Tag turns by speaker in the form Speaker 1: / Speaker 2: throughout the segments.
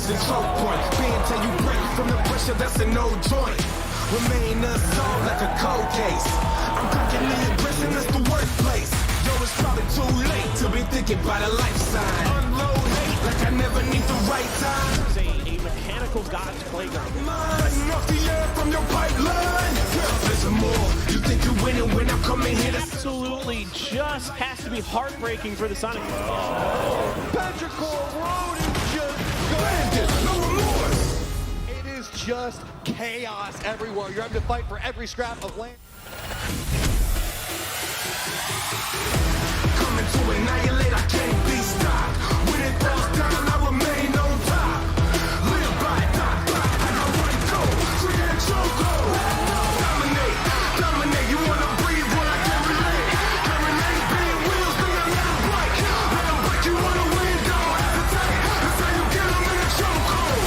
Speaker 1: is the choke point. Being till you break from the pressure, that's a no joint. Remain unsolved like a cold case. I'm cooking the aggression, that's the workplace. Yo, it's probably too late to be thinking about a life sign. Unload hate like I never need the right time.
Speaker 2: A mechanical God's playground.
Speaker 1: Mine off the air from your pipeline. There's more. You think you're winning when I'm coming here to...
Speaker 2: Absolutely just has to be heartbreaking for the Sonic.
Speaker 3: Petrichor Road is just
Speaker 1: Landed, no remorse.
Speaker 3: It is just chaos everywhere. You're having to fight for every scrap of land.
Speaker 1: Coming to annihilate, I can't be stopped. When it falls down, I remain on top. Live by, die by, I know where to go. Create chokehold. Dominate, dominate. You wanna breathe when I can relate. Terminate, being wheels, think I'm not right. Let them break you on the wind, don't hesitate. That's how you get them in a chokehold.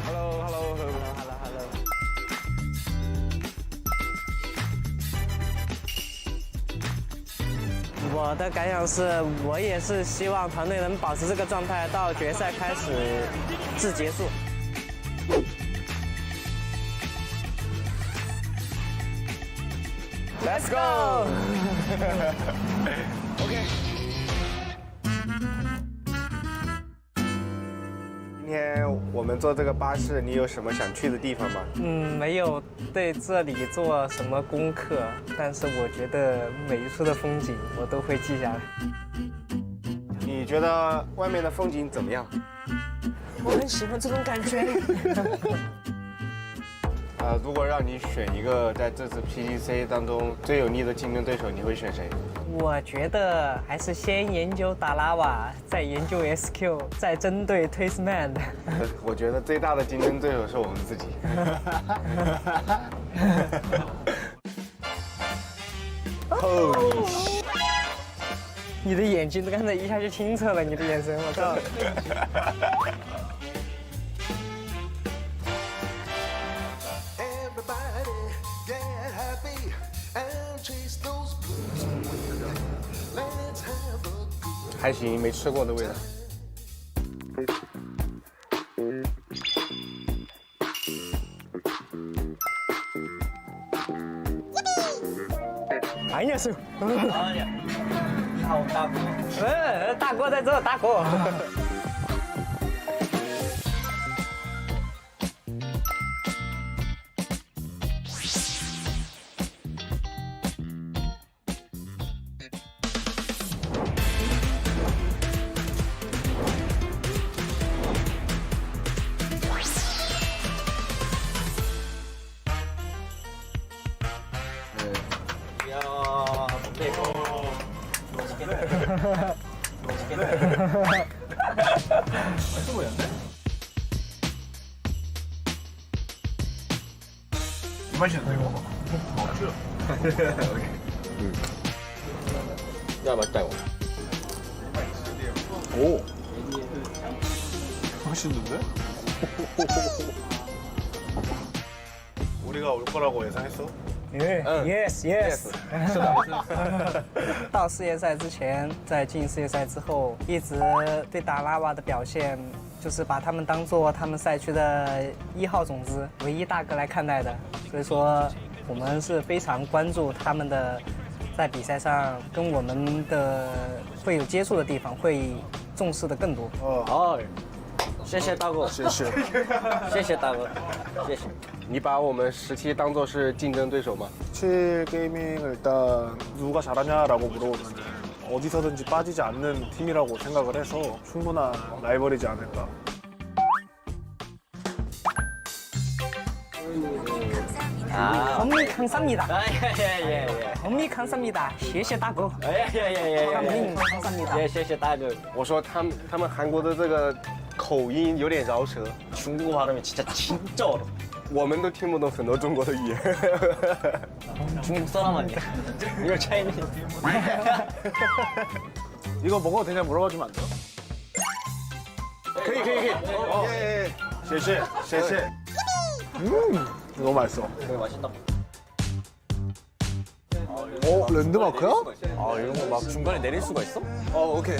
Speaker 4: Hello。我的感想是，我也是希望团队能保持这个状态到决赛开始至结束。Let's go！
Speaker 5: OK。今天我们坐这个巴士，你有什么想去的地方吗？
Speaker 4: 没有对这里做什么功课，但是我觉得每一处的风景我都会记下来。
Speaker 5: 你觉得外面的风景怎么样？
Speaker 4: 我很喜欢这种感觉。
Speaker 5: 如果让你选一个在这次 PGC 当中最有力的竞争对手，你会选谁？
Speaker 4: 我觉得还是先研究达拉瓦，再研究 SQ， 再针对 Twisman。
Speaker 5: 我觉得最大的竞争对手是我们自己。
Speaker 4: 你的眼睛刚才一下就清澈了，你的眼神，我靠！
Speaker 5: 还行，没吃过的味道。
Speaker 4: 哎呀，是。你好，大哥。大哥在这，大哥。
Speaker 6: 这么远的？你们选这个吗？好吃。OK。
Speaker 5: 要不要带我？
Speaker 6: 오. 맛있는데? 우리가 올 거라고 예상했어?
Speaker 4: Yes。是的。到世界赛之前，在进世界赛之后，一直对达拉瓦的表现，就是把他们当做他们赛区的1号种子、唯一大哥来看待的。所以说，我们是非常关注他们的在比赛上跟我们的会有接触的地方，会重视的更多。
Speaker 5: 哦，谢谢大哥，谢谢大哥，谢谢。你把我们17当作是竞争对手吗？
Speaker 6: 게이밍을 일단 누가 잘하냐라고 물어보면 어디서든지 빠지지 않는 팀이라고 생각을 해서 충분한 라이벌이지 않을까.
Speaker 4: 엄미 감사합니다. 엄미 감사합니다. 谢谢大哥. 엄미 감사합니다.
Speaker 5: 谢谢大哥。我说他们韩国的这个口音有点饶舌，
Speaker 7: 중국어 발음이 진짜 어려워.
Speaker 5: 我们都听不懂很多中国的语言。
Speaker 7: 중국 사람 아니야? You're Chinese.
Speaker 6: 이거 먹어도 되냐 물어봐주면 안 돼요?
Speaker 5: 可以。
Speaker 6: 谢谢。 너무 맛있어.
Speaker 7: 되게 맛있다.
Speaker 6: 랜드마크야?
Speaker 7: 아 이런 거 막 중간에 내릴 수가 있어?
Speaker 6: 오케이.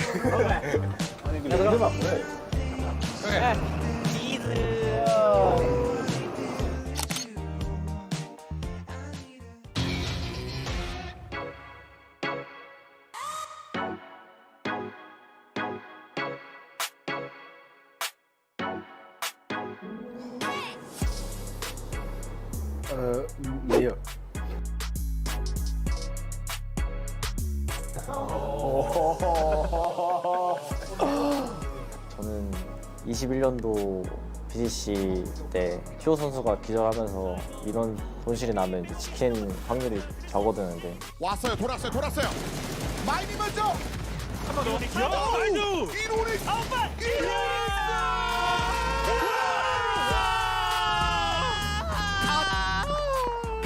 Speaker 5: 没有。
Speaker 7: 저는 21년도 PGC 때 휘호 선수가 기절하면서 이런 손실이 나면 이제 지키는 확률이 적어드는데
Speaker 1: 왔어요. 돌았어요. 마이니 먼저.
Speaker 2: 한번 더. 마이누.
Speaker 1: 이로닉스.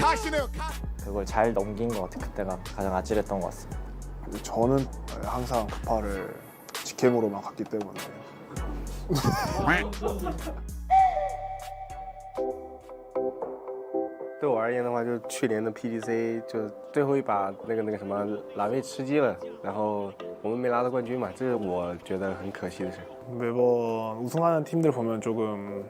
Speaker 1: 가시네요.
Speaker 7: 그걸 잘 넘긴 것 같아요. 그때가 가장 아찔했던 것 같습니다.
Speaker 6: 저는 항상 급파를 직행으로만 갔기 때문에
Speaker 5: 对我而言的话，就去年的 PGC 就最后一把那个什么蓝卫吃鸡了，然后我们没拿到冠军嘛，这是我觉得很可惜的事。
Speaker 6: 매번 우승하는 팀들 보면 조금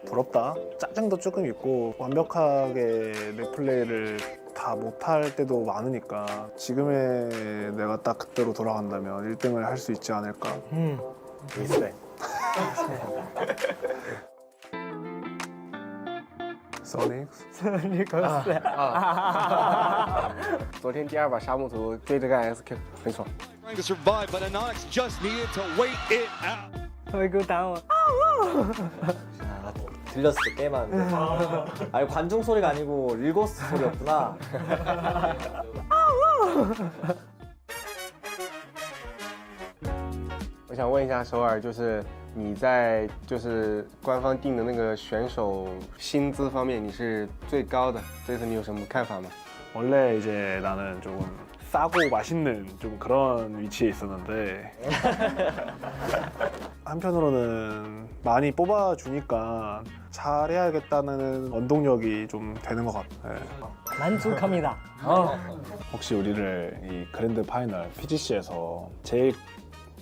Speaker 6: 부럽다. 짜증도 조금 있고 완벽하게 내 플레이를 다 못할 때도 많으니까 지금의 내가 딱 그때로 돌아간다면 1등을 할 수 있지 않을까.
Speaker 5: 리스펙.
Speaker 6: 소닉스.
Speaker 5: 昨天第2把沙漠图追着干 SQ 很爽。
Speaker 3: Trying to survive, but Anonix just needed to wait it out.
Speaker 4: 왜 그거 당황?
Speaker 7: 들렸을 때 게임하는데 아니 관중 소리가 아니고 릴고스 소리였구나.
Speaker 5: 我想问一下首尔，就是你在就是官方定的那个选手薪资方面，你是最高的，这次你有什么看法吗？
Speaker 6: 원래 이제 나는 조금 싸고 맛있는 좀 그런 위치에 있었는데 한편으로는 많이 뽑아주니까 잘해야겠다는 원동력이 좀 되는 것 같아요.
Speaker 4: 만족합니다.
Speaker 6: 혹시 우리를 이 그랜드 파이널 PGC에서 제일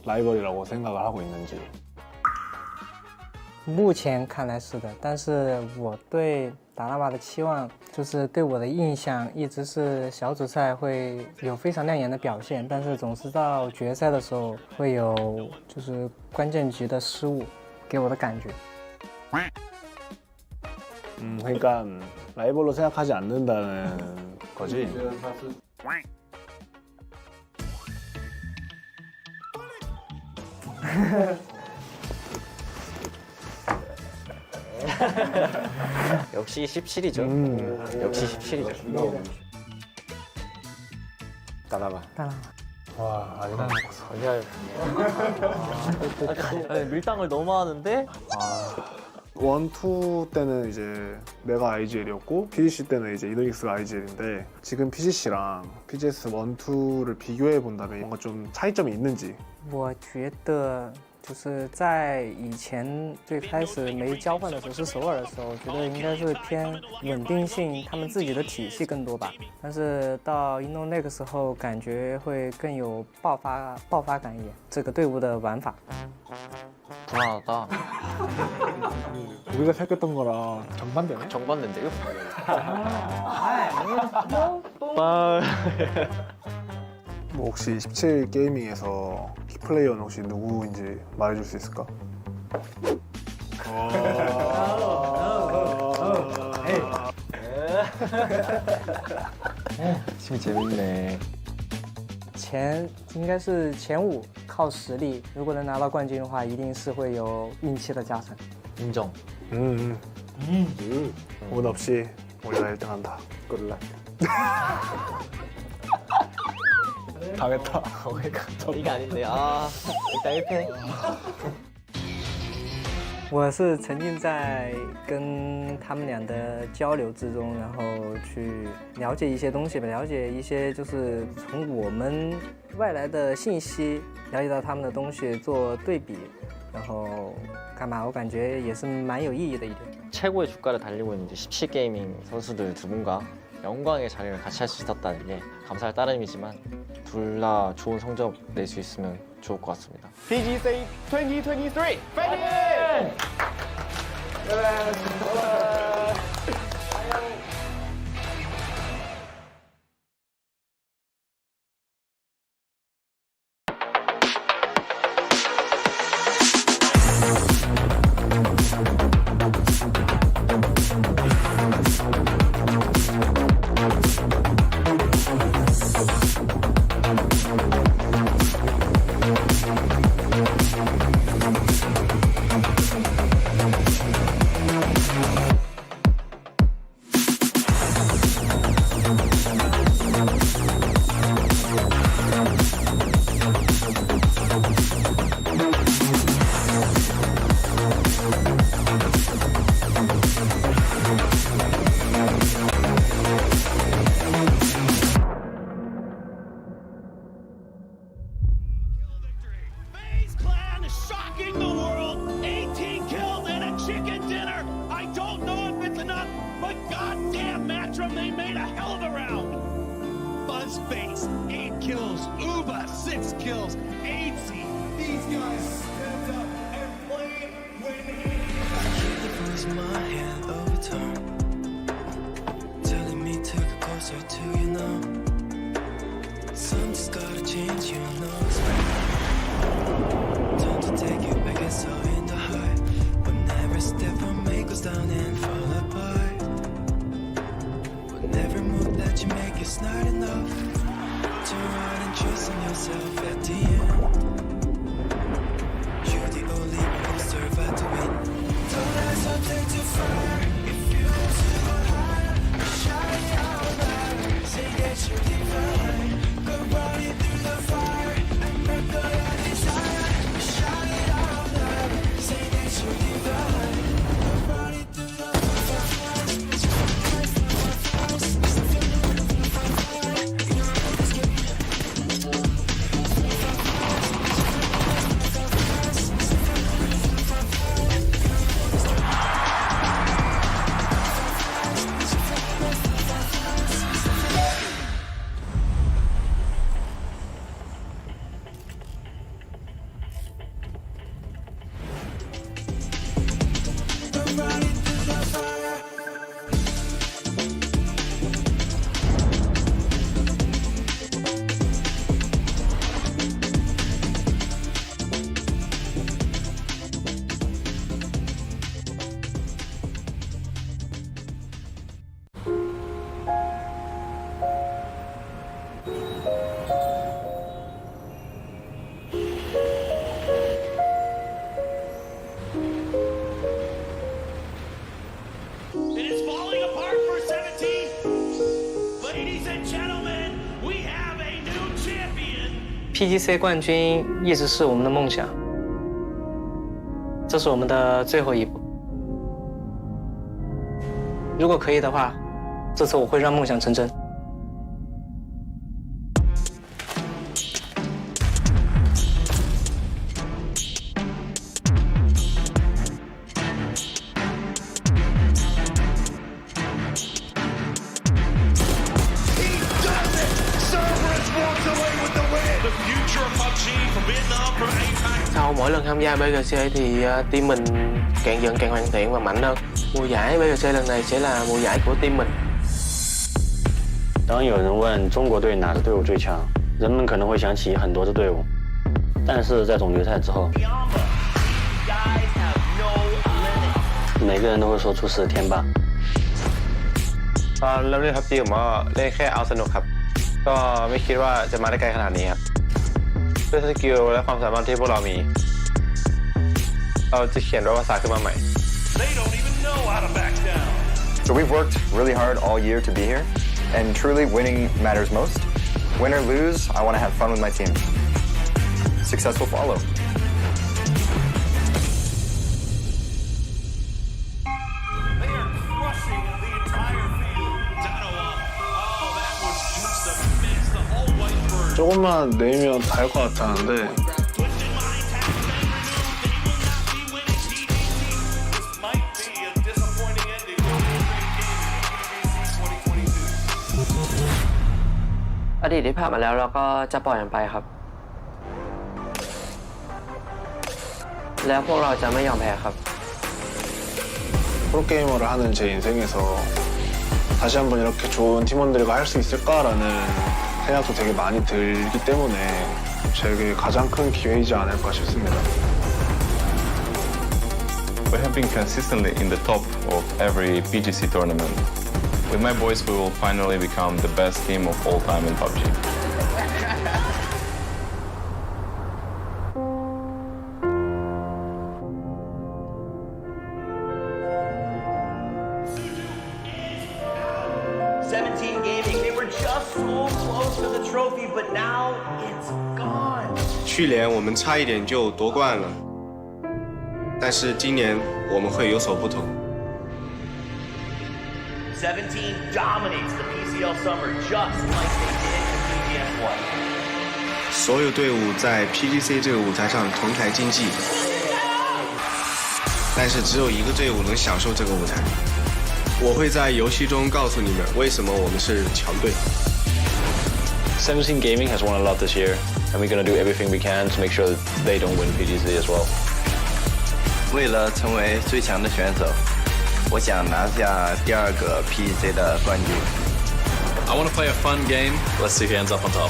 Speaker 6: 라이벌이라고 생각을 하고 있는지.
Speaker 4: 目前看来是的，但是我对达拉瓦的期望就是对我的印象一直是小组赛会有非常亮眼的表现，但是总是到决赛的时候会有就是关键局的失误，给我的感觉。
Speaker 6: 그러니까 라이벌로 생각하지 않는다는 거지.
Speaker 7: 역시 17이죠. 역시 17이죠.
Speaker 5: 따라봐.
Speaker 6: 와, 아니다.
Speaker 7: 아니, 밀당을 너무 하는데
Speaker 6: 원투 때는 이제 내가 IGL이었고 PGC 때는 이제 이노닉스가 IGL인데 지금 PGC랑 PGS 원투를 비교해 본다면 뭔가 좀 차이점이 있는지.
Speaker 4: 我觉得就是在以前最开始没交换的时候是首尔的时候，我觉得应该是偏稳定性，他们自己的体系更多吧。但是到 Inno 那个时候，感觉会更有爆发感一点，这个队伍的玩法。
Speaker 7: 불안하다.
Speaker 6: 우리가 생각했던 거랑 정반대네.
Speaker 7: 정반대인데요?
Speaker 6: 뭐 혹시 17 게이밍에서 키플레이어는 혹시 누구인지 말해줄 수 있을까?
Speaker 7: 팀이 재밌네.
Speaker 4: 应该是前5靠实力，如果能拿到冠军的话，一定是会有运气的加成。
Speaker 7: 인정.
Speaker 6: 운 없이 우리가 1등한다.
Speaker 5: 꿀라.
Speaker 6: 당했다.
Speaker 7: 이게 아닌데. 아, 일단 1패.
Speaker 4: 我是沉浸在跟他们俩的交流之中，然后去了解一些东西吧，了解一些就是从我们外来的信息了解到他们的东西做对比，然后干嘛？我感觉也是蛮有意义的一点。
Speaker 7: 최고의 주가를 달리고 있는 17게이밍 선수들 두 분과 영광의 자리를 같이 할 수 있었다는 게 감사할 따름이지만 둘 다 좋은 성적 낼 수 있으면 좋을 것 같습니다.
Speaker 2: PGC 2023 파이팅!
Speaker 1: FaZe Clan is shocking the world. 18 kills and a chicken dinner. I don't know if it's enough, but goddamn Matchroom, they made a hell of a round. Buzzface, 8 kills. Uba, 6 kills. AC. These guys stepped up and played winning.
Speaker 8: The voice in my head overturned, telling me to go closer to you now. Something's gotta change, you know it's right. Time to take it back, it's all in the high. But never step on me goes down and fall apart. But never move that you make, it's not enough. Turn around and trust in yourself at the end. You're the only one who survived to win. Don't let something to fire. If you want to go higher, shout it out loud. Say that you're divine. Go running through the fire and break all your desire. Shout it out loud. Say that you're divine. Go running through the
Speaker 1: It is falling apart for 17. Ladies and gentlemen, we have a new champion.
Speaker 4: PGC 冠军一直是我们的梦想，这是我们的最后一步。如果可以的话，这次我会让梦想成真。
Speaker 9: Sau mỗi lần tham gia PGC thì team mình càng dần càng hoàn thiện và mạnh hơn. Mùa giải PGC lần này sẽ là mùa giải của team mình.
Speaker 10: 当有人问中国队哪支队伍最强，人们可能会想起很多支队伍，但是在总决赛之后，每个人都会说出是天霸。
Speaker 5: ตอนเริ่มเล่นพับจีผมก็เล่นแค่เอาสนุกครับก็ไม่คิดว่าจะมาได้ไกลขนาดนี้ครับด้วยสกิลและความสามารถที่พวกเรามีเราจะเขียนประวัติศาสตร์ขึ้นมาใหม่
Speaker 1: They don't even know how to back down.
Speaker 11: So we've worked really hard all year to be here, and truly winning matters most. Win or lose, I want to have fun with my team. Success will follow.
Speaker 1: They are crushing the entire field. Danoa. Oh, that was just a miss. The whole white bird.
Speaker 6: 조금만 내면 다 할 것 같았는데
Speaker 1: Twisted Minds has been removed. They will not be winning PGC. This might be a disappointing
Speaker 9: ดีตที่ผ่านมาแล้วเราก็จะปล่อยมันไปครับแล้วพวกเราจะไม่ยอมแพ้ครับ
Speaker 6: 프로게이머를 하는 제 인생에서 다시 한번 이렇게 좋은 팀원들과 할 수 있을까라는 생각도 되게 많이 들기 때문에 제게 가장 큰 기회이지 않을까 싶습니다.
Speaker 12: We have been consistently in the top of every PGC tournament. With my boys, we will finally become the best team of all time in PUBG.
Speaker 2: Gaming, they were just so close to the trophy, but now it's gone.
Speaker 13: 去年我们差一点就夺冠了，但是今年我们会有所不同。
Speaker 2: 17 dominates the PCL summer just like they did in PGS1.
Speaker 13: 所有队伍在 PGC 这个舞台上同台竞技，但是只有一个队伍能享受这个舞台。我会在游戏中告诉你们为什么我们是强队。
Speaker 10: 17 Gaming has won a lot this year, and we're going to do everything we can to make sure that they don't win PGC as well.
Speaker 14: 为了成为最强的选手，我想拿下第2个 PGC 的冠军。
Speaker 15: I want to play a fun game. Let's see who ends up on top.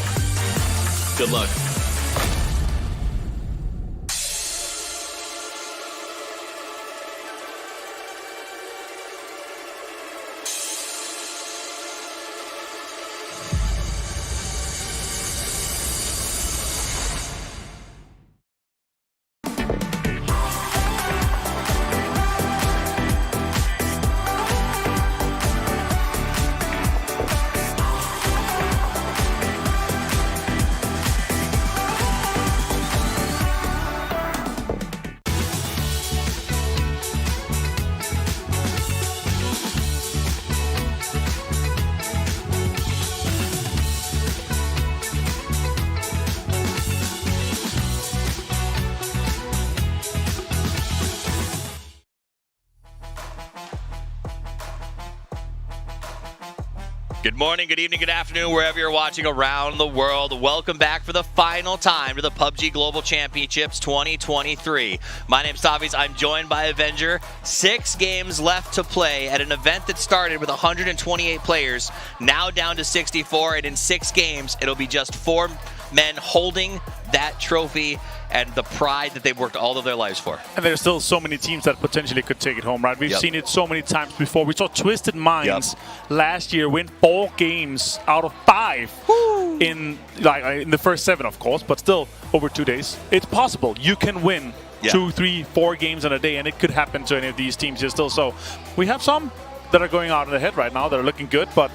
Speaker 15: Good luck.
Speaker 16: Good morning, good evening, good afternoon, wherever you're watching around the world. Welcome back for the final time to the PUBG Global Championships 2023. My name's Tavis. I'm joined by Avenger. 6 games left to play at an event that started with 128 players, now down to 64, and in 6 games, it'll be just 4 men holding that trophy and the pride that they've worked all of their lives for.
Speaker 2: And there's still so many teams that potentially could take it home, right? We've seen it so many times before. We saw Twisted Minds last year win 4 games out of 5 in the first 7, of course, but still over 2 days. It's possible. You can win 2, 3, 4 games in a day, and it could happen to any of these teams here still. So we have some that are going out ahead right now that are looking good, but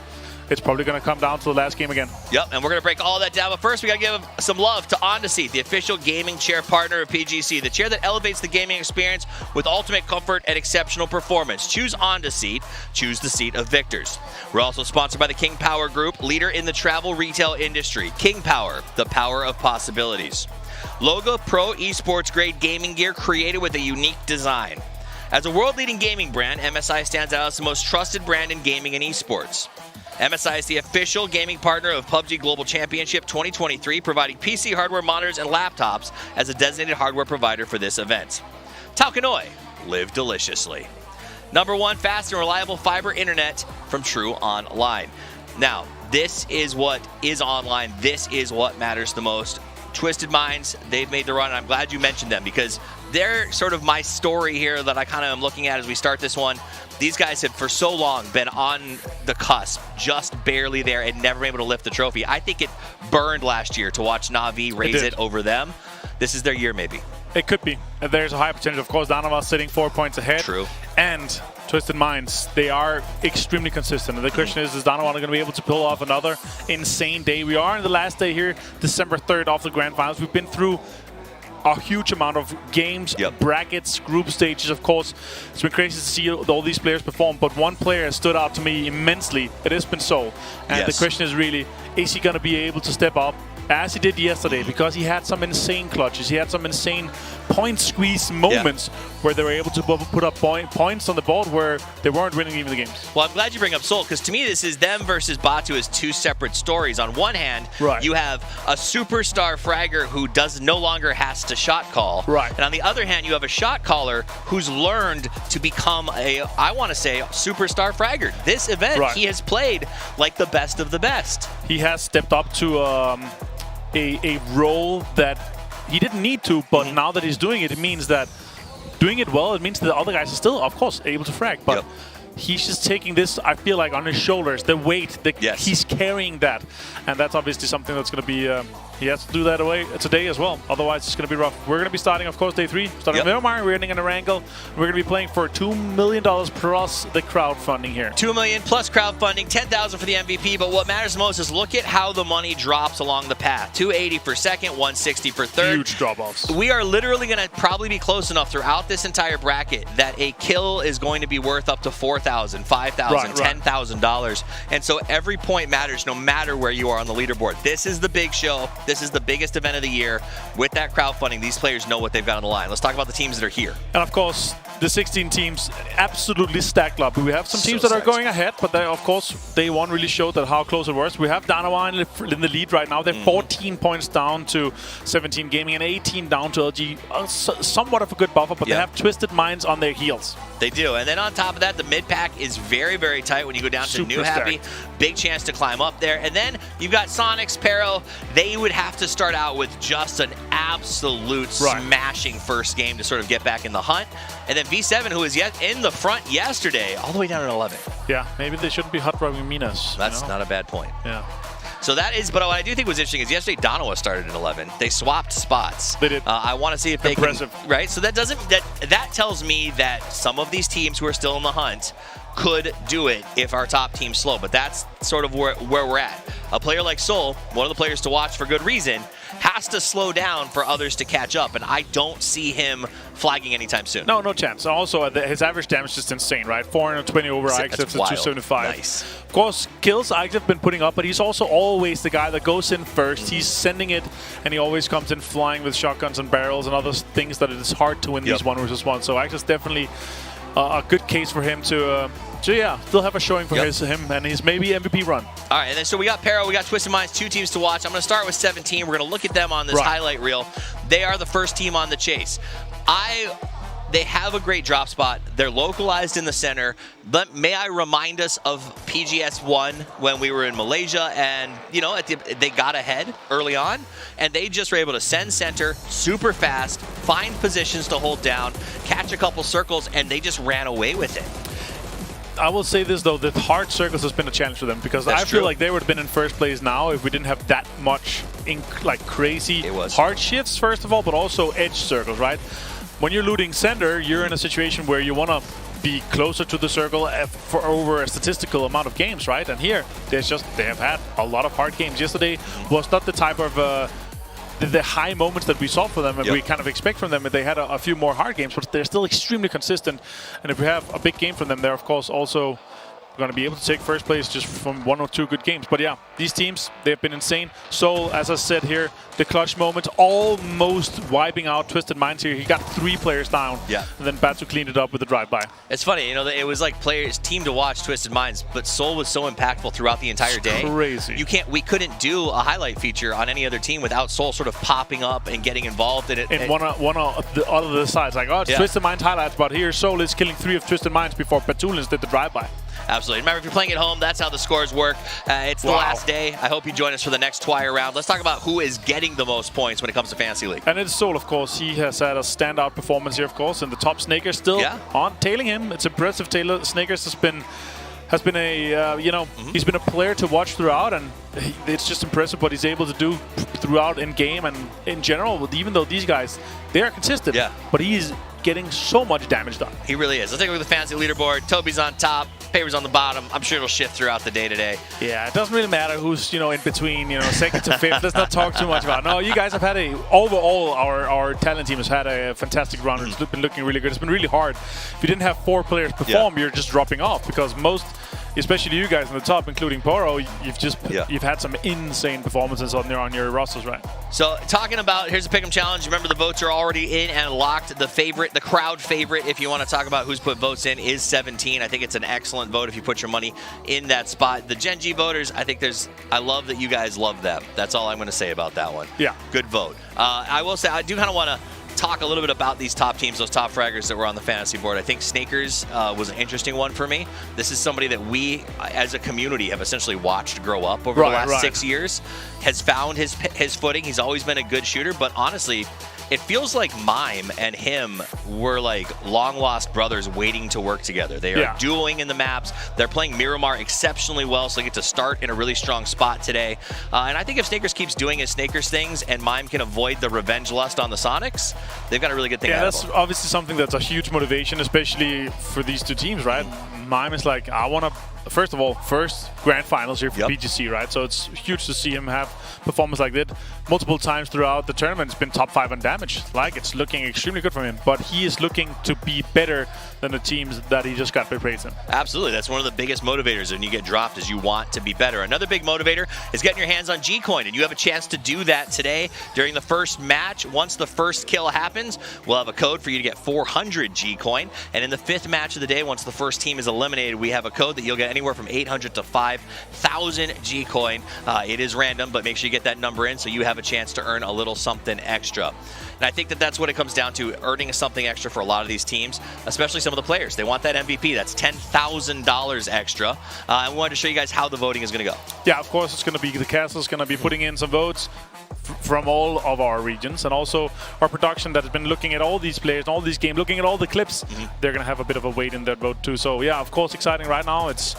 Speaker 2: it's probably going to come down to the last game again.
Speaker 16: Yep, and we're going to break all that down. But first, we got to give some love to On the Seat, the official gaming chair partner of PGC, the chair that elevates the gaming experience with ultimate comfort and exceptional performance. Choose On the Seat. Choose the seat of victors. We're also sponsored by the King Power Group, leader in the travel retail industry. King Power, the power of possibilities. Loga Pro Esports grade gaming gear created with a unique design. As a world-leading gaming brand, MSI stands out as the most trusted brand in gaming and esports. MSI is the official gaming partner of PUBG Global Championship 2023, providing PC hardware, monitors, and laptops as a designated hardware provider for this event. Taukanoi, live deliciously. Number 1, fast and reliable fiber internet from True Online. Now, this is what is online. This is what matters the most. Twisted Minds, they've made the run, and I'm glad you mentioned them because they're sort of my story here that I kind of am looking at as we start this one. These guys have for so long been on the cusp, just barely there, and never been able to lift the trophy. I think it burned last year to watch Na'Vi raise it over them. This is their year, maybe.
Speaker 2: It could be. There's a high potential. Of course, Danava sitting 4 points ahead.
Speaker 16: True.
Speaker 2: And Twisted Minds, they are extremely consistent. And the question is Danava going to be able to pull off another insane day? We are in the last day here, December 3rd of the Grand Finals. We've been through a huge amount of games, brackets, group stages, of course. It's been crazy to see all these players perform, but one player has stood out to me immensely. It has been Soul. And the question is really, is he going to be able to step up as he did yesterday, because he had some insane clutches. He had some insane point squeeze moments where they were able to put up points on the board where they weren't winning even the games.
Speaker 16: Well, I'm glad you bring up Seoul, because to me this is them versus Batu as two separate stories. On one hand, you have a superstar fragger who no longer has to shot call.
Speaker 2: Right.
Speaker 16: And on the other hand, you have a shot caller who's learned to become I want to say, superstar fragger. This event, he has played like the best of the best.
Speaker 2: He has stepped up to a role that he didn't need to, but now that he's doing it, it means that doing it well, it means that the other guys are still, of course, able to frag. But he's just taking this, I feel like, on his shoulders, the weight, he's carrying that. And that's obviously something that's going to be, he has to do that today as well. Otherwise, it's going to be rough. We're going to be starting, of course, day 3. Starting with Omar, we're ending in a wrangle. We're going to be playing for $2 million plus the crowdfunding here.
Speaker 16: $2 million plus crowdfunding, $10,000 for the MVP. But what matters most is look at how the money drops along the path. $280 for second, $160 for third.
Speaker 2: Huge drop-offs.
Speaker 16: We are literally going to probably be close enough throughout this entire bracket that a kill is going to be worth up to $4,000, $5,000, $10,000. And so every point matters no matter where you are on the leaderboard. This is the big show. This is the biggest event of the year. With that crowdfunding, these players know what they've got on the line. Let's talk about the teams that are here.
Speaker 2: And of course, the 16 teams absolutely stacked up. We have some teams that are going ahead, but they, of course, day 1 really showed that how close it was. We have Danawa in the lead right now. They're 14 points down to 17 Gaming and 18 down to LG. Somewhat of a good buffer, but they have Twisted Minds on their heels.
Speaker 16: They do. And then on top of that, the mid pack is very, very tight when you go down to New Happy. Big chance to climb up there. And then you've got Sonics, Pero. They would have to start out with just an absolute smashing first game to sort of get back in the hunt. And then V7, who was yet in the front yesterday, all the way down at 11.
Speaker 2: Yeah, maybe they shouldn't be hot rubbing Minas.
Speaker 16: That's not a bad point.
Speaker 2: Yeah.
Speaker 16: So that is, but what I do think was interesting is yesterday Danawa started at 11. They swapped spots.
Speaker 2: They did.
Speaker 16: I want to see if they can, right? So that tells me that some of these teams who are still in the hunt could do it if our top team's slow. But that's sort of where we're at. A player like Seoul, one of the players to watch for good reason, has to slow down for others to catch up, and I don't see him flagging anytime soon.
Speaker 2: No chance. Also, his average damage is just insane, right? 420 over Ixef to 275.
Speaker 16: Nice.
Speaker 2: Of course, kills Ixef been putting up, but he's also always the guy that goes in first. He's sending it, and he always comes in flying with shotguns and barrels and other things that it is hard to win these 1 versus 1. So Ixef's definitely a good case for him to still have a showing for him and his maybe MVP run.
Speaker 16: All right, and then so we got Pero, we got Twisted Minds, 2 teams to watch. I'm going to start with 17. We're going to look at them on this highlight reel. They are the first team on the chase. They have a great drop spot. They're localized in the center. But may I remind us of PGS1 when we were in Malaysia and, you know, they got ahead early on and they just were able to send center super fast, find positions to hold down, catch a couple circles, and they just ran away with it.
Speaker 2: I will say this, though, that hard circles has been a challenge for them because I feel like they would have been in first place now if we didn't have that much crazy hard shifts, first of all, but also edge circles, right? When you're looting center, you're in a situation where you want to be closer to the circle for over a statistical amount of games, right? And here, they have had a lot of hard games. Yesterday was not the type of the high moments that we saw for them and we kind of expect from them. They had a few more hard games, but they're still extremely consistent. And if we have a big game from them, they're of course also going to be able to take first place just from 1 or 2 good games. But yeah, these teams, they've been insane. Seoul, as I said here, the clutch moment, almost wiping out Twisted Minds here. He got 3 players down.
Speaker 16: Yeah.
Speaker 2: And then Batu cleaned it up with the drive-by.
Speaker 16: It's funny, you know, it was like team to watch Twisted Minds, but Seoul was so impactful throughout the entire day.
Speaker 2: Crazy.
Speaker 16: We couldn't do a highlight feature on any other team without Seoul sort of popping up and getting involved in it.
Speaker 2: In one of the other sides, like, oh, it's Twisted Minds highlights, but here Seoul is killing 3 of Twisted Minds before Batulins did the drive-by.
Speaker 16: Absolutely. Remember, if you're playing at home, that's how the scores work. It's the last day. I hope you join us for the next Twire round. Let's talk about who is getting the most points when it comes to Fantasy League.
Speaker 2: And it's Seoul, of course. He has had a standout performance here, of course, and the top Snakers still on tailing him. It's impressive. Snakers has been a he's been a player to watch throughout, and it's just impressive what he's able to do throughout in game and in general. Even though these guys, they are consistent, but he's getting so much damage done.
Speaker 16: He really is. Let's take a look at the Fantasy leaderboard. Toby's on top, Paper's on the bottom. I'm sure it'll shift throughout the day today.
Speaker 2: Yeah, it doesn't really matter who's in between, second to fifth. Let's not talk too much about it. No, you guys have had overall our talent team has had a fantastic run. It's been looking really good. It's been really hard. If you didn't have 4 players perform, you're just dropping off because most especially you guys on the top, including Poro, you've had some insane performances on your rosters, right?
Speaker 16: So talking about, here's a pick'em challenge. Remember, the votes are already in and locked. The crowd favorite, if you want to talk about who's put votes in, is 17. I think it's an excellent vote if you put your money in that spot. The Gen G voters, I love that you guys love them. That's all I'm going to say about that one.
Speaker 2: Yeah.
Speaker 16: Good vote. I will say, I do kind of want to talk a little bit about these top teams, those top fraggers that were on the fantasy board. I think Snakers was an interesting one for me. This is somebody that we, as a community, have essentially watched grow up over the last 6 years. Has found his footing. He's always been a good shooter, but honestly, it feels like Mime and him were like long-lost brothers waiting to work together. They are dueling in the maps. They're playing Miramar exceptionally well, so they get to start in a really strong spot today. And I think if Snakers keeps doing his Snakers things and Mime can avoid the revenge lust on the Sonics, they've got a really good thing out of them.
Speaker 2: That's obviously something that's a huge motivation, especially for these two teams, right? Mime is like, I want to, first of all, first grand finals here for PGC, right? So it's huge to see him have performance like that multiple times throughout the tournament. It's been top 5 on damage. Like, it's looking extremely good for him, but he is looking to be better than the teams that he just got replaced in.
Speaker 16: Absolutely. That's one of the biggest motivators when you get dropped, is you want to be better. Another big motivator is getting your hands on G-Coin, and you have a chance to do that today during the first match. Once the first kill happens, we'll have a code for you to get 400 G-Coin, and in the 5th match of the day, once the first team is eliminated, we have a code that you'll get anywhere from 800 to 5,000 G-Coin. It is random, but make sure you get that number in so you have a chance to earn a little something extra. And I think that that's what it comes down to, earning something extra for a lot of these teams, especially some of the players. They want that MVP. That's $10,000 extra. I wanted to show you guys how the voting is going to go.
Speaker 2: Yeah, of course, it's going to be the castle's going to be putting in some votes from all of our regions, and also our production that has been looking at all these players and all these games, looking at all the clips. They're going to have a bit of a weight in their vote too. So yeah, of course, exciting right now. It's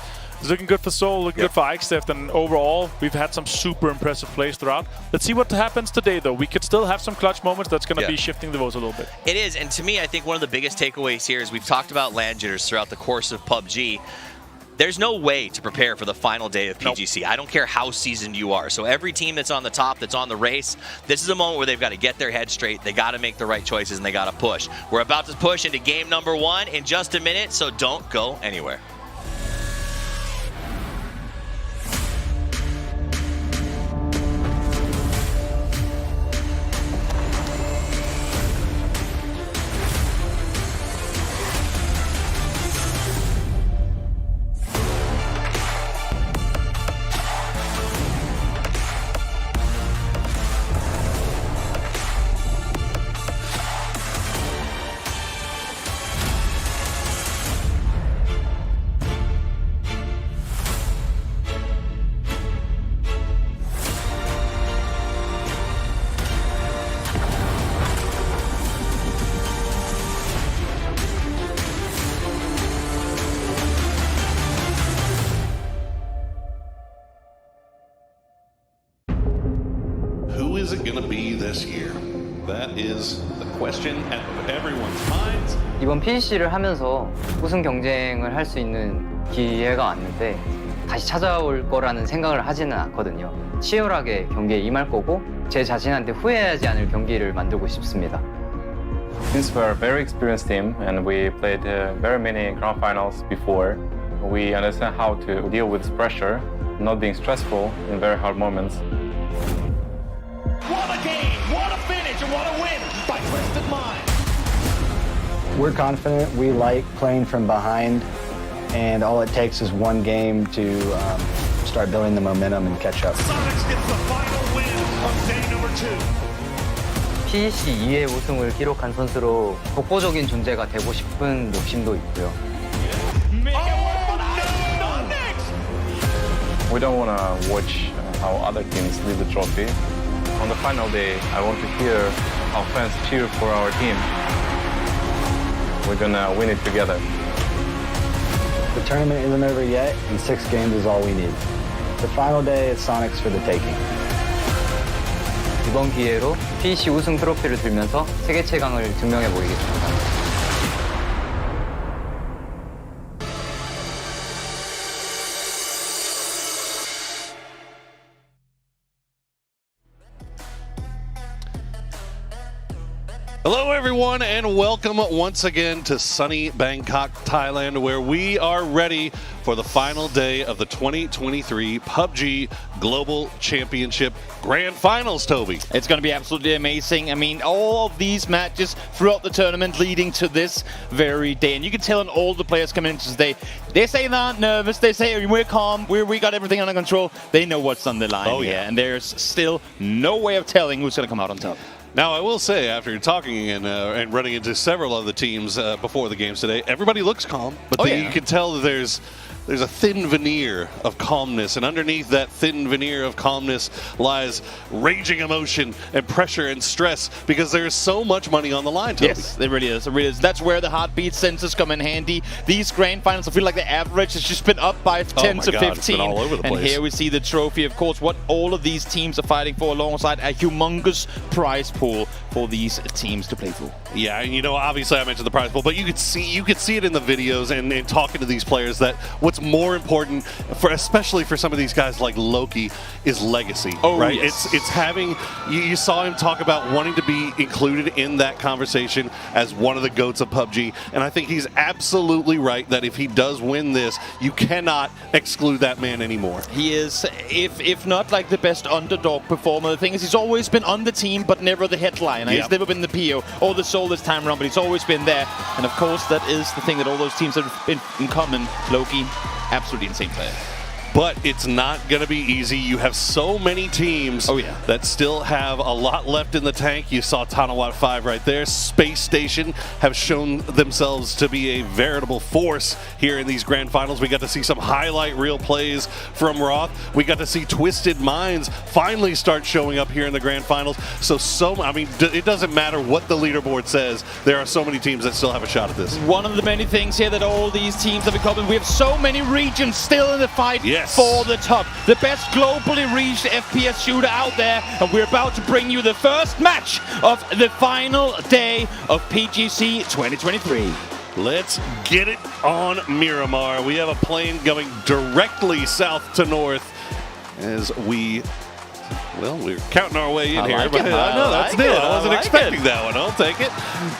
Speaker 2: looking good for Seoul, looking good for Eichstätt, and overall, we've had some super impressive plays throughout. Let's see what happens today, though. We could still have some clutch moments that's going to be shifting the votes a little bit.
Speaker 16: It is, and to me, I think one of the biggest takeaways here is we've talked about land jitters throughout the course of PUBG. There's no way to prepare for the final day of PGC. I don't care how seasoned you are. So every team that's on the top, that's on the race, this is a moment where they've got to get their head straight. They got to make the right choices, and they got to push. We're about to push into game number 1 in just a minute, so don't go anywhere.
Speaker 17: Who is it going to be this year? That is the question at everyone's minds.
Speaker 18: 이번 PGC를 하면서 우승 경쟁을 할 수 있는 기회가 왔는데 다시 찾아올 거라는 생각을 하지는 않거든요. 치열하게 경기에 임할 거고 제 자신한테 후회하지 않을 경기를 만들고 싶습니다.
Speaker 12: Since we're a very experienced team and we played very many grand finals before, we understand how to deal with pressure, not being stressful in very hard moments.
Speaker 1: What a game, what a finish, and what a win by Twisted Mind.
Speaker 19: We're confident. We like playing from behind, and all it takes is one game to start building the momentum and catch up.
Speaker 1: Sonics gets the final win of day number 2.
Speaker 18: PGC 2회 우승을 기록한 선수로 독보적인 존재가 되고 싶은 욕심도 있고요.
Speaker 12: We don't want to watch how other teams leave the trophy. On the final day, I want to hear our fans cheer for our team. We're gonna win it together.
Speaker 19: The tournament isn't over yet, and 6 games is all we need. The final day is Sonics for the taking.
Speaker 18: 이번 기회로 PGC 우승 트로피를 들면서 세계 최강을 증명해 보이겠습니다.
Speaker 17: Hello, everyone, and welcome once again to sunny Bangkok, Thailand, where we are ready for the final day of the 2023 PUBG Global Championship Grand Finals, Toby.
Speaker 20: It's going to be absolutely amazing. I mean, all of these matches throughout the tournament leading to this very day. And you can tell in all the players coming into today, they say they're not nervous. They say we're calm. We got everything under control. They know what's on the line here. And there's still no way of telling who's going to come out on top.
Speaker 17: Now, I will say, after talking and running into several of the teams before the games today, everybody looks calm. But you can tell that there's a thin veneer of calmness, and underneath that thin veneer of calmness lies raging emotion and pressure and stress because there's so much money on the line, Toby.
Speaker 20: Yes, it really is. It really is. That's where the heartbeat sensors come in handy. These grand finals, I feel like the average has just been up by 10 to 15.
Speaker 17: It's been all over the place.
Speaker 20: And here we see the trophy, of course, what all of these teams are fighting for, alongside a humongous prize pool for these teams to play for.
Speaker 17: Yeah, and obviously I mentioned the prize pool, but you could see it in the videos and talking to these players that what's more important, especially for some of these guys like Loki, is legacy. Right?
Speaker 20: Yes.
Speaker 17: It's having. You saw him talk about wanting to be included in that conversation as one of the GOATs of PUBG, and I think he's absolutely right that if he does win this, you cannot exclude that man anymore.
Speaker 20: He is, if not like the best underdog performer. The thing is, he's always been on the team, but never the headliner. He's never been the PO or the soul this time around, but he's always been there. And of course, that is the thing that all those teams have in common. Loki, absolutely insane player.
Speaker 17: But it's not going to be easy. You have so many teams that still have a lot left in the tank. You saw Tanawat 5 right there. Space Station have shown themselves to be a veritable force here in these grand finals. We got to see some highlight reel plays from Roth. We got to see Twisted Minds finally start showing up here in the grand finals. I mean, it doesn't matter what the leaderboard says. There are so many teams that still have a shot at this.
Speaker 20: One of the many things here that all these teams have in common, we have so many regions still in the fight. For the top. The best globally reached FPS shooter out there, and we're about to bring you the first match of the final day of PGC 2023.
Speaker 17: Let's get it on Miramar. We have a plane going directly south to north as we're counting our way in here.
Speaker 20: I
Speaker 17: know, that's new. I wasn't expecting that one. I'll take it.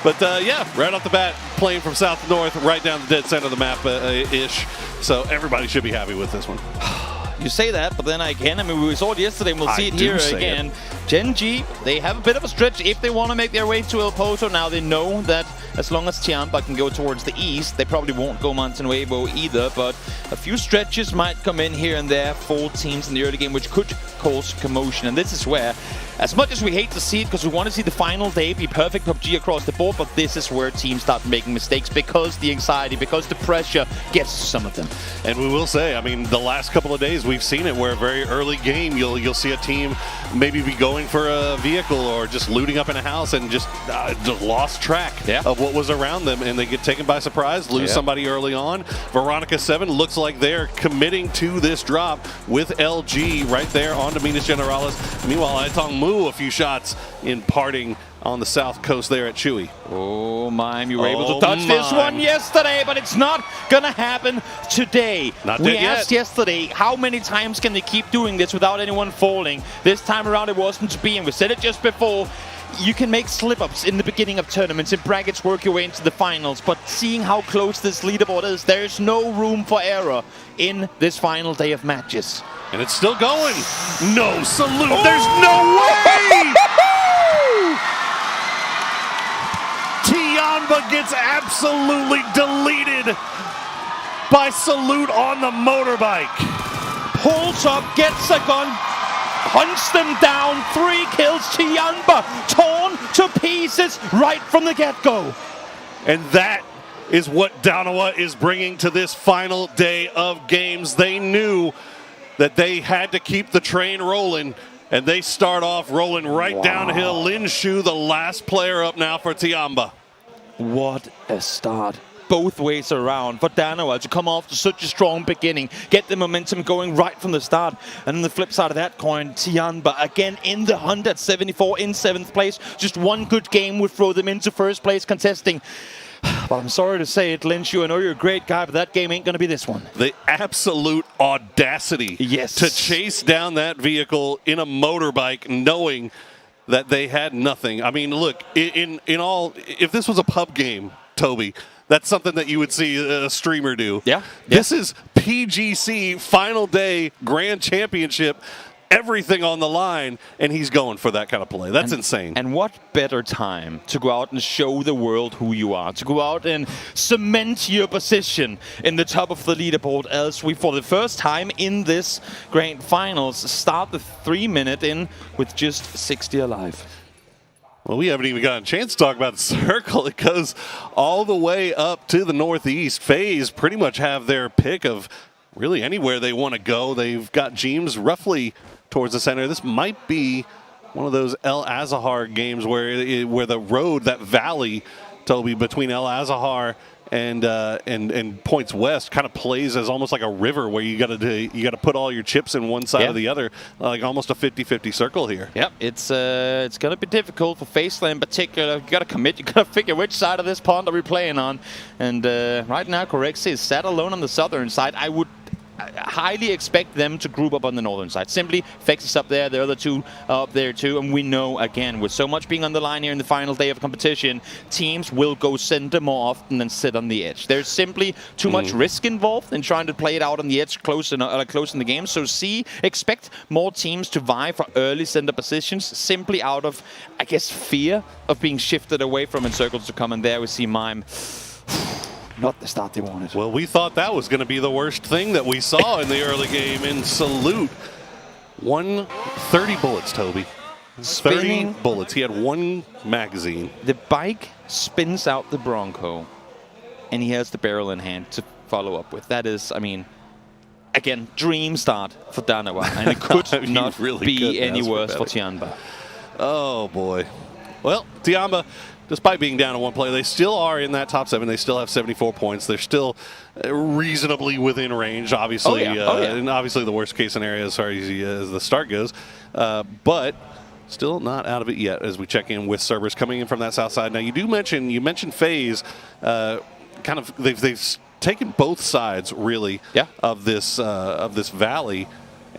Speaker 17: But yeah, right off the bat, plane from south to north, right down the dead center of the map ish. So everybody should be happy with this one.
Speaker 20: You say that, but then again, I mean, we saw it yesterday, and we'll see it here again. Gen G, they have a bit of a stretch if they want to make their way to El Pozo. Now they know that as long as Tiamba can go towards the east, they probably won't go Monte Nuevo either, but a few stretches might come in here and there for teams in the early game, which could cause commotion. And this is where, as much as we hate to see it, because we want to see the final day be perfect PUBG across the board, but this is where teams start making mistakes because the anxiety, because the pressure gets to some of them.
Speaker 17: And we will say, I mean, the last couple of days we've seen it where a very early game you'll see a team maybe be going for a vehicle or just looting up in a house and just lost track of what was around them, and they get taken by surprise, lose somebody early on. Veronica 7 looks like they're committing to this drop with LG right there on Dominis Generalis. Meanwhile, Aitong Mu a few shots in parting on the south coast there at Chewy.
Speaker 20: Oh, Mime, you were able to touch this one yesterday, but it's not going to happen today. We asked yesterday, how many times can they keep doing this without anyone falling? This time around, it wasn't to be, and we said it just before. You can make slip-ups in the beginning of tournaments, in brackets, work your way into the finals, but seeing how close this leaderboard is, there's no room for error in this final day of matches.
Speaker 17: And it's still going. No salute. Oh! There's no way! Tiamba gets absolutely deleted by Salute on the motorbike.
Speaker 20: Pulls up, gets a gun, hunts them down, 3 kills. Tiamba torn to pieces right from the get-go.
Speaker 17: And that is what Danawa is bringing to this final day of games. They knew that they had to keep the train rolling, and they start off rolling right downhill. Lin Shu, the last player up now for Tiamba.
Speaker 20: What a start. Both ways around for Danawa to come off to such a strong beginning, get the momentum going right from the start. And on the flip side of that coin, Tiamba again in the hunt at 74 in 7th place. Just one good game would throw them into 1st place contesting. But I'm sorry to say it, Lin Shu, I know you're a great guy, but that game ain't going to be this one.
Speaker 17: The absolute audacity to chase down that vehicle in a motorbike, knowing that they had nothing. I mean, look, in all, if this was a pub game, Toby, that's something that you would see a streamer do.
Speaker 20: Yeah.
Speaker 17: This is PGC final day grand championship. Everything on the line, and he's going for that kind of play. That's insane.
Speaker 20: And what better time to go out and show the world who you are, to go out and cement your position in the top of the leaderboard, as we, for the first time in this grand finals, start the 3-minute in with just 60 alive.
Speaker 17: Well, we haven't even gotten a chance to talk about the circle. It goes all the way up to the northeast. FaZe pretty much have their pick of really anywhere they want to go. They've got James roughly towards the center. This might be one of those El Azahar games where the road, that valley, Toby, between El Azahar and Points West kind of plays as almost like a river where you got to put all your chips in one side or the other, like almost a 50-50 circle here.
Speaker 20: Yep, it's going to be difficult for FaZe in particular. You got to commit. You got to figure which side of this pond are we playing on. And right now, Corexi is sat alone on the southern side. I would highly expect them to group up on the northern side. Simply, Fex is up there, the other two are up there too, and we know, again, with so much being on the line here in the final day of competition, teams will go center more often than sit on the edge. There's simply too much risk involved in trying to play it out on the edge close in the game, so expect more teams to vie for early center positions, simply out of, I guess, fear of being shifted away from in circles to come, and there we see Mime. Not the start they wanted.
Speaker 17: Well, we thought that was going to be the worst thing that we saw in the early game. In Salute, 130 bullets, Toby.
Speaker 20: Spinning
Speaker 17: 30 bullets. He had one magazine.
Speaker 20: The bike spins out the Bronco, and he has the barrel in hand to follow up with. That is, I mean, again, dream start for Danawa, and it could not
Speaker 17: really
Speaker 20: be any worse for Tianba.
Speaker 17: Oh, boy. Well, Tianba, despite being down to one play, they still are in that top 7. They still have 74 points. They're still reasonably within range, obviously. And obviously the worst case scenario as far as the start goes. But still not out of it yet as we check in with servers coming in from that south side. Now, you mentioned FaZe. Kind of they've taken both sides, really, of this valley.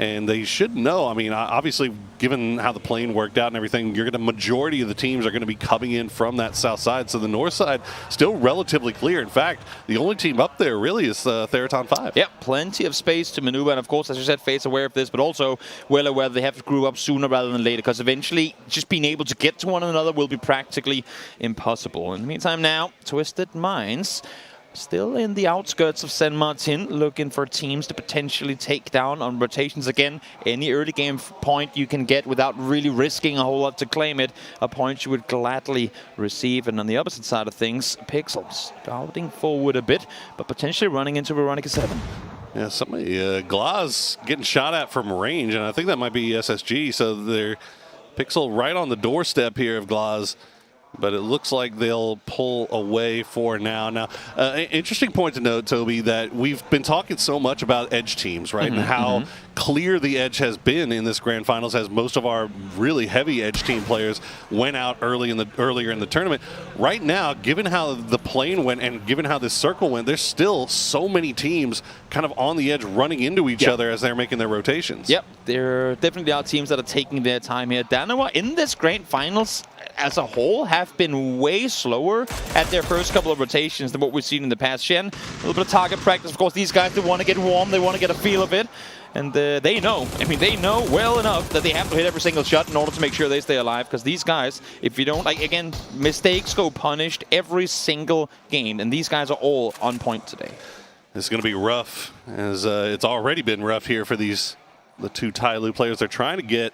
Speaker 17: And they should know. I mean, obviously, given how the plane worked out and everything, majority of the teams are going to be coming in from that south side. So the north side still relatively clear. In fact, the only team up there really is Theraton 5.
Speaker 20: Yep, plenty of space to maneuver. And of course, as you said, FaZe aware of this, but also well aware they have to group up sooner rather than later, because eventually just being able to get to one another will be practically impossible. In the meantime now, Twisted Minds still in the outskirts of San Martin, looking for teams to potentially take down on rotations again. Any early game point you can get without really risking a whole lot to claim it, a point you would gladly receive. And on the opposite side of things, Pixels scouting forward a bit, but potentially running into Veronica 7.
Speaker 17: Yeah, somebody, Glaz getting shot at from range, and I think that might be SSG. So they're Pixel right on the doorstep here of Glaz. But it looks like they'll pull away for now. Now, interesting point to note, Toby, that we've been talking so much about edge teams, right? And how clear the edge has been in this grand finals, as most of our really heavy edge team players went out earlier in the tournament. Right now, given how the plane went and given how this circle went, there's still so many teams kind of on the edge running into each other as they're making their rotations.
Speaker 20: Yep, there definitely are teams that are taking their time here. Danawa in this grand finals as a whole have been way slower at their first couple of rotations than what we've seen in the past. Shen, a little bit of target practice. Of course, these guys, they want to get warm. They want to get a feel of it. And they know. I mean, they know well enough that they have to hit every single shot in order to make sure they stay alive. Because these guys, if you don't, like, again, mistakes go punished every single game. And these guys are all on point today.
Speaker 17: This is going to be rough, as it's already been rough here for the two Tyloo players. They're trying to get...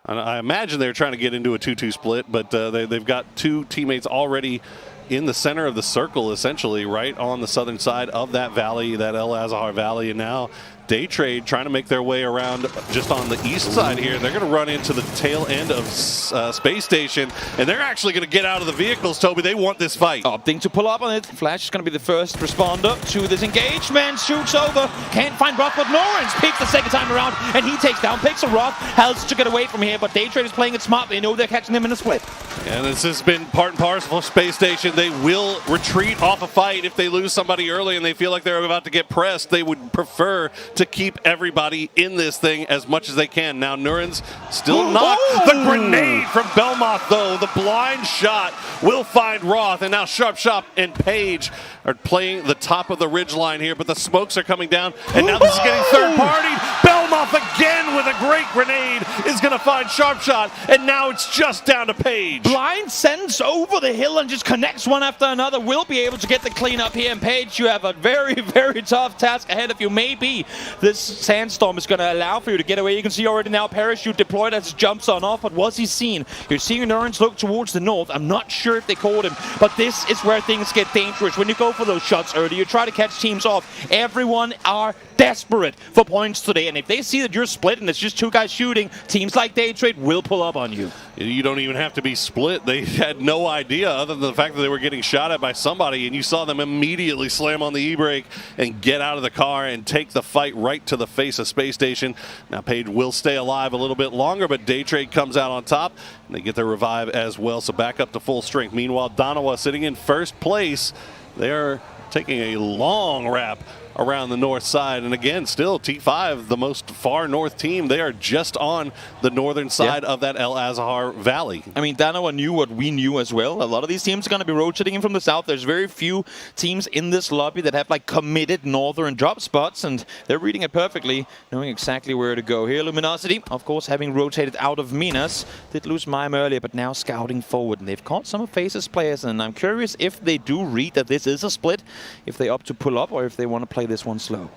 Speaker 17: I imagine they're trying to get into a 2-2 split, but they've got two teammates already in the center of the circle, essentially, right on the southern side of that valley, that El Azahar Valley. And now Day Trade trying to make their way around just on the east side here. They're going to run into the tail end of Space Station, and they're actually going to get out of the vehicles, Toby. They want this fight.
Speaker 20: Opting to pull up on it. Flash is going to be the first responder to this engagement. Shoots over. Can't find Rock, but Norrens peeks the second time around, and he takes down Pixel Rock. Helps to get away from here, but Day Trade is playing it smart. They know they're catching them in a split.
Speaker 17: And this has been part and parcel for Space Station. They will retreat off a fight if they lose somebody early and they feel like they're about to get pressed. They would prefer to keep everybody in this thing as much as they can. Now Nuren's still not. The grenade from Belmont, though, the blind shot will find Roth, and now Sharp Shop and Page are playing the top of the ridge line here, but the smokes are coming down, and now this is getting third party. Belmont again with a great grenade is going to find Sharp Shot, and now it's just down to Page.
Speaker 20: Blind sends over the hill and just connects one after another. Will be able to get the clean up here, and Page, you have a very, very tough task ahead of you. Maybe this sandstorm is going to allow for you to get away. You can see already now Parachute deployed as it jumps on off, but was he seen? You're seeing Nurens look towards the north. I'm not sure if they caught him, but this is where things get dangerous. When you go for those shots early, you try to catch teams off. Everyone are desperate for points today, and if they see that you're split and it's just two guys shooting, teams like Day Trade will pull up on you.
Speaker 17: You don't even have to be split. They had no idea other than the fact that they were getting shot at by somebody, and you saw them immediately slam on the e-brake and get out of the car and take the fight right to the face of Space Station. Now Page will stay alive a little bit longer, but Day Trade comes out on top, and they get their revive as well, so back up to full strength. Meanwhile, Donawa sitting in first place. They're taking a long wrap around the north side, and again, still T5, the most far north team. They are just on the northern side of that El Azahar Valley.
Speaker 20: I mean, Danawa knew what we knew as well. A lot of these teams are going to be rotating in from the south. There's very few teams in this lobby that have like committed northern drop spots, and they're reading it perfectly, knowing exactly where to go. Here, Luminosity, of course, having rotated out of Minas, did lose Mime earlier, but now scouting forward, and they've caught some of Faces players, and I'm curious if they do read that this is a split, if they opt to pull up, or if they want to play this one slow.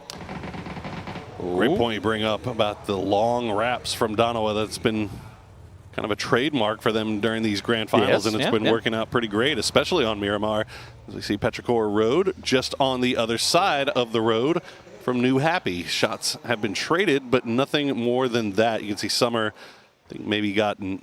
Speaker 17: Great point you bring up about the long wraps from Donawa. That's been kind of a trademark for them during these grand finals, and it's been working out pretty great, especially on Miramar. As we see Petrichor Road just on the other side of the road from New Happy. Shots have been traded, but nothing more than that. You can see Summer, I think, maybe gotten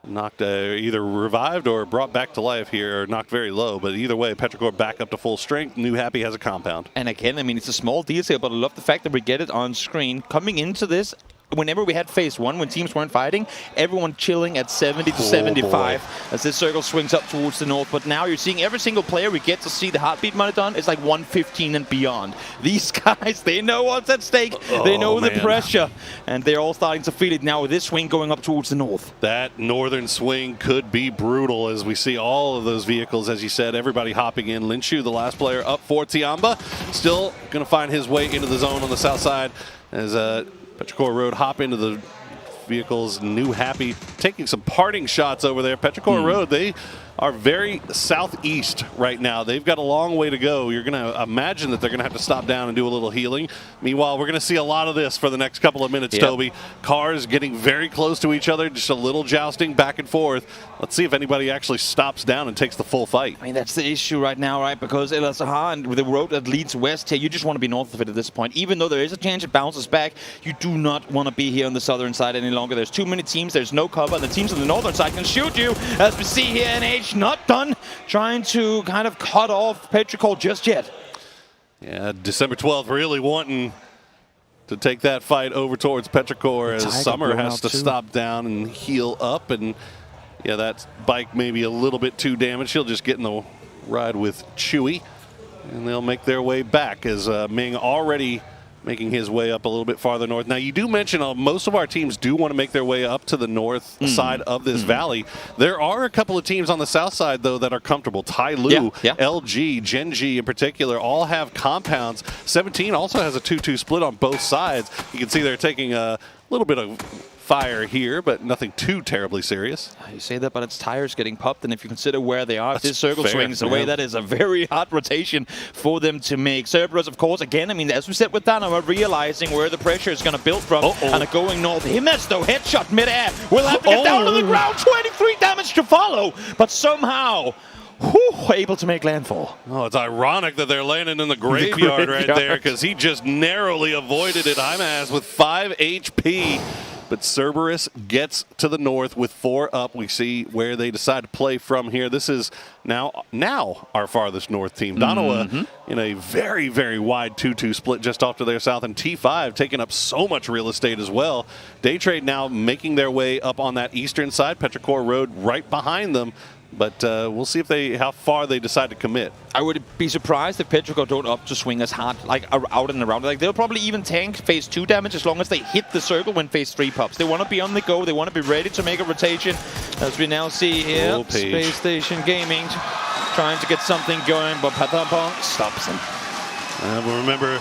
Speaker 17: knocked either revived or brought back to life here, or knocked very low, but either way, Petrichor back up to full strength. New Happy has a compound.
Speaker 20: And again, I mean, it's a small detail, but I love the fact that we get it on screen. Coming into this, whenever we had phase one, when teams weren't fighting, everyone chilling at 70 to 75 as this circle swings up towards the north. But now you're seeing every single player we get to see the heartbeat monitor on is like 115 and beyond. These guys, they know what's at stake. They know the pressure, and they're all starting to feel it now with this swing going up towards the north.
Speaker 17: That northern swing could be brutal as we see all of those vehicles, as you said, everybody hopping in. Linshu, the last player up for Tiamba, still going to find his way into the zone on the south side as Petrichor Road hop into the vehicles. New Happy taking some parting shots over there. Petrichor Road, they are very southeast right now. They've got a long way to go. You're going to imagine that they're going to have to stop down and do a little healing. Meanwhile, we're going to see a lot of this for the next couple of minutes, Toby. Cars getting very close to each other, just a little jousting back and forth. Let's see if anybody actually stops down and takes the full fight.
Speaker 20: I mean, that's the issue right now, right? Because El Azahar and with the road that leads west here, you just want to be north of it at this point. Even though there is a chance it bounces back, you do not want to be here on the southern side any longer. There's too many teams, there's no cover, and the teams on the northern side can shoot you. As we see here, NH not done trying to kind of cut off Petrichor just yet.
Speaker 17: Yeah, December 12th really wanting to take that fight over towards Petrichor as Summer has to stop down and heal up. And yeah, that bike may be a little bit too damaged. She'll just get in the ride with Chewy, and they'll make their way back as Ming already making his way up a little bit farther north. Now, you do mention most of our teams do want to make their way up to the north side of this valley. There are a couple of teams on the south side, though, that are comfortable. Tai Lu, LG, Genji in particular, all have compounds. 17 also has a 2-2 split on both sides. You can see they're taking a little bit of fire here, but nothing too terribly serious.
Speaker 20: You say that, but it's tires getting popped, and if you consider where they are, if this circle swings away, that is a very hard rotation for them to make. Cerberus, of course, again, I mean, as we said with Danawa, realizing where the pressure is going to build from, and are going north. Himes, though, headshot mid-air, will have to get down to the ground, 23 damage to follow, but somehow able to make landfall.
Speaker 17: Oh, it's ironic that they're landing in the graveyard right there, because he just narrowly avoided it. Imaz with 5 HP. But Cerberus gets to the north with 4 up. We see where they decide to play from here. This is now our farthest north team. Donawa in a very, very wide 2-2 split just off to their south, and T5 taking up so much real estate as well. Day Trade now making their way up on that eastern side. Petrichor Road right behind them. But we'll see if how far they decide to commit.
Speaker 20: I would be surprised if Petrichor don't opt to swing as hard, like out and around. Like they'll probably even tank phase 2 damage as long as they hit the circle when phase 3 pops. They want to be on the go. They want to be ready to make a rotation, as we now see here. Space Station Gaming trying to get something going, but Patapong stops him.
Speaker 17: We'll remember,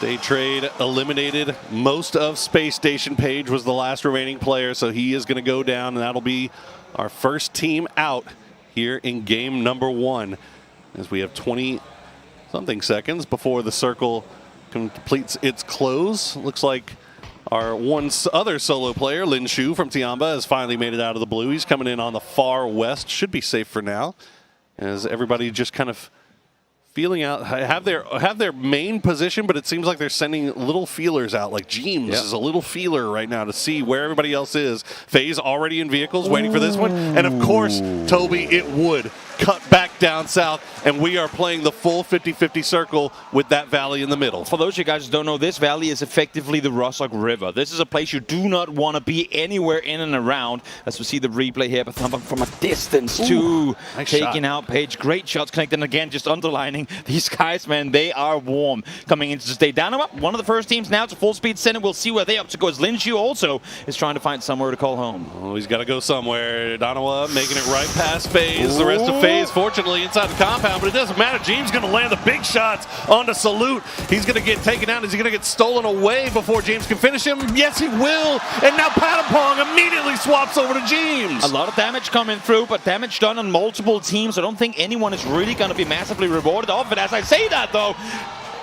Speaker 17: Day Trade eliminated most of Space Station. Page was the last remaining player, so he is going to go down, and that'll be our first team out here in game number 1, as we have 20-something seconds before the circle completes its close. Looks like our other solo player, Lin Shu from Tiamba, has finally made it out of the blue. He's coming in on the far west. Should be safe for now, as everybody just kind of feeling out, have their main position, but it seems like they're sending little feelers out. Like James is a little feeler right now to see where everybody else is. FaZe already in vehicles waiting for this one. And of course, Toby, it would cut back down south, and we are playing the full 50-50 circle with that valley in the middle.
Speaker 20: For those of you guys who don't know, this valley is effectively the Rostock River. This is a place you do not want to be anywhere in and around. As we see the replay here, but from a distance too,
Speaker 17: nice
Speaker 20: taking
Speaker 17: shot.
Speaker 20: out Page. Great shots connected, and again, just underlining these guys, man, they are warm coming into the state. Dynamo, one of the first teams now to full speed send it. We'll see where they up to go, as Lin Shu also is trying to find somewhere to call home.
Speaker 17: Oh, he's got to go somewhere. Donawa making it right past FaZe. The rest of FaZe, fortunately, inside the compound, but it doesn't matter. James going to land the big shots onto Salute. He's going to get taken out. Is he going to get stolen away before James can finish him? Yes, he will. And now Patapong immediately swaps over to James.
Speaker 20: A lot of damage coming through, but damage done on multiple teams. I don't think anyone is really going to be massively rewarded off it. As I say that, though,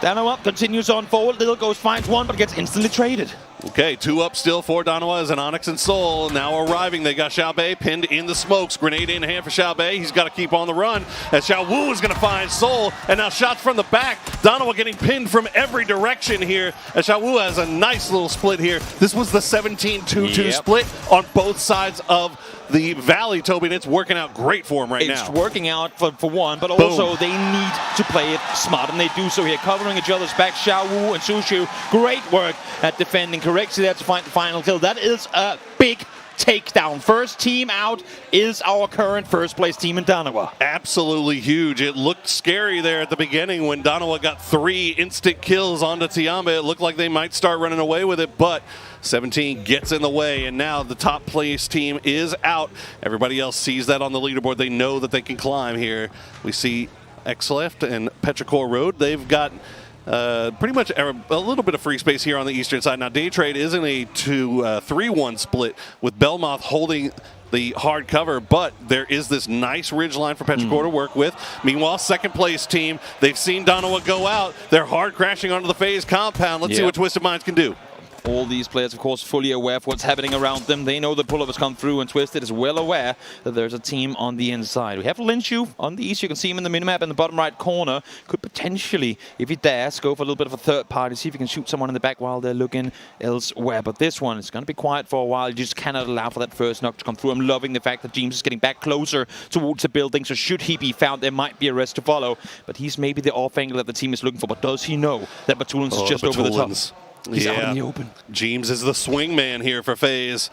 Speaker 20: Danawa continues on forward. Little Ghost finds one, but gets instantly traded.
Speaker 17: Okay, 2 up still for Donawa as an Onyx and Soul now arriving. They got Xiaobei pinned in the smokes. Grenade in hand for Xiaobei. He's got to keep on the run as Xiao Wu is going to find Soul. And now shots from the back. Donawa getting pinned from every direction here as Xiao Wu has a nice little split here. This was the 17-2-2 split on both sides of the valley, Toby, and it's working out great for him right now.
Speaker 20: It's working out for one, but also they need to play it smart, and they do so here, covering each other's back. Xiao Wu and Sushu, great work at defending correctly there to find the final kill. That is a big takedown. First team out is our current first place team in Danawa.
Speaker 17: Absolutely huge. It looked scary there at the beginning when Danawa got 3 instant kills onto Tiamba. It looked like they might start running away with it, but 17 gets in the way, and now the top place team is out. Everybody else sees that on the leaderboard. They know that they can climb here. We see X-Left and Petrichor Road. They've got pretty much a little bit of free space here on the eastern side. Now, Day Trade is in a 3-1 split with Belmoth holding the hard cover, but there is this nice ridge line for Petrichor to work with. Meanwhile, second place team, they've seen Donawa go out. They're hard crashing onto the FaZe compound. Let's see what Twisted Minds can do.
Speaker 20: All these players, of course, fully aware of what's happening around them. They know the pull-up has come through, and Twisted is well aware that there's a team on the inside. We have Lin Shu on the east. You can see him in the minimap in the bottom right corner. Could potentially, if he dares, go for a little bit of a third party, see if he can shoot someone in the back while they're looking elsewhere. But this one is going to be quiet for a while. You just cannot allow for that first knock to come through. I'm loving the fact that James is getting back closer towards the building, so should he be found, there might be a rest to follow. But he's maybe the off angle that the team is looking for. But does he know that Batulins is just over the top? He's out in the open.
Speaker 17: James is the swing man here for FaZe.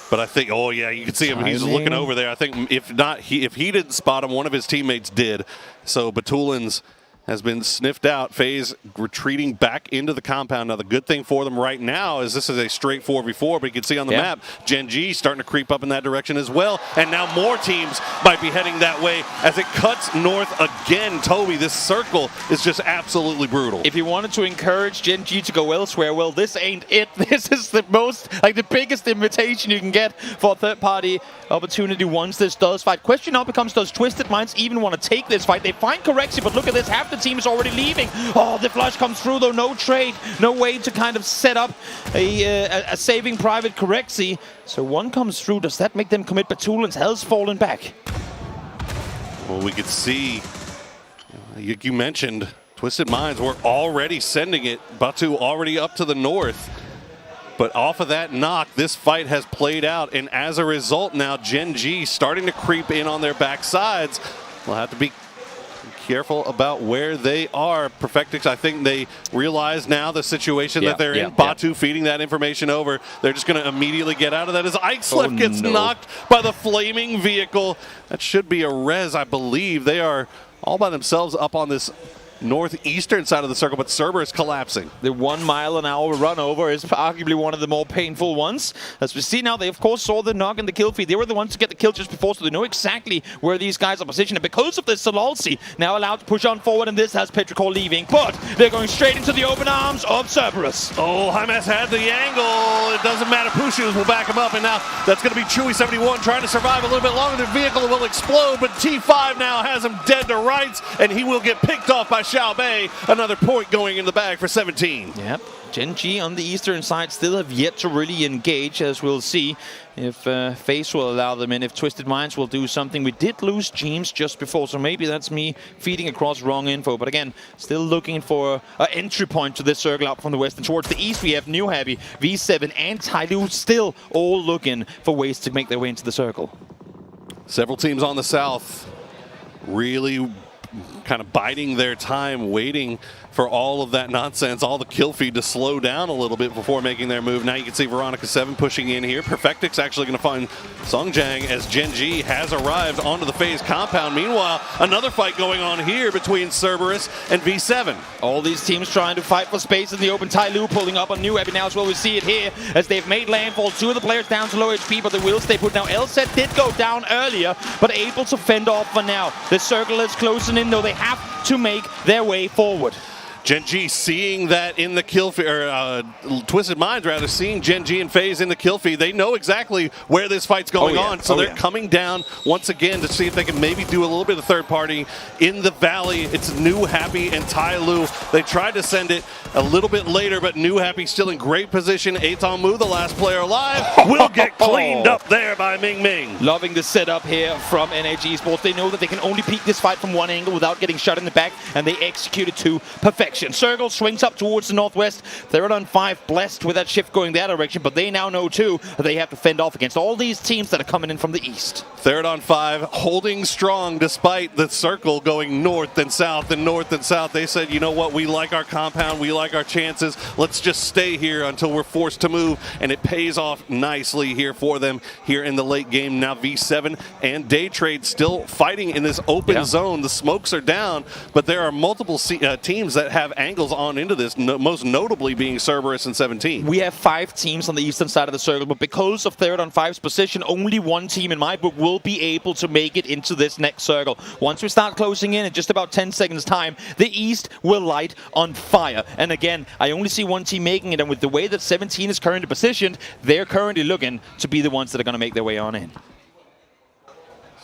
Speaker 17: But I think, you can see him. He's looking over there. I think if he didn't spot him, one of his teammates did. So Batulins has been sniffed out. FaZe retreating back into the compound. Now, the good thing for them right now is this is a straight 4v4, but you can see on the map, Gen G starting to creep up in that direction as well. And now more teams might be heading that way as it cuts north again. Toby, this circle is just absolutely brutal.
Speaker 20: If you wanted to encourage Gen G to go elsewhere, well, this ain't it. This is the the biggest invitation you can get for a third-party opportunity once this does fight. Question now becomes, does Twisted Minds even want to take this fight? They find Correxy, but look at this. Half the team is already leaving. Oh, the flush comes through, though. No trade. No way to kind of set up a saving private Correxy. So one comes through. Does that make them commit? Batulins has fallen back.
Speaker 17: Well, we could see, you mentioned, Twisted Minds were already sending it. Batu already up to the north. But off of that knock, this fight has played out. And as a result now, Gen G starting to creep in on their backsides. We'll have to be careful about where they are. Perfectix, I think they realize now the situation that they're in. Batu feeding that information over. They're just going to immediately get out of that as Ixlef gets knocked by the flaming vehicle. That should be a res, I believe. They are all by themselves up on this northeastern side of the circle, but Cerberus collapsing.
Speaker 20: The 1 mile an hour run over is arguably one of the more painful ones. As we see now, they of course saw the knock and the kill feed. They were the ones to get the kill just before, so they know exactly where these guys are positioned. And because of this, Salalsi now allowed to push on forward, and this has Petrichor leaving. But they're going straight into the open arms of Cerberus.
Speaker 17: Oh, James had the angle. It doesn't matter. Pushus will back him up, and now that's going to be Chewy71 trying to survive a little bit longer. The vehicle will explode, but T5 now has him dead to rights, and he will get picked off by Xiao Bei. Another point going in the bag for 17.
Speaker 20: Yep. Gen.G on the eastern side still have yet to really engage, as we'll see if FaZe will allow them in, if Twisted Minds will do something. We did lose James just before, so maybe that's me feeding across wrong info. But again, still looking for an entry point to this circle up from the west. And towards the east, we have New Happy, V7, and Tyloo still all looking for ways to make their way into the circle.
Speaker 17: Several teams on the south really kind of biding their time, waiting for all of that nonsense, all the kill feed to slow down a little bit before making their move. Now you can see Veronica 7 pushing in here. Perfectix actually going to find Songjang as Gen.G has arrived onto the FaZe compound. Meanwhile, another fight going on here between Cerberus and V7.
Speaker 20: All these teams trying to fight for space in the open. Tyloo pulling up on New Happy now as well. We see it here as they've made landfall. 2 of the players down to low HP, but they will stay put. Now LZ did go down earlier, but able to fend off for now. The circle is closing in, though. They have to make their way forward.
Speaker 17: Gen.G seeing that in the kill feed, or Twisted Minds rather, seeing Gen.G and FaZe in the kill feed. They know exactly where this fight's going on, so they're coming down once again to see if they can maybe do a little bit of third party in the valley. It's New Happy and Tyloo. They tried to send it a little bit later, but New Happy still in great position. Atonmu, the last player alive, will get cleaned up there by Ming Ming.
Speaker 20: Loving the setup here from NAG Esports. They know that they can only peek this fight from one angle without getting shot in the back, and they execute it to perfection. Circle swings up towards the northwest. They're on 5, blessed with that shift going that direction, but they now know too that they have to fend off against all these teams that are coming in from the east.
Speaker 17: 3rd on 5, holding strong despite the circle going north and south and north and south. They said, you know what, we like our compound, we like our chances. Let's just stay here until we're forced to move, and it pays off nicely here for them here in the late game. Now V7 and Daytrade still fighting in this open zone. The smokes are down, but there are multiple teams that have angles on into this, most notably being Cerberus and 17.
Speaker 20: We have 5 teams on the eastern side of the circle, but because of 3rd on 5's position, only 1 team in my book will be able to make it into this next circle. Once we start closing in just about 10 seconds time, the east will light on fire. And again, I only see 1 team making it, and with the way that 17 is currently positioned, they're currently looking to be the ones that are going to make their way on in.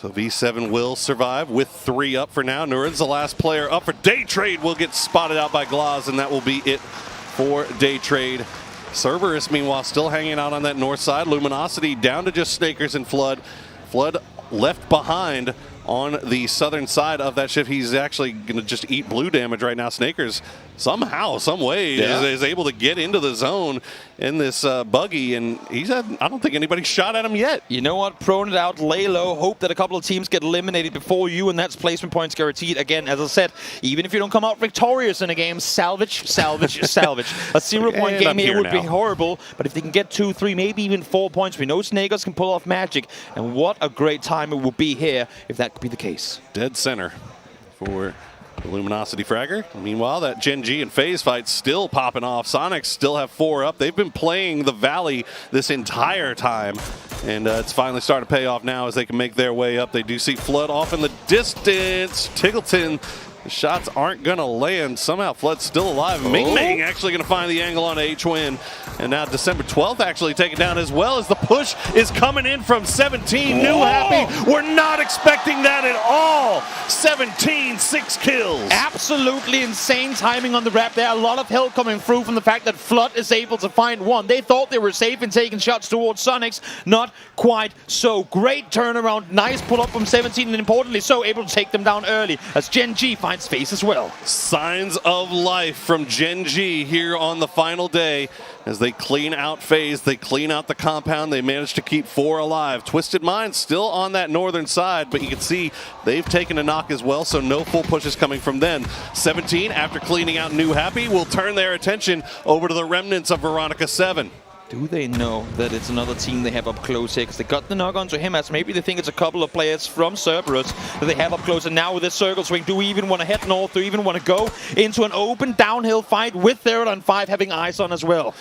Speaker 17: So V7 will survive with 3 up for now. Nurin's the last player up for Daytrade. Will get spotted out by Glaz, and that will be it for Daytrade. Cerberus, meanwhile, still hanging out on that north side. Luminosity down to just Snakers and Flood. Flood left behind on the southern side of that shift. He's actually going to just eat blue damage right now. Snakers somehow, some way is able to get into the zone in this buggy, and I don't think anybody shot at him yet.
Speaker 20: You know what? Prone it out, lay low, hope that a couple of teams get eliminated before you, and that's placement points guaranteed. Again, as I said, even if you don't come out victorious in a game, salvage, salvage, salvage. A 0-point game here would be horrible, but if they can get 2, 3, maybe even 4 points, we know Snakers can pull off magic, and what a great time it would be here if that could be the case.
Speaker 17: Dead center for the Luminosity Fragger. Meanwhile, that Gen.G and FaZe fight still popping off. Sonics still have 4 up. They've been playing the Valley this entire time, and it's finally starting to pay off now as they can make their way up. They do see Flood off in the distance. Tiggleton, the shots aren't going to land. Somehow Flood's still alive. Ming Ming actually going to find the angle on H-Win. And now December 12th actually taken down as well as the push is coming in from 17. New Happy, we're not expecting that at all. 17, 6 kills.
Speaker 20: Absolutely insane timing on the wrap there. A lot of help coming through from the fact that Flood is able to find 1. They thought they were safe in taking shots towards Sonics. Not quite so. Great turnaround. Nice pull up from 17, and importantly so, able to take them down early as Gen.G finds finds face as well.
Speaker 17: Signs of life from Gen G here on the final day as they clean out FaZe, they clean out the compound, they managed to keep 4 alive. Twisted Minds still on that northern side, but you can see they've taken a knock as well, so no full pushes coming from them. 17, after cleaning out New Happy, will turn their attention over to the remnants of Veronica 7.
Speaker 20: Do they know that it's another team they have up close here? Because they got the knock onto him, as maybe they think it's a couple of players from Cerberus that they have up close. And now with this circle swing, do we even want to head north? Do we even want to go into an open downhill fight with Therodon 5 having eyes on as well?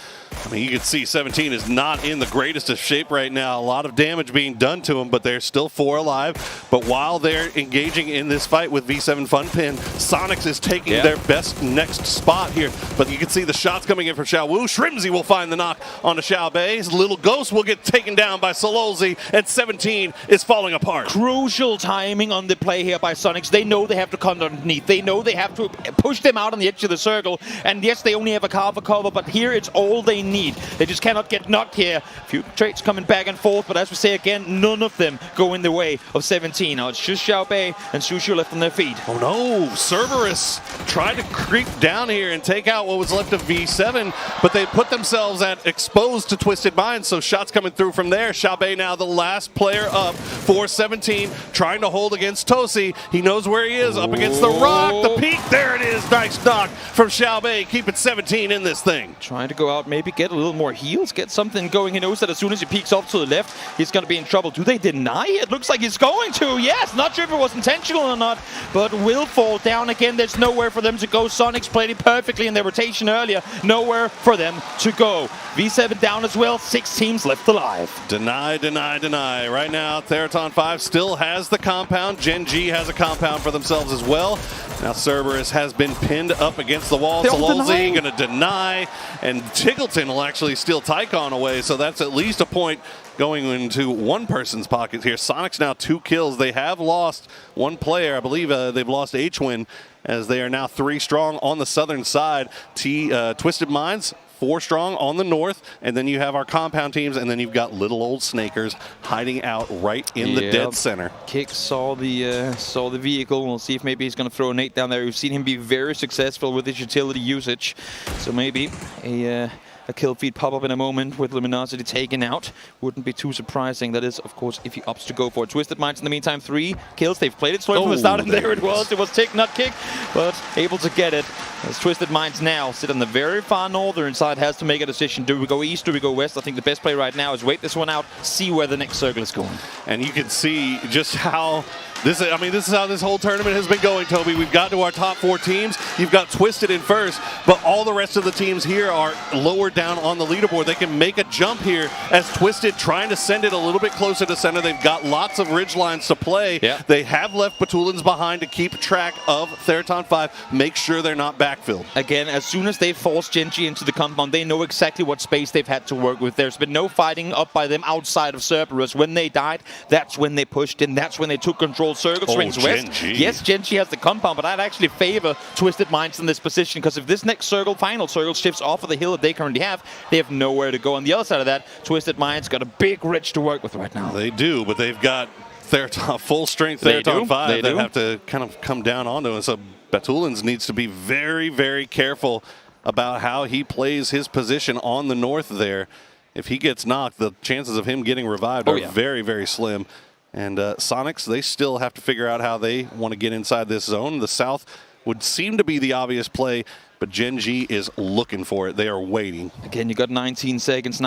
Speaker 17: I mean, you can see 17 is not in the greatest of shape right now. A lot of damage being done to him, but they're still 4 alive. But while they're engaging in this fight with V7 Funpin, Sonics is taking their best next spot here. But you can see the shots coming in from Xiao Wu. Shrimzy will find the knock onto Xiao Bei. His little ghost will get taken down by Sololzi, and 17 is falling apart.
Speaker 20: Crucial timing on the play here by Sonics. They know they have to come underneath. They know they have to push them out on the edge of the circle. And yes, they only have a car for cover, but here it's all they need. They just cannot get knocked here. A few trades coming back and forth, but as we say again, none of them go in the way of 17. Now it's just Xiao Bei and Sushu left on their feet.
Speaker 17: Oh no, Cerberus tried to creep down here and take out what was left of V7, but they put themselves at exposed to Twisted Minds, so shots coming through from there. Xiao Bei now the last player up for 17, trying to hold against Tosi. He knows where he is, up against the rock, the peak, there it is. Nice knock from Xiao Bei, keeping 17 in this thing.
Speaker 20: Trying to go out, maybe get a little more heals, get something going. He knows that as soon as he peeks off to the left, he's going to be in trouble. Do they deny it? Looks like he's going to. Yes, not sure if it was intentional or not, but will fall down again. There's nowhere for them to go. Sonics played it perfectly in their rotation earlier. Nowhere for them to go. V7 down as well. 6 teams left alive.
Speaker 17: Deny, deny, deny. Right now, Therodon 5 still has the compound. Gen G has a compound for themselves as well. Now Cerberus has been pinned up against the wall. Sololzi going to deny, and Tiggleton will actually steal Tycon away, so that's at least a point going into one person's pocket here. Sonics now 2 kills. They have lost 1 player. I believe they've lost H-Win, as they are now 3 strong on the southern side. Twisted Minds 4 strong on the north, and then you have our compound teams, and then you've got little old Snakers hiding out right in the dead center.
Speaker 20: Kick saw the vehicle. We'll see if maybe he's going to throw a nade down there. We've seen him be very successful with his utility usage, so maybe a kill feed pop up in a moment with Luminosity taken out. Wouldn't be too surprising. That is, of course, if he opts to go for it. Twisted Minds in the meantime, 3 kills. They've played it slow from the start, and there it was. It was tick, not kick, but able to get it. As Twisted Minds now sit on the very far northern side, has to make a decision. Do we go east, do we go west? I think the best play right now is wait this one out, see where the next circle is going.
Speaker 17: And you can see just how this is how this whole tournament has been going, Toby. We've got to our top 4 teams. You've got Twisted in first, but all the rest of the teams here are lower down on the leaderboard. They can make a jump here as Twisted trying to send it a little bit closer to center. They've got lots of ridge lines to play.
Speaker 20: Yeah.
Speaker 17: They have left Batulins behind to keep track of Therodon 5, make sure they're not backfilled.
Speaker 20: Again, as soon as they force Gen G into the compound, they know exactly what space they've had to work with. There's been no fighting up by them outside of Cerberus. When they died, that's when they pushed in. That's when they took control. Circle swings west. Yes, Gen G has the compound, but I'd actually favor Twisted Minds in this position, because if this next circle, final circle, shifts off of the hill that they currently have, they have nowhere to go. On the other side of that, Twisted Minds got a big ridge to work with right now.
Speaker 17: They do, but they've got Therodon, full strength Therodon 5 that have to kind of come down onto him. So Batulins needs to be very, very careful about how he plays his position on the north there. If he gets knocked, the chances of him getting revived are very, very slim. And Sonics, they still have to figure out how they want to get inside this zone. The south would seem to be the obvious play, but Gen G is looking for it. They are waiting.
Speaker 20: Again, you got 19 seconds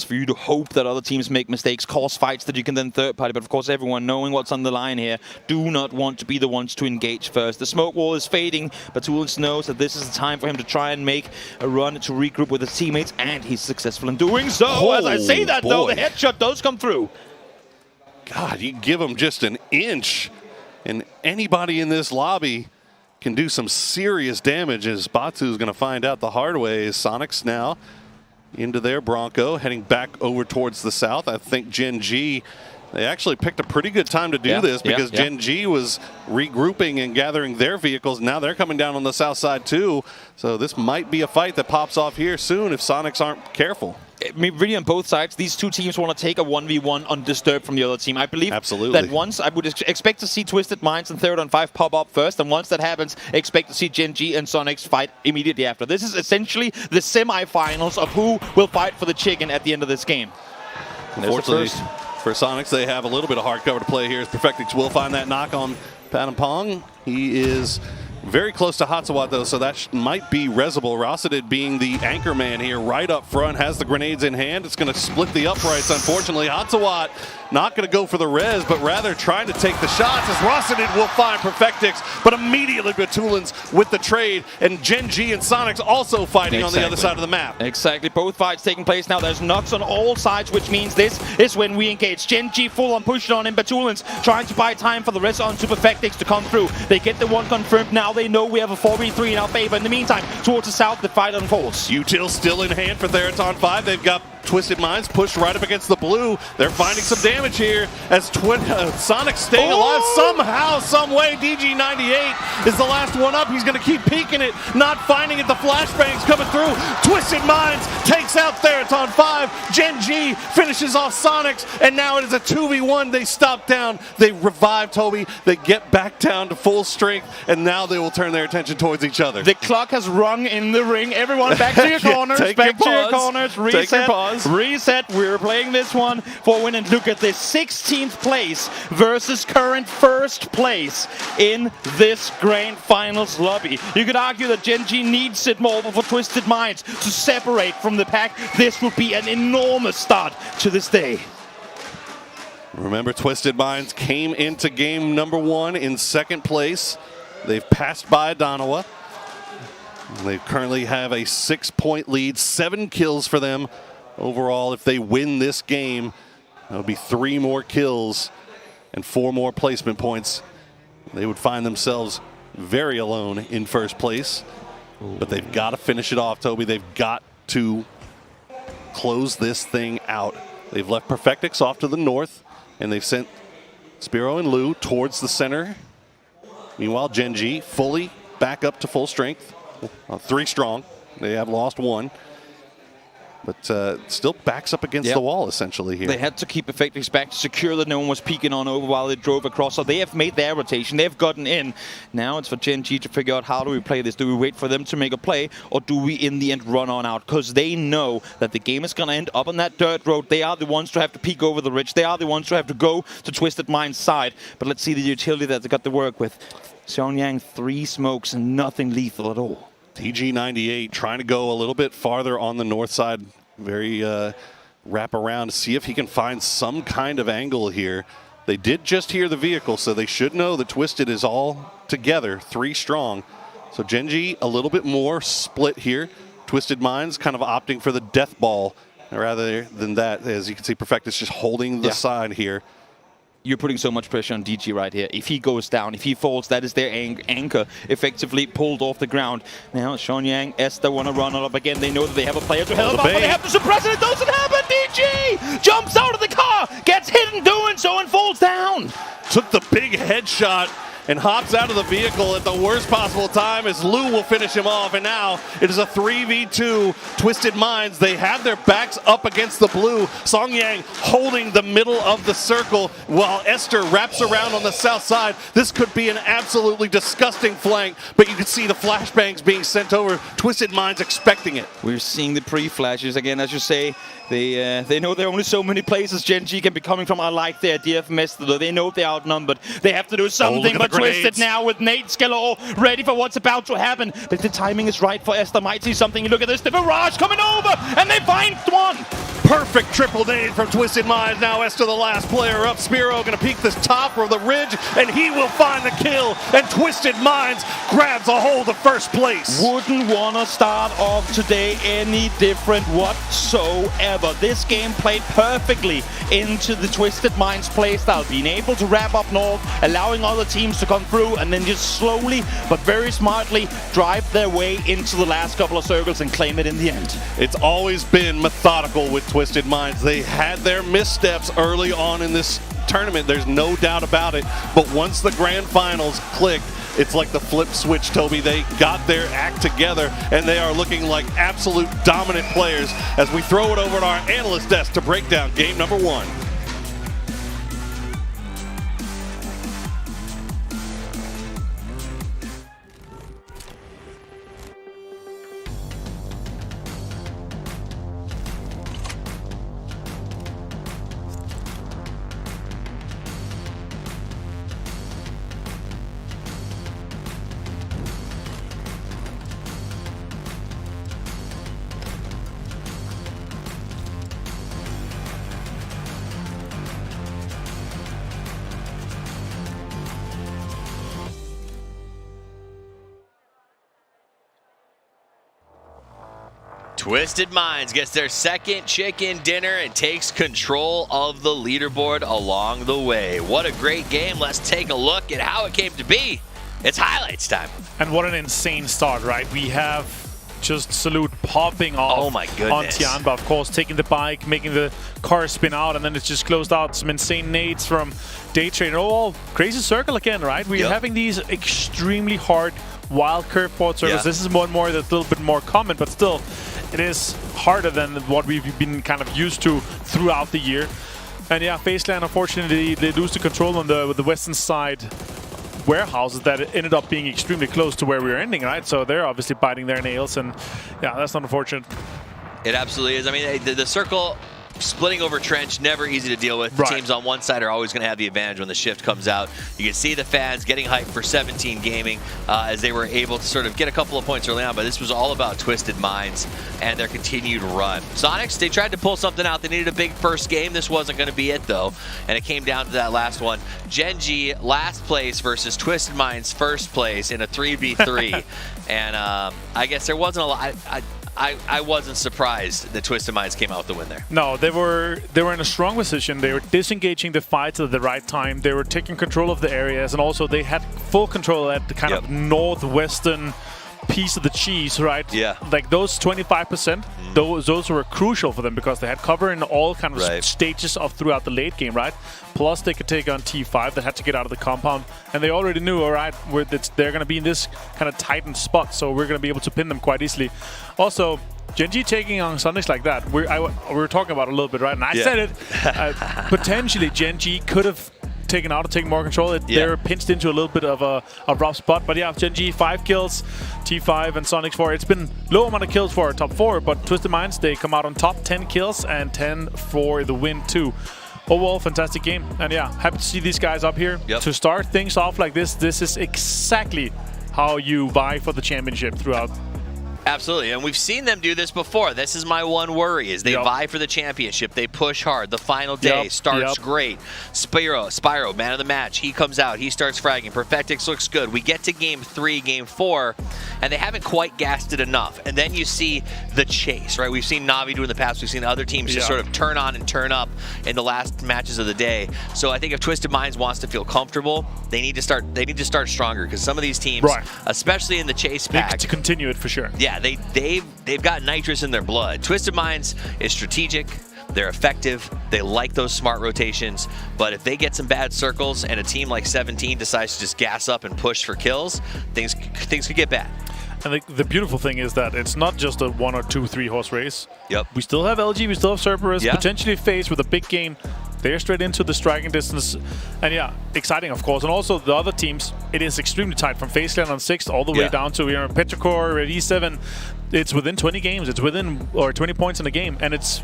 Speaker 20: for you to hope that other teams make mistakes, cause fights that you can then third party. But of course, everyone knowing what's on the line here, do not want to be the ones to engage first. The smoke wall is fading, but Tulins knows that this is the time for him to try and make a run to regroup with his teammates, and he's successful in doing so. As I say that, though, the headshot does come through.
Speaker 17: God, you give him just an inch, and anybody in this lobby can do some serious damage, as Batu's going to find out the hard way. Sonics now into their Bronco, heading back over towards the south. I think Gen G, they actually picked a pretty good time to do this, because Gen G was regrouping and gathering their vehicles. Now they're coming down on the south side too. So this might be a fight that pops off here soon if Sonics aren't careful.
Speaker 20: really on both sides, these two teams want to take a 1v1 undisturbed from the other team. I believe that once I would expect to see Twisted Minds and 3rd on 5 pop up first, and once that happens, expect to see Gen G and Sonics fight immediately after. This is essentially the semi-finals of who will fight for the chicken at the end of this game.
Speaker 17: Unfortunately, for Sonics, they have a little bit of hardcover to play here as Perfectix will find that knock on Panampong. He is very close to Hatsawat, though, so that might be Rezable. Rossadid being the anchor man here right up front, has the grenades in hand. It's going to split the uprights, unfortunately. Hatsawat not going to go for the res, but rather trying to take the shots as Rossadid will find Perfectix, but immediately Batulins with the trade, and Gen G and Sonics also fighting on the other side of the map.
Speaker 20: Exactly. Both fights taking place now. There's knocks on all sides, which means this is when we engage. Gen G full on pushing on in Batulins, trying to buy time for the res onto Perfectix to come through. They get the one confirmed. Now they know we have a 4v3 in our favor. In the meantime, towards the south, the fight unfolds.
Speaker 17: Util still in hand for Theraton 5. They've got Twisted Minds pushed right up against the blue. They're finding some damage here as Sonic staying alive somehow, some way. DG98 is the last one up. He's going to keep peeking it, not finding it. The flashbangs coming through. Twisted Minds takes out Theraton 5. Gen G finishes off Sonics, and now it is a 2v1. They stop down. They revive Toby. They get back down to full strength, and now they will turn their attention towards each other.
Speaker 20: The clock has rung in the ring. Everyone back to your corners.
Speaker 17: Back to your corners.
Speaker 20: Reset.
Speaker 17: Take your pause.
Speaker 20: Reset. We're playing this one for win, and look at this. 16th place versus current 1st place in this grand finals lobby. You could argue that Gen G needs it more for Twisted Minds to separate from the pack. This would be an enormous start to this day.
Speaker 17: Remember, Twisted Minds came into game number 1 in 2nd place. They've passed by Donawa. They currently have a 6-point lead, 7 kills for them overall. If they win this game, that'll be 3 more kills and 4 more placement points. They would find themselves very alone in 1st place. But they've got to finish it off, Toby. They've got to close this thing out. They've left Perfectix off to the north, and they've sent Spiro and Lou towards the center. Meanwhile, Gen G fully back up to full strength. 3 strong. They have lost 1. But still backs up against the wall, essentially, here.
Speaker 20: They had to keep Perfectix back to secure that no one was peeking on over while they drove across. So they have made their rotation. They've gotten in. Now it's for Gen G to figure out, how do we play this? Do we wait for them to make a play, or do we, in the end, run on out? Because they know that the game is going to end up on that dirt road. They are the ones to have to peek over the ridge. They are the ones to have to go to Twisted Mind's side. But let's see the utility that they got to work with. Xiaoyang, 3 smokes and nothing lethal at all.
Speaker 17: DG98 trying to go a little bit farther on the north side. Very wrap around to see if he can find some kind of angle here. They did just hear the vehicle, so they should know that Twisted is all together, 3 strong. So Gen G a little bit more split here. Twisted Minds kind of opting for the death ball rather than that. As you can see, Perfectus just holding the side here.
Speaker 20: You're putting so much pressure on DG right here. If he goes down, if he falls, that is their anchor effectively pulled off the ground. Now, Xiaoyang, Esther want to run up again. They know that they have a player to help out, but they have to suppress it. It doesn't happen. DG jumps out of the car, gets hit in doing so, and falls down.
Speaker 17: Took the big headshot and hops out of the vehicle at the worst possible time as Lou will finish him off. And now it is a 3v2. Twisted Minds, they have their backs up against the blue. Songyang holding the middle of the circle while Esther wraps around on the south side. This could be an absolutely disgusting flank, but you can see the flashbangs being sent over. Twisted Minds expecting it.
Speaker 20: We're seeing the pre-flashes again, as you say. They know there are only so many places Gen G can be coming from. I like the idea of Mester. They know they're outnumbered. They have to do something, but Twisted now with Nate Skeletor ready for what's about to happen. But the timing is right for Esther. Might see something. Look at this. The barrage coming over, and they find one.
Speaker 17: Perfect triple nade from Twisted Minds. Now Esther, the last player up. Spiro going to peek this top of the ridge, and he will find the kill. And Twisted Minds grabs a hold of 1st place.
Speaker 20: Wouldn't want to start off today any different whatsoever. This game played perfectly into the Twisted Minds playstyle, being able to wrap up north, allowing other teams to come through, and then just slowly but very smartly drive their way into the last couple of circles and claim it in the end.
Speaker 17: It's always been methodical with Twisted Minds. They had their missteps early on in this tournament. There's no doubt about it. But once the grand finals clicked, it's like the flip switch, Toby. They got their act together, and they are looking like absolute dominant players as we throw it over to our analyst desk to break down game number 1.
Speaker 16: Twisted Minds gets their second chicken dinner and takes control of the leaderboard along the way. What a great game. Let's take a look at how it came to be. It's highlights time.
Speaker 2: And what an insane start, right? We have just Salute popping off
Speaker 16: oh my goodness.
Speaker 2: on Tianba, of course, taking the bike, making the car spin out, and then it's just closed out. Some insane nades from Day Trader. Oh, crazy circle again, right? We're having these extremely hard wild curveball circles. This is one more that's a little bit more common, but still, it is harder than what we've been kind of used to throughout the year. And yeah, Faceland, unfortunately, they lose the control on the western side warehouses that ended up being extremely close to where we were ending, right? So they're obviously biting their nails, and yeah, that's unfortunate.
Speaker 16: It absolutely is. I mean, the circle splitting over trench, never easy to deal with.
Speaker 2: Right.
Speaker 16: Teams on one side are always going to have the advantage when the shift comes out. You can see the fans getting hyped for 17 Gaming as they were able to sort of get a couple of points early on, but this was all about Twisted Minds and their continued run. Sonics, they tried to pull something out. They needed a big first game. This wasn't going to be it, though, and it came down to that last one. Gen.G last place versus Twisted Minds first place in a 3v3, and I guess there wasn't a lot. I wasn't surprised that Twisted Minds came out with the win there.
Speaker 2: No, they were in a strong position. They were disengaging the fights at the right time. They were taking control of the areas, and also they had full control at the kind of northwestern piece of the cheese, right?
Speaker 16: Yeah.
Speaker 2: Like those 25%, those were crucial for them because they had cover in all kind of stages of throughout the late game, right? Plus they could take on T5 that had to get out of the compound, and they already knew, all right, they're going to be in this kind of tightened spot, so we're going to be able to pin them quite easily. Also, Gen.G taking on Sonics like that, we were talking about it a little bit, right? And I said it, potentially Gen.G could have taken out to take more control. They're pinched into a little bit of a rough spot. But yeah, Gen.G 5 kills, T5 and Sonics 4. It's been low amount of kills for our top 4, but Twisted Minds, they come out on top, 10 kills and 10 for the win too. Overall, fantastic game. And yeah, happy to see these guys up here. To start things off like this, this is exactly how you vie for the championship throughout.
Speaker 16: Absolutely, and we've seen them do this before. This is my one worry, is they vie for the championship. They push hard. The final day starts great. Spyro, man of the match. He comes out. He starts fragging. Perfectix looks good. We get to game 3, game 4, and they haven't quite gassed it enough. And then you see the chase, right? We've seen Navi do in the past. We've seen other teams just sort of turn on and turn up in the last matches of the day. So I think if Twisted Minds wants to feel comfortable, they need to start stronger, because some of these teams, especially in the chase pack,
Speaker 2: need to continue it for sure.
Speaker 16: Yeah, they've got nitrous in their blood. Twisted Minds is strategic. They're effective. They like those smart rotations. But if they get some bad circles and a team like 17 decides to just gas up and push for kills, things could get bad.
Speaker 2: And the beautiful thing is that it's not just a 1 or 2, 3 horse race.
Speaker 16: Yep.
Speaker 2: We still have LG, we still have Cerberus, potentially FaZe with a big game. They're straight into the striking distance. And yeah, exciting, of course. And also the other teams, it is extremely tight from Faceland on 6th all the way down to Petrichor at E7. It's within 20 games. It's within, or 20 points in a game. And it's,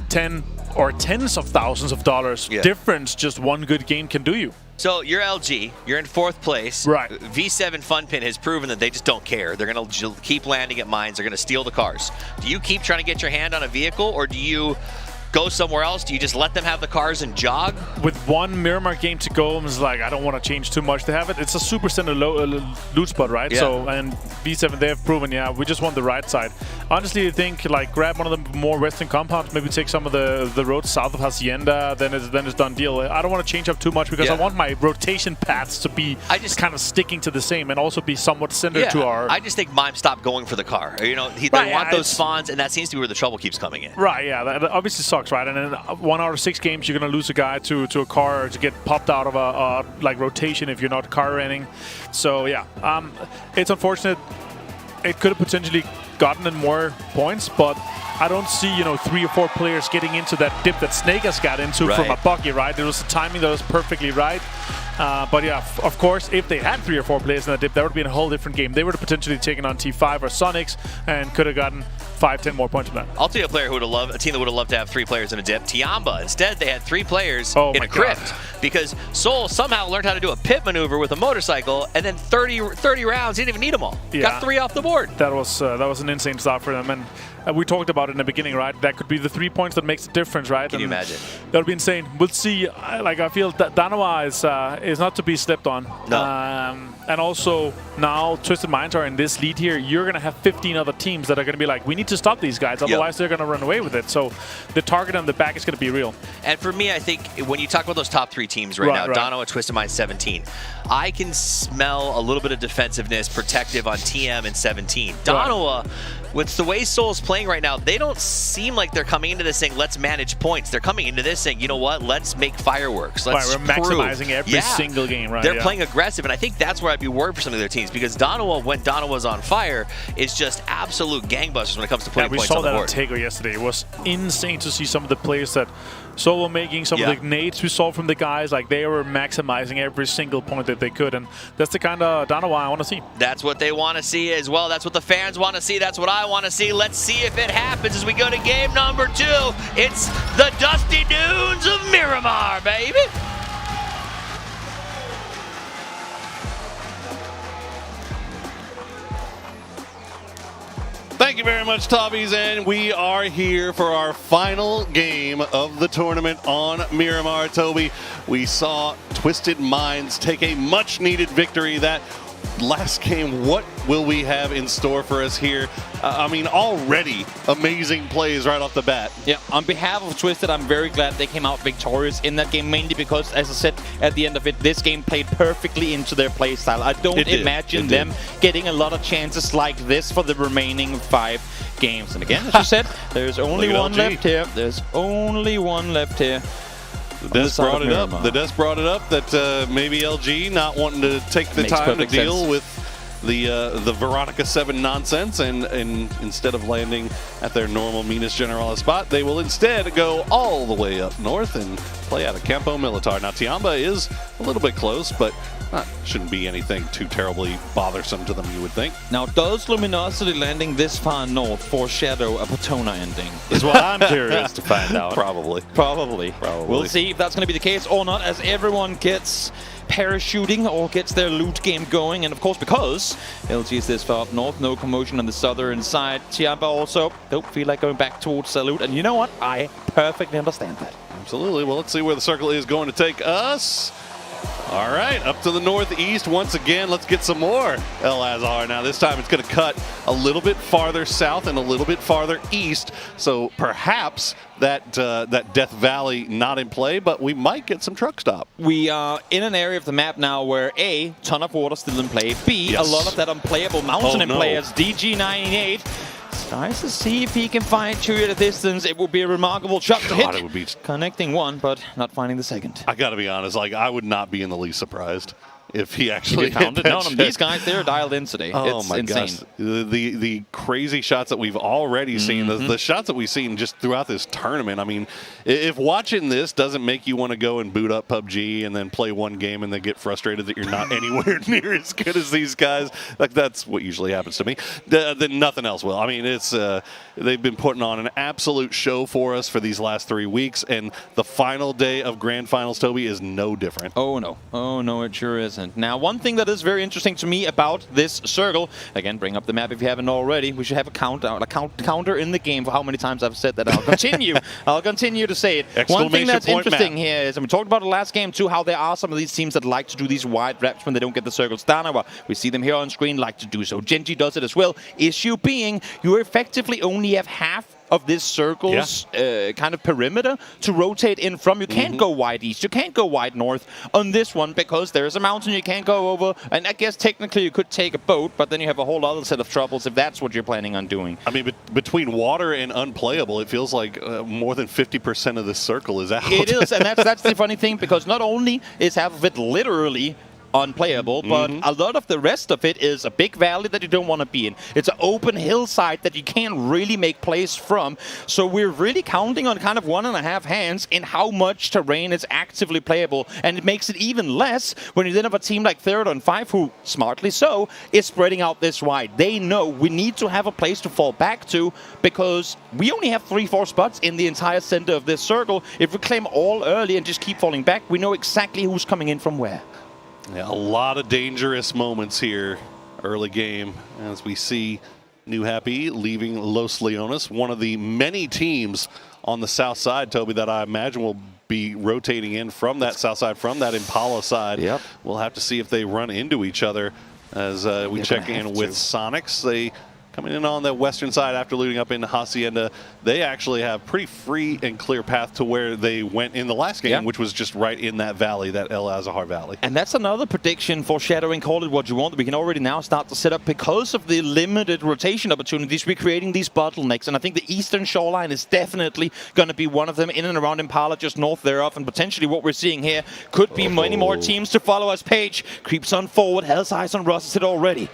Speaker 2: 10 or tens of thousands of dollars difference just one good game can do you.
Speaker 16: So you're LG, you're in 4th place.
Speaker 2: Right.
Speaker 16: V7 Funpin has proven that they just don't care. They're going to keep landing at mines. They're going to steal the cars. Do you keep trying to get your hand on a vehicle, or do you go somewhere else? Do you just let them have the cars and jog?
Speaker 2: With one Miramar game to go, I was like, I don't want to change too much. They have it. It's a super center loot spot, right?
Speaker 16: Yeah.
Speaker 2: So, and V7, they have proven, we just want the right side. Honestly, I think, grab one of the more western compounds, maybe take some of the roads south of Hacienda, then it's done deal. I don't want to change up too much because I want my rotation paths to be kind of sticking to the same and also be somewhat centered to our...
Speaker 16: I just think Mime stopped going for the car. They want those spawns, and that seems to be where the trouble keeps coming in.
Speaker 2: Right, yeah. That obviously sucks. sucks, right? And then 1 out of 6 games, you're gonna lose a guy to a car or to get popped out of a like rotation if you're not car running. So yeah, it's unfortunate. It could have potentially gotten in more points, but I don't see 3 or 4 players getting into that dip that Snake has got into from a buggy, right? There was the timing that was perfectly right. But yeah, of course, if they had 3 or 4 players in that dip, that would have been a whole different game. They would have potentially taken on T5 or Sonics and could have gotten 5-10 more points from that.
Speaker 16: I'll tell you a team that would have loved to have 3 players in a dip. Tiamba. Instead, they had 3 players in a crypt because Soul somehow learned how to do a pit maneuver with a motorcycle, and then 30 rounds, he didn't even need them all.
Speaker 2: Yeah.
Speaker 16: Got 3 off the board.
Speaker 2: That was an insane start for them, and we talked about it in the beginning, right? That could be the 3 points that makes the difference, right?
Speaker 16: Can you imagine?
Speaker 2: That would be insane. We'll see. I feel that Danoa is not to be slept on.
Speaker 16: No.
Speaker 2: And also now Twisted Minds are in this lead here. You're going to have 15 other teams that are going to be like, we need to stop these guys, otherwise they're going to run away with it. So the target on the back is going to be real.
Speaker 16: And for me, I think when you talk about those top 3 teams right now, Danoa, Twisted Minds, 17, I can smell a little bit of defensiveness, protective on TM and 17. Danoa, with the way Soul's playing right now, they don't seem like they're coming into this saying, let's manage points. They're coming into this saying, you know what, let's make fireworks. Let's
Speaker 2: we're maximizing every single game, right?
Speaker 16: They're playing aggressive, and I think that's where I'd be worried for some of their teams, because Danoa, when Danoa's on fire, is just absolute gangbusters when it comes to putting points on the board.
Speaker 2: We saw that on Tego yesterday. It was insane to see some of the players that Soul were making, some of the nades we saw from the guys. Like, they were maximizing every single point that they could, and that's the kind of Danoa I want to see.
Speaker 16: That's what they want to see as well. That's what the fans want to see. That's what I want to see. Let's see if it happens as we go to game number 2. It's the Dusty Dunes of Miramar, baby.
Speaker 17: Thank you very much, Tobbies, and we are here for our final game of the tournament on Miramar. Toby, we saw Twisted Minds take a much-needed victory. That last game, what will we have in store for us here? I mean, already amazing plays right off the bat.
Speaker 20: Yeah, on behalf of Twisted, I'm very glad they came out victorious in that game, mainly because, as I said at the end of it, this game played perfectly into their playstyle. I don't imagine them getting a lot of chances like this for the remaining 5 games. And again, as you said, there's only one left here. There's only one left here.
Speaker 17: The Des brought it up. The Des brought it up that maybe LG not wanting to take the time to deal with the Veronica 7 nonsense, and instead of landing at their normal Minas General spot, they will instead go all the way up north and play out of Campo Militar. Now, Tiamba is a little bit close, but shouldn't be anything too terribly bothersome to them, you would think.
Speaker 20: Now, does Luminosity landing this far north foreshadow a Patona ending? Is what I'm curious to find out.
Speaker 17: Probably.
Speaker 20: We'll see if that's going to be the case or not, as everyone gets parachuting or gets their loot game going. And of course, because LG is this far up north, no commotion on the southern side. Tiamba also don't feel like going back towards Salute. And you know what? I perfectly understand that.
Speaker 17: Absolutely. Well, let's see where the circle is going to take us. All right, up to the northeast once again. Let's get some more El Azhar. Now, this time it's going to cut a little bit farther south and a little bit farther east. So perhaps that Death Valley not in play, but we might get some truck stop.
Speaker 20: We are in an area of the map now where A, ton of water still in play. B, a lot of that unplayable mountain in play as DG98 tries to see if he can find 2 at a distance. It would be a remarkable shot to hit.
Speaker 17: It would be
Speaker 20: connecting 1, but not finding the second.
Speaker 17: I got to be honest, like, I would not be in the least surprised if he actually
Speaker 20: found it. No, these guys, they're dialed in today.
Speaker 17: Oh,
Speaker 20: it's
Speaker 17: my
Speaker 20: insane.
Speaker 17: gosh. The crazy shots that we've already seen, the shots that we've seen just throughout this tournament. I mean, if watching this doesn't make you want to go and boot up PUBG and then play one game and then get frustrated that you're not anywhere near as good as these guys, like, that's what usually happens to me, then nothing else will. I mean, it's they've been putting on an absolute show for us for these last 3 weeks, and the final day of Grand Finals, Toby, is no different.
Speaker 20: Oh, no, it sure isn't. Now, one thing that is very interesting to me about this circle, again, bring up the map if you haven't already. We should have a counter in the game for how many times I've said that. I'll continue to say it. One thing that's interesting here is, and we talked about it last game too, how there are some of these teams that like to do these wide reps when they don't get the circles. Danoa, we see them here on screen, like to do so. Genji does it as well. Issue being, you effectively only have half of this circle's kind of perimeter to rotate in from. You can't go wide east, you can't go wide north on this one because there's a mountain you can't go over. And I guess technically you could take a boat, but then you have a whole other set of troubles if that's what you're planning on doing.
Speaker 17: I mean, between water and unplayable, it feels like more than 50% of this circle is out.
Speaker 20: It is, and that's the funny thing, because not only is half of it literally unplayable, but a lot of the rest of it is a big valley that you don't want to be in. It's an open hillside that you can't really make plays from. So we're really counting on kind of 1.5 hands in how much terrain is actively playable, and it makes it even less when you then have a team like Third on 5 who, smartly so, is spreading out this wide. They know we need to have a place to fall back to because we only have 3-4 spots in the entire center of this circle. If we claim all early and just keep falling back, we know exactly who's coming in from where.
Speaker 17: Yeah, a lot of dangerous moments here early game as we see New Happy leaving Los Leones, one of the many teams on the south side, Toby, that I imagine will be rotating in from that south side, from that Impala side.
Speaker 20: Yep.
Speaker 17: We'll have to see if they run into each other as we check in with Sonics. They coming in on the western side after looting up into Hacienda. They actually have pretty free and clear path to where they went in the last game, which was just right in that valley, that El Azahar Valley.
Speaker 20: And that's another prediction, foreshadowing, call it what you want. We can already now start to set up, because of the limited rotation opportunities, we're creating these bottlenecks. And I think the eastern shoreline is definitely going to be one of them, in and around Impala, just north thereof. And potentially what we're seeing here could be many more teams to follow us. Page creeps on forward, has eyes on Rossett already.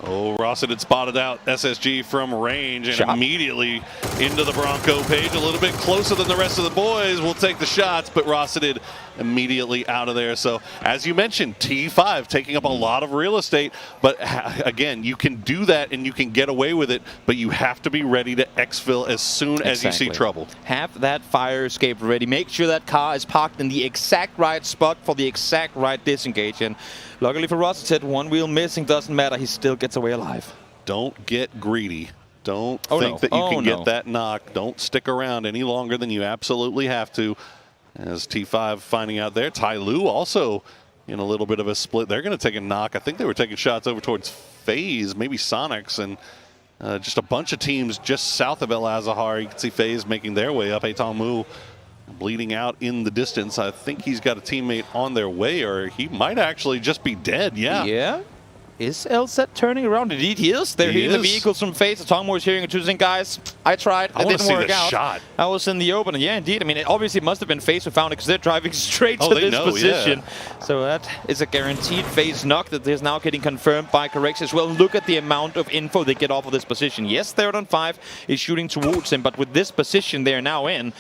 Speaker 17: Oh, Rossett had spotted out SSG from range and immediately into the Bronco. Page a little bit closer than the rest of the boys will take the shots, but Rossett immediately out of there. So, as you mentioned, T5 taking up a lot of real estate, but again, you can do that and you can get away with it, but you have to be ready to exfil as soon as you see trouble.
Speaker 20: Have that fire escape ready. Make sure that car is parked in the exact right spot for the exact right disengage. And luckily for Rossett, one wheel missing doesn't matter. He still gets away alive.
Speaker 17: Don't get greedy. Don't think that you can get that knock. Don't stick around any longer than you absolutely have to. As T5 finding out there, Tai Lu also in a little bit of a split. They're going to take a knock. I think they were taking shots over towards FaZe, maybe Sonics, and just a bunch of teams just south of El Azahar. You can see FaZe making their way up. Etong Mu bleeding out in the distance. I think he's got a teammate on their way, or he might actually just be dead. Yeah.
Speaker 20: Is LZ turning around? Indeed, he is. They're hitting the vehicles from FaZe. Tongmo is hearing and choosing, guys, I tried. It didn't work out.
Speaker 17: Shot.
Speaker 20: I was in the open. And yeah, indeed. I mean, it obviously must have been FaZe who found it, because they're driving straight to this position. So that is a guaranteed FaZe knock that is now getting confirmed by Correx as well. Look at the amount of info they get off of this position. Yes, Third on 5 is shooting towards him, but with this position they're now in,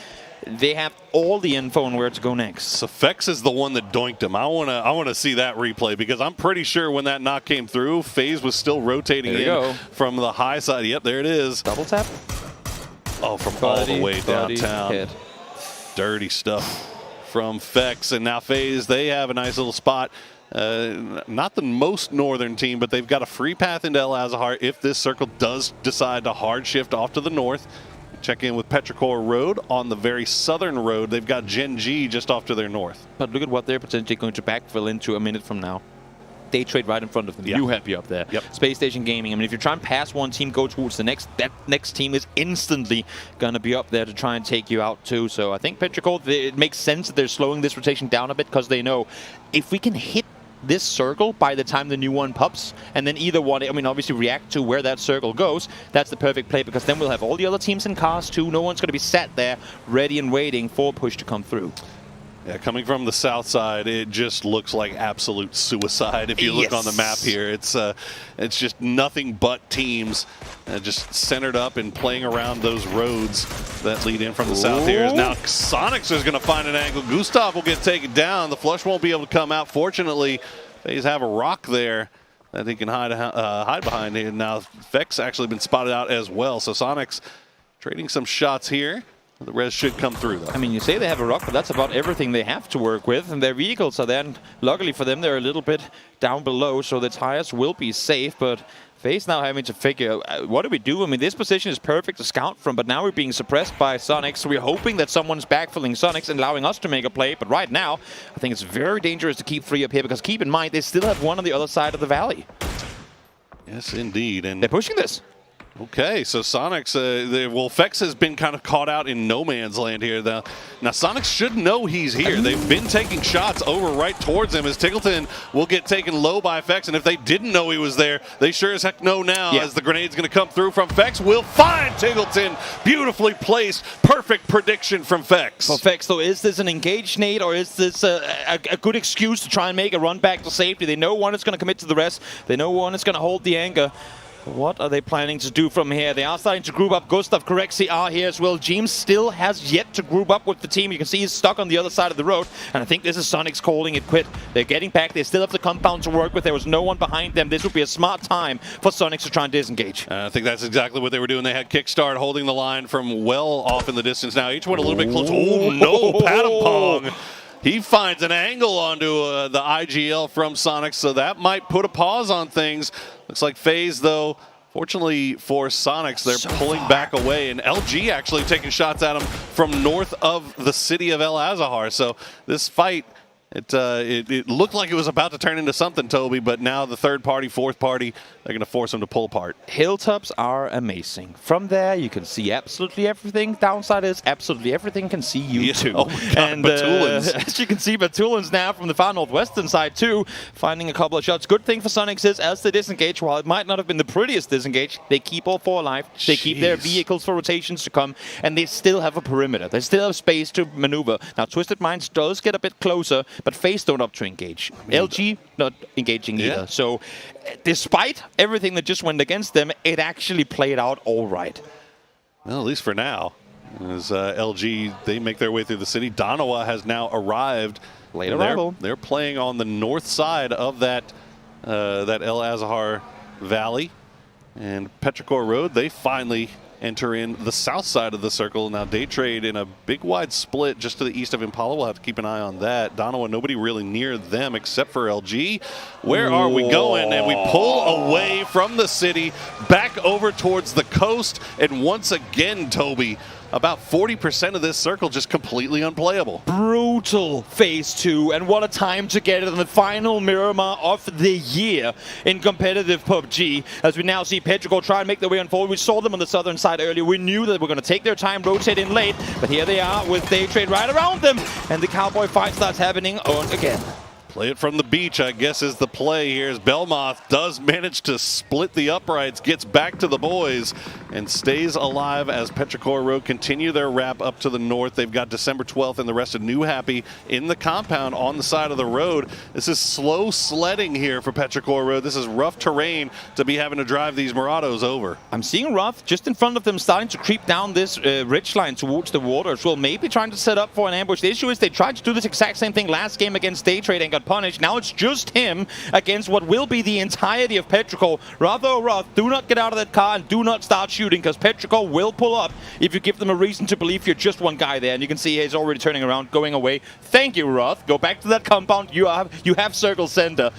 Speaker 20: they have all the info on where to go next.
Speaker 17: So Fex is the one that doinked him. I wanna see that replay, because I'm pretty sure when that knock came through, FaZe was still rotating in from the high side. Yep, there it is.
Speaker 20: Double tap.
Speaker 17: Oh, from all the way downtown.
Speaker 20: Hit.
Speaker 17: Dirty stuff from Fex, and now FaZe, they have a nice little spot. Not the most northern team, but they've got a free path into El Azahar if this circle does decide to hard shift off to the north. Check in with Petrichor Road on the very southern road. They've got Gen G just off to their north.
Speaker 20: But look at what they're potentially going to backfill into a minute from now. They trade right in front of them. You happy up there. Space Station Gaming. I mean, if you're trying to pass one team, go towards the next, that next team is instantly going to be up there to try and take you out too. So I think Petrichor, it makes sense that they're slowing this rotation down a bit, because they know if we can hit this circle by the time the new one pops, and then either one, I mean, obviously react to where that circle goes, that's the perfect play, because then we'll have all the other teams in cars too. No one's going to be sat there ready and waiting for push to come through.
Speaker 17: Yeah, coming from the south side, it just looks like absolute suicide. If you look on the map here, it's just nothing but teams just centered up and playing around those roads that lead in from the south here. Now Sonics is going to find an angle. Gustav will get taken down. The flush won't be able to come out. Fortunately, FaZe have a rock there that he can hide behind. And now Fex actually been spotted out as well. So Sonics trading some shots here. The res should come through, though.
Speaker 20: I mean, you say they have a rock, but that's about everything they have to work with. And their vehicles are then, luckily for them, they're a little bit down below, so the tires will be safe. But FaZe now having to figure, what do we do? I mean, this position is perfect to scout from, but now we're being suppressed by Sonics. So we're hoping that someone's backfilling Sonics and allowing us to make a play. But right now, I think it's very dangerous to keep 3 up here, because keep in mind, they still have one on the other side of the valley.
Speaker 17: Yes, indeed. And
Speaker 20: they're pushing this.
Speaker 17: Okay, so Sonics, well, Fex has been kind of caught out in no man's land here. Now, Sonics should know he's here. They've been taking shots over right towards him as Tiggleton will get taken low by Fex. And if they didn't know he was there, they sure as heck know now as the grenade's going to come through from Fex. Will find Tiggleton. Beautifully placed. Perfect prediction from Fex.
Speaker 20: For Fex, though, is this an engaged nade or is this a good excuse to try and make a run back to safety? They know one is going to commit to the rest. They know one is going to hold the anchor. What are they planning to do from here? They are starting to group up. Gustav Correxi are here as well. James still has yet to group up with the team. You can see he's stuck on the other side of the road. And I think this is Sonics calling it quit. They're getting back. They still have the compound to work with. There was no one behind them. This would be a smart time for Sonics to try and disengage.
Speaker 17: I think that's exactly what they were doing. They had Kickstart holding the line from well off in the distance. Now each one a little bit closer. Oh, no, Patampong. He finds an angle onto the IGL from Sonics, so that might put a pause on things. Looks like FaZe, though, fortunately for Sonics, they're pulling back away, and LG actually taking shots at him from north of the city of El Azahar. So this fight, it looked like it was about to turn into something, Toby, but now the third party, fourth party, they're going to force them to pull apart.
Speaker 20: Hilltops are amazing. From there, you can see absolutely everything. Downside is absolutely everything can see you too.
Speaker 17: Oh my God,
Speaker 20: and
Speaker 17: Batulans.
Speaker 20: as you can see, Batulans now from the far northwestern side too, finding a couple of shots. Good thing for Sonics is, as they disengage, while it might not have been the prettiest disengage, they keep all four alive. They keep their vehicles for rotations to come, and they still have a perimeter. They still have space to maneuver. Now, Twisted Minds does get a bit closer, but FaZe don't up to engage. LG not engaging either. So despite everything that just went against them, it actually played out all right.
Speaker 17: Well, at least for now. As LG, they make their way through the city. Danawa has now arrived.
Speaker 20: Late arrival.
Speaker 17: They're playing on the north side of that El Azahar Valley. And Petrichor Road, they finally enter in the south side of the circle. Now Daytrade in a big wide split just to the east of Impala. We'll have to keep an eye on that. Danawa, nobody really near them except for LG. Where are we going? And we pull away from the city back over towards the coast. And once again, Toby, about 40% of this circle just completely unplayable.
Speaker 20: Brutal phase 2, and what a time to get it in the final Miramar of the year in competitive PUBG. As we now see Petrichor try and make their way on forward. We saw them on the southern side earlier. We knew that they were going to take their time, rotate in late, but here they are with Daytrade right around them, and the cowboy fight starts happening on again.
Speaker 17: Play it from the beach, I guess, is the play here as Belmoth does manage to split the uprights, gets back to the boys, and stays alive as Petrichor Road continue their wrap up to the north. They've got December 12th and the rest of New Happy in the compound on the side of the road. This is slow sledding here for Petrichor Road. This is rough terrain to be having to drive these Morados over.
Speaker 20: I'm seeing Roth just in front of them starting to creep down this ridge line towards the water as well, maybe trying to set up for an ambush. The issue is they tried to do this exact same thing last game against Daytrade and got punished. Now it's just him against what will be the entirety of Petrichor. Roth, do not get out of that car and do not start shooting, because Petrichor will pull up if you give them a reason to believe you're just one guy there. And you can see he's already turning around, going away. Thank you, Roth. Go back to that compound. You have circle center.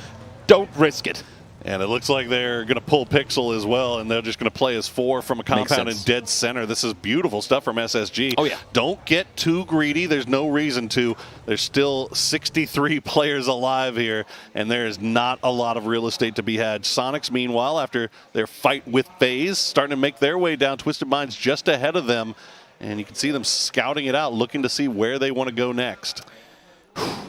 Speaker 20: Don't risk it.
Speaker 17: And it looks like they're going to pull Pixel as well, and they're just going to play as 4 from a compound in dead center. This is beautiful stuff from SSG.
Speaker 20: Oh, yeah.
Speaker 17: Don't get too greedy. There's no reason to. There's still 63 players alive here, and there is not a lot of real estate to be had. Sonics, meanwhile, after their fight with FaZe, starting to make their way down. Twisted Minds just ahead of them, and you can see them scouting it out, looking to see where they want to go next.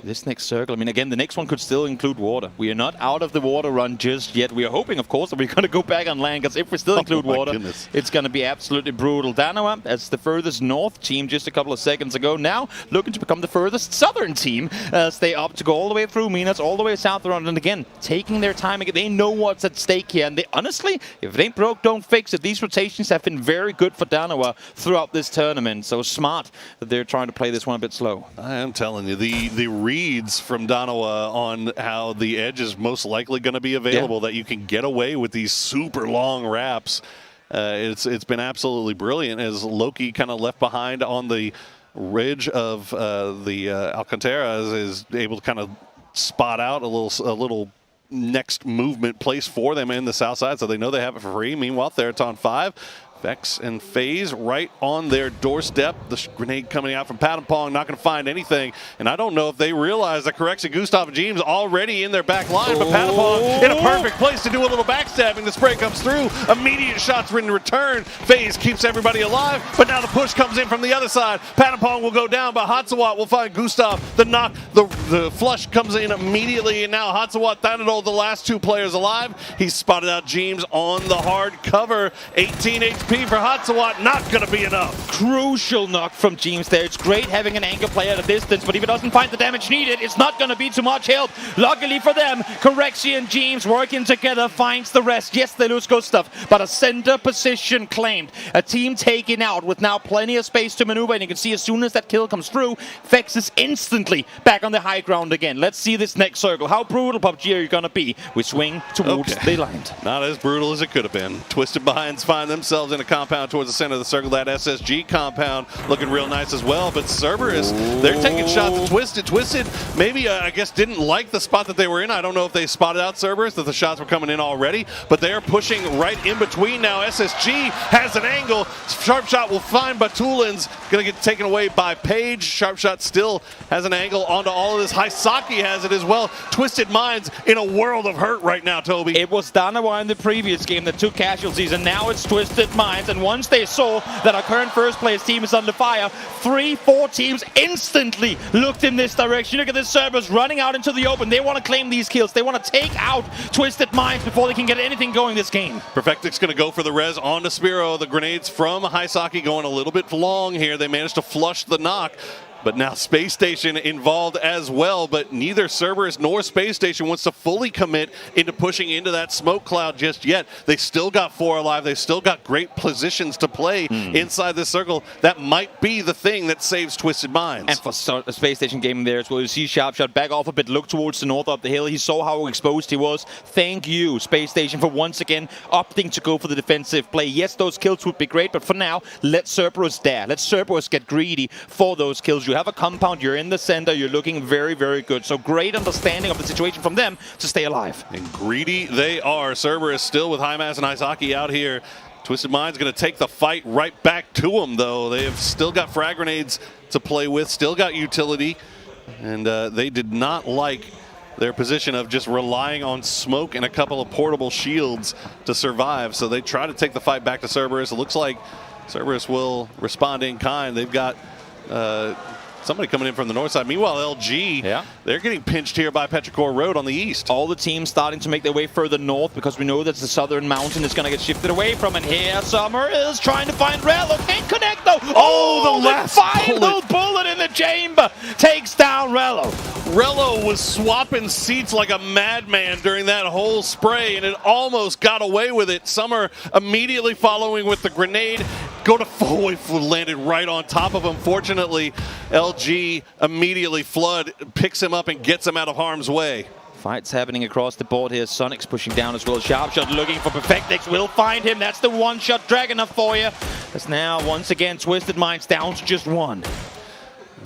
Speaker 20: This next circle, I mean, again, the next one could still include water. We are not out of the water run just yet. We are hoping, of course, that we're going to go back on land, because if we still include water, it's going to be absolutely brutal. Danawa, as the furthest north team just a couple of seconds ago, now looking to become the furthest southern team as they opt to go all the way through Minas, all the way south around, and again, taking their time. Again, they know what's at stake here, and they honestly, if it ain't broke, don't fix it. These rotations have been very good for Danawa throughout this tournament, so smart that they're trying to play this one a bit slow.
Speaker 17: I am telling you, the reads from Danawa on how the edge is most likely going to be available, that you can get away with these super long wraps. It's been absolutely brilliant, as Loki kind of left behind on the ridge of the Alcantara is able to kind of spot out a little next movement place for them in the south side, so they know they have it for free. Meanwhile, Theraton 5 Vex and FaZe right on their doorstep. The grenade coming out from Patapong, not going to find anything. And I don't know if they realize that Correction, Gustav, and James already in their back line, but Patapong in a perfect place to do a little backstabbing. The spray comes through. Immediate shots in return. FaZe keeps everybody alive, but now the push comes in from the other side. Patapong will go down, but Hatsawat will find Gustav. The knock, the flush comes in immediately, and now Hatsawat Thanadol, the last two players alive. He's spotted out James on the hard cover. 18 HP for Hatsawat, not going to be enough.
Speaker 20: Crucial knock from James there. It's great having an anchor player at a distance, but if it doesn't find the damage needed, it's not going to be too much help. Luckily for them, Correction and James working together finds the rest. Yes, they lose Gustav, but a center position claimed. A team taken out with now plenty of space to maneuver, and you can see as soon as that kill comes through, Vex is instantly back on the high ground again. Let's see this next circle. How brutal, PUBG, are you going to be? We swing towards the line.
Speaker 17: Not as brutal as it could have been. Twisted Minds find themselves in a compound towards the center of the circle. That SSG compound looking real nice as well. But Cerberus, they're taking shots at Twisted. Twisted maybe, I guess, didn't like the spot that they were in. I don't know if they spotted out Cerberus, that the shots were coming in already. But they are pushing right in between now. SSG has an angle. Sharpshot will find Batulins. Going to get taken away by Page. Sharpshot still has an angle onto all of this. Haisaki has it as well. Twisted Minds in a world of hurt right now, Toby.
Speaker 20: It was Danawa in the previous game that took casualties, and now it's Twisted Minds. And once they saw that our current first place team is under fire, 3-4 teams instantly looked in this direction. Look at this Cerberus running out into the open. They want to claim these kills. They want to take out Twisted Minds before they can get anything going this game.
Speaker 17: Perfectic's going to go for the res onto Spiro. The grenades from Haisaki going a little bit long here. They managed to flush the knock. But now Space Station involved as well, but neither Cerberus nor Space Station wants to fully commit into pushing into that smoke cloud just yet. They still got 4 alive. They still got great positions to play inside this circle. That might be the thing that saves Twisted Minds.
Speaker 20: And for Space Station gaming there as well, you see Sharpshot back off a bit, look towards the north up the hill. He saw how exposed he was. Thank you, Space Station, for once again opting to go for the defensive play. Yes, those kills would be great, but for now, let Cerberus dare. Let Cerberus get greedy for those kills. You have a compound, you're in the center, you're looking very, very good. So great understanding of the situation from them to stay alive.
Speaker 17: And greedy they are. Cerberus still with Hymas and Haisaki out here. Twisted Minds going to take the fight right back to them, though. They have still got frag grenades to play with, still got utility, and they did not like their position of just relying on smoke and a couple of portable shields to survive. So they try to take the fight back to Cerberus. It looks like Cerberus will respond in kind. They've got somebody coming in from the north side. Meanwhile, LG, they're getting pinched here by Petrichor Road on the east.
Speaker 20: All the teams starting to make their way further north because we know that the southern mountain is going to get shifted away from. And here, Summer is trying to find Rello. Can't connect, though.
Speaker 17: Oh, the last
Speaker 20: final bullet in the chamber takes down Rello.
Speaker 17: Rello was swapping seats like a madman during that whole spray, and it almost got away with it. Summer immediately following with the grenade. Go to full landed right on top of him. Fortunately, LG immediately Flood picks him up and gets him out of harm's way.
Speaker 20: Fights happening across the board here. Sonic's pushing down as well. Sharpshot looking for Perfectix. Will find him. That's the one-shot Dragon up for you. That's now, once again, Twisted Minds down to just one.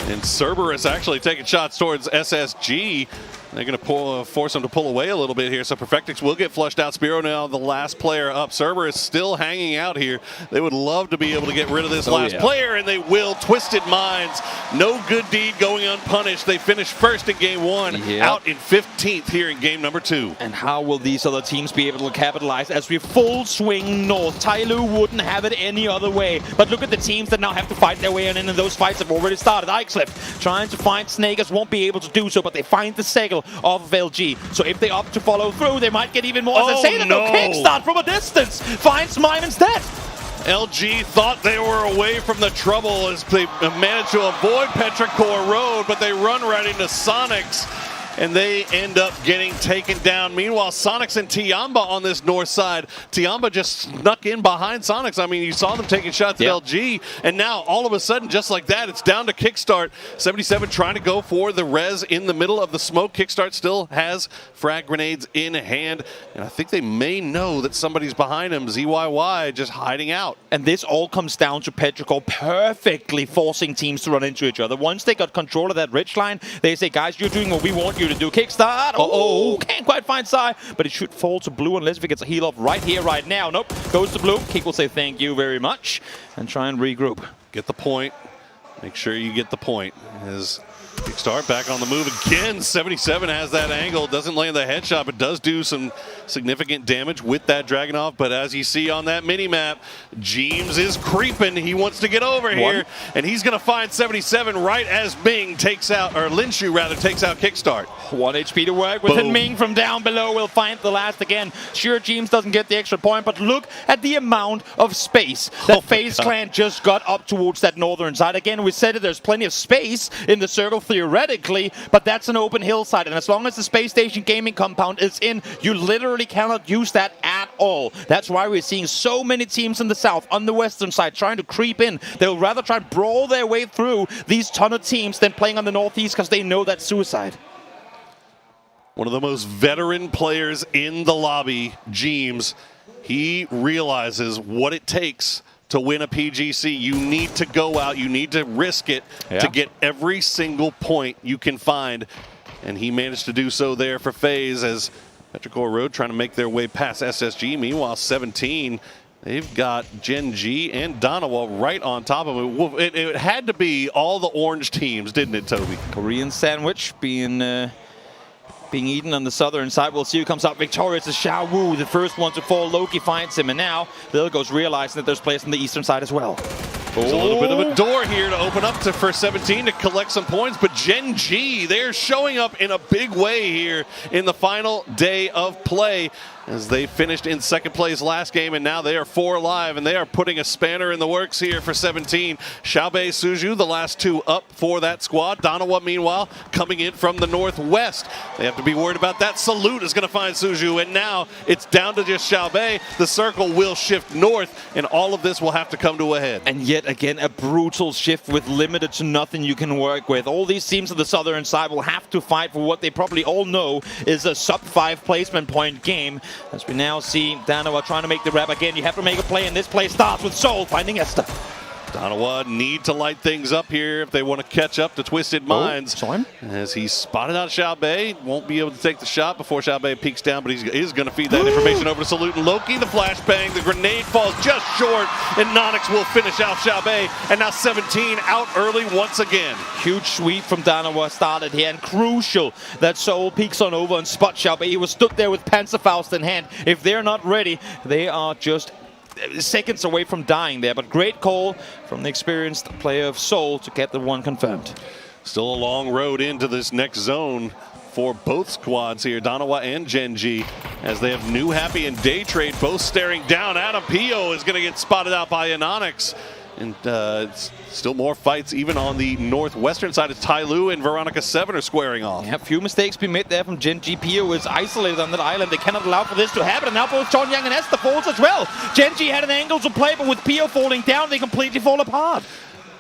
Speaker 17: And Cerberus actually taking shots towards SSG. They're going to force him to pull away a little bit here, so Perfectix will get flushed out. Spiro now the last player up. Cerberus still hanging out here. They would love to be able to get rid of this last player, and they will. Twisted Minds, no good deed going unpunished. They finished first in game 1, out in 15th here in game number 2.
Speaker 20: And how will these other teams be able to capitalize as we full swing north? Tyloo wouldn't have it any other way, but look at the teams that now have to fight their way in, and those fights have already started. Ixlip trying to find Snakers, won't be able to do so, but they find the Segel of LG. So if they opt to follow through, they might get even more. As I say that, no kickstart from a distance finds Mime instead.
Speaker 17: LG thought they were away from the trouble as they managed to avoid Petrichor Road, but they run right into Sonics, and they end up getting taken down. Meanwhile, Sonics and Tiamba on this north side. Tiamba just snuck in behind Sonics. I mean, you saw them taking shots at LG, and now all of a sudden, just like that, it's down to Kickstart. 77 trying to go for the res in the middle of the smoke. Kickstart still has frag grenades in hand, and I think they may know that somebody's behind him. ZYY just hiding out.
Speaker 20: And this all comes down to Petrichor perfectly forcing teams to run into each other. Once they got control of that ridge line, they say, guys, you're doing what we want you you to do. Kickstart. Oh, can't quite find Sai, but it should fall to blue unless if he gets a heal off right here, right now. Nope, goes to blue. Kick will say thank you very much and try and regroup.
Speaker 17: Get the point. Make sure you get the point. As Kickstart back on the move again. 77 has that angle. Doesn't land the headshot, but does do some significant damage with that Dragunov. But as you see on that mini-map, Jeems is creeping. He wants to get over here, and he's going to find 77 right as Ming takes out, or Linshu rather, takes out Kickstart.
Speaker 20: 1 HP to work with, and Ming from down below will find the last again. Sure, Jeems doesn't get the extra point, but look at the amount of space that FaZe Clan just got up towards that northern side. Again, we said it, there's plenty of space in the circle theoretically, but that's an open hillside, and as long as the Space Station Gaming compound is in, you literally cannot use that at all. That's why we're seeing so many teams in the south, on the western side, trying to creep in. They'll rather try to brawl their way through these ton of teams than playing on the northeast because they know that's suicide.
Speaker 17: One of the most veteran players in the lobby, Jeems, he realizes what it takes to win a PGC. You need to go out, you need to risk it to get every single point you can find. And he managed to do so there for FaZe as Petrichor Road trying to make their way past SSG. Meanwhile, 17, they've got Gen G and Donawa right on top of it. It had to be all the orange teams, didn't it, Toby?
Speaker 20: Korean sandwich being eaten on the southern side. We'll see who comes out victorious. Is Xiao Wu, the first one to fall. Loki finds him, and now Vilgos realizing that there's place on the eastern side as well.
Speaker 17: There's a little bit of a door here to open up to for 17 to collect some points, but Gen G, they're showing up in a big way here in the final day of play as they finished in second place last game, and now they are 4 alive, and they are putting a spanner in the works here for 17. Xiaobei, Suju, the last 2 up for that squad. Donawa, meanwhile, coming in from the northwest. They have to be worried about that. Salute is going to find Suju, and now it's down to just Xiaobei. The circle will shift north, and all of this will have to come to a head.
Speaker 20: And yet again, a brutal shift with limited to nothing you can work with. All these teams on the southern side will have to fight for what they probably all know is a sub-5 placement point game. As we now see Donawa trying to make the rep again. You have to make a play, and this play starts with Soul finding Esther.
Speaker 17: Donawa need to light things up here if they want to catch up to Twisted Minds. As he spotted out Xiaobei, won't be able to take the shot before Xiaobei peeks down, but he is going to feed that information over to Salute and Loki. The flashbang, the grenade falls just short, and Nonix will finish out Xiaobei, and now 17 out early once again.
Speaker 20: Huge sweep from Donawa started here, and crucial that Soul peeks on over and spots Xiaobei. He was stood there with Panzerfaust in hand. If they're not ready, they are just seconds away from dying there, but great call from the experienced player of Seoul to get the one confirmed.
Speaker 17: Still a long road into this next zone for both squads here, Donawa and Gen G, as they have New Happy and Day Trade both staring down at him. Pio is going to get spotted out by Anonix. And it's still more fights even on the northwestern side. As Tai Lu and Veronica 7 are squaring off.
Speaker 20: Yeah, few mistakes being made there from Gen G. Pio is isolated on that island. They cannot allow for this to happen. And now both Chon Yang and Esther falls as well. Gen G had an angle to play, but with Pio falling down, they completely fall apart.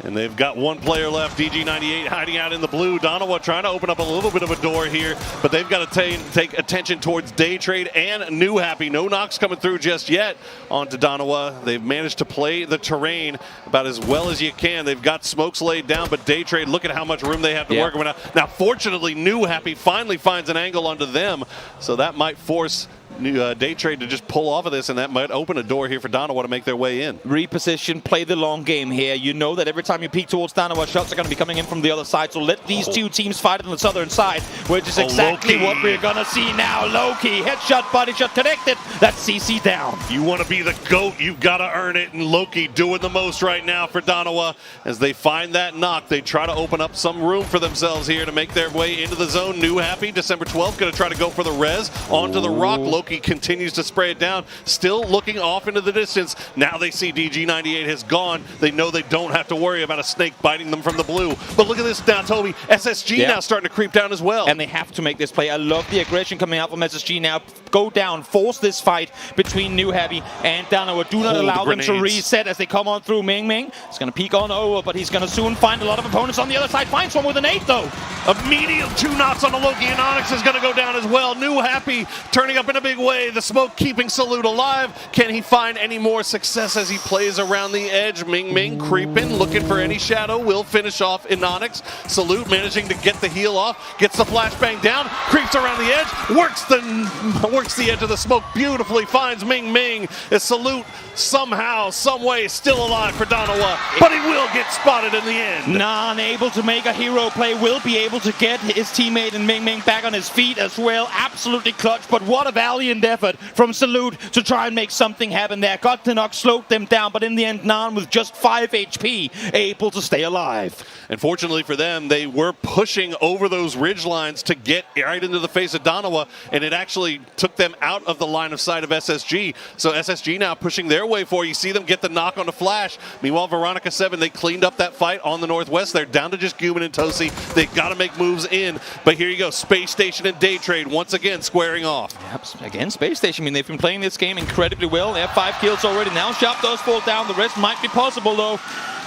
Speaker 17: And they've got one player left, DG98 hiding out in the blue. Donawa trying to open up a little bit of a door here, but they've got to take attention towards Day Trade and New Happy. No knocks coming through just yet onto Donawa. They've managed to play the terrain about as well as you can. They've got smokes laid down, but Day Trade, look at how much room they have to work with. Now, fortunately, New Happy finally finds an angle onto them, so that might force Day Trade to just pull off of this, and that might open a door here for Donawa to make their way in.
Speaker 20: Reposition, play the long game here. You know that every time you peek towards Donawa, shots are going to be coming in from the other side, so let these two teams fight on the southern side, which is exactly what we're going to see now. Loki, headshot, body shot connected. That's CC down.
Speaker 17: You want to be the GOAT, you've got to earn it, and Loki doing the most right now for Donawa as they find that knock. They try to open up some room for themselves here to make their way into the zone. New Happy, December 12th, going to try to go for the res onto the rock. Loki continues to spray it down, still looking off into the distance. Now they see DG98 has gone. They know they don't have to worry about a snake biting them from the blue. But look at this now, Toby. SSG now starting to creep down as well.
Speaker 20: And they have to make this play. I love the aggression coming out from SSG now. Go down, force this fight between New Happy and Donawa. Do not allow them to reset as they come on through. Ming Ming is going to peek on over, but he's going to soon find a lot of opponents on the other side. Finds one with an 8 though.
Speaker 17: Immediate 2 knocks on the Loki, and Onyx is going to go down as well. New Happy turning up in a big way. The smoke keeping Salute alive. Can he find any more success as he plays around the edge? Ming Ming creeping, looking for for any shadow will finish off Inonix. Salute managing to get the heal off, gets the flashbang down, creeps around the edge, works the edge of the smoke beautifully, finds Ming Ming. As Salute somehow, some way, still alive for Donawa, but he will get spotted in the end.
Speaker 20: Nan able to make a hero play, will be able to get his teammate and Ming Ming back on his feet as well. Absolutely clutch, but what a valiant effort from Salute to try and make something happen there. Got the knock, slowed them down, but in the end, Nan with just 5 HP, able to stay alive.
Speaker 17: And fortunately for them, they were pushing over those ridge lines to get right into the face of Donawa, and it actually took them out of the line of sight of SSG. So SSG now pushing their way forward. You see them get the knock on the flash. Meanwhile, Veronica 7, they cleaned up that fight on the northwest. They're down to just Guman and Tosi. They've got to make moves in. But here you go, Space Station and Day Trade once again squaring off.
Speaker 20: Yep, again, Space Station. I mean, they've been playing this game incredibly well. They have 5 kills already. Now Sharp does fall down. The rest might be possible, though.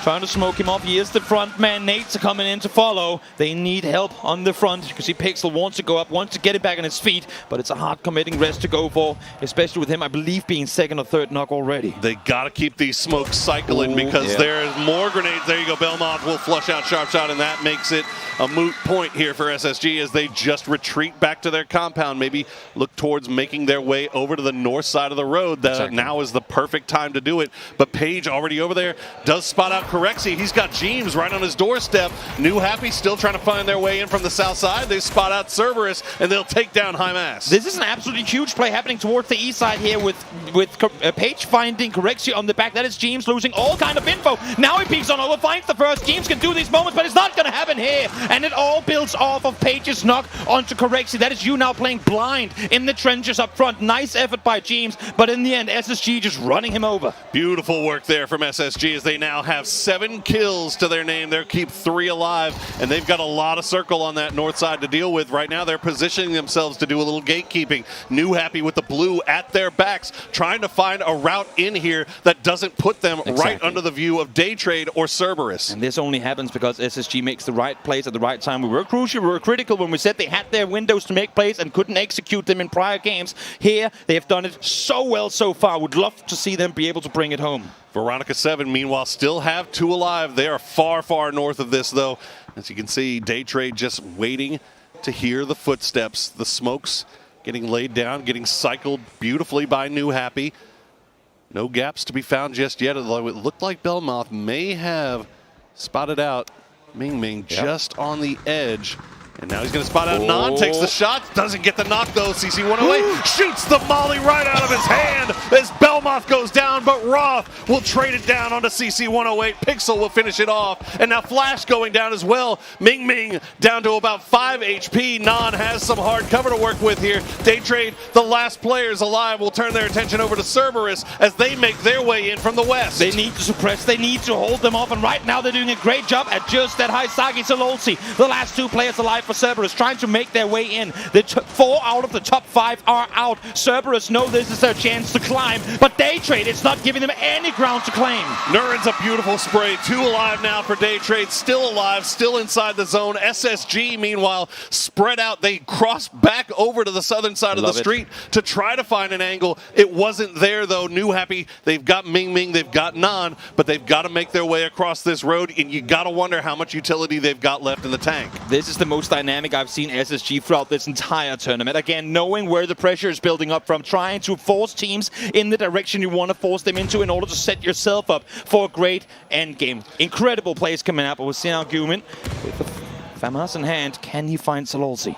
Speaker 20: Trying to smoke him off. He is the front man. Nate's coming in to follow. They need help on the front. You can see Pixel wants to go up, wants to get him back on his feet, but it's a hard committing rest to go for, especially with him, I believe, being second or third knock already.
Speaker 17: They got to keep these smokes cycling because there is more grenades. There you go. Belmont will flush out Sharp Shot, and that makes it a moot point here for SSG as they just retreat back to their compound. Maybe look towards making their way over to the north side of the road. Now is the perfect time to do it. But Page already over there does spot out Corexi. He's got Jeems right on his doorstep. New Happy still trying to find their way in from the south side. They spot out Cerberus, and they'll take down High Mass.
Speaker 20: This is an absolutely huge play happening towards the east side here with Page finding Corexi on the back. That is Jeems losing all kind of info. Now he peeks on over, finds the first. Jeems can do these moments, but it's not going to happen here. And it all builds off of Page's knock onto Corexi. That is you now playing blind in the trenches up front. Nice effort by Jeems, but in the end, SSG just running him over.
Speaker 17: Beautiful work there from SSG as they now have 7 kills to their name. They'll keep 3 alive, and they've got a lot of circle on that north side to deal with. Right now, they're positioning themselves to do a little gatekeeping. New Happy with the blue at their backs, trying to find a route in here that doesn't put them right under the view of Day Trade or Cerberus.
Speaker 20: And this only happens because SSG makes the right plays at the right time. We were crucial, we were critical when we said they had their windows to make plays and couldn't execute them in prior games. Here, they have done it so well so far. Would love to see them be able to bring it home.
Speaker 17: Veronica 7, meanwhile, still have 2 alive. They are far, far north of this, though. As you can see, Day Trade just waiting to hear the footsteps. The smokes getting laid down, getting cycled beautifully by New Happy. No gaps to be found just yet, although it looked like Belmoth may have spotted out Ming Ming just on the edge. And now he's going to spot out Nan, takes the shot, doesn't get the knock though. CC108 shoots the molly right out of his hand as Belmoth goes down, but Roth will trade it down onto CC108. Pixel will finish it off, and now Flash going down as well. Ming Ming down to about 5 HP. Nan has some hard cover to work with here. Day Trade, the last players alive, will turn their attention over to Cerberus as they make their way in from the west.
Speaker 20: They need to suppress, they need to hold them off, and right now they're doing a great job at just that Haisagi Sololsi. The last 2 players alive for Cerberus, trying to make their way in. The 4 out of the top 5 are out. Cerberus know this is their chance to climb, but Day Trade, it's not giving them any ground to claim.
Speaker 17: Nurin's a beautiful spray. 2 alive now for Day Trade. Still alive, still inside the zone. SSG, meanwhile, spread out. They cross back over to the southern side of the street to try to find an angle. It wasn't there, though. New Happy, they've got Ming Ming, they've got Nan, but they've got to make their way across this road, and you got to wonder how much utility they've got left in the tank.
Speaker 20: This is the most dynamic I've seen SSG throughout this entire tournament. Again, knowing where the pressure is building up from, trying to force teams in the direction you want to force them into in order to set yourself up for a great end game. Incredible plays coming out, but we'll see now Guman with the FAMAS in hand. Can he find Sololsi?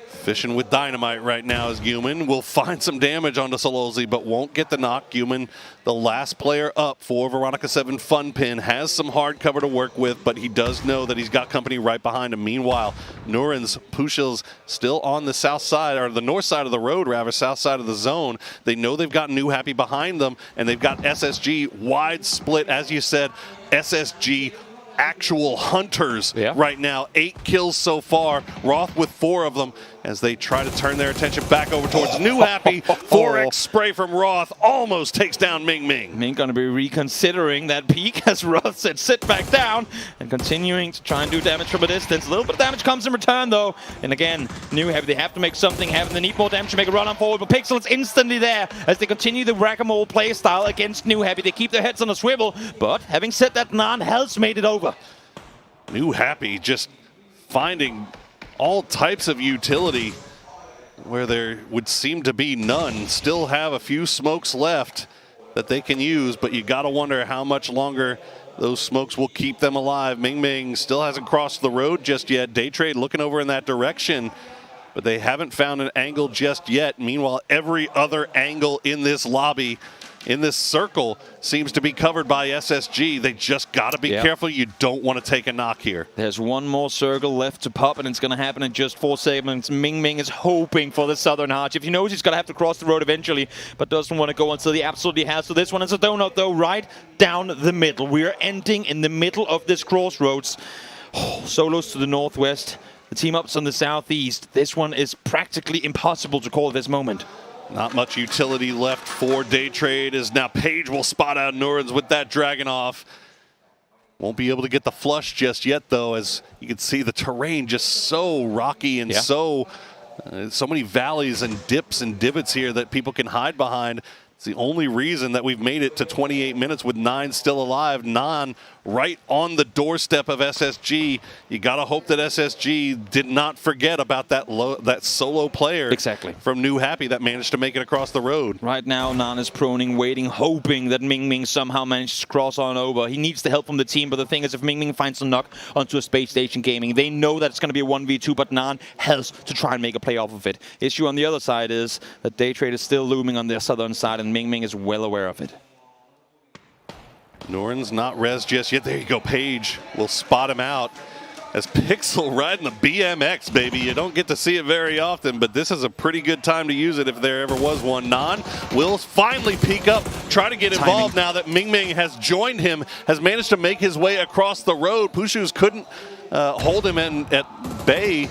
Speaker 17: Fishing with dynamite right now as Guman will find some damage onto Sololsi, but won't get the knock. Guman, the last player up for Veronica 7 Fun Pin, has some hard cover to work with, but he does know that he's got company right behind him. Meanwhile, Nurin's Pushil's still on the south side, or the north side of the road, rather, south side of the zone. They know they've got New Happy behind them, and they've got SSG wide split. As you said, SSG actual hunters right now. 8 kills so far. Roth with 4 of them. as they try to turn their attention back over towards New Happy. 4x spray from Roth almost takes down Ming Ming.
Speaker 20: Ming going to be reconsidering that peak as Roth said sit back down and continuing to try and do damage from a distance. A little bit of damage comes in return though. And again, New Happy, they have to make something happen. They need more damage to make a run on forward, but Pixel is instantly there as they continue the whack-a-mole play style against New Happy. They keep their heads on a swivel, but having said that, Nan has made it over.
Speaker 17: New Happy just finding all types of utility where there would seem to be none. Still have a few smokes left that they can use, but you gotta wonder how much longer those smokes will keep them alive. Ming Ming still hasn't crossed the road just yet. Daytrade looking over in that direction, but they haven't found an angle just yet. Meanwhile, every other angle in this lobby, in this circle, seems to be covered by SSG. They just got to be careful. You don't want to take a knock here.
Speaker 20: There's one more circle left to pop, and it's going to happen in just 4 seconds. Ming Ming is hoping for the Southern Arch. If he knows he's going to have to cross the road eventually, but doesn't want to go until he absolutely has. So this one is a donut, though, right down the middle. We are ending in the middle of this crossroads. Solos to the northwest. The team ups on the southeast. This one is practically impossible to call at this moment.
Speaker 17: Not much utility left for Daytrade as now Page will spot out Norns with that Dragon off. Won't be able to get the flush just yet, though, as you can see the terrain just so rocky and so many valleys and dips and divots here that people can hide behind. It's the only reason that we've made it to 28 minutes with 9 still alive. Nan right on the doorstep of SSG. You got to hope that SSG did not forget about that solo player from New Happy that managed to make it across the road.
Speaker 20: Right now, Nan is proning, waiting, hoping that Ming Ming somehow manages to cross on over. He needs the help from the team, but the thing is, if Ming Ming finds a knock onto a Space Station Gaming, they know that it's going to be a 1v2, but Nan has to try and make a play off of it. Issue on the other side is that Daytrade is still looming on their southern side, and Ming Ming is well aware of it.
Speaker 17: Norns not res just yet. There you go. Page will spot him out as Pixel riding the BMX, baby. You don't get to see it very often, but this is a pretty good time to use it if there ever was one. Nan will finally peek up, try to get involved now that Ming Ming has joined him, has managed to make his way across the road. Pushus couldn't hold him at bay.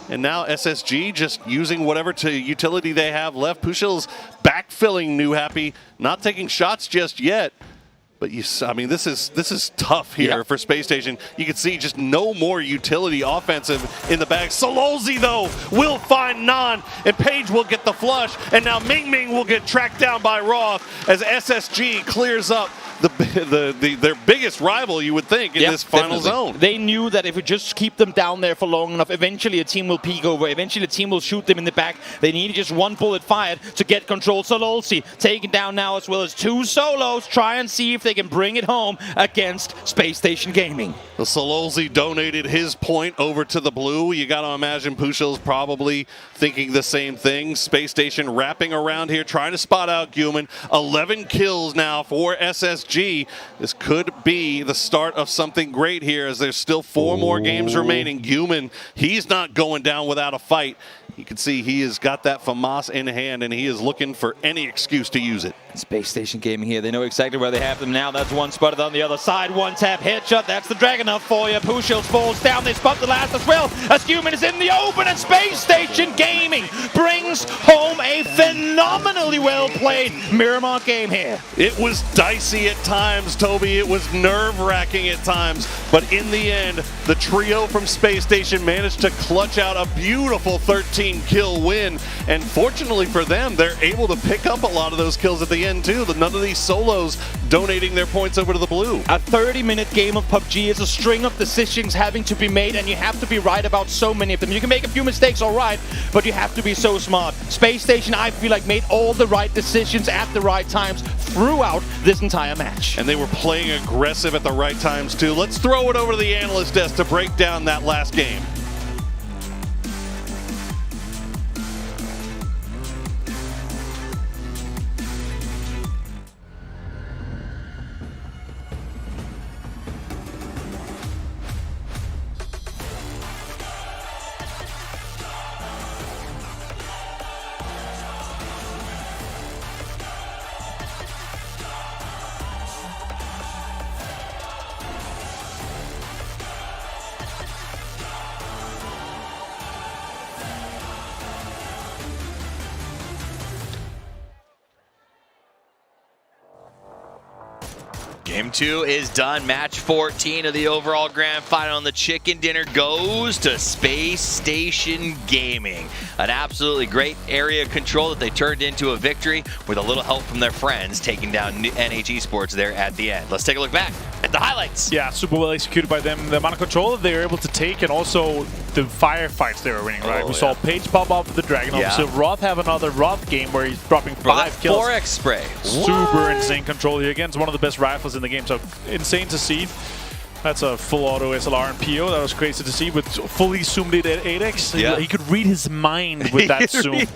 Speaker 17: And now SSG just using whatever utility they have left. Pushil's backfilling New Happy, not taking shots just yet. But I mean, this is tough here for Space Station. You can see just no more utility offensive in the bag. Sololzi, though, will find Nan, and Page will get the flush. And now Ming Ming will get tracked down by Roth as SSG clears up their biggest rival, you would think, in this final zone.
Speaker 20: They knew that if we just keep them down there for long enough, eventually a team will peek over. Eventually a team will shoot them in the back. They needed just one bullet fired to get control. Sololzi taken down now, as well as 2 solos. Try and see if they can bring it home against Space Station Gaming.
Speaker 17: The Sololzi donated his point over to the blue. You got to imagine Pushil's probably thinking the same thing. Space Station wrapping around here, trying to spot out Guman. 11 kills now for SSG. This could be the start of something great here, as there's still 4 more games remaining. Guman, he's not going down without a fight. You can see he has got that FAMAS in hand, and he is looking for any excuse to use it.
Speaker 20: Space Station Gaming here. They know exactly where they have them now. That's one spotted on the other side. One tap headshot. That's the Dragon up for you. Pushils falls down. They spot the last as well. As Guman is in the open, and Space Station Gaming brings home a phenomenally well played Miramar game here.
Speaker 17: It was dicey at times, Toby. It was nerve-wracking at times. But in the end, the trio from Space Station managed to clutch out a beautiful 13-kill win. And fortunately for them, they're able to pick up a lot of those kills at the end too. None of these solos donating their points over to the blue.
Speaker 20: A 30-minute game of PUBG is a string of decisions having to be made, and you have to be right about so many of them. You can make a few mistakes, all right, but you have to be so smart. Space Station, I feel like, made all the right decisions at the right times throughout this entire match.
Speaker 17: And they were playing aggressive at the right times too. Let's throw it over to the analyst desk to break down that last game.
Speaker 16: Game 2 is done. Match 14 of the overall grand final, and the chicken dinner goes to Space Station Gaming. An absolutely great area control that they turned into a victory with a little help from their friends taking down NH Esports there at the end. Let's take a look back at the highlights.
Speaker 2: Yeah, super well executed by them. The amount of control that they were able to take, and also the firefights they were winning, right? We saw Page pop off with the Dragon. Obviously, Roth have another Roth game where he's dropping 5 kills.
Speaker 16: 4x spray.
Speaker 2: Super insane control here. Again, it's one of the best rifles in the game, so insane to see. That's a full auto SLR and PO. That was crazy to see with fully zoomed in at 8x.
Speaker 16: Yeah.
Speaker 2: He could read his mind with that zoom.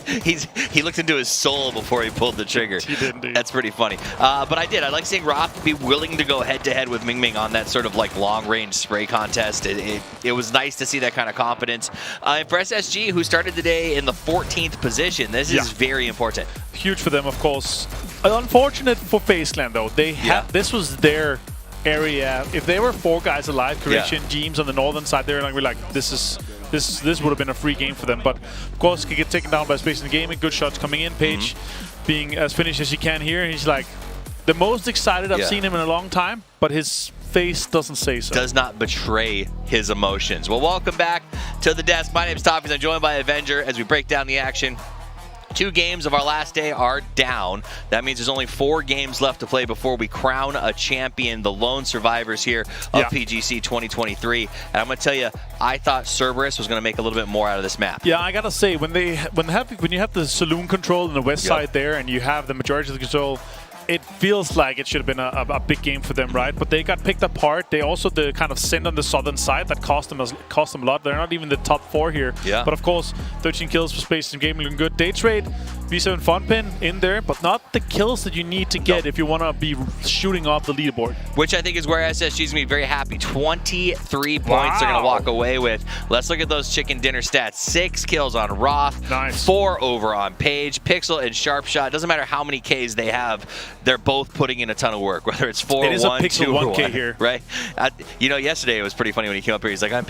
Speaker 16: He looked into his soul before he pulled the trigger.
Speaker 2: He did indeed.
Speaker 16: That's pretty funny. But I like seeing Roth be willing to go head-to-head with Ming Ming on that sort of like long-range spray contest. It was nice to see that kind of confidence. And for SSG, who started the day in the 14th position, this is very important.
Speaker 2: Huge for them, of course. Unfortunate for Faceland, though. They this was their area. If they were 4 guys alive, Correction, Jeems on the northern side, they're like, this would have been a free game for them. But of course, could get taken down by Space in the Gaming. Good shots coming in. Page being as finished as he can here. He's like the most excited I've seen him in a long time, but his face doesn't say so.
Speaker 16: Does not betray his emotions. Well, welcome back to the desk. My name is Toffees. I'm joined by Avenger as we break down the action. 2 games of our last day are down. That means there's only 4 games left to play before we crown a champion, the lone survivors here of PGC 2023. And I'm going to tell you, I thought Cerberus was going to make a little bit more out of this map.
Speaker 2: Yeah, I got to say, when you have the saloon control on the west side there, and you have the majority of the control, it feels like it should have been a big game for them, right? But they got picked apart. They also the kind of send on the southern side that cost them a lot. They're not even the top 4 here.
Speaker 16: Yeah.
Speaker 2: But of course, 13 kills for Space and Gaming looking good. Day trade, V7 Funpin in there, but not the kills that you need to get if you want to be shooting off the leaderboard.
Speaker 16: Which I think is where SSG is going to be very happy. 23 points they're going to walk away with. Let's look at those chicken dinner stats. 6 kills on Roth.
Speaker 2: Nice.
Speaker 16: 4 over on Page. Pixel and Sharpshot. Doesn't matter how many Ks they have. They're both putting in a ton of work, whether it's 4
Speaker 2: it is
Speaker 16: 1,
Speaker 2: a Pixel
Speaker 16: 2
Speaker 2: 1K
Speaker 16: 1,
Speaker 2: here.
Speaker 16: Right? Yesterday it was pretty funny when he came up here. He's like, I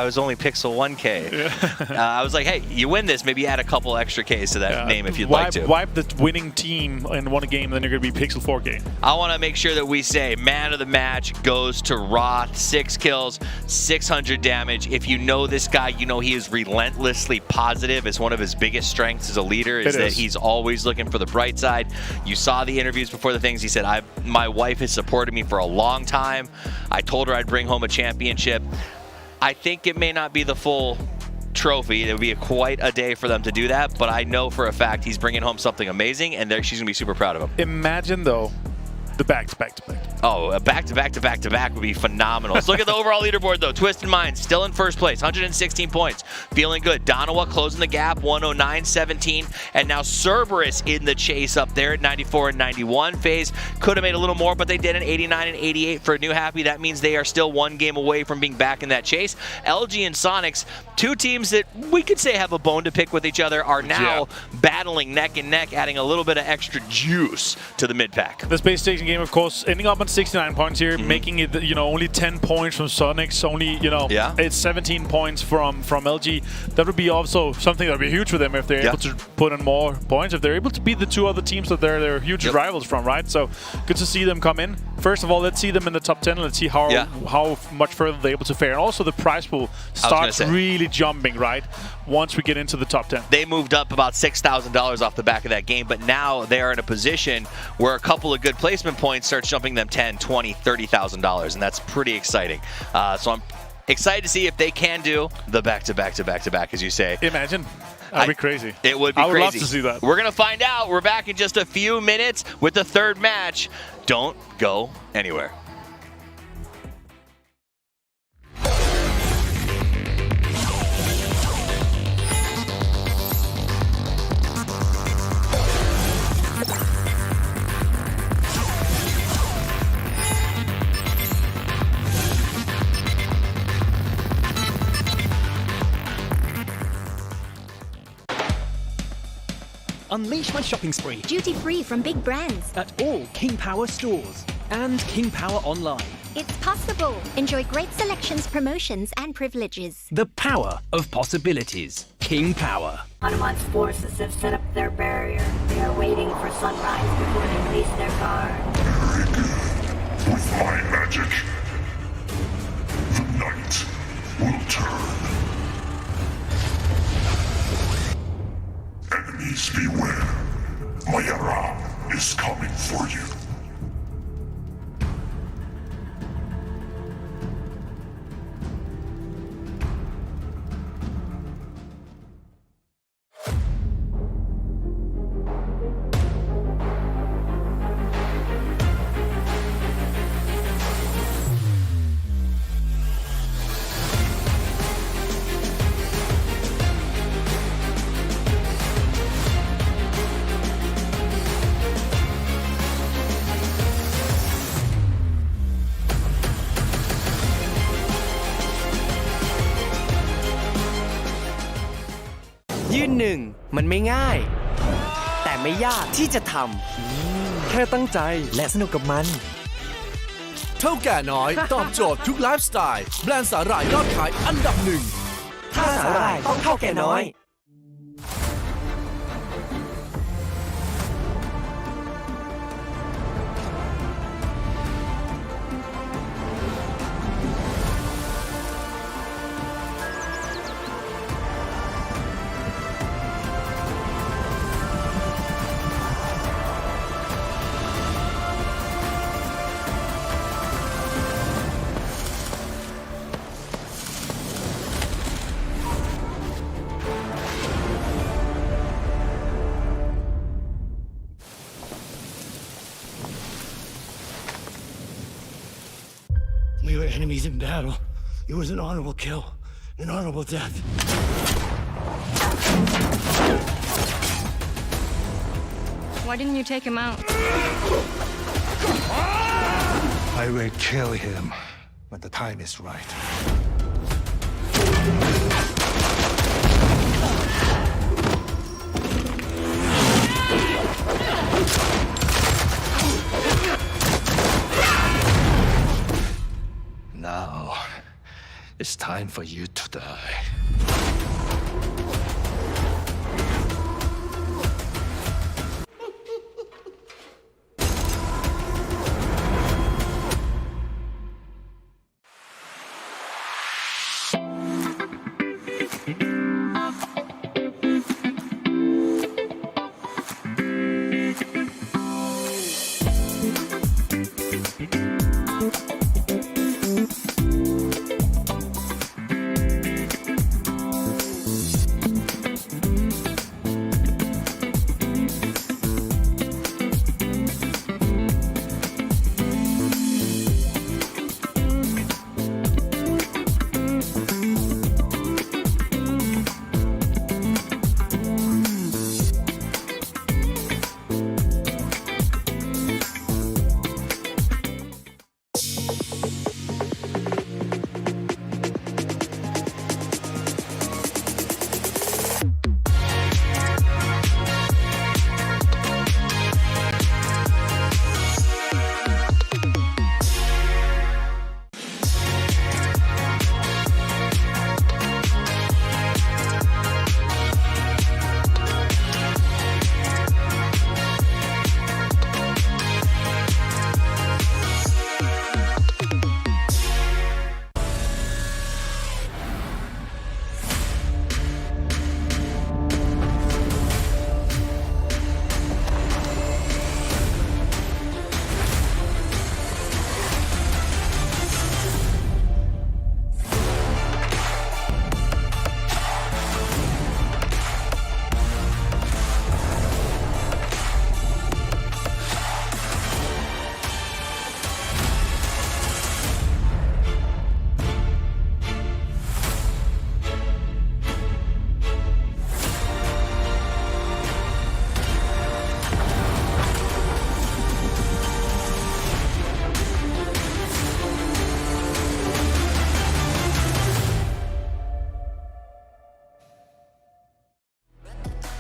Speaker 16: was only Pixel 1K. I was like, hey, you win this, maybe add a couple extra Ks to that name if you'd like to.
Speaker 2: Wipe the winning team in one game, then you're going to be Pixel 4K.
Speaker 16: I want to make sure that we say man of the match goes to Roth. 6 kills, 600 damage. If you know this guy, you know he is relentlessly positive. It's one of his biggest strengths as a leader is that he's always looking for the bright side. You saw the interviews before the things. He said, my wife has supported me for a long time. I told her I'd bring home a championship. I think it may not be the full trophy. It would be quite a day for them to do that, but I know for a fact he's bringing home something amazing, and she's going to be super proud of him.
Speaker 2: Imagine, though, the back-to-back-to-back.
Speaker 16: Oh, a back-to-back-to-back-to-back would be phenomenal. Let's look at the overall leaderboard, though. Twisted Minds still in first place, 116 points. Feeling good. Donawa closing the gap, 109-17. And now Cerberus in the chase up there at 94 and 91. FaZe could have made a little more, but they did an 89 and 88 for New Happy. That means they are still 1 game away from being back in that chase. LG and Sonics, 2 teams that we could say have a bone to pick with each other, are now battling neck and neck, adding a little bit of extra juice to the mid-pack.
Speaker 2: The Space Station game, of course, ending up on 69 points here, making it, only 10 points from Sonics, only, it's 17 points from LG. That would be also something that would be huge for them if they're able to put in more points, if they're able to beat the 2 other teams that they're huge rivals from, right? So good to see them come in. First of all, let's see them in the top 10. Let's see how much further they're able to fare. And also the prize pool starts really jumping, right? Once we get into the top 10.
Speaker 16: They moved up about $6,000 off the back of that game, but now they are in a position where a couple of good placement points starts jumping them $10,000, $20,000, $30,000, and that's pretty exciting. So I'm excited to see if they can do the back-to-back-to-back-to-back, as you say.
Speaker 2: Imagine. That'd be crazy.
Speaker 16: It would be crazy.
Speaker 2: I would love to see that.
Speaker 16: We're going to find out. We're back in just a few minutes with the 3rd match. Don't go anywhere.
Speaker 21: Unleash my shopping spree.
Speaker 22: Duty-free from big brands.
Speaker 21: At all King Power stores. And King Power online.
Speaker 22: It's possible. Enjoy great selections, promotions, and privileges.
Speaker 21: The power of possibilities. King Power.
Speaker 23: Hanuman's forces have set up their barrier. They are waiting for sunrise before they release their guard.
Speaker 1: With my magic, the night will turn. Enemies beware. Mayara is coming for you.
Speaker 3: ยืนหนึ่งมันไม่ง่ายแต่ไม่ยากที่จะทำแค่ตั้งใจและสนุกกับมัน
Speaker 7: เท่าแก่น้อยตอบโจทย์ทุกไลฟ์สไตล์แบรนด์สาหร่ายยอดขายอันดับหนึ่ง
Speaker 3: ถ้าสาหร่ายต้องเท่าแก่น้อย
Speaker 8: We were enemies in battle. It was an honorable kill, an honorable death.
Speaker 24: Why didn't you take him out?
Speaker 8: I will kill him when the time is right. Now, it's time for you to die.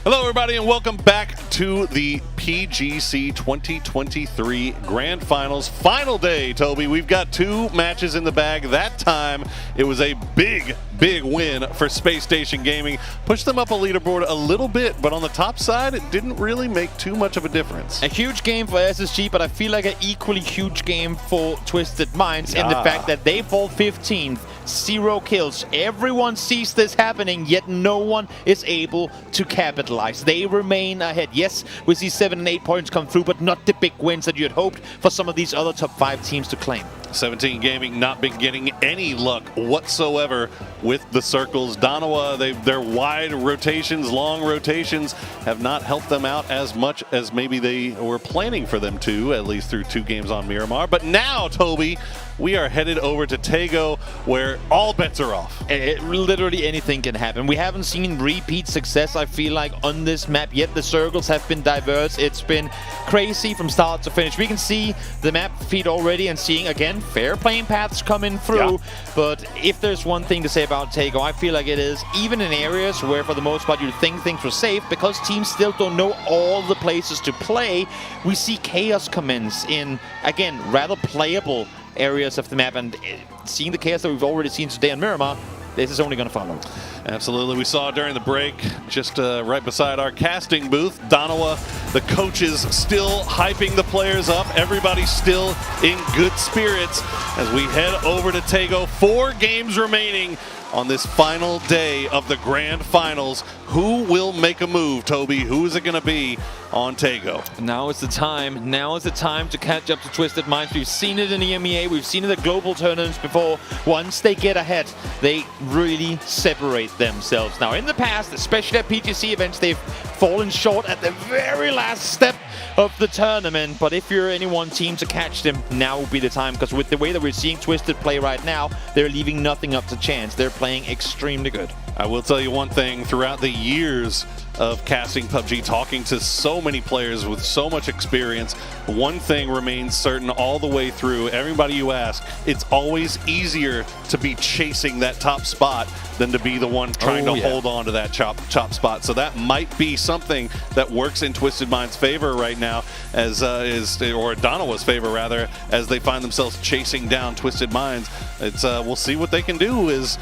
Speaker 17: Hello, everybody, and welcome back to the PGC 2023 Grand Finals final day, Toby. We've got two matches in the bag. That time, it was a big big win for Space Station Gaming. Pushed them up a leaderboard a little bit, but on the top side, it didn't really make too much of a difference.
Speaker 20: A huge game for SSG, but I feel like an equally huge game for Twisted Minds in the fact that they fall 15th, 0 kills. Everyone sees this happening, yet no one is able to capitalize. They remain ahead. Yes, we see 7 and 8 points come through, but not the big wins that you had hoped for some of these other top 5 teams to claim.
Speaker 17: 17 Gaming not been getting any luck whatsoever with the circles. Danawa, their wide rotations, long rotations have not helped them out as much as maybe they were planning for them to, at least through 2 games on Miramar. But now, Toby, we are headed over to Taego, where all bets are off.
Speaker 20: Literally anything can happen. We haven't seen repeat success, I feel like, on this map yet. The circles have been diverse. It's been crazy from start to finish. We can see the map feed already and seeing, again, fair playing paths coming through. Yeah. But if there's one thing to say about Taego, I feel like it is, even in areas where for the most part you think things were safe, because teams still don't know all the places to play, we see chaos commence in, again, rather playable areas of the map, and seeing the chaos that we've already seen today on Miramar, this is only going to follow.
Speaker 17: Absolutely. We saw during the break, just right beside our casting booth, Danawa, the coaches still hyping the players up. Everybody's still in good spirits as we head over to Taego. 4 games remaining on this final day of the grand finals. Who will make a move, Toby? Who is it going to be on Taego?
Speaker 20: Now is the time. Now is the time to catch up to Twisted Minds. We've seen it in EMEA. We've seen it at global tournaments before. Once they get ahead, they really separate themselves. Now, in the past, especially at PGC events, they've fallen short at the very last step of the tournament. But if you're any one team to catch them, now would be the time, because with the way that we're seeing Twisted play right now, they're leaving nothing up to chance. They're playing extremely good.
Speaker 17: I will tell you one thing, throughout the years of casting PUBG, talking to so many players with so much experience, one thing remains certain all the way through. Everybody you ask, it's always easier to be chasing that top spot than to be the one trying to hold on to that top spot. So that might be something that works in Twisted Mind's favor right now, as or Danawa's favor rather, as they find themselves chasing down Twisted Minds. It's we'll see what they can do. Is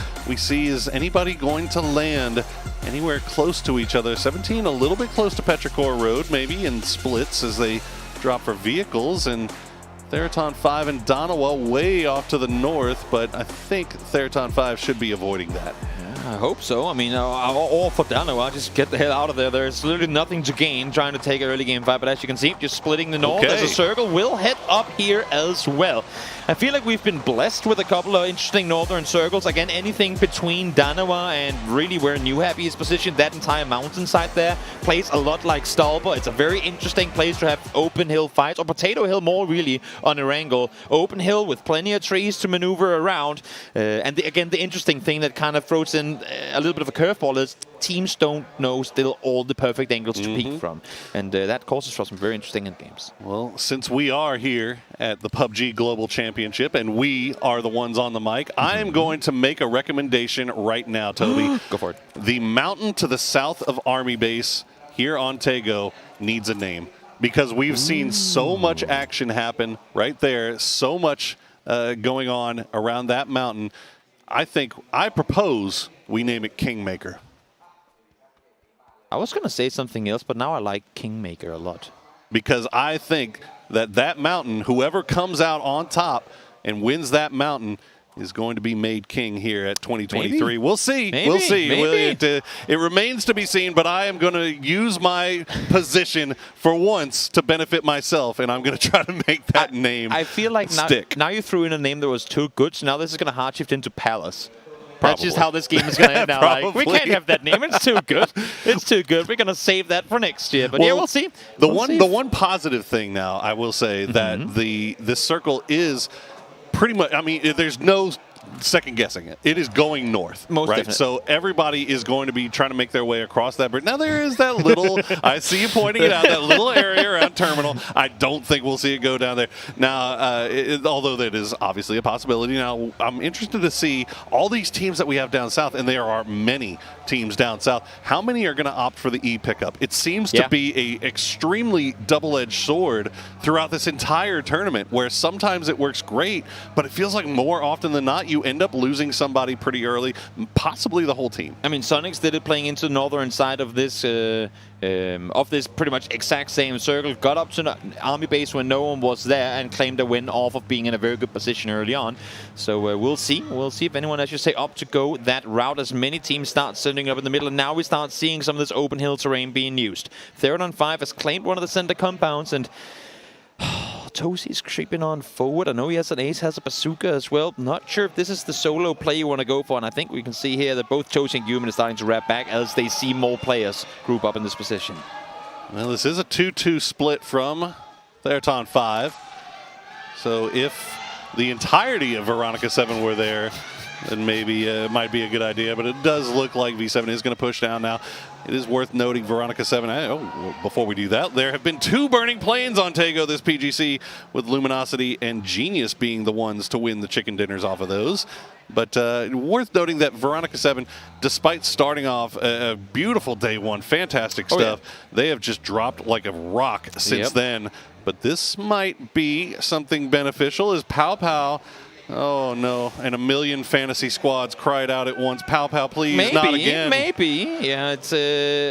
Speaker 17: anybody going to land anywhere close to each other? 17 a little bit close to Petrichor Road, maybe in splits as they drop for vehicles, and Theraton 5 and Danawa way off to the north, but I think Theraton 5 should be avoiding that.
Speaker 20: I hope so. I mean, all for Danawa, just get the hell out of there. There's literally nothing to gain trying to take early game fight, but as you can see, just splitting the north as a circle will head up here as well. I feel like we've been blessed with a couple of interesting northern circles. Again, anything between Danawa and really where New Happy is positioned, that entire mountainside there plays a lot like Stalber. It's a very interesting place to have open hill fights, or Potato Hill more really on Erangel. Open hill with plenty of trees to maneuver around. And again, the interesting thing that kind of throws in a little bit of a curveball is teams don't know still all the perfect angles to peek from. And that causes for some very interesting end games.
Speaker 17: Well, since we are here at the PUBG Global Championship and we are the ones on the mic, I am going to make a recommendation right now, Toby.
Speaker 20: Go for it.
Speaker 17: The mountain to the south of Army Base here on Taego needs a name, because we've seen so much action happen right there, so much going on around that mountain. I propose we name it Kingmaker.
Speaker 20: I was going to say something else, but now I like Kingmaker a lot.
Speaker 17: Because I think that mountain, whoever comes out on top and wins that mountain, is going to be made king here at 2023.
Speaker 20: Maybe.
Speaker 17: We'll see.
Speaker 20: Maybe.
Speaker 17: We'll see.
Speaker 20: Maybe.
Speaker 17: It remains to be seen, but I am going to use my position for once to benefit myself, and I'm going to try to make that name
Speaker 20: I feel like
Speaker 17: stick.
Speaker 20: Now you threw in a name that was too good, so now this is going to hard shift into Palace. That's just how this game is going to end now. Like, we can't have that name. It's too good. It's too good. We're going to save that for next year. But yeah, we'll see.
Speaker 17: The one positive thing now, I will say, that this circle is pretty much, I mean, there's no second guessing it. It is going north.
Speaker 20: Most
Speaker 17: right?
Speaker 20: definitely.
Speaker 17: So everybody is going to be trying to make their way across that bridge. Now there is that little, I see you pointing it out, that little area around Terminal. I don't think we'll see it go down there. Now, although that is obviously a possibility. Now, I'm interested to see all these teams that we have down south, and there are many teams down south. How many are going to opt for the E pickup? It seems to be a extremely double-edged sword throughout this entire tournament, where sometimes it works great, but it feels like more often than not, you end up losing somebody pretty early, possibly the whole team.
Speaker 20: I mean, Sonics did it playing into the northern side of this pretty much exact same circle. Got up to the army base when no one was there and claimed a win off of being in a very good position early on. So we'll see. We'll see if anyone, as you say, up to go that route as many teams start sending up in the middle. And now we start seeing some of this open hill terrain being used. Third on 5 has claimed one of the center compounds, and Tosi's creeping on forward. I know he has an ace, has a bazooka as well. Not sure if this is the solo play you want to go for, and I think we can see here that both Tosi and Human are starting to wrap back as they see more players group up in this position.
Speaker 17: Well, this is a 2-2 split from Therton 5. So if the entirety of Veronica 7 were there, then maybe it might be a good idea. But it does look like V7 is going to push down now. It is worth noting Veronica 7. Before we do that, there have been 2 burning planes on Tego this PGC, with Luminosity and Genius being the ones to win the chicken dinners off of those. But worth noting that Veronica 7, despite starting off a beautiful day one, fantastic stuff, they have just dropped like a rock since then. But this might be something beneficial as Pow Pow. Oh no, and a million fantasy squads cried out at once, Pow Pow, please, not again.
Speaker 20: Maybe. Yeah, it's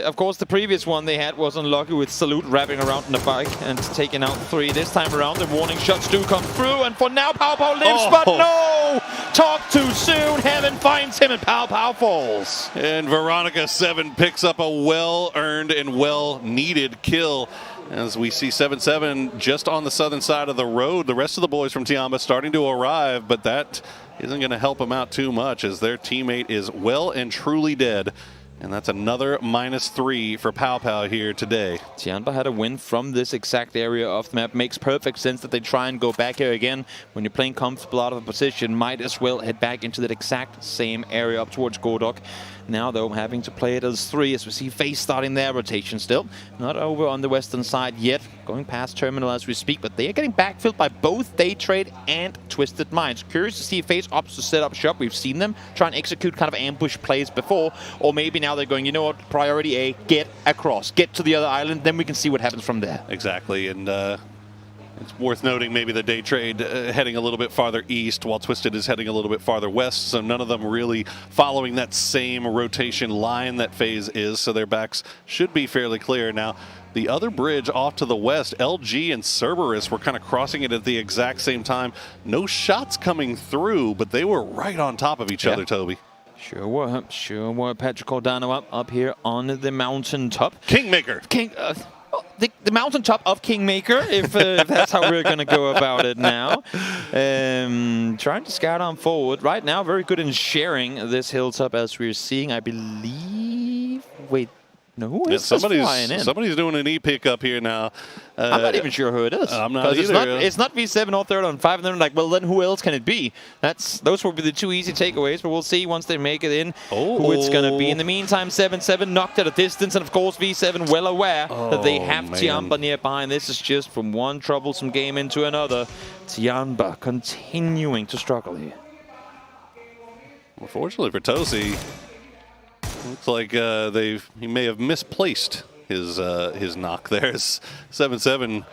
Speaker 20: of course the previous one they had was unlucky with Salute wrapping around on the bike and taking out 3. This time around the warning shots do come through, and for now Pow Pow lives, but no! Talk too soon, Heaven finds him and Pow Pow falls.
Speaker 17: And Veronica 7 picks up a well-earned and well-needed kill. As we see 7-7 just on the southern side of the road. The rest of the boys from Tiamba starting to arrive, but that isn't going to help them out too much as their teammate is well and truly dead. And that's another -3 for Pow Pow here today.
Speaker 20: Tiamba had a win from this exact area of the map. Makes perfect sense that they try and go back here again. When you're playing comfortable out of a position, might as well head back into that exact same area up towards Godok. Now, though, having to play it as 3 as we see FaZe starting their rotation still. Not over on the western side yet. Going past Terminal as we speak, but they are getting backfilled by both Day Trade and Twisted Minds. Curious to see if FaZe opts to set up shop. We've seen them try and execute kind of ambush plays before, or maybe now they're going, you know what, priority A, get across, get to the other island, then we can see what happens from there.
Speaker 17: Exactly, and it's worth noting maybe the Day Trade heading a little bit farther east while Twisted is heading a little bit farther west, so none of them really following that same rotation line that FaZe is, so their backs should be fairly clear. Now, the other bridge off to the west, LG and Cerberus were kind of crossing it at the exact same time. No shots coming through, but they were right on top of each other, Toby.
Speaker 20: Sure were. Patrick Cordano up here on the mountaintop.
Speaker 17: Kingmaker.
Speaker 20: The mountaintop of Kingmaker, if that's how we're going to go about it now. Trying to scout on forward. Right now, very good in sharing this hilltop as we're seeing, I believe. Wait. No, who is flying in?
Speaker 17: Somebody's doing an E-pick up here now.
Speaker 20: I'm not even sure who it is.
Speaker 17: I'm not either.
Speaker 20: It's not V7 or Third on 5, and they're like, well, then who else can it be? Those will be the 2 easy takeaways, but we'll see once they make it in who it's going to be. In the meantime, 7-7 knocked at a distance, and of course, V7 well aware that they have Tiamba nearby, and this is just from one troublesome game into another. Tiamba continuing to struggle here.
Speaker 17: Unfortunately for Tosi, looks like he may have misplaced his knock there. 7-7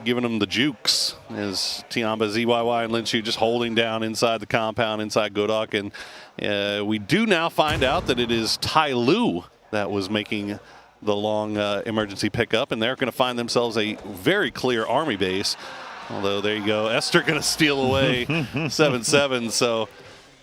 Speaker 17: giving him the jukes as Tiamba, ZYY, and Linshu just holding down inside the compound, inside Godok. And we do now find out that it is Tai Lu that was making the long emergency pickup, and they're going to find themselves a very clear army base. Although, there you go, Esther going to steal away 7-7, so...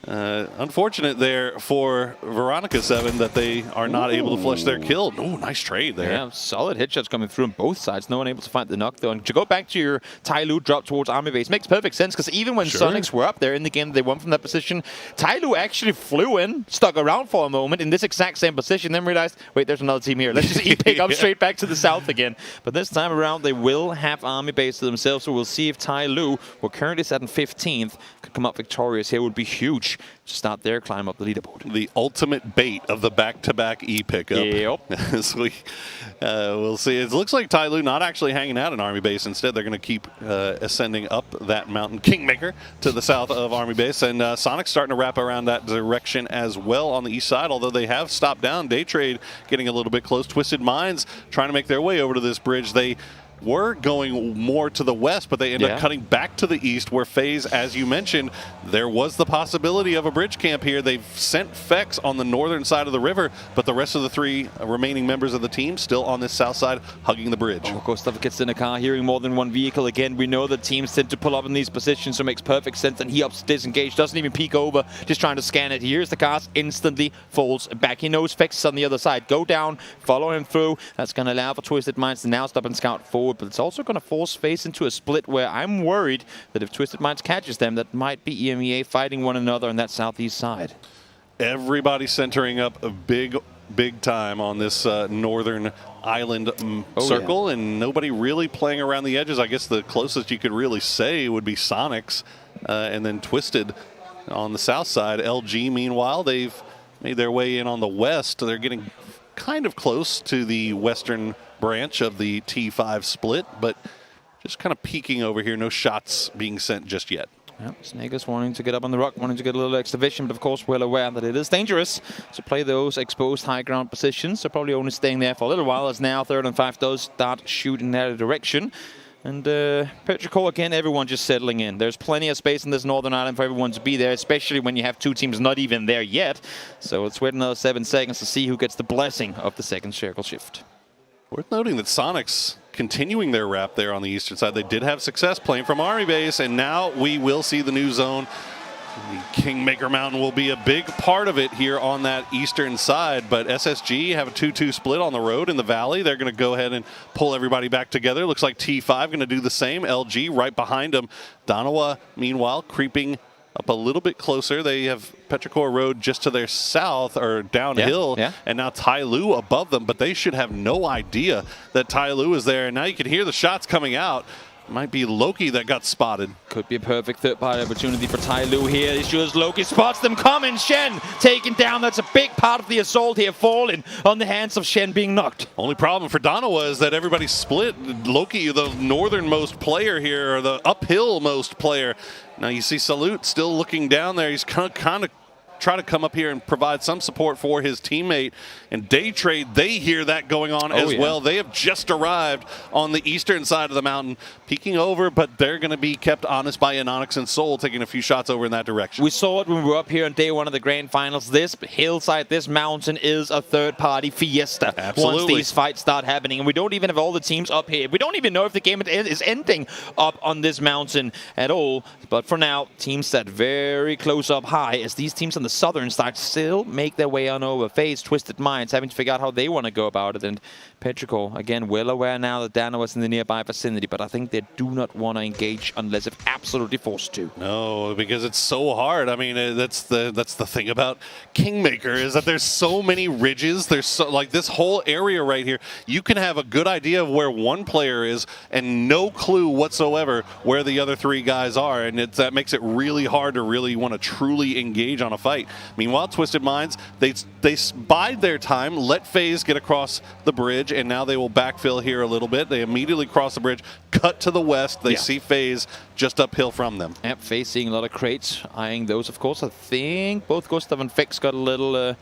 Speaker 17: unfortunate there for Veronica 7 that they are not able to flush their kill. Oh, nice trade there.
Speaker 20: Yeah, solid hit shots coming through on both sides. No one able to find the knock, though. And to go back to your Tai Lu drop towards army base makes perfect sense, because even when Sonics were up there in the game they won from that position, Tai Lu actually flew in, stuck around for a moment in this exact same position, then realized, wait, there's another team here. Let's just E-pick up straight back to the south again. But this time around, they will have army base to themselves, so we'll see if Tai Lu, who currently sat in 15th, could come up victorious here. Would be huge to start their climb up the leaderboard.
Speaker 17: The ultimate bait of the back-to-back E-pickup.
Speaker 20: Yep.
Speaker 17: As we'll see. It looks like Tai Lu not actually hanging out in Army Base. Instead, they're going to keep ascending up that mountain, Kingmaker, to the south of Army Base. And Sonic's starting to wrap around that direction as well on the east side, although they have stopped down. Day Trade getting a little bit close. Twisted Minds trying to make their way over to this bridge. They were going more to the west, but they ended up cutting back to the east, where FaZe, as you mentioned, there was the possibility of a bridge camp here. They've sent Fex on the northern side of the river, but the rest of the 3 remaining members of the team still on this south side, hugging the bridge.
Speaker 20: Oh, Gustav gets in a car, hearing more than one vehicle. Again, we know that teams tend to pull up in these positions, so it makes perfect sense. And he opts to disengage, doesn't even peek over, just trying to scan it. He hears the cars, instantly falls back. He knows Fex is on the other side. Go down, follow him through. That's going to allow for Twisted Minds to now stop and scout forward, but it's also going to force FaZe into a split where I'm worried that if Twisted Minds catches them, that might be EMEA fighting one another on that southeast side.
Speaker 17: Everybody centering up a big time on this northern island circle, and nobody really playing around the edges. I guess the closest you could really say would be Sonics, and then Twisted on the south side. LG, meanwhile, they've made their way in on the west. They're getting kind of close to the western branch of the T5 split, but just kind of peeking over here. No shots being sent just yet.
Speaker 20: Yep, Snagus wanting to get up on the rock, wanting to get a little extra vision, but of course well aware that it is dangerous to play those exposed high ground positions. So probably only staying there for a little while, as now 3rd and 5 does start shooting in that direction. And Petrichor, again, everyone just settling in. There's plenty of space in this northern island for everyone to be there, especially when you have 2 teams not even there yet. So let's wait another 7 seconds to see who gets the blessing of the second circle shift.
Speaker 17: Worth noting that Sonics continuing their wrap there on the eastern side. They did have success playing from Army Base, and now we will see the new zone. The Kingmaker Mountain will be a big part of it here on that eastern side, but SSG have a 2-2 split on the road in the valley. They're going to go ahead and pull everybody back together. Looks like T5 going to do the same. LG right behind them. Donawa, meanwhile, creeping up a little bit closer. They have Petrichor Road just to their south, or downhill, and now Tai Lu above them, but they should have no idea that Tai Lu is there. And now you can hear the shots coming out. Might be Loki that got spotted.
Speaker 20: Could be a perfect third-party opportunity for Tai Lu here. It's just Loki spots them coming. Shen taken down. That's a big part of the assault here, falling on the hands of Shen being knocked.
Speaker 17: Only problem for Donawa is that everybody's split. Loki, the northernmost player here, or the uphill-most player. Now you see Salute still looking down there. He's kind of try to come up here and provide some support for his teammate. And Day Trade, they hear that going on as well. They have just arrived on the eastern side of the mountain, peeking over, but they're going to be kept honest by Anonix and Soul, taking a few shots over in that direction.
Speaker 20: We saw it when we were up here on day one of the grand finals. This hillside, this mountain is a third-party fiesta.
Speaker 17: Absolutely.
Speaker 20: Once these fights start happening. And we don't even have all the teams up here. We don't even know if the game is ending up on this mountain at all. But for now, teams set very close up high as these teams on the southern side still make their way on over. FaZe, Twisted Minds, having to figure out how they want to go about it. And Petrichor, again, well aware now that Dana was in the nearby vicinity, but I think they do not want to engage unless if absolutely forced to.
Speaker 17: No, because it's so hard. I mean, that's the thing about Kingmaker, is that there's so many ridges. There's so, like this whole area right here. You can have a good idea of where one player is and no clue whatsoever where the other three guys are, and that makes it really hard to really want to truly engage on a fight. Meanwhile, Twisted Minds, they bide their time, let FaZe get across the bridge, and now they will backfill here a little bit. They immediately cross the bridge, cut to the west. They see FaZe just uphill from them.
Speaker 20: Yep, FaZe seeing a lot of crates, eyeing those, of course. I think both Gustav and Fex got a little a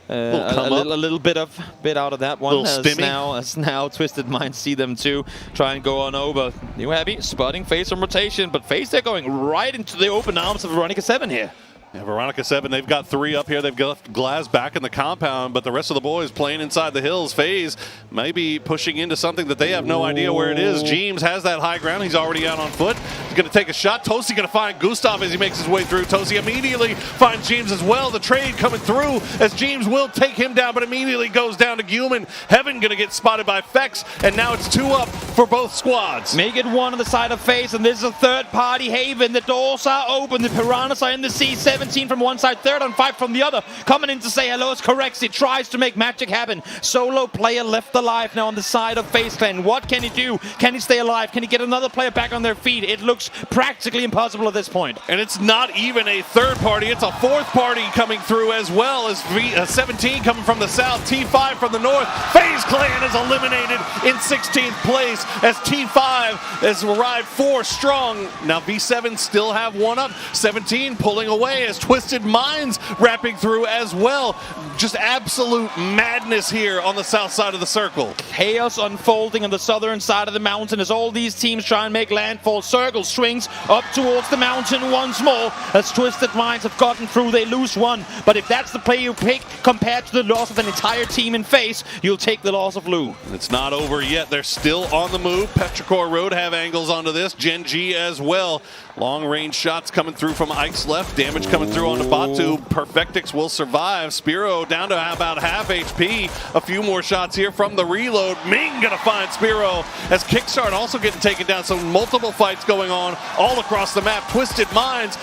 Speaker 20: little bit out of that one. As now Twisted Minds see them too, try and go on over. New Heavy spotting FaZe on rotation, but FaZe, they're going right into the open arms of Veronica 7 here.
Speaker 17: Yeah, Veronica 7, they've got 3 up here. They've got Glaz back in the compound, but the rest of the boys playing inside the hills. FaZe maybe pushing into something that they have no idea where it is. James has that high ground. He's already out on foot. He's going to take a shot. Tosi going to find Gustav as he makes his way through. Tosi immediately finds James as well. The trade coming through as James will take him down, but immediately goes down to Guman. Heaven going to get spotted by Fex, and now it's 2 up for both squads.
Speaker 20: Make it 1 on the side of FaZe, and this is a third-party haven. The doors are open. The Piranhas are in the sea. 17 from one side, 3rd and 5 from the other. Coming in to say hello is Corexi. Tries to make magic happen. Solo player left alive now on the side of FaZe Clan. What can he do? Can he stay alive? Can he get another player back on their feet? It looks practically impossible at this point.
Speaker 17: And it's not even a third party. It's a fourth party coming through as well, as 17 coming from the south, T5 from the north. FaZe Clan is eliminated in 16th place as T5 has arrived 4 strong. Now V7 still have 1 up. 17 pulling away as Twisted Minds wrapping through as well. Just absolute madness here on the south side of the circle.
Speaker 20: Chaos unfolding on the southern side of the mountain as all these teams try and make landfall. Circle swings up towards the mountain once more. As Twisted Minds have gotten through, they lose one. But if that's the play you pick compared to the loss of an entire team in face, you'll take the loss of Lou.
Speaker 17: It's not over yet. They're still on the move. Petrichor Road have angles onto this. Gen G as well. Long range shots coming through from Ike's left. Damage coming through onto Batu. Perfectix will survive. Spiro down to about half HP. A few more shots here from the reload. Ming gonna find Spiro as Kickstart also getting taken down. So multiple fights going on all across the map. Twisted Minds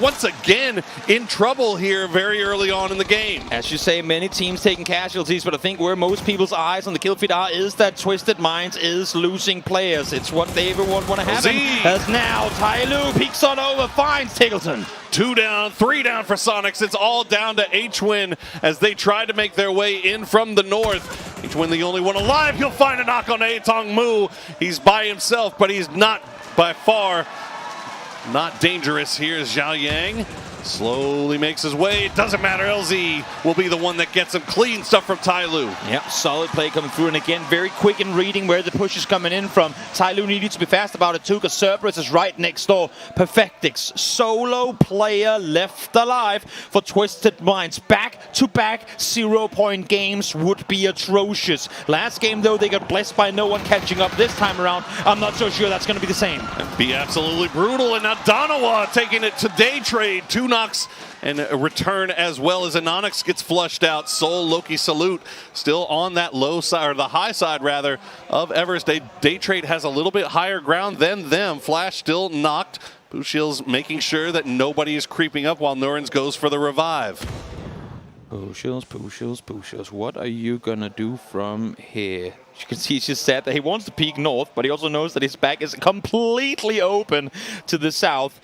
Speaker 17: once again in trouble here very early on in the game.
Speaker 20: As you say, many teams taking casualties, but I think where most people's eyes on the kill feed are is that Twisted Minds is losing players. It's what everyone want to happen. As now Ty Lu peeks on over, finds Tiggleton.
Speaker 17: 2 down, 3 down for Sonics. It's all down to H-Win as they try to make their way in from the north. H-Win the only one alive. He'll find a knock on Aetong Mu. He's by himself, but he's not by far not dangerous. Here's Zhao Yang. Slowly makes his way. It doesn't matter. LZ will be the one that gets him. Clean stuff from Tai Lu.
Speaker 20: Yep, solid play coming through. And again, very quick in reading where the push is coming in from. Tai Lu needed to be fast about it too, because Cerberus is right next door. Perfectix, solo player left alive for Twisted Minds. Back-to-back 0-point games would be atrocious. Last game, though, they got blessed by no one catching up. This time around, I'm not so sure that's going to be the same.
Speaker 17: It'd be absolutely brutal. And now Donawa taking it to day trade. 2 knocks and a return as well as Anonix gets flushed out. Soul Loki Salute still on that low side, or the high side rather, of Everest. Day Trade has a little bit higher ground than them. Flash still knocked. Bushil's making sure that nobody is creeping up while Norins goes for the revive.
Speaker 20: Bushils. What are you gonna do from here? You can see he's just said that he wants to peek north, but he also knows that his back is completely open to the south.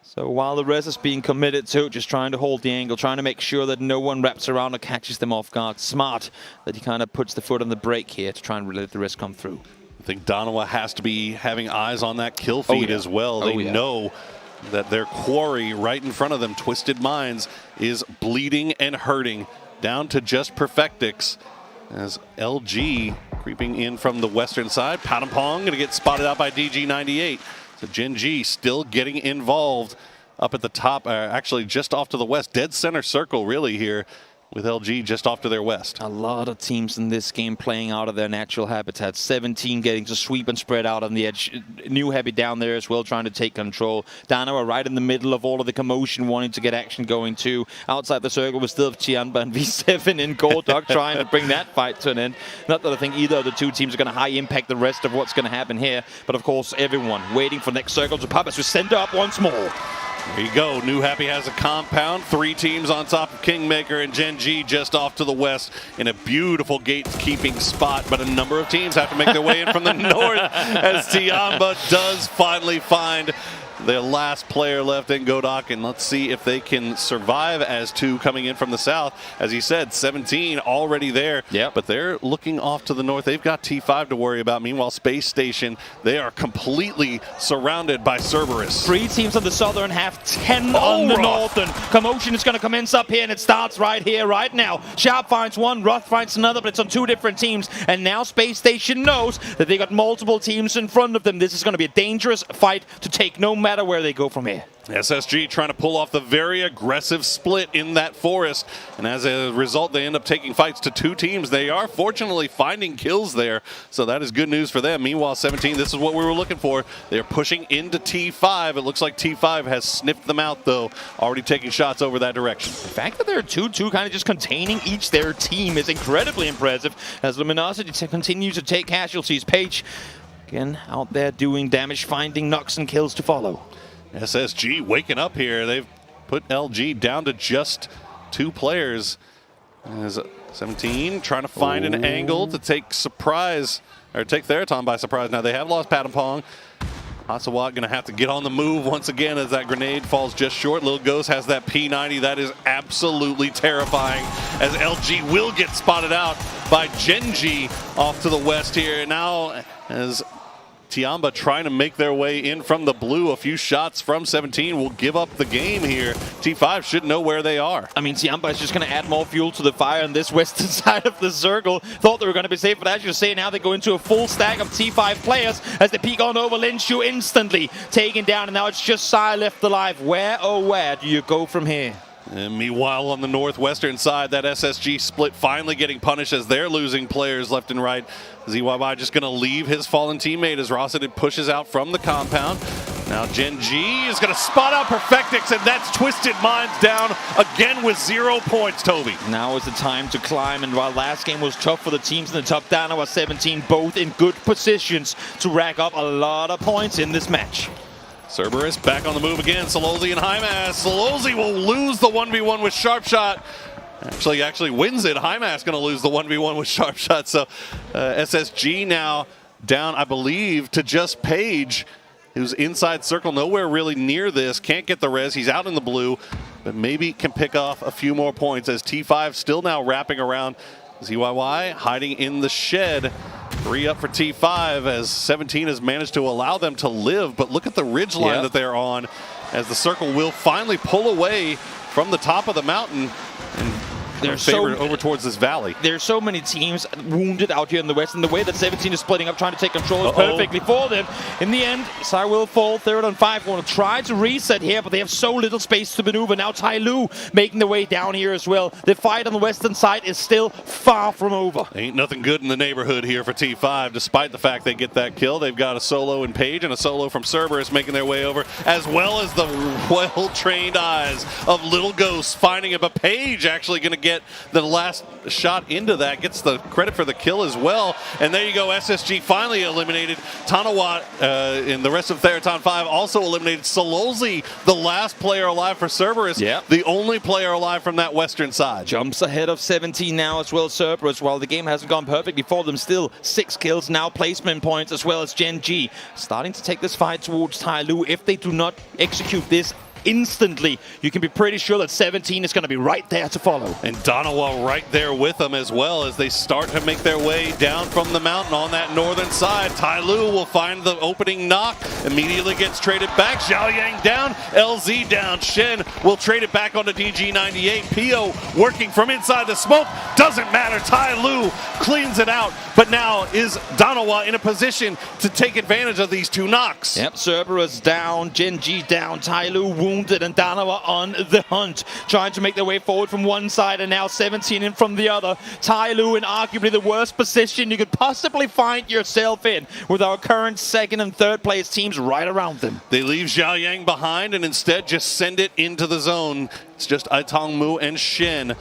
Speaker 20: So while the rest is being committed to just trying to hold the angle, trying to make sure that no one wraps around or catches them off guard. Smart that he kind of puts the foot on the brake here to try and let the rest come through.
Speaker 17: I think Donawa has to be having eyes on that kill feed as well. They know that their quarry right in front of them, Twisted Minds, is bleeding and hurting. Down to just Perfectix as LG creeping in from the western side. Padampong going to get spotted out by DG98. So Gen G still getting involved up at the top, actually just off to the west. Dead center circle really here with LG just off to their west.
Speaker 20: A lot of teams in this game playing out of their natural habitat. 17 getting to sweep and spread out on the edge. New Heavy down there as well, trying to take control. Danawa right in the middle of all of the commotion, wanting to get action going too. Outside the circle, we still have Chianba and V7 in Gordok trying to bring that fight to an end. Not that I think either of the two teams are going to high impact the rest of what's going to happen here. But of course, everyone waiting for next circle to pop as we send up once more.
Speaker 17: There you go. New Happy has a compound. 3 teams on top of Kingmaker and Gen G just off to the west in a beautiful gatekeeping spot. But a number of teams have to make their way in from the north as Tiamba does finally find the last player left in Godok, and let's see if they can survive as 2 coming in from the south. As you said, 17 already there, but they're looking off to the north. They've got T5 to worry about. Meanwhile, Space Station, they are completely surrounded by Cerberus.
Speaker 20: 3 teams on the southern half, 10 on the northern. Commotion is going to commence up here, and it starts right here, right now. Sharp finds one, Roth finds another, but it's on 2 different teams. And now Space Station knows that they got multiple teams in front of them. This is going to be a dangerous fight to take no matter where they go from here.
Speaker 17: SSG trying to pull off the very aggressive split in that forest, and as a result they end up taking fights to 2 teams. They are fortunately finding kills there, so that is good news for them. Meanwhile, 17, this is what we were looking for. They're pushing into T5. It looks like T5 has sniffed them out though, already taking shots over that direction.
Speaker 20: The fact that they're 2-2 kind of just containing each their team is incredibly impressive as Luminosity continues to take casualties. Page again out there doing damage, finding knocks and kills to follow.
Speaker 17: SSG waking up here. They've put LG down to just 2 players. As 17 trying to find an angle to take Theraton by surprise. Now they have lost Padampong. Hasawat going to have to get on the move once again as that grenade falls just short. Lil Ghost has that P90. That is absolutely terrifying as LG will get spotted out by Gen G off to the west here. Now as Tiamba trying to make their way in from the blue. A few shots from 17 will give up the game here. T5 should know where they are.
Speaker 20: I mean, Tiamba is just going to add more fuel to the fire on this western side of the circle. Thought they were going to be safe, but as you say, now they go into a full stack of T5 players as they peek on over. Linshu instantly taken down, and now it's just Sai left alive. Where, oh where do you go from here?
Speaker 17: And meanwhile, on the northwestern side, that SSG split finally getting punished as they're losing players left and right. ZYY just going to leave his fallen teammate as Rossadin pushes out from the compound. Now Gen G is going to spot out Perfectix, and that's Twisted Minds down again with 0 points, Toby.
Speaker 20: Now is the time to climb, and while last game was tough for the teams in the top, Danawa 17 both in good positions to rack up a lot of points in this match.
Speaker 17: Cerberus back on the move again. Solozzi and Hymas. Solozzi will lose the 1v1 with Sharpshot. Actually wins it. Hymas going to lose the 1v1 with Sharpshot. So SSG now down, I believe, to just Page, who's inside circle, nowhere really near this. Can't get the res. He's out in the blue, but maybe can pick off a few more points as T5 still now wrapping around. ZYY hiding in the shed. 3 up for T5 as 17 has managed to allow them to live, but look at the ridge line that they're on as the circle will finally pull away from the top of the mountain and over towards this valley.
Speaker 20: There's so many teams wounded out here in the west, and the way that 17 is splitting up, trying to take control is perfectly for them. In the end, Sai will fall 3rd on 5. Want to try to reset here, but they have so little space to maneuver. Now Tai Lu making their way down here as well. The fight on the western side is still far from over.
Speaker 17: Ain't nothing good in the neighborhood here for T5, despite the fact they get that kill. They've got a solo in Page and a solo from Cerberus making their way over, as well as the well-trained eyes of Little Ghost finding it, but Page actually going to get the last shot into that, gets the credit for the kill as well. And there you go, SSG finally eliminated. Tanawat and the rest of Theraton 5 also eliminated. Solozzi, the last player alive for Cerberus, the only player alive from that western side.
Speaker 20: Jumps ahead of 17 now as well, Cerberus. While the game hasn't gone perfectly for them, still 6 kills, now placement points, as well as Gen G. Starting to take this fight towards Tai Lu. If they do not execute this instantly, you can be pretty sure that 17 is going to be right there to follow.
Speaker 17: And Donawa right there with them as well as they start to make their way down from the mountain on that northern side. Tai Lu will find the opening knock, immediately gets traded back. Xiao Yang down, LZ down. Shen will trade it back onto DG98. Pio working from inside the smoke. Doesn't matter. Tai Lu cleans it out, but now is Donawa in a position to take advantage of these 2 knocks.
Speaker 20: Yep, Cerberus down, Gen G down, Tai Lu wounded, and Danawa on the hunt, trying to make their way forward from one side, and now 17 in from the other. Tai Lu in arguably the worst position you could possibly find yourself in, with our current 2nd and 3rd place teams right around them.
Speaker 17: They leave Xiao Yang behind and instead just send it into the zone. It's just Aitong Mu and Shen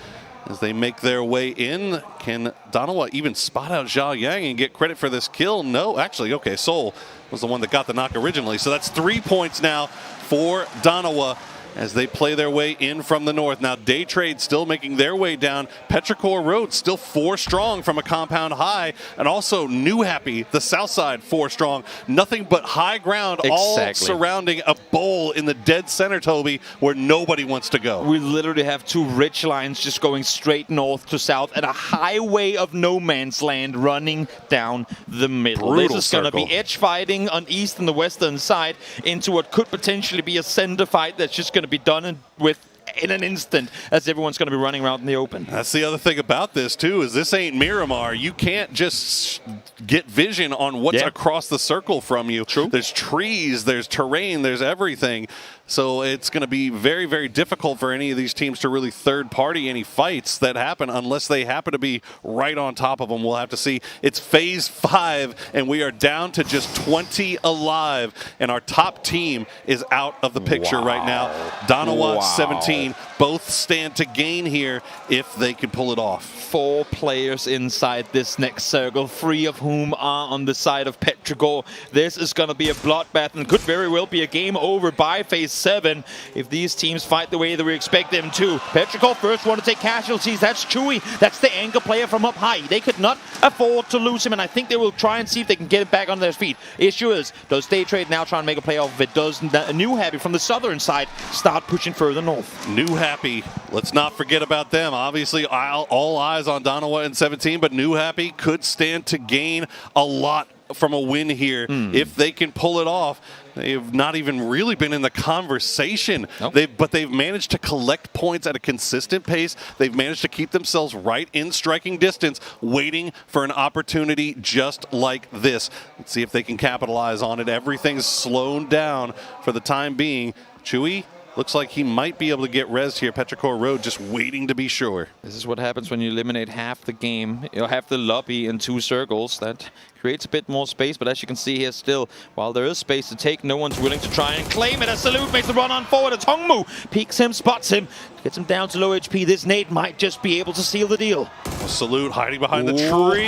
Speaker 17: as they make their way in. Can Danawa even spot out Xiao Yang and get credit for this kill? No, actually, okay, Sol was the one that got the knock originally. So that's 3 points now for Danawa as they play their way in from the north. Now Day Trade still making their way down. Petrichor Road still 4 strong from a compound high, and also New Happy, the south side, 4 strong. Nothing but high ground all surrounding a bowl in the dead center, Toby, where nobody wants to go.
Speaker 20: We literally have 2 ridge lines just going straight north to south and a highway of no man's land running down the middle.
Speaker 17: Brutal
Speaker 20: this is going to be edge fighting on east and the western side into what could potentially be a center fight that's just going to be done in an instant, as everyone's going to be running around in the open.
Speaker 17: That's the other thing about this too, is this ain't Miramar. You can't just get vision on what's across the circle from you.
Speaker 20: True.
Speaker 17: There's trees, there's terrain, there's everything. So it's going to be very, very difficult for any of these teams to really third-party any fights that happen unless they happen to be right on top of them. We'll have to see. It's phase 5, and we are down to just 20 alive, and our top team is out of the picture right now. Danawa, 17, both stand to gain here if they can pull it off.
Speaker 20: 4 players inside this next circle, 3 of whom are on the side of Petrichor. This is going to be a bloodbath and could very well be a game over by phase 7 if these teams fight the way that we expect them to. Petrichor first want to take casualties. That's Chewy. That's the anchor player from up high. They could not afford to lose him, and I think they will try and see if they can get him back on their feet. Issue is, does Day Trade now try and make a play off of it? Does New Happy from the southern side start pushing further north?
Speaker 17: New Happy, let's not forget about them. Obviously, all eyes on Danawa and 17, but New Happy could stand to gain a lot from a win here. If they can pull it off, they've not even really been in the conversation. But they've managed to collect points at a consistent pace. They've managed to keep themselves right in striking distance, waiting for an opportunity just like this. Let's see if they can capitalize on it. Everything's slowed down for the time being. Chewy looks like he might be able to get rezzed here. Petrichor Road just waiting to be sure.
Speaker 20: This is what happens when you eliminate half the game, half the lobby in 2 circles. That creates a bit more space, but as you can see here still, while there is space to take, no one's willing to try and claim it. As Salute makes the run on forward, as Hongmu peeks him, spots him, gets him down to low HP. This nade might just be able to seal the deal.
Speaker 17: Salute hiding behind the tree.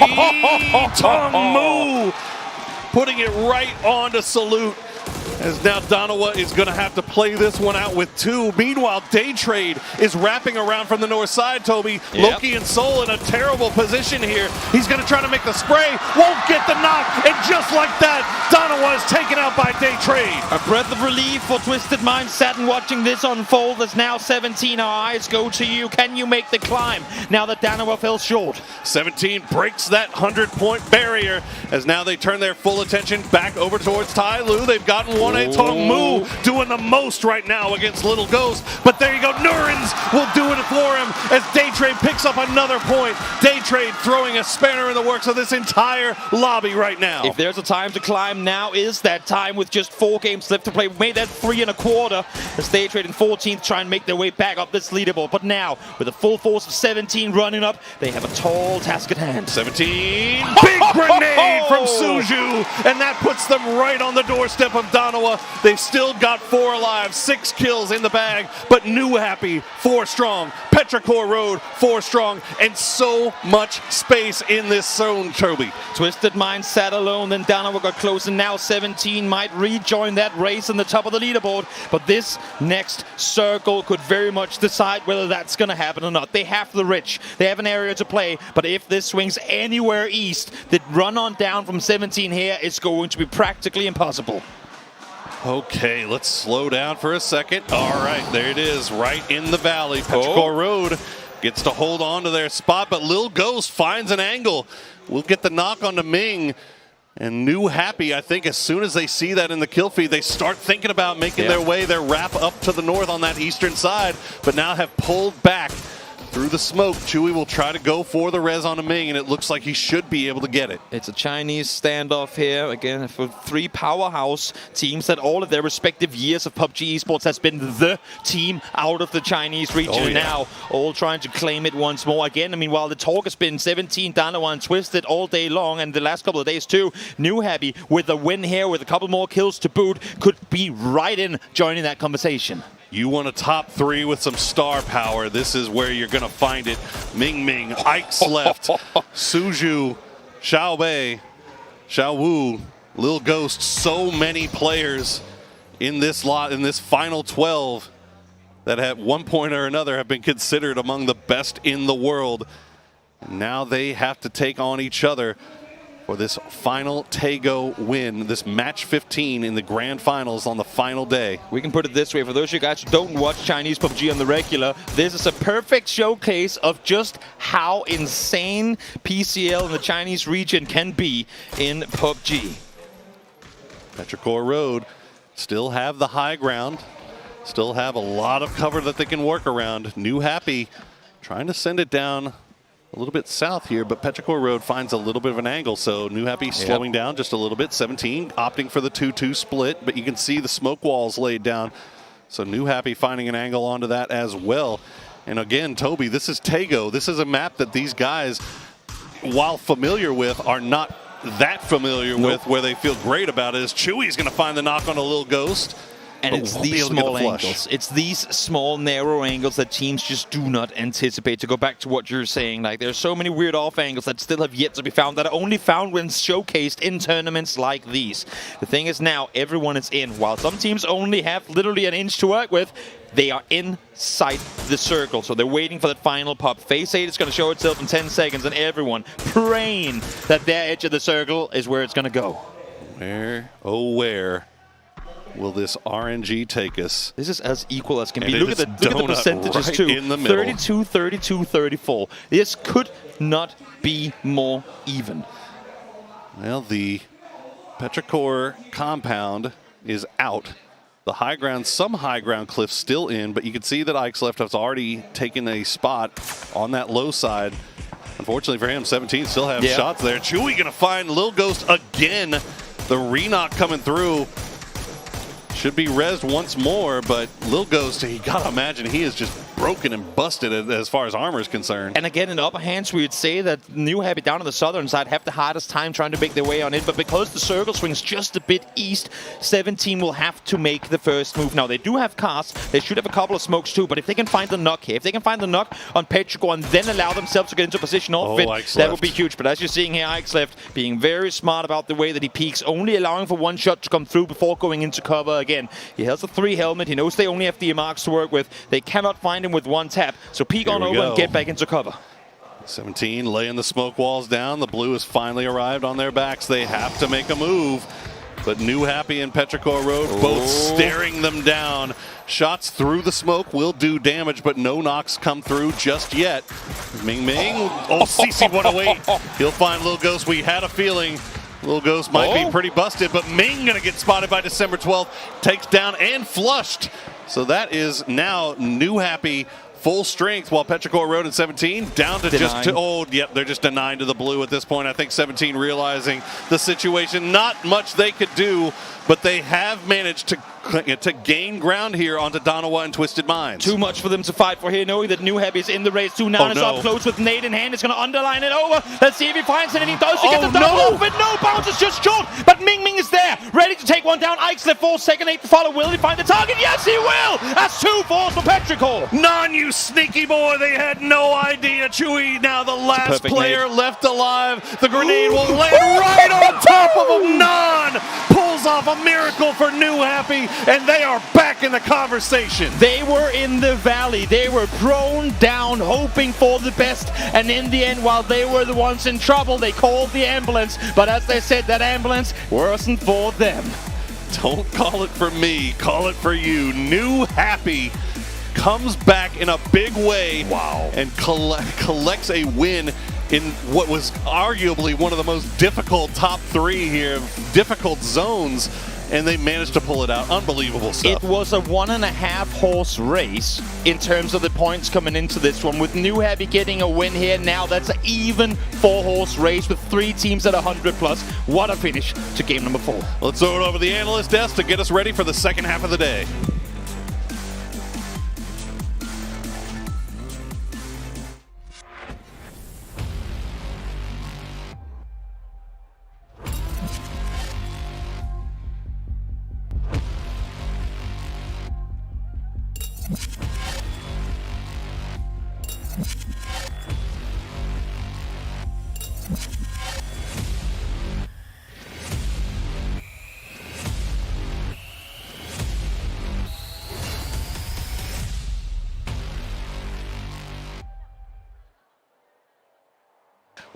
Speaker 17: Hongmu putting it right onto Salute. As now Danawa is going to have to play this one out with 2. Meanwhile, Day Trade is wrapping around from the north side, Toby. Loki and Soul in a terrible position here. He's going to try to make the spray. Won't get the knock. And just like that, Danawa is taken out by Day Trade.
Speaker 20: A breath of relief for Twisted Minds. Sat and watching this unfold. There's now 17. Our eyes go to you. Can you make the climb now that Danawa fell short?
Speaker 17: 17 breaks that 100-point barrier as now they turn their full attention back over towards Tai Lu. They've gotten one. Hongmu doing the most right now against Little Ghost. But there you go. Nurens will do it for him as Day Trade picks up another point. Day Trade throwing a spanner in the works of this entire lobby right now.
Speaker 20: If there's a time to climb, now is that time with just 4 games left to play. We made that 3 1/4 as Day Trade in 14th try and make their way back up this leaderboard. But now, with a full force of 17 running up, they have a tall task at hand.
Speaker 17: 17. Big grenade from Suju, and that puts them right on the doorstep of Danawa. They've still got 4 alive, 6 kills in the bag, but New Happy 4 strong, Petrichor Road 4 strong, and so much space in this zone, Toby.
Speaker 20: Twisted Minds sat alone, then Danawa got close, and now 17 might rejoin that race in the top of the leaderboard. But this next circle could very much decide whether that's going to happen or not. They have the rich, they have an area to play, but if this swings anywhere east, the run on down from 17 here is going to be practically impossible.
Speaker 17: Okay, let's slow down for a second. All right, there it is, right in the valley. Petrichor Road gets to hold on to their spot, but Lil Ghost finds an angle. We'll get the knock onto Ming. And New Happy, I think as soon as they see that in the kill feed, they start thinking about making their way, their wrap up to the north on that eastern side, but now have pulled back through the smoke. Chewy will try to go for the res on a Ming, and it looks like he should be able to get it.
Speaker 20: It's a Chinese standoff here, again, for 3 powerhouse teams that all of their respective years of PUBG esports has been the team out of the Chinese region. Now, all trying to claim it once more. Again, I mean, while the talk has been 17, Danawa and Twisted all day long, and the last couple of days too, New Happy with a win here, with a couple more kills to boot, could be right in joining that conversation.
Speaker 17: You want a top 3 with some star power. This is where you're going to find it. Ming, Ike's left, Suju, Xiao Bei, Xiao Wu, Lil Ghost. So many players in this lot, in this final 12, that at one point or another have been considered among the best in the world. And now they have to take on each other for this final Taego win, this match 15 in the grand finals on the final day.
Speaker 20: We can put it this way, for those of you guys who don't watch Chinese PUBG on the regular, this is a perfect showcase of just how insane PCL in the Chinese region can be in PUBG.
Speaker 17: Petrichor Road still have the high ground, still have a lot of cover that they can work around. New Happy trying to send it down a little bit south here, but Petrichor Road finds a little bit of an angle, so New Happy slowing down just a little bit. 17 opting for the 2-2 split, but you can see the smoke walls laid down. So New Happy finding an angle onto that as well. And again, Toby, this is Taego. This is a map that these guys, while familiar with, are not that familiar with, where they feel great about it. Is Chewy's going to find the knock on a Little Ghost.
Speaker 20: And it's these small angles. It's these small, narrow angles that teams just do not anticipate. To go back to what you're saying, like there's so many weird off angles that still have yet to be found, that are only found when showcased in tournaments like these. The thing is now, everyone is in. While some teams only have literally an inch to work with, they are inside the circle, so they're waiting for that final pop. Phase 8 is going to show itself in 10 seconds, and everyone praying that their edge of the circle is where it's going to go.
Speaker 17: Where, oh where will this RNG take us?
Speaker 20: This is as equal as can be. Look at the percentages
Speaker 17: right
Speaker 20: too.
Speaker 17: in the middle.
Speaker 20: 32, 32, 34. This could not be more even.
Speaker 17: Well, the Petrichor compound is out. The high ground, some high ground cliffs still in, but you can see that Ikesleft has already taken a spot on that low side. Unfortunately for him, 17 still have shots there. Chewy going to find Lil Ghost again. The re-knock coming through. Should be rezzed once more, but Lil Ghost, you gotta imagine he is just broken and busted as far as armor is concerned.
Speaker 20: And again, in the upper hands, we would say that New Happy down on the southern side have the hardest time trying to make their way on it, but because the circle swings just a bit east, 17 will have to make the first move. Now, they do have cars, they should have a couple of smokes too, but if they can find the knock here, if they can find the knock on Petrichor and then allow themselves to get into position off it, that would be huge. But as you're seeing here, Ikesleft being very smart about the way that he peeks, only allowing for one shot to come through before going into cover again. He has a 3 helmet, he knows they only have the marks to work with, they cannot find him with one tap, so peek on over and get back into cover.
Speaker 17: 17 laying the smoke walls down. The blue has finally arrived on their backs. They have to make a move, but New Happy and Petrichor Road both staring them down. Shots through the smoke will do damage, but no knocks come through just yet. Ming Ming, CC, what a wait. He'll find Lil Ghost. We had a feeling Lil Ghost might be pretty busted, but Ming gonna get spotted by December 12th. Takes down and flushed. So that is now New Happy full strength, while Petrichor Road and 17 down to they're just denying to the blue at this point. I think 17 realizing the situation, not much they could do, but they have managed to gain ground here onto Donawa and Twisted Minds.
Speaker 20: Too much for them to fight for here, knowing that New Happy is in the race too. Now is up close with nade in hand. It's going to underline it over. Let's see if he finds anything. Does he get the double off it? No, bounce is just short, but Ming Ming is there, ready to take one down. Ikesleft falls, second 8 to follow. Will he find the target? Yes, he will! That's 2 falls for Petrichor.
Speaker 17: None, you sneaky boy. They had no idea. Chewy now the last player left alive. The grenade will land right on top of him. None pulls off a miracle for New Happy, and they are back in the conversation.
Speaker 20: They were in the valley. They were thrown down, hoping for the best, and in the end, while they were the ones in trouble, they called the ambulance. But as they said, that ambulance wasn't for them.
Speaker 17: Don't call it for me, call it for you. New Happy comes back in a big way and collects a win in what was arguably one of the most difficult top 3 here, difficult zones, and they managed to pull it out. Unbelievable stuff.
Speaker 20: It was a 1.5 horse race in terms of the points coming into this one, with New Happy getting a win here. Now that's an even 4 horse race with 3 teams at 100 plus. What a finish to game number 4.
Speaker 17: Let's throw it over the analyst desk to get us ready for the second half of the day.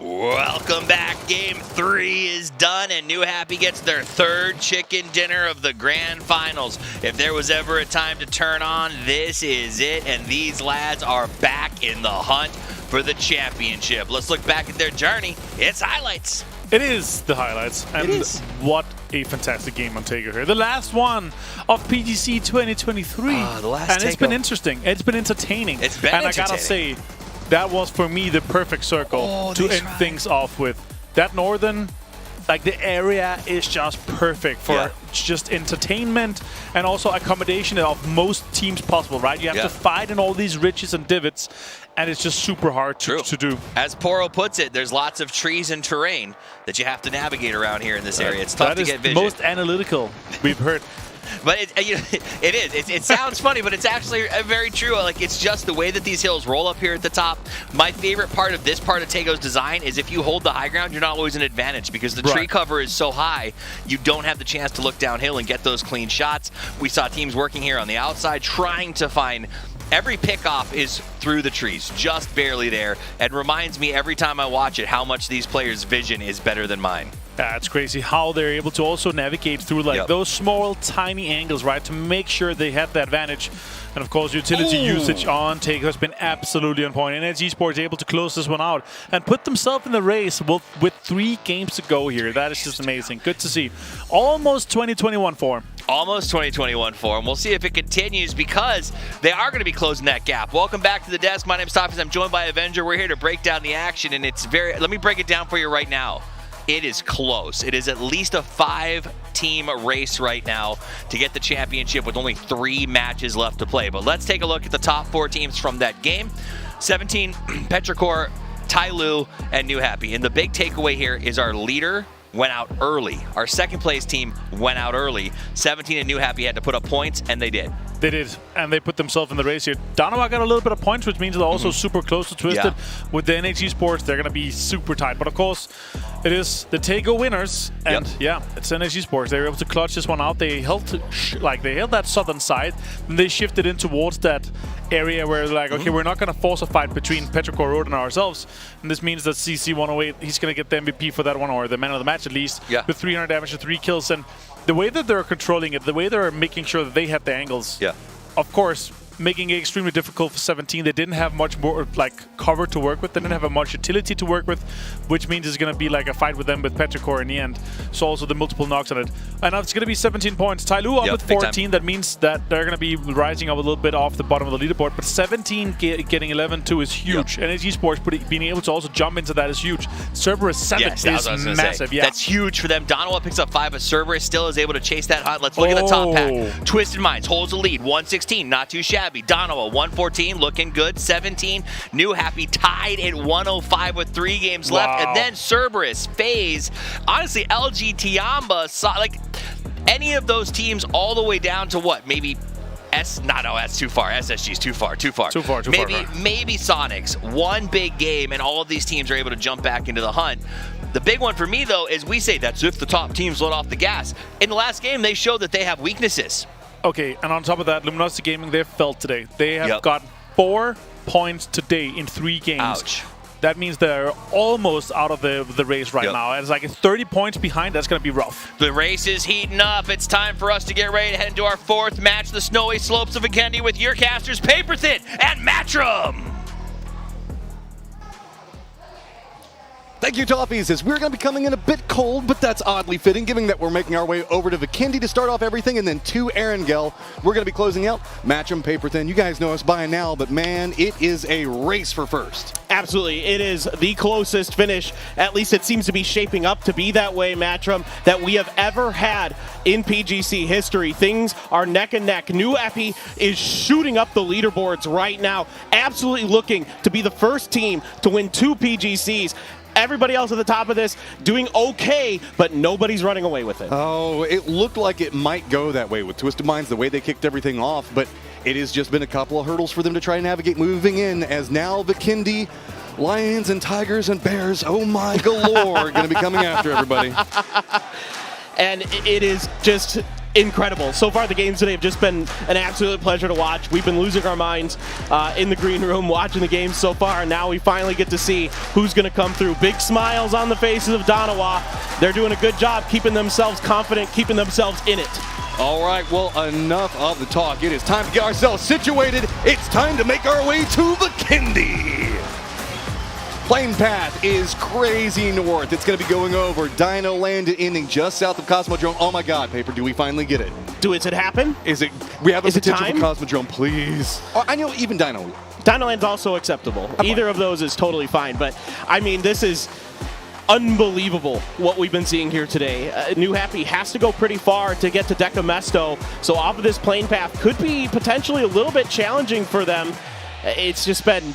Speaker 16: Welcome back. Game 3 is done, and New Happy gets their 3rd chicken dinner of the grand finals. If there was ever a time to turn on, this is it, and these lads are back in the hunt for the championship. Let's look back at their journey. It's highlights.
Speaker 2: It is the highlights, and what a fantastic game on Taker here. The last one of PGC 2023, and it's been interesting. It's been entertaining.
Speaker 16: It's been
Speaker 2: entertaining. I gotta say, that was for me the perfect circle to end things off with. That northern, like the area is just perfect for just entertainment and also accommodation of most teams possible, right? You have to fight in all these ridges and divots, and it's just super hard to do.
Speaker 16: As Poro puts it, there's lots of trees and terrain that you have to navigate around here in this area. It's tough to get vision.
Speaker 2: That is most analytical we've heard.
Speaker 16: But it is. It sounds funny, but it's actually very true. Like, it's just the way that these hills roll up here at the top. My favorite part of this part of Tago's design is if you hold the high ground, you're not always an advantage because the tree cover is so high, you don't have the chance to look downhill and get those clean shots. We saw teams working here on the outside trying to find. Every pickoff is through the trees, just barely there, and reminds me every time I watch it how much these players' vision is better than mine.
Speaker 2: Yeah, it's crazy how they're able to also navigate through like those small, tiny angles, right, to make sure they have the advantage. And of course, utility usage on Take has been absolutely on point. NH Esports able to close this one out and put themselves in the race with 3 games to go here. That is just amazing. Good to see. Almost 2021 form.
Speaker 16: Almost 2021 form. We'll see if it continues because they are going to be closing that gap. Welcome back to the desk. My name's Toffees. I'm joined by Avenger. We're here to break down the action, and it's let me break it down for you right now. It is close. It is at least a 5-team race right now to get the championship with only 3 matches left to play. But let's take a look at the top 4 teams from that game. 17, Petrichor, Tyloo, and New Happy. And the big takeaway here is our leader went out early. Our second place team went out early. 17 and New Happy had to put up points, and they did.
Speaker 2: They did, and they put themselves in the race here. Danawa got a little bit of points, which means they're also super close to Twisted. With the NH Esports, they're going to be super tight. But of course, it is the Tego winners, and it's NH Esports. They were able to clutch this one out. They held that southern side, and they shifted in towards that area where they're like, okay, we're not going to force a fight between Petrichor Road and ourselves. And this means that CC108, he's going to get the MVP for that one, or the man of the match at least, with 300 damage and 3 kills. And the way that they're controlling it, the way they're making sure that they have the angles, of course, making it extremely difficult for 17. They didn't have much more cover to work with. They didn't have much utility to work with, which means it's going to be like a fight with them with Petrichor in the end. So also the multiple knocks on it. And now it's going to be 17 points. Tyloo up with 14. That means that they're going to be rising up a little bit off the bottom of the leaderboard. But 17 getting 11-2 is huge. And NH Esports being able to also jump into that is huge. Cerberus 7 is massive.
Speaker 16: That's huge for them. Donowa picks up 5, but Cerberus still is able to chase that hunt. Let's look at the top pack. Twisted Minds holds the lead. 116, not too shabby. Donowa 114, looking good. 17, New Happy tied at 105 with 3 games left. And then Cerberus, FaZe, honestly, LG, Tiamba, any of those teams all the way down to what? Maybe that's too far. SSG's too far. Maybe Sonics. One big game, and all of these teams are able to jump back into the hunt. The big one for me, though, is we say that's if the top teams let off the gas. In the last game, they showed that they have weaknesses.
Speaker 2: Okay, and on top of that, Luminosity Gaming, they felt today. They have got 4 points today in 3 games.
Speaker 16: Ouch.
Speaker 2: That means they're almost out of the race right now. And it's like 30 points behind. That's going to be rough.
Speaker 16: The race is heating up. It's time for us to get ready to head into our 4th match, the snowy slopes of Vikendi, with your casters, Paperthin and Matchroom.
Speaker 4: Thank you, Toffees, as we're going to be coming in a bit cold, but that's oddly fitting, given that we're making our way over to Vikendi to start off everything, and then to Erangel. We're going to be closing out Matchroom, Paperthin. You guys know us by now, but man, it is a race for first.
Speaker 5: Absolutely. It is the closest finish, at least it seems to be shaping up to be that way, Matchroom, that we have ever had in PGC history. Things are neck and neck. New Happy is shooting up the leaderboards right now, absolutely looking to be the first team to win 2 PGCs. Everybody else at the top of this doing okay, but nobody's running away with it.
Speaker 4: Oh, it looked like it might go that way with Twisted Minds, the way they kicked everything off, but it has just been a couple of hurdles for them to try and navigate moving in, as now Vikendi, lions and tigers and bears, oh my galore, are going to be coming after everybody.
Speaker 5: And it is just incredible. So far, the games today have just been an absolute pleasure to watch. We've been losing our minds in the green room watching the games so far, and now we finally get to see who's going to come through. Big smiles on the faces of Donowa. They're doing a good job keeping themselves confident, keeping themselves in it.
Speaker 4: All right, well, enough of the talk. It is time to get ourselves situated. It's time to make our way to Vikendi. Plane path is crazy north. It's going to be going over Dino Land, ending just south of Cosmodrome. Oh my God, Paper, do we finally get it?
Speaker 5: Does it happen?
Speaker 4: Is it? We have a potential for Cosmodrome, please. Oh, I know, even Dino.
Speaker 5: Dino Land's also acceptable. Either of those is totally fine, but I mean, this is unbelievable what we've been seeing here today. New Happy has to go pretty far to get to Deca Mesto, so off of this plane path could be potentially a little bit challenging for them. It's just been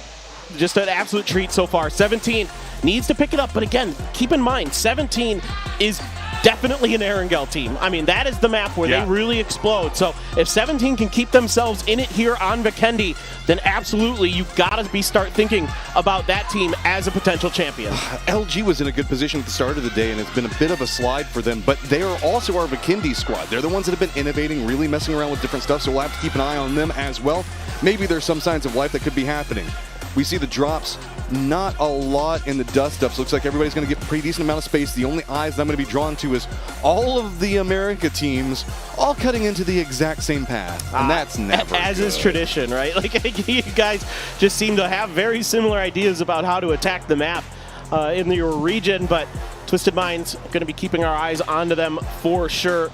Speaker 5: an absolute treat so far. 17 needs to pick it up, but again, keep in mind, 17 is definitely an Erangel team. I mean, that is the map where they really explode. So if 17 can keep themselves in it here on Vikendi, then absolutely you've got to start thinking about that team as a potential champion.
Speaker 4: LG was in a good position at the start of the day, and it's been a bit of a slide for them, but they are also our Vikendi squad. They're the ones that have been innovating, really messing around with different stuff, so we'll have to keep an eye on them as well. Maybe there's some signs of life that could be happening. We see the drops not a lot in the dust-ups. Looks like everybody's going to get a pretty decent amount of space. The only eyes that I'm going to be drawn to is all of the America teams all cutting into the exact same path, and that's never
Speaker 5: As
Speaker 4: good.
Speaker 5: is tradition, right? Like, you guys just seem to have very similar ideas about how to attack the map in your region, but Twisted Minds going to be keeping our eyes onto them for sure,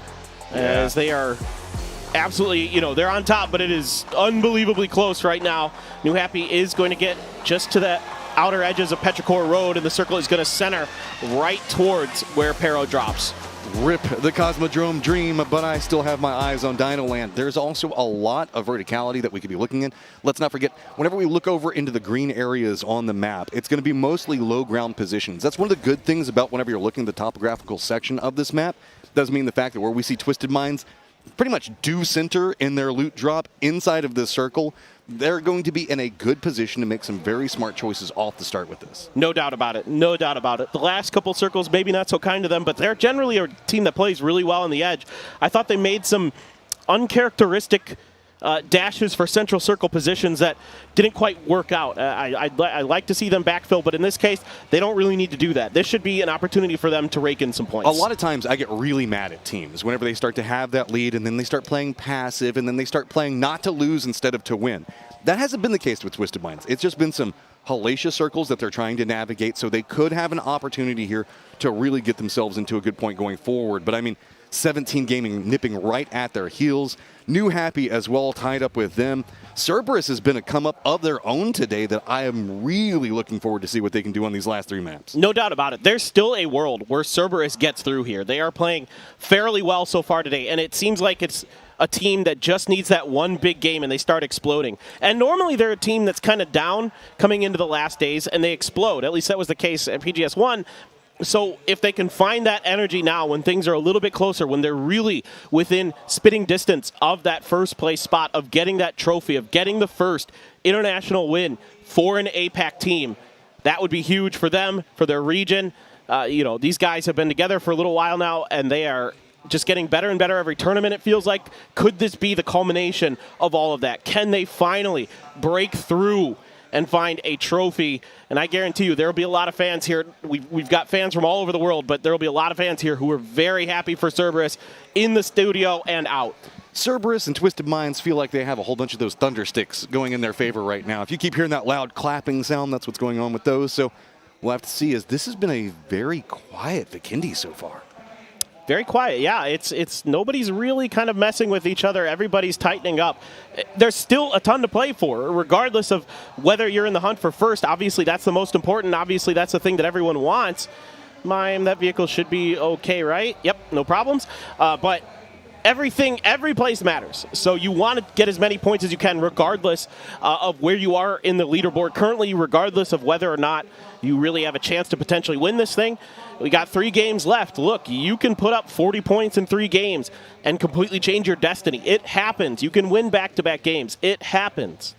Speaker 5: as they are absolutely, they're on top, but it is unbelievably close right now. New Happy is going to get just to the outer edges of Petrichor Road, and the circle is going to center right towards where Pero drops.
Speaker 4: Rip the Cosmodrome dream, but I still have my eyes on Dino Land. There's also a lot of verticality that we could be looking in. Let's not forget, whenever we look over into the green areas on the map, it's going to be mostly low ground positions. That's one of the good things about whenever you're looking at the topographical section of this map. Doesn't mean the fact that where we see Twisted Minds pretty much do center in their loot drop inside of this circle, they're going to be in a good position to make some very smart choices off the start with this.
Speaker 5: No doubt about it. No doubt about it. The last couple circles, maybe not so kind to them, but they're generally a team that plays really well on the edge. I thought they made some uncharacteristic dashes for central circle positions that didn't quite work out. I like to see them backfill, but in this case, they don't really need to do that. This should be an opportunity for them to rake in some points.
Speaker 4: A lot of times I get really mad at teams whenever they start to have that lead and then they start playing passive and then they start playing not to lose instead of to win. That hasn't been the case with Twisted Minds. It's just been some hellacious circles that they're trying to navigate, so they could have an opportunity here to really get themselves into a good point going forward. But I mean, 17 Gaming nipping right at their heels. New Happy as well tied up with them. Cerberus has been a come up of their own today that I am really looking forward to see what they can do on these last 3 maps.
Speaker 5: No doubt about it. There's still a world where Cerberus gets through here. They are playing fairly well so far today, and it seems like it's a team that just needs that one big game and they start exploding. And normally they're a team that's kind of down coming into the last days and they explode. At least that was the case at PGS1. So if they can find that energy now when things are a little bit closer, when they're really within spitting distance of that first place spot, of getting that trophy, of getting the first international win for an APAC team, that would be huge for them, for their region. These guys have been together for a little while now, and they are just getting better and better every tournament, it feels like. Could this be the culmination of all of that? Can they finally break through and find a trophy? And I guarantee you there will be a lot of fans here. We've got fans from all over the world, but there will be a lot of fans here who are very happy for Cerberus in the studio and out.
Speaker 4: Cerberus and Twisted Minds feel like they have a whole bunch of those thunder sticks going in their favor right now. If you keep hearing that loud clapping sound, that's what's going on with those. So we'll have to see, as this has been a very quiet Vikendi so far.
Speaker 5: Very quiet, yeah. It's nobody's really kind of messing with each other. Everybody's tightening up. There's still a ton to play for, regardless of whether you're in the hunt for first. Obviously, that's the most important. Obviously, that's the thing that everyone wants. Mime, that vehicle should be okay, right? Yep, no problems. But every place matters. So you want to get as many points as you can, regardless of where you are in the leaderboard currently, regardless of whether or not you really have a chance to potentially win this thing. We got 3 games left. Look, you can put up 40 points in 3 games and completely change your destiny. It happens. You can win back-to-back games. It happens.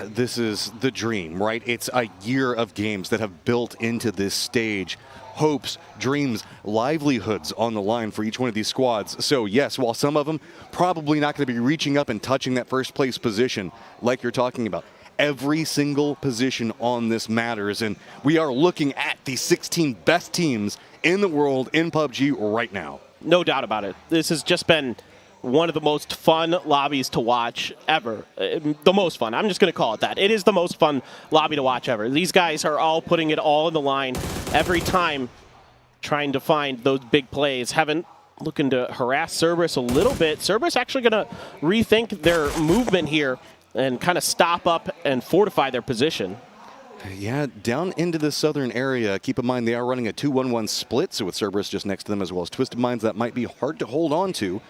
Speaker 4: This is the dream, right? It's a year of games that have built into this stage. Hopes, dreams, livelihoods on the line for each one of these squads. So yes, while some of them probably not going to be reaching up and touching that first place position like you're talking about, every single position on this matters, and we are looking at the 16 best teams in the world in PUBG right now.
Speaker 5: No doubt about it. This has just been one of the most fun lobbies to watch ever. The most fun. I'm just going to call it that. It is the most fun lobby to watch ever. These guys are all putting it all in the line every time, trying to find those big plays. Looking to harass Cerberus a little bit. Cerberus actually going to rethink their movement here and kind of stop up and fortify their position.
Speaker 4: Yeah, down into the southern area. Keep in mind they are running a 2-1-1 split, so with Cerberus just next to them as well as Twisted Minds, that might be hard to hold on to.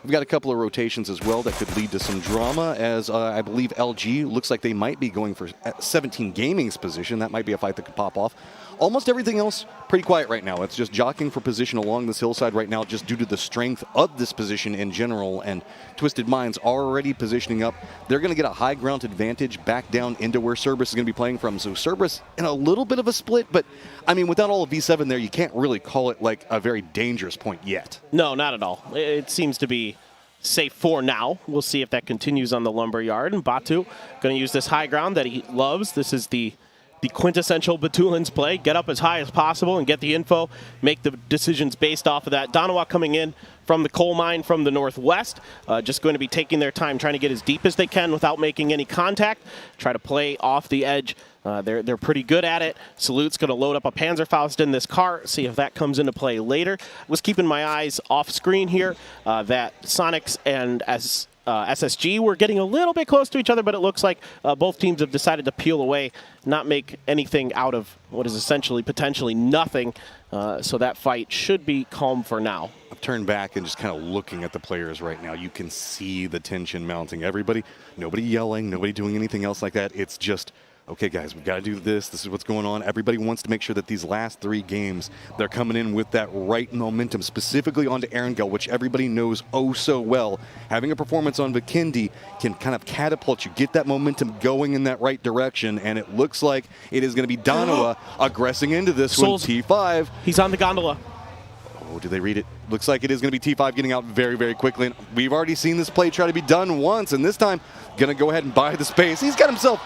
Speaker 4: We've got a couple of rotations as well that could lead to some drama, as I believe LG looks like they might be going for 17 Gaming's position. That might be a fight that could pop off. Almost everything else pretty quiet right now. It's just jockeying for position along this hillside right now just due to the strength of this position in general, and Twisted Minds already positioning up. They're going to get a high ground advantage back down into where Cerberus is going to be playing from. So Cerberus in a little bit of a split, but I mean, without all of V7 there, you can't really call it like a very dangerous point yet.
Speaker 5: No, not at all. It seems to be safe for now. We'll see if that continues on the Lumberyard. And Batu going to use this high ground that he loves. This is the the quintessential Batulins play, get up as high as possible and get the info, make the decisions based off of that. Danawa coming in from the coal mine from the northwest, just going to be taking their time, trying to get as deep as they can without making any contact, try to play off the edge. They're pretty good at it. Salute's going to load up a Panzerfaust in this car, see if that comes into play later. Was keeping my eyes off screen here that Sonics and SSG were getting a little bit close to each other, but it looks like both teams have decided to peel away, not make anything out of what is essentially potentially nothing. So that fight should be calm for now.
Speaker 4: I've turned back and just kind of looking at the players right now. You can see the tension mounting. Nobody yelling, nobody doing anything else like that. It's just, okay, guys, we've got to do this. This is what's going on. Everybody wants to make sure that these last 3 games, they're coming in with that right momentum, specifically onto Erangel, which everybody knows oh so well. Having a performance on Vikendi can kind of catapult you, get that momentum going in that right direction, and it looks like it is going to be Danawa aggressing into this one. T5.
Speaker 5: He's on the gondola.
Speaker 4: Oh, do they read it? Looks like it is going to be T5 getting out very, very quickly. And we've already seen this play try to be done once, and this time going to go ahead and buy the space. He's got himself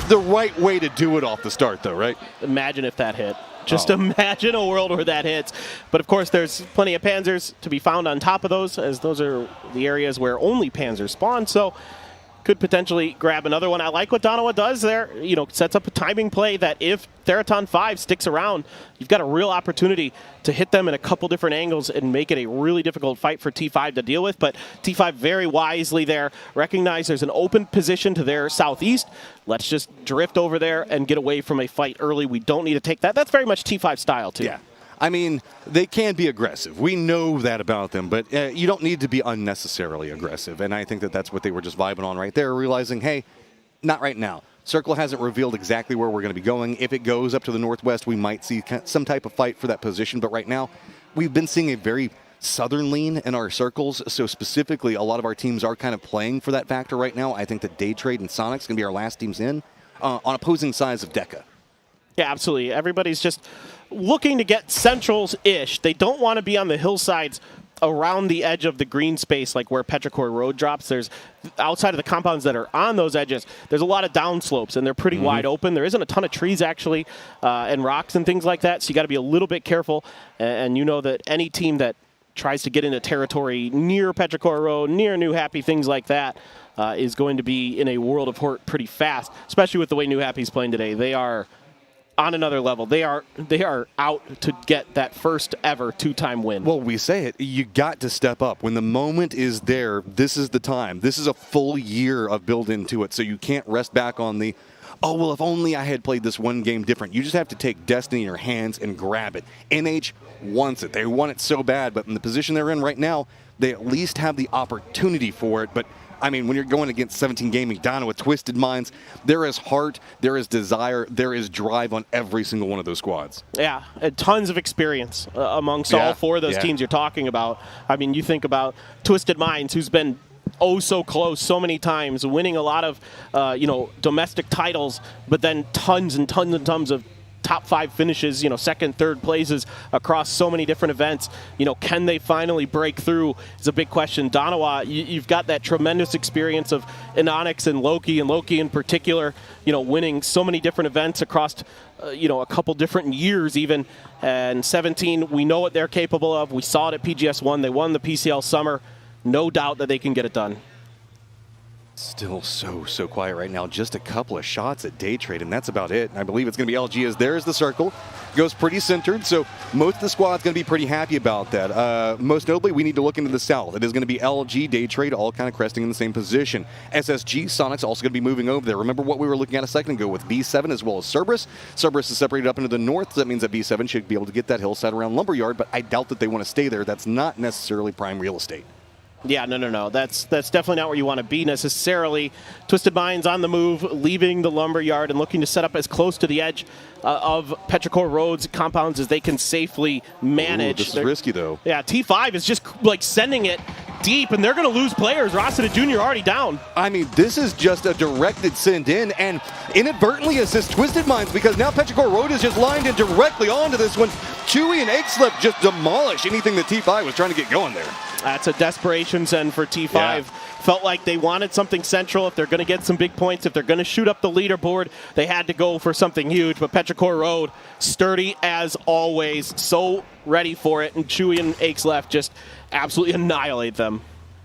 Speaker 4: the right way to do it off the start, though, right?
Speaker 5: Imagine if that hit. Just imagine a world where that hits. But, of course, there's plenty of Panzers to be found on top of those, as those are the areas where only Panzers spawn. So could potentially grab another one. I like what Danawa does there. You know, sets up a timing play that if Theraton 5 sticks around, you've got a real opportunity to hit them in a couple different angles and make it a really difficult fight for T5 to deal with. But T5 very wisely there. Recognize there's an open position to their southeast. Let's just drift over there and get away from a fight early. We don't need to take that. That's very much T5 style, too.
Speaker 4: Yeah. I mean, they can be aggressive. We know that about them, but you don't need to be unnecessarily aggressive. And I think that that's what they were just vibing on right there, realizing, hey, not right now. Circle hasn't revealed exactly where we're going to be going. If it goes up to the northwest, we might see some type of fight for that position. But right now, we've been seeing a very southern lean in our circles. So specifically, a lot of our teams are kind of playing for that factor right now. I think that Day Trade and Sonic's going to be our last teams in on opposing sides of Deca.
Speaker 5: Yeah, absolutely. Everybody's just looking to get centrals-ish. They don't want to be on the hillsides around the edge of the green space, like where Petrichor Road drops. There's outside of the compounds that are on those edges, there's a lot of downslopes, and they're pretty wide open. There isn't a ton of trees, actually, and rocks and things like that, so you got to be a little bit careful. And you know that any team that tries to get into territory near Petrichor Road, near New Happy, things like that, is going to be in a world of hurt pretty fast, especially with the way New Happy's playing today. They are on another level. They are out to get that first ever 2-time win.
Speaker 4: Well, we say it, you got to step up. When the moment is there, this is the time. This is a full year of build into it, so you can't rest back on the, oh, well, if only I had played this one game different. You just have to take destiny in your hands and grab it. NH wants it. They want it so bad, but in the position they're in right now, they at least have the opportunity for it. But I mean, when you're going against 17 Gaming, Donna with Twisted Minds, there is heart, there is desire, there is drive on every single one of those squads.
Speaker 5: Yeah, and tons of experience amongst all 4 of those teams you're talking about. I mean, you think about Twisted Minds, who's been oh so close so many times, winning a lot of domestic titles, but then tons and tons and tons of top 5 finishes, second, third places across so many different events. Can they finally break through is a big question. Danawa, you've got that tremendous experience of Inonix and Loki in particular, winning so many different events across, a couple different years even. And 17, we know what they're capable of. We saw it at PGS1. They won the PCL Summer. No doubt that they can get it done.
Speaker 4: Still so quiet right now. Just a couple of shots at Day Trade, and that's about it. I believe it's going to be LG as there's the circle. Goes pretty centered, so most of the squad's going to be pretty happy about that. Most notably, we need to look into the south. It is going to be LG, Day Trade, all kind of cresting in the same position. SSG, Sonic's also going to be moving over there. Remember what we were looking at a second ago with B7 as well as Cerberus. Cerberus is separated up into the north, so that means that B7 should be able to get that hillside around Lumberyard, but I doubt that they want to stay there. That's not necessarily prime real estate.
Speaker 5: Yeah, no. That's definitely not where you want to be necessarily. Twisted Minds on the move, leaving the lumberyard and looking to set up as close to the edge of Petrichor Road's compounds as they can safely manage.
Speaker 4: Ooh, this is risky, though.
Speaker 5: Yeah, T5 is just like sending it deep, and they're going to lose players. Rossiter Jr. already down.
Speaker 4: I mean, this is just a directed send in, and inadvertently assists Twisted Minds, because now Petrichor Road is just lined in directly onto this one. Chewy and Eggslip just demolish anything that T5 was trying to get going there.
Speaker 5: That's a desperation send for T5. Yeah. Felt like they wanted something central. If they're going to get some big points, if they're going to shoot up the leaderboard, they had to go for something huge. But Petrichor Road, sturdy as always, so ready for it. And Chewy and Eggslip just absolutely annihilate them.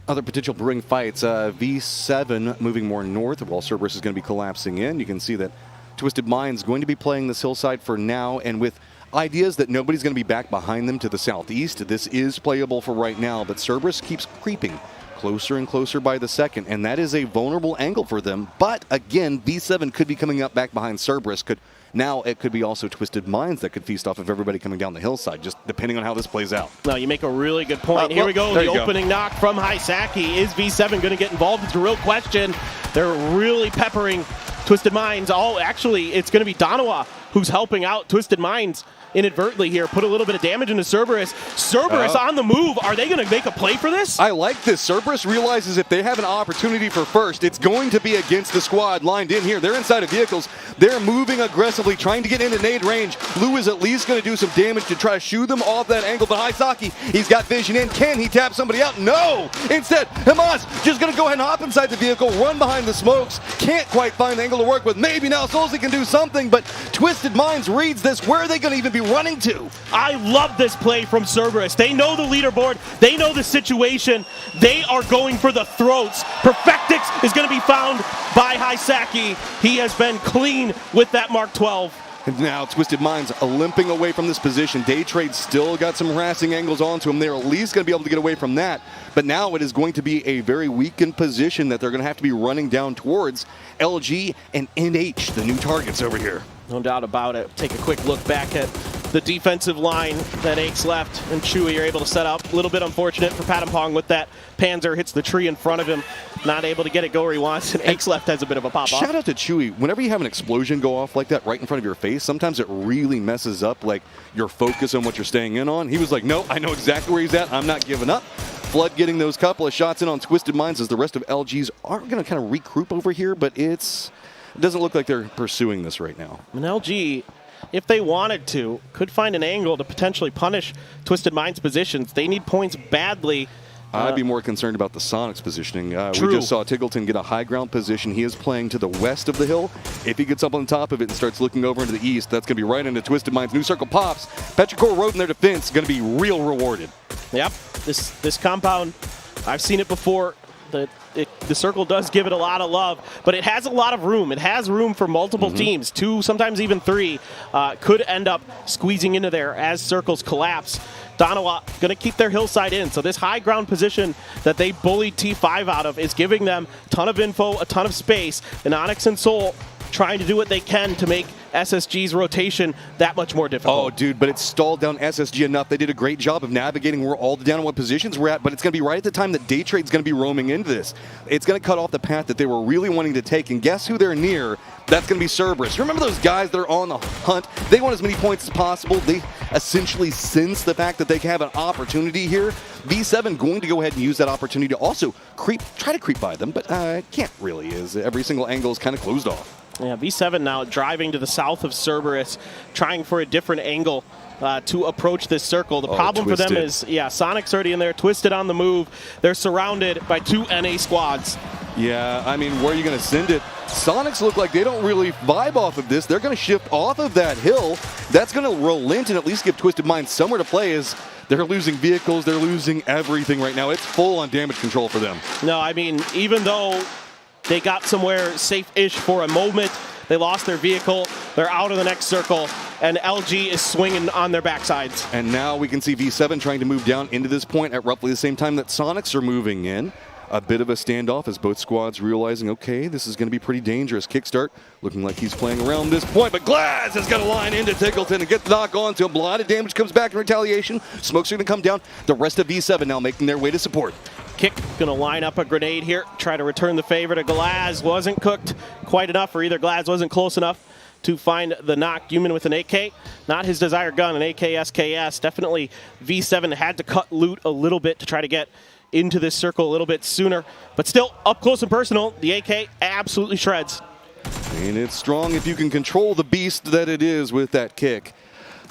Speaker 4: Other potential brewing fights, V7 moving more north while Cerberus is going to be collapsing in. You can see that Twisted Minds going to be playing this hillside for now, and with ideas that nobody's going to be back behind them to the southeast. This is playable for right now, but Cerberus keeps creeping closer and closer by the second, and that is a vulnerable angle for them. But again, V7 could be coming up back behind Cerberus. Now it could be also Twisted Minds that could feast off of everybody coming down the hillside, just depending on how this plays out.
Speaker 5: No, you make a really good point. Here we go, the opening knock from Hisaki. Is V7 going to get involved? It's a real question. They're really peppering Twisted Minds. Oh, actually, it's going to be Donawa who's helping out Twisted Minds inadvertently here. Put a little bit of damage into Cerberus. Cerberus on the move. Are they going to make a play for this?
Speaker 4: I like this. Cerberus realizes if they have an opportunity for first, it's going to be against the squad lined in here. They're inside of vehicles. They're moving aggressively, trying to get into nade range. Lou is at least going to do some damage to try to shoo them off that angle, but Hisaki, he's got vision in. Can he tap somebody out? No! Instead, Hamas just going to go ahead and hop inside the vehicle, run behind the smokes. Can't quite find the angle to work with. Maybe now Solzy can do something, but Twisted Minds reads this. Where are they going to even be running to?
Speaker 5: I love this play from Cerberus. They know the leaderboard. They know the situation. They are going for the throats. Perfectix is going to be found by Hisaki. He has been clean with that Mark 12.
Speaker 4: And now Twisted Minds limping away from this position. Day Trade still got some harassing angles onto him. They're at least going to be able to get away from that. But now it is going to be a very weakened position that they're going to have to be running down towards. LG and NH, the new targets over here.
Speaker 5: No doubt about it. Take a quick look back at the defensive line that Aches left, and Chewy are able to set up. A little bit unfortunate for Patampong with that. Panzer hits the tree in front of him, not able to get it go where he wants, and Aches left has a bit of a pop-off.
Speaker 4: Shout out to Chewy. Whenever you have an explosion go off like that right in front of your face, sometimes it really messes up like your focus on what you're staying in on. He was like, no, I know exactly where he's at. I'm not giving up. Flood getting those couple of shots in on Twisted Minds as the rest of LGs are going to kind of regroup over here, but it doesn't look like they're pursuing this right now.
Speaker 5: And LG, if they wanted to, could find an angle to potentially punish Twisted Minds' positions. They need points badly.
Speaker 4: I'd be more concerned about the Sonic's positioning. We just saw Tiggleton get a high ground position. He is playing to the west of the hill. If he gets up on top of it and starts looking over into the east, that's going to be right into Twisted Minds. New circle pops. Petrichor Road in their defense is going to be real rewarded.
Speaker 5: Yep, this compound, I've seen it before. The circle does give it a lot of love, but it has a lot of room. It has room for multiple teams, 2, sometimes even 3, could end up squeezing into there as circles collapse. Donawa going to keep their hillside in, so this high ground position that they bullied T5 out of is giving them a ton of info, a ton of space, and Onyx and Soul trying to do what they can to make SSG's rotation that much more difficult.
Speaker 4: Oh, dude, but it's stalled down SSG enough. They did a great job of navigating where all the down what positions we're at, but it's going to be right at the time that Day Trade's going to be roaming into this. It's going to cut off the path that they were really wanting to take, and guess who they're near? That's going to be Cerberus. Remember those guys that are on the hunt? They want as many points as possible. They essentially sense the fact that they have an opportunity here. V7 going to go ahead and use that opportunity to also try to creep by them, but can't really, as every single angle is kind of closed off.
Speaker 5: Yeah, V7 now driving to the south of Cerberus, trying for a different angle to approach this circle. The problem for them is, Sonic's already in there, Twisted on the move. They're surrounded by 2 NA squads.
Speaker 4: Yeah, I mean, where are you going to send it? Sonics look like they don't really vibe off of this. They're going to shift off of that hill. That's going to relent and at least give Twisted Minds somewhere to play as they're losing vehicles. They're losing everything right now. It's full on damage control for them.
Speaker 5: No, I mean, even though they got somewhere safe-ish for a moment, they lost their vehicle. They're out of the next circle, and LG is swinging on their backsides.
Speaker 4: And now we can see V7 trying to move down into this point at roughly the same time that Sonics are moving in. A bit of a standoff as both squads realizing, okay, this is going to be pretty dangerous. Kickstart looking like he's playing around this point, but Glass has got a line into Tiggleton and gets the knock on to him. A lot of damage comes back in retaliation. Smokes are going to come down. The rest of V7 now making their way to support.
Speaker 5: Kick going to line up a grenade here, try to return the favor to Glaz. Wasn't cooked quite enough, or either Glaz wasn't close enough to find the knock. Human with an AK, not his desired gun, an AK SKS. Definitely V7 had to cut loot a little bit to try to get into this circle a little bit sooner. But still, up close and personal, the AK absolutely shreds.
Speaker 4: And it's strong if you can control the beast that it is with that kick.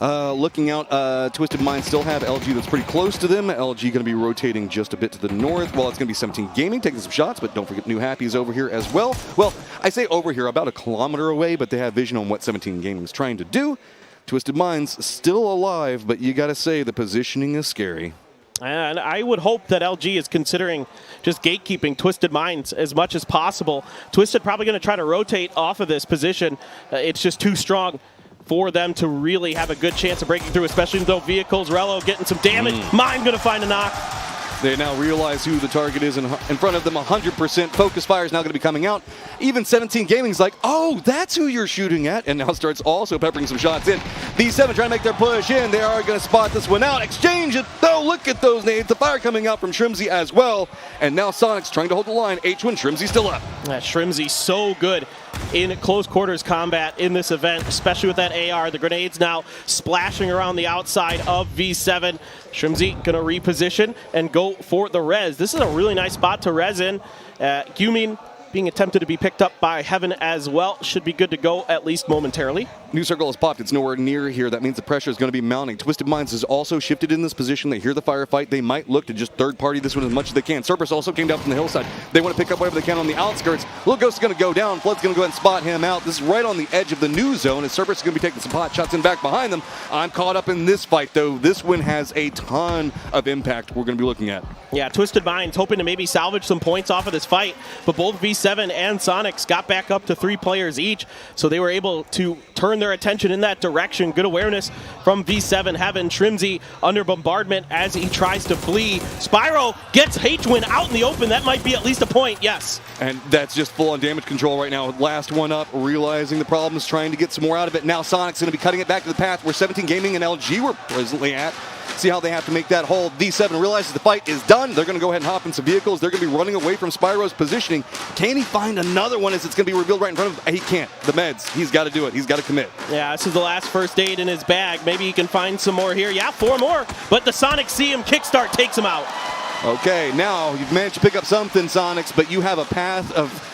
Speaker 4: Looking out, Twisted Minds still have LG that's pretty close to them. LG going to be rotating just a bit to the north. Well, it's going to be 17 Gaming taking some shots, but don't forget New Happy's over here as well. Well, I say over here, about a kilometer away, but they have vision on what 17 Gaming is trying to do. Twisted Minds still alive, but you got to say the positioning is scary.
Speaker 5: And I would hope that LG is considering just gatekeeping Twisted Minds as much as possible. Twisted probably going to try to rotate off of this position. It's just too strong for them to really have a good chance of breaking through, especially with those vehicles. Rello getting some damage. Mine going to find a knock.
Speaker 4: They now realize who the target is in front of them. 100% focus fire is now going to be coming out. Even 17 Gaming's like, oh, that's who you're shooting at, and now starts also peppering some shots in. V7 trying to make their push in. They are going to spot this one out. Exchange it, though. Look at those nades. The fire coming out from Shrimzy as well. And now Sonic's trying to hold the line. H1, Shrimzy still up.
Speaker 5: Shrimzy so good in close quarters combat in this event, especially with that AR. The grenades now splashing around the outside of V7. Shrimzy going to reposition and go for the res. This is a really nice spot to res in. Gumin being attempted to be picked up by Heaven as well. Should be good to go, at least momentarily.
Speaker 4: New circle has popped. It's nowhere near here. That means the pressure is going to be mounting. Twisted Minds has also shifted in this position. They hear the firefight. They might look to just third-party this one as much as they can. Cerberus also came down from the hillside. They want to pick up whatever they can on the outskirts. Little Ghost is going to go down. Flood's going to go ahead and spot him out. This is right on the edge of the new zone, and Cerberus is going to be taking some pot shots in back behind them. I'm caught up in this fight, though. This one has a ton of impact we're going to be looking at.
Speaker 5: Yeah, Twisted Minds hoping to maybe salvage some points off of this fight, but both V7 and Sonics got back up to 3 players each, so they were able to turn their attention in that direction. Good awareness from V7. Heaven, Shrimzy under bombardment as he tries to flee. Spyro gets H-Win out in the open. That might be at least a point, yes.
Speaker 4: And that's just full on damage control right now. Last one up, realizing the problems, trying to get some more out of it. Now Sonic's going to be cutting it back to the path where 17 Gaming and LG were presently at. See how they have to make that hold. V7 realizes the fight is done. They're going to go ahead and hop in some vehicles. They're going to be running away from Spyro's positioning. Can he find another one as it's going to be revealed right in front of him? He can't. The meds. He's got to do it. He's got to commit.
Speaker 5: Yeah, this is the last first aid in his bag. Maybe he can find some more here. Yeah, 4 more. But the Sonic see him kickstart takes him out.
Speaker 4: Okay, now you've managed to pick up something, Sonics, but you have a path of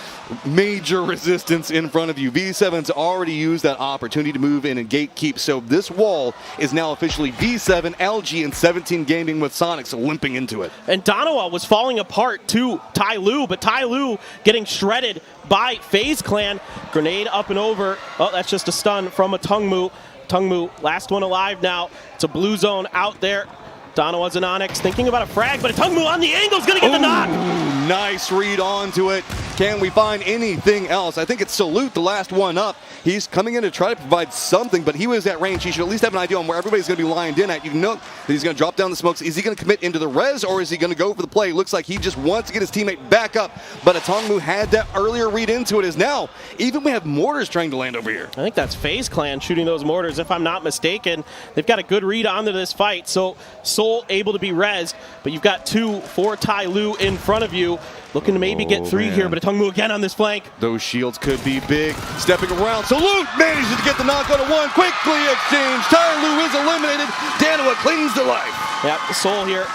Speaker 4: major resistance in front of you. V7's already used that opportunity to move in and gatekeep, so this wall is now officially V7, LG, and 17 Gaming with Sonics limping into it.
Speaker 5: And Donawa was falling apart to Tai Lu, but Tai Lu getting shredded by FaZe Clan. Grenade up and over. Oh, that's just a stun from a Tungmu. Tungmu, last one alive now. It's a blue zone out there. Donawa's an Onyx thinking about a frag, but a Tungmu on the angle is going to get the knock.
Speaker 4: Nice read onto it. Can we find anything else? I think it's Salute, the last one up. He's coming in to try to provide something, but he was at range. He should at least have an idea on where everybody's going to be lined in at. You know that he's going to drop down the smokes. Is he going to commit into the res, or is he going to go for the play? Looks like he just wants to get his teammate back up, but Atongmu had that earlier read into it. As now, even we have mortars trying to land over here.
Speaker 5: I think that's FaZe Clan shooting those mortars, if I'm not mistaken. They've got a good read onto this fight, so Soul able to be rezzed, but you've got 2 for Tai Lu in front of you. Looking to maybe get 3 here, but Atongmu again on this flank.
Speaker 4: Those shields could be big. Stepping around, Salute manages to get the knock on a 1. Quickly exchange. Tai Lu is eliminated. Danoa clings to life.
Speaker 5: Yep, Soul here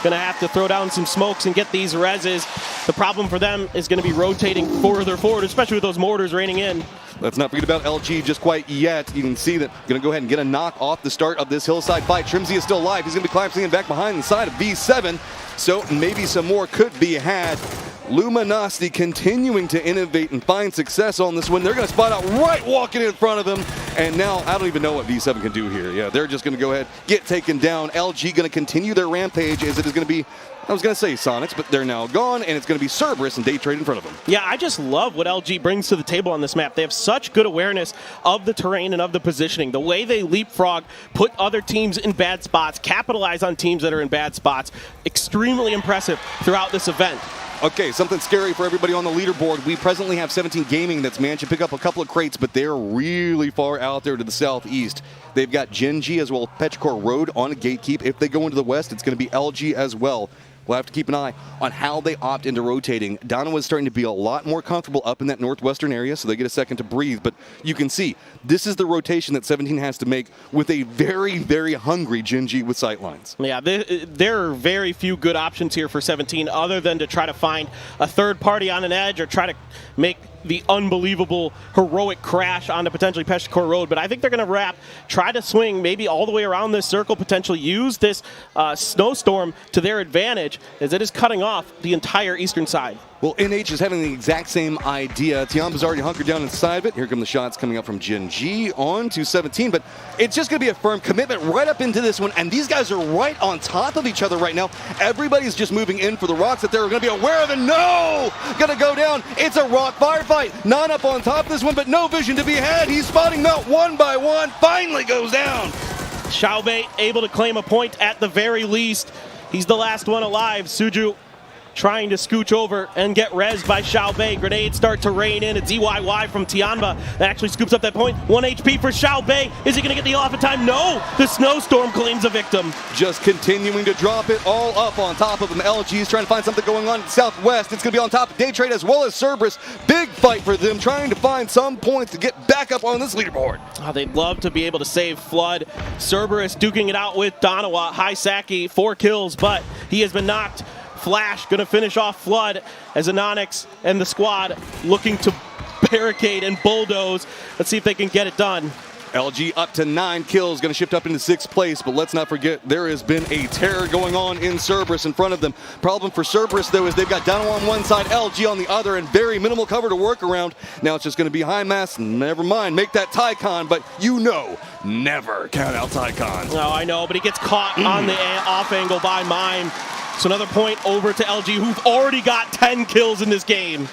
Speaker 5: going to have to throw down some smokes and get these reses. The problem for them is going to be rotating further forward, especially with those mortars raining in.
Speaker 4: Let's not forget about LG just quite yet. You can see that going to go ahead and get a knock off the start of this hillside fight. Shrimzy is still alive. He's going to be collapsing in back behind the side of V7. So maybe some more could be had. Luminosity continuing to innovate and find success on this one. They're going to spot out right walking in front of him. And now I don't even know what V7 can do here. Yeah, they're just going to go ahead, get taken down. LG going to continue their rampage as it is going to be, I was going to say Sonics, but they're now gone, and it's going to be Cerberus and Day Trade in front of them.
Speaker 5: Yeah, I just love what LG brings to the table on this map. They have such good awareness of the terrain and of the positioning. The way they leapfrog, put other teams in bad spots, capitalize on teams that are in bad spots. Extremely impressive throughout this event.
Speaker 4: Okay, something scary for everybody on the leaderboard. We presently have 17 Gaming that's managed to pick up a couple of crates, but they're really far out there to the southeast. They've got Genji as well as Petrichor Road on a gatekeep. If they go into the west, it's going to be LG as well. we'll have to keep an eye on how they opt into rotating. Danawa is starting to be a lot more comfortable up in that northwestern area, so they get a second to breathe. But you can see, this is the rotation that 17 has to make with a very, very hungry Gen G with sightlines.
Speaker 5: Yeah, there are very few good options here for 17 other than to try to find a third party on an edge or try to make the unbelievable heroic crash onto potentially Peshkor Road. But I think they're going to try to swing maybe all the way around this circle, potentially use this snowstorm to their advantage as it is cutting off the entire eastern side.
Speaker 4: Well, NH is having the exact same idea. Tiamba's already hunkered down inside of it. Here come the shots coming up from Gen G on to 17, but it's just going to be a firm commitment right up into this one, and these guys are right on top of each other right now. Everybody's just moving in for the rocks that they're going to be aware of, and no! Going to go down. It's a rock firefight. Not up on top of this one, but no vision to be had. He's spotting them out one by one. Finally goes down.
Speaker 5: Xiaobei able to claim a point at the very least. He's the last one alive. Suju trying to scooch over and get rezzed by Xiaobei. Grenades start to rain in. It's EYY from Tianba that actually scoops up that point. 1 HP for Xiaobei. Is he going to get the off in time? No! The snowstorm claims a victim.
Speaker 4: Just continuing to drop it all up on top of him. LG is trying to find something going on in southwest. It's going to be on top of Daytrade as well as Cerberus. Big fight for them, trying to find some points to get back up on this leaderboard.
Speaker 5: Oh, they'd love to be able to save Flood. Cerberus duking it out with Danawa. Haisaki, 4 kills, but he has been knocked. Flash going to finish off Flood as Anonix and the squad looking to barricade and bulldoze. Let's see if they can get it done.
Speaker 4: LG up to 9 kills, going to shift up into 6th place, but let's not forget there has been a terror going on in Cerberus in front of them. Problem for Cerberus, though, is they've got Danawa on one side, LG on the other, and very minimal cover to work around. Now it's just going to be high mass. Never mind, make that Tycon, but you know, never count out Tycon.
Speaker 5: Oh, I know, but he gets caught on the off angle by Mime. So another point over to LG, who've already got 10 kills in this game.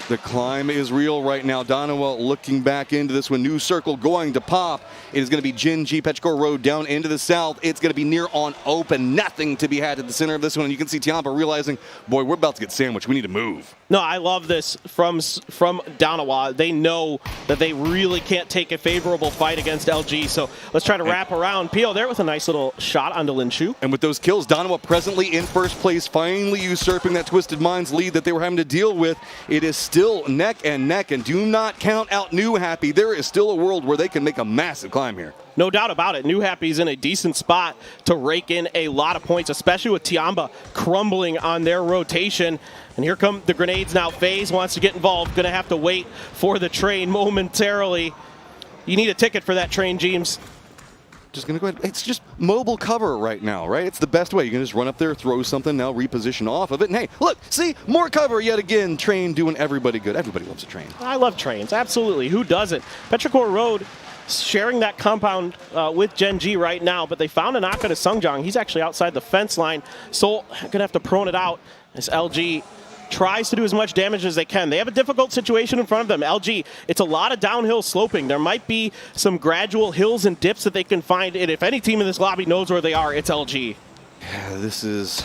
Speaker 4: The climb is real right now. Danawa looking back into this one. New circle going to pop. It is going to be Gen G, Pechkor Road down into the south. It's going to be near on open. Nothing to be had at the center of this one. And you can see Tiampa realizing, boy, we're about to get sandwiched. We need to move.
Speaker 5: No, I love this from Danawa. They know that they really can't take a favorable fight against LG. So let's try to wrap around. Pio there with a nice little shot onto Linshu.
Speaker 4: And with those kills, Danawa presently in first place, finally usurping that Twisted Minds lead that they were having to deal with. It is still neck and neck, and do not count out New Happy. There is still a world where they can make a massive climb here.
Speaker 5: No doubt about it. New Happy's in a decent spot to rake in a lot of points, especially with Tiamba crumbling on their rotation. And here come the grenades now. FaZe wants to get involved. Going to have to wait for the train momentarily. You need a ticket for that train, James.
Speaker 4: Just going to go ahead. It's just mobile cover right now, right? It's the best way. You can just run up there, throw something, now reposition off of it. And hey, look, see, more cover yet again. Train doing everybody good. Everybody loves a train.
Speaker 5: I love trains, absolutely. Who doesn't? Pechkor Road sharing that compound with Gen G right now, but they found Anaka to Sungjong. He's actually outside the fence line. So going to have to prone it out as LG tries to do as much damage as they can. They have a difficult situation in front of them. LG, it's a lot of downhill sloping. There might be some gradual hills and dips that they can find. And if any team in this lobby knows where they are, it's LG.
Speaker 4: Yeah, this is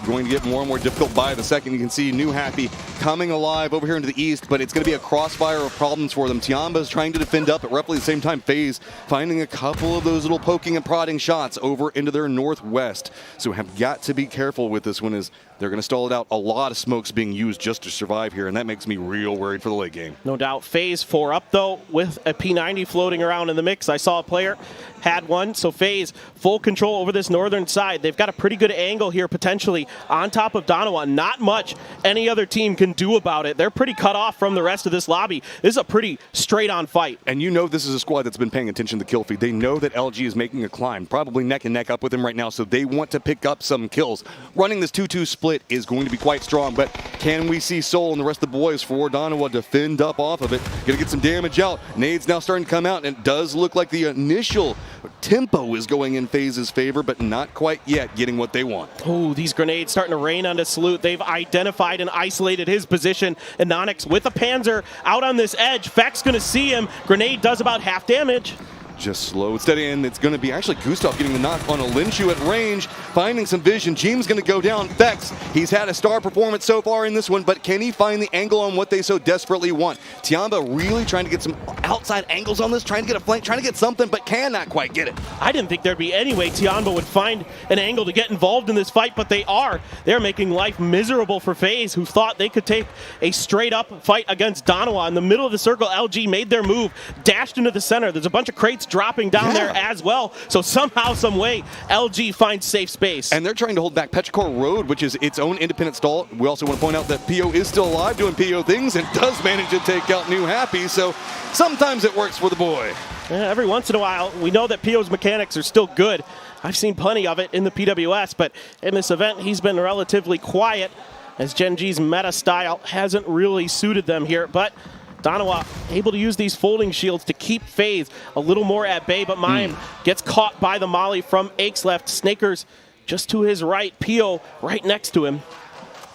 Speaker 4: going to get more and more difficult by the second. You can see New Happy coming alive over here into the east, but it's going to be a crossfire of problems for them. Tiamba is trying to defend up at roughly the same time. FaZe finding a couple of those little poking and prodding shots over into their northwest. So have got to be careful with this one as they're going to stall it out. A lot of smokes being used just to survive here, and that makes me real worried for the late game.
Speaker 5: No doubt. FaZe 4 up, though, with a P90 floating around in the mix. I saw a player had one, so FaZe full control over this northern side. They've got a pretty good angle here, potentially, on top of Danawa. Not much any other team can do about it. They're pretty cut off from the rest of this lobby. This is a pretty straight-on fight.
Speaker 4: And you know this is a squad that's been paying attention to the kill feed. They know that LG is making a climb, probably neck and neck up with him right now, so they want to pick up some kills. Running this 2-2 split is going to be quite strong, but can we see Soul and the rest of the boys for Danawa defend up off of it? Gonna get some damage out. Nades now starting to come out, and it does look like the initial tempo is going in FaZe's favor, but not quite yet getting what they want.
Speaker 5: Oh, these grenades starting to rain onto Salute. They've identified and isolated his position. Anonix with a Panzer out on this edge. Feck's gonna see him. Grenade does about half damage.
Speaker 4: just slow and steady, and it's going to be actually Gustav getting the knock on a Linshu at range, finding some vision. Jeem's going to go down. Vex, he's had a star performance so far in this one, but can he find the angle on what they so desperately want? Tiamba really trying to get some outside angles on this, trying to get a flank, trying to get something, but cannot quite get it.
Speaker 5: I didn't think there'd be any way Tiamba would find an angle to get involved in this fight, but they are. They're making life miserable for FaZe, who thought they could take a straight-up fight against Danawa. In the middle of the circle, LG made their move, dashed into the center. There's a bunch of crates dropping down there as well. So somehow, some way, LG finds safe space.
Speaker 4: And they're trying to hold back Petrichor Road, which is its own independent stall. We also want to point out that PO is still alive doing PO things and does manage to take out New Happy. So sometimes it works for the boy.
Speaker 5: Every once in a while, we know that PO's mechanics are still good. I've seen plenty of it in the PWS, but in this event, he's been relatively quiet as Gen G's meta style hasn't really suited them here. But Danawa able to use these folding shields to keep FaZe a little more at bay, but Mime gets caught by the molly from Aches left. Snakers just to his right, PO right next to him.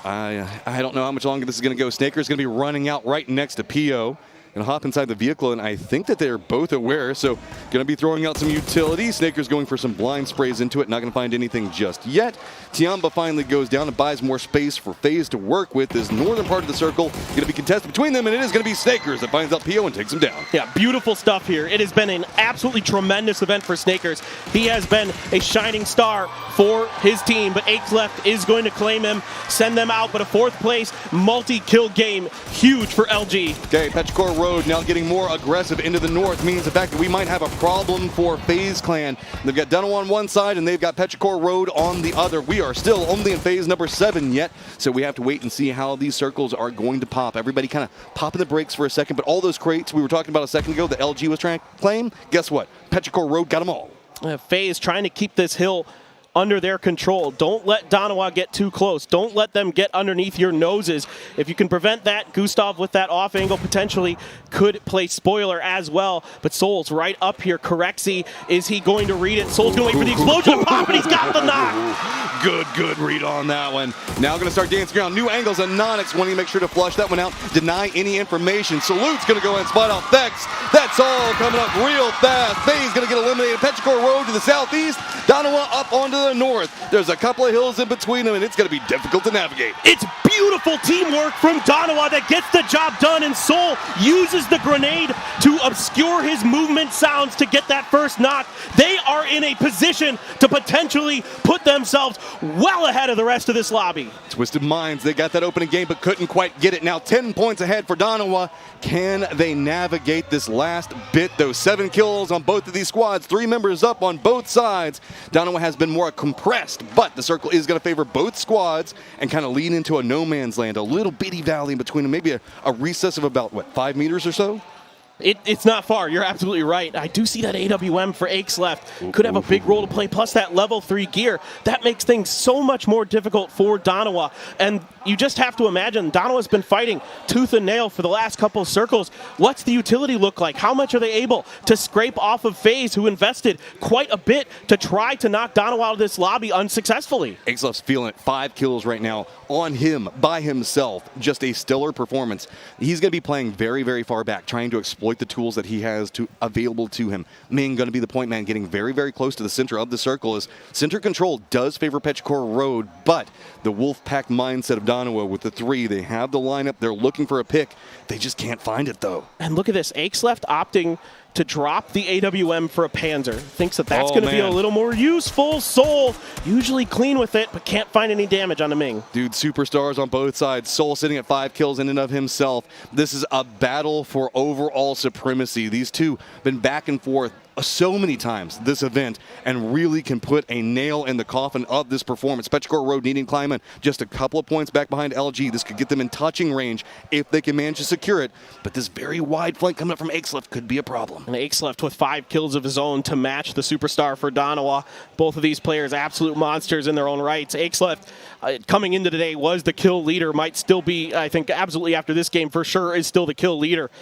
Speaker 4: I don't know how much longer this is going to go. Snaker's going to be running out right next to PO. Going to hop inside the vehicle, and I think that they're both aware, so going to be throwing out some utility. Snaker's going for some blind sprays into it, not going to find anything just yet. Tiamba finally goes down and buys more space for FaZe to work with. This northern part of the circle going to be contested between them, and it is going to be Snakers that finds out PO and takes him down.
Speaker 5: Yeah, beautiful stuff here. It has been an absolutely tremendous event for Snakers. He has been a shining star for his team, but Aches left is going to claim him, send them out, but a fourth place multi-kill game, huge for LG.
Speaker 4: Okay, Petrichor Road now getting more aggressive into the north means the fact that we might have a problem for FaZe Clan. They've got Dunno on one side and they've got Petrichor Road on the other. We are still only in phase number 7 yet, so we have to wait and see how these circles are going to pop. Everybody kind of popping the brakes for a second, but all those crates we were talking about a second ago that LG was trying to claim, guess what? Petrichor Road got them all.
Speaker 5: FaZe trying to keep this hill under their control. Don't let Danawa get too close. Don't let them get underneath your noses. If you can prevent that, Gustav with that off angle potentially could play spoiler as well. But Soul's right up here. Corexy, is he going to read it? Soul's going to wait for the explosion to pop, and he's got the knock.
Speaker 4: Good read on that one. Now going to start dancing around. New angles, and Nonix wanting to make sure to flush that one out. Deny any information. Salute's going to go and spot out Vex. That's all coming up real fast. FaZe going to get eliminated. Petrichor Road to the southeast. Danawa up onto the north. There's a couple of hills in between them, and it's going to be difficult to navigate.
Speaker 5: It's beautiful teamwork from Danawa that gets the job done, and Soul uses the grenade to obscure his movement sounds to get that first knock. They are in a position to potentially put themselves well ahead of the rest of this lobby.
Speaker 4: Twisted Minds, they got that opening game but couldn't quite get it. Now 10 points ahead for Danawa. Can they navigate this last bit, though? 7 kills on both of these squads, 3 members up on both sides. Danawa has been more compressed, but the circle is going to favor both squads and kind of lead into a no man's land, a little bitty valley in between them, maybe a recess of about, what, 5 meters or so?
Speaker 5: It's not far. You're absolutely right. I do see that AWM for Aches left. Could have a big role to play, plus that level 3 gear. That makes things so much more difficult for Danawa. And you just have to imagine, Danawa's been fighting tooth and nail for the last couple of circles. What's the utility look like? How much are they able to scrape off of FaZe, who invested quite a bit to try to knock Danawa out of this lobby unsuccessfully?
Speaker 4: Aches left's feeling it. 5 kills right now on him by himself. Just a stellar performance. He's going to be playing very, very far back, trying to exploit the tools that he has available to him. Ming going to be the point man, getting very, very close to the center of the circle, as center control does favor Petrichor Road, but the Wolfpack mindset of Danawa with the 3, they have the lineup, they're looking for a pick, they just can't find it though.
Speaker 5: And look at this, Aches left opting to drop the AWM for a Panzer. Thinks that that's going to be a little more useful. Soul usually clean with it, but can't find any damage on the Ming.
Speaker 4: Dude, superstars on both sides. Soul sitting at 5 kills in and of himself. This is a battle for overall supremacy. These two been back and forth so many times this event and really can put a nail in the coffin of this performance. Petrichor Road needing climb in just a couple of points back behind LG. This could get them in touching range if they can manage to secure it, but this very wide flank coming up from Aches left could be a problem.
Speaker 5: And Aches left with 5 kills of his own to match the superstar for Danawa. Both of these players absolute monsters in their own rights. Aches left coming into today was the kill leader, might still be, I think absolutely after this game for sure is still the kill leader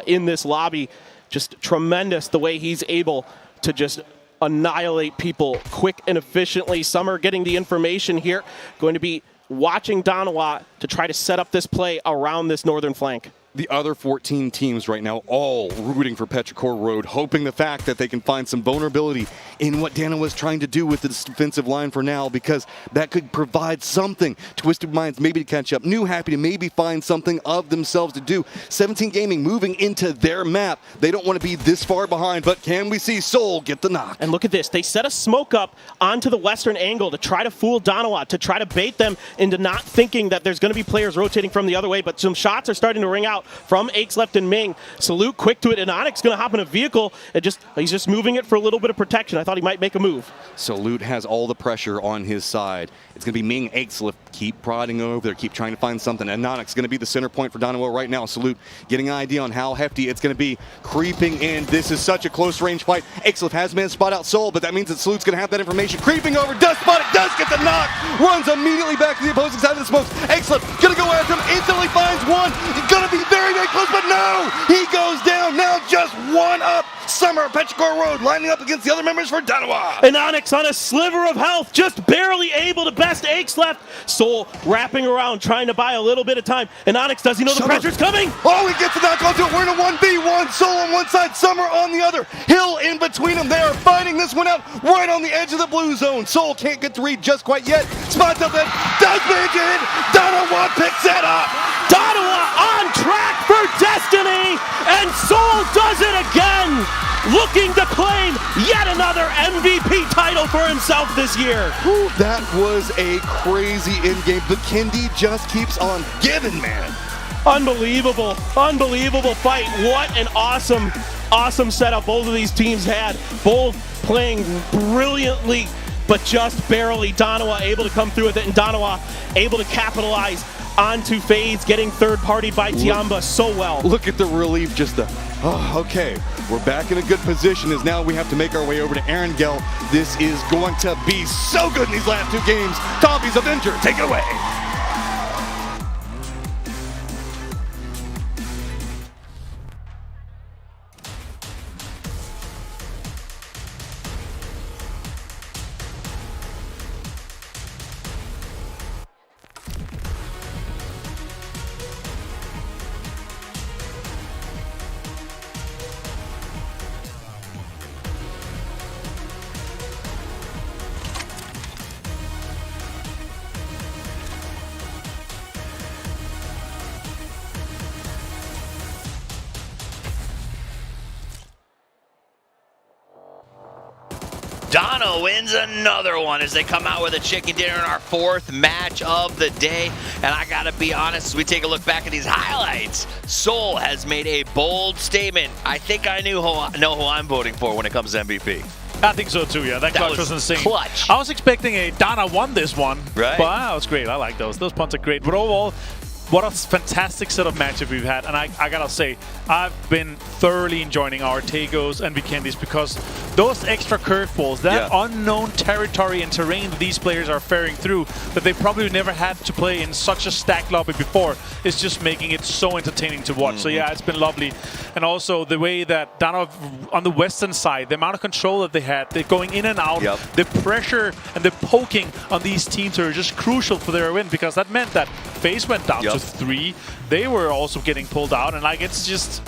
Speaker 5: in this lobby. Just tremendous the way he's able to just annihilate people quick and efficiently. Some are getting the information here. Going to be watching Danawa to try to set up this play around this northern flank.
Speaker 4: the other 14 teams right now all rooting for Petrichor Road, hoping the fact that they can find some vulnerability in what Dana was trying to do with this defensive line for now, because that could provide something. Twisted Minds maybe to catch up. New Happy to maybe find something of themselves to do. 17 Gaming moving into their map. They don't want to be this far behind, but can we see Seoul get the knock?
Speaker 5: And look at this. They set a smoke up onto the western angle to try to fool Danawa, to try to bait them into not thinking that there's going to be players rotating from the other way, but some shots are starting to ring out from Aches Left and Ming. Salute quick to it, and Onyx going to hop in a vehicle, and he's just moving it for a little bit of protection. I thought he might make a move.
Speaker 4: Salute has all the pressure on his side. It's going to be Ming, Aches Left, keep prodding over there, keep trying to find something, and Onyx going to be the center point for Danawa right now. Salute getting an idea on how hefty it's going to be, creeping in. This is such a close range fight. Aches Left has man spot out Soul, but that means that Salute's going to have that information. Creeping over, does spot it, does get the knock, runs immediately back to the opposing side of the smokes. Aches Left going to go after him, instantly finds one. He's going to be very, very close, but no! He goes down, now just one up. Summer, Petrichor Road lining up against the other members for Danawa.
Speaker 5: And Onyx on a sliver of health, just barely able to best Aches Left. Soul wrapping around, trying to buy a little bit of time. And Onyx, does he know the pressure's coming?
Speaker 4: Oh, he gets the knock onto it. We're in a 1v1. Soul on one side, Summer on the other. Hill in between them. They are fighting this one out right on the edge of the blue zone. Soul can't get to read just quite yet. Spots up that. Does manage to hit. Danawa picks it up.
Speaker 5: Danawa on track for destiny, and Soul does it again, looking to claim yet another MVP title for himself this year.
Speaker 4: That was a crazy in-game. But Kendi just keeps on giving, man.
Speaker 5: Unbelievable fight. What an awesome setup both of these teams had. Both playing brilliantly, but just barely. Danawa able to come through with it, and Danawa able to capitalize onto Fades, getting third-partied by Tiamba so well.
Speaker 4: Look at the relief, just the, okay, we're back in a good position as now we have to make our way over to Erangel. This is going to be so good in these last two games. Tommy's Avenger, take it away.
Speaker 16: Dono wins another one as they come out with a chicken dinner in our fourth match of the day. And I gotta be honest, as we take a look back at these highlights, Seoul has made a bold statement. I think I know who I'm voting for when it comes to MVP.
Speaker 2: I think so too, yeah. That clutch was insane.
Speaker 16: Clutch.
Speaker 2: I was expecting a Dana won this one.
Speaker 16: Right.
Speaker 2: But that was great. I like those. Those punts are great. But overall, what a fantastic set of matchup we've had. And I gotta say, I've been thoroughly enjoying our Tagos and Vikendis because those extra curveballs, that unknown territory and terrain that these players are faring through, that they probably never had to play in such a stacked lobby before, is just making it so entertaining to watch. So yeah, it's been lovely. And also the way that Dana on the western side, the amount of control that they had, they're going in and out, the pressure and the poking on these teams are just crucial for their win, because that meant that FaZe went down to 3. They were also getting pulled out, and like it's just,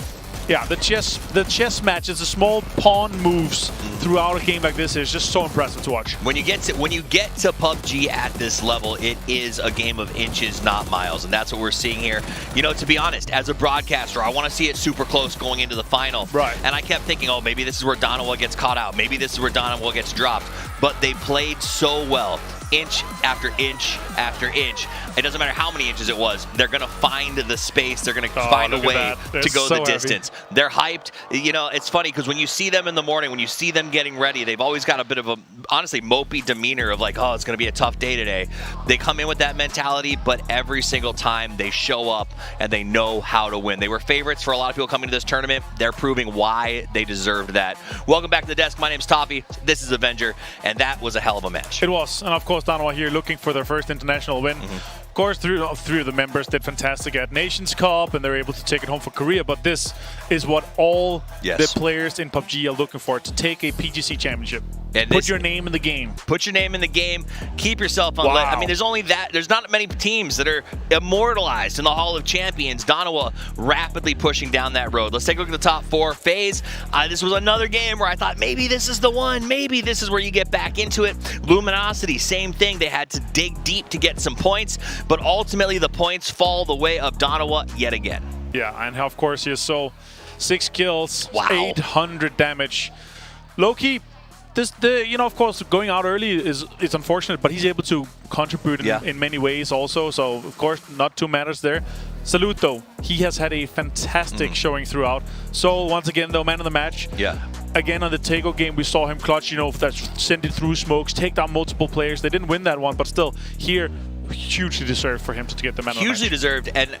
Speaker 2: yeah, the chess matches, the small pawn moves throughout a game like this is just so impressive to watch.
Speaker 16: When you get to PUBG at this level, it is a game of inches, not miles, and that's what we're seeing here. You know, to be honest, as a broadcaster, I want to see it super close going into the final.
Speaker 2: Right.
Speaker 16: And I kept thinking, oh, maybe this is where Donowa gets caught out. Maybe this is where Donowa gets dropped. But they played so well. Inch after inch after inch. It doesn't matter how many inches it was. They're going to find the space. They're going to find a way to go the distance. They're hyped. You know, it's funny because when you see them in the morning, when you see them getting ready, they've always got a bit of a, honestly, mopey demeanor of like, oh, it's going to be a tough day today. They come in with that mentality, but every single time they show up and they know how to win. They were favorites for a lot of people coming to this tournament. They're proving why they deserved that. Welcome back to the desk. My name's Toffee. This is Avenger, and that was a hell of a match.
Speaker 2: It was, and of course, Danawa here looking for their first international win. Of course, three of the members did fantastic at Nations Cup, and they were able to take it home for Korea. But this is what all the players in PUBG are looking for, to take a PGC championship.
Speaker 16: And
Speaker 2: put your name in the game.
Speaker 16: Put your name in the game. Keep yourself on.
Speaker 2: Wow.
Speaker 16: I mean, there's not many teams that are immortalized in the Hall of Champions. Donawa rapidly pushing down that road. Let's take a look at the top 4. FaZe, this was another game where I thought maybe this is the one. Maybe this is where you get back into it. Luminosity, same thing. They had to dig deep to get some points, but ultimately the points fall the way of Donawa yet again.
Speaker 2: Yeah, and of course he is 6 kills,
Speaker 16: wow.
Speaker 2: 800 damage. Loki, of course, going out early is unfortunate, but he's able to contribute in many ways also. So of course, not too matters there. Salute though, he has had a fantastic showing throughout. So once again, though, man of the match.
Speaker 16: Yeah.
Speaker 2: Again, on the Tego game, we saw him clutch, that send it through smokes, take down multiple players. They didn't win that one, but still, here, hugely deserved for him to get the man of the match.
Speaker 16: Hugely deserved, and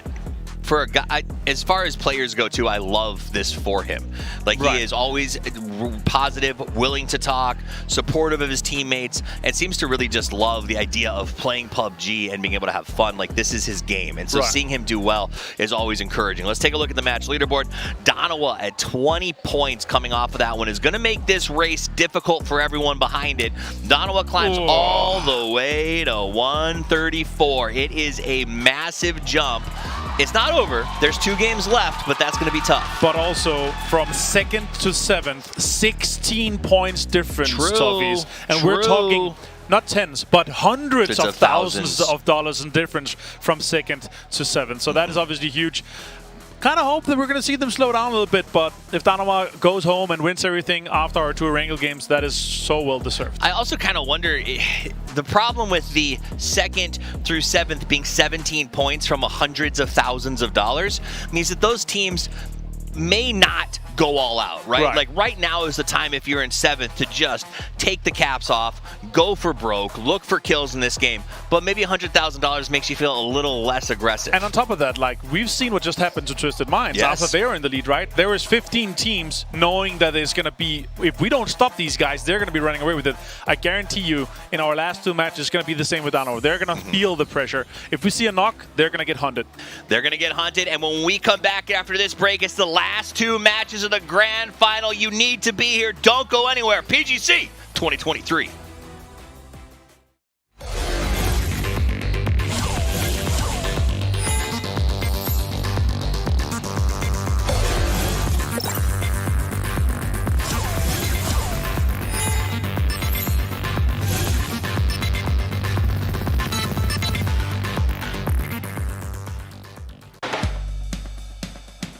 Speaker 16: for a guy, as far as players go too, I love this for him. Like, he is always positive, willing to talk, supportive of his teammates, and seems to really just love the idea of playing PUBG and being able to have fun. Like, this is his game. And so seeing him do well is always encouraging. Let's take a look at the match leaderboard. Donawa at 20 points coming off of that one is going to make this race difficult for everyone behind it. Donawa climbs all the way to 134. It is a massive jump. It's not over. There's 2 games left, but that's going to be tough.
Speaker 2: But also, from 2nd to 7th, 16 points difference, Toffees. And we're talking not tens, but hundreds of thousands of dollars in difference from 2nd to 7th. So that is obviously huge. Kind of hope that we're going to see them slow down a little bit, but if Donawa goes home and wins everything after our 2 Erangel games, that is so well deserved.
Speaker 16: I also kind of wonder, the problem with the 2nd through 7th being 17 points from hundreds of thousands of dollars means that those teams may not go all out, right? Like right now is the time, if you're in 7th, to just take the caps off, go for broke, look for kills in this game, but maybe $100,000 makes you feel a little less aggressive.
Speaker 2: And on top of that, like, we've seen what just happened to Twisted Minds after they're in the lead, right? There is 15 teams knowing that it's going to be, if we don't stop these guys, they're going to be running away with it. I guarantee you, in our last 2 matches, it's going to be the same with Donawa. They're going to feel the pressure. If we see a knock, they're going to get hunted.
Speaker 16: They're going to get hunted, and when we come back after this break, it's the last 2 matches of the grand final. You need to be here. Don't go anywhere. PGC 2023.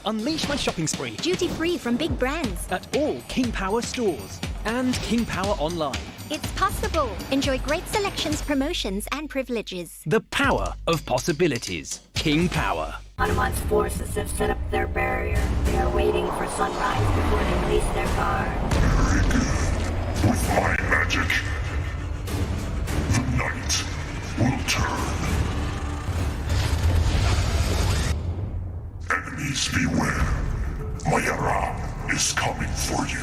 Speaker 21: Unleash my shopping spree.
Speaker 22: Duty-free from big brands.
Speaker 21: At all King Power stores and King Power online.
Speaker 22: It's possible. Enjoy great selections, promotions, and privileges.
Speaker 21: The power of possibilities. King Power.
Speaker 23: Hanuman's forces have set up their barrier. They are waiting for sunrise before they release their guard.
Speaker 1: With my magic, the night will turn. Enemies beware. Mayara is coming for you.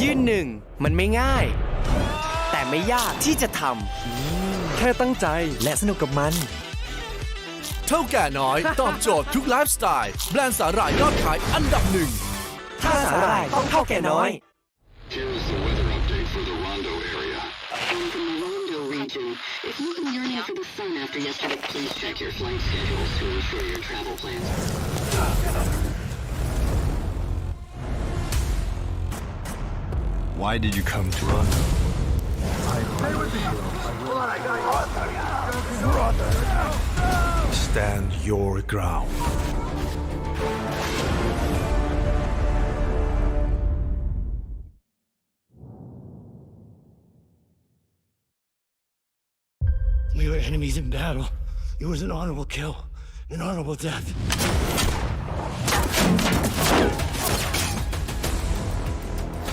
Speaker 3: ยืนหนึ่งมันไม่ง่าย แต่ไม่ยากที่จะทำแค่ตั้งใจและสนุกกับมัน
Speaker 7: เท่าแก่น้อยตอบโจทย์ทุกไลฟ์สไตล์แบรนด์สาหร่ายยอดขายอันดับ 1
Speaker 3: ถ้าสาหร่ายต้องเท่าแก่น้อย
Speaker 1: Here's the weather update for the Rondo area.
Speaker 23: And from the Rondo region, if you've been yearning for the sun after yesterday, please check your flight schedules to ensure your travel plans.
Speaker 8: Why did you come to us? Stand your ground. We were enemies in battle. It was an honorable kill, an honorable death.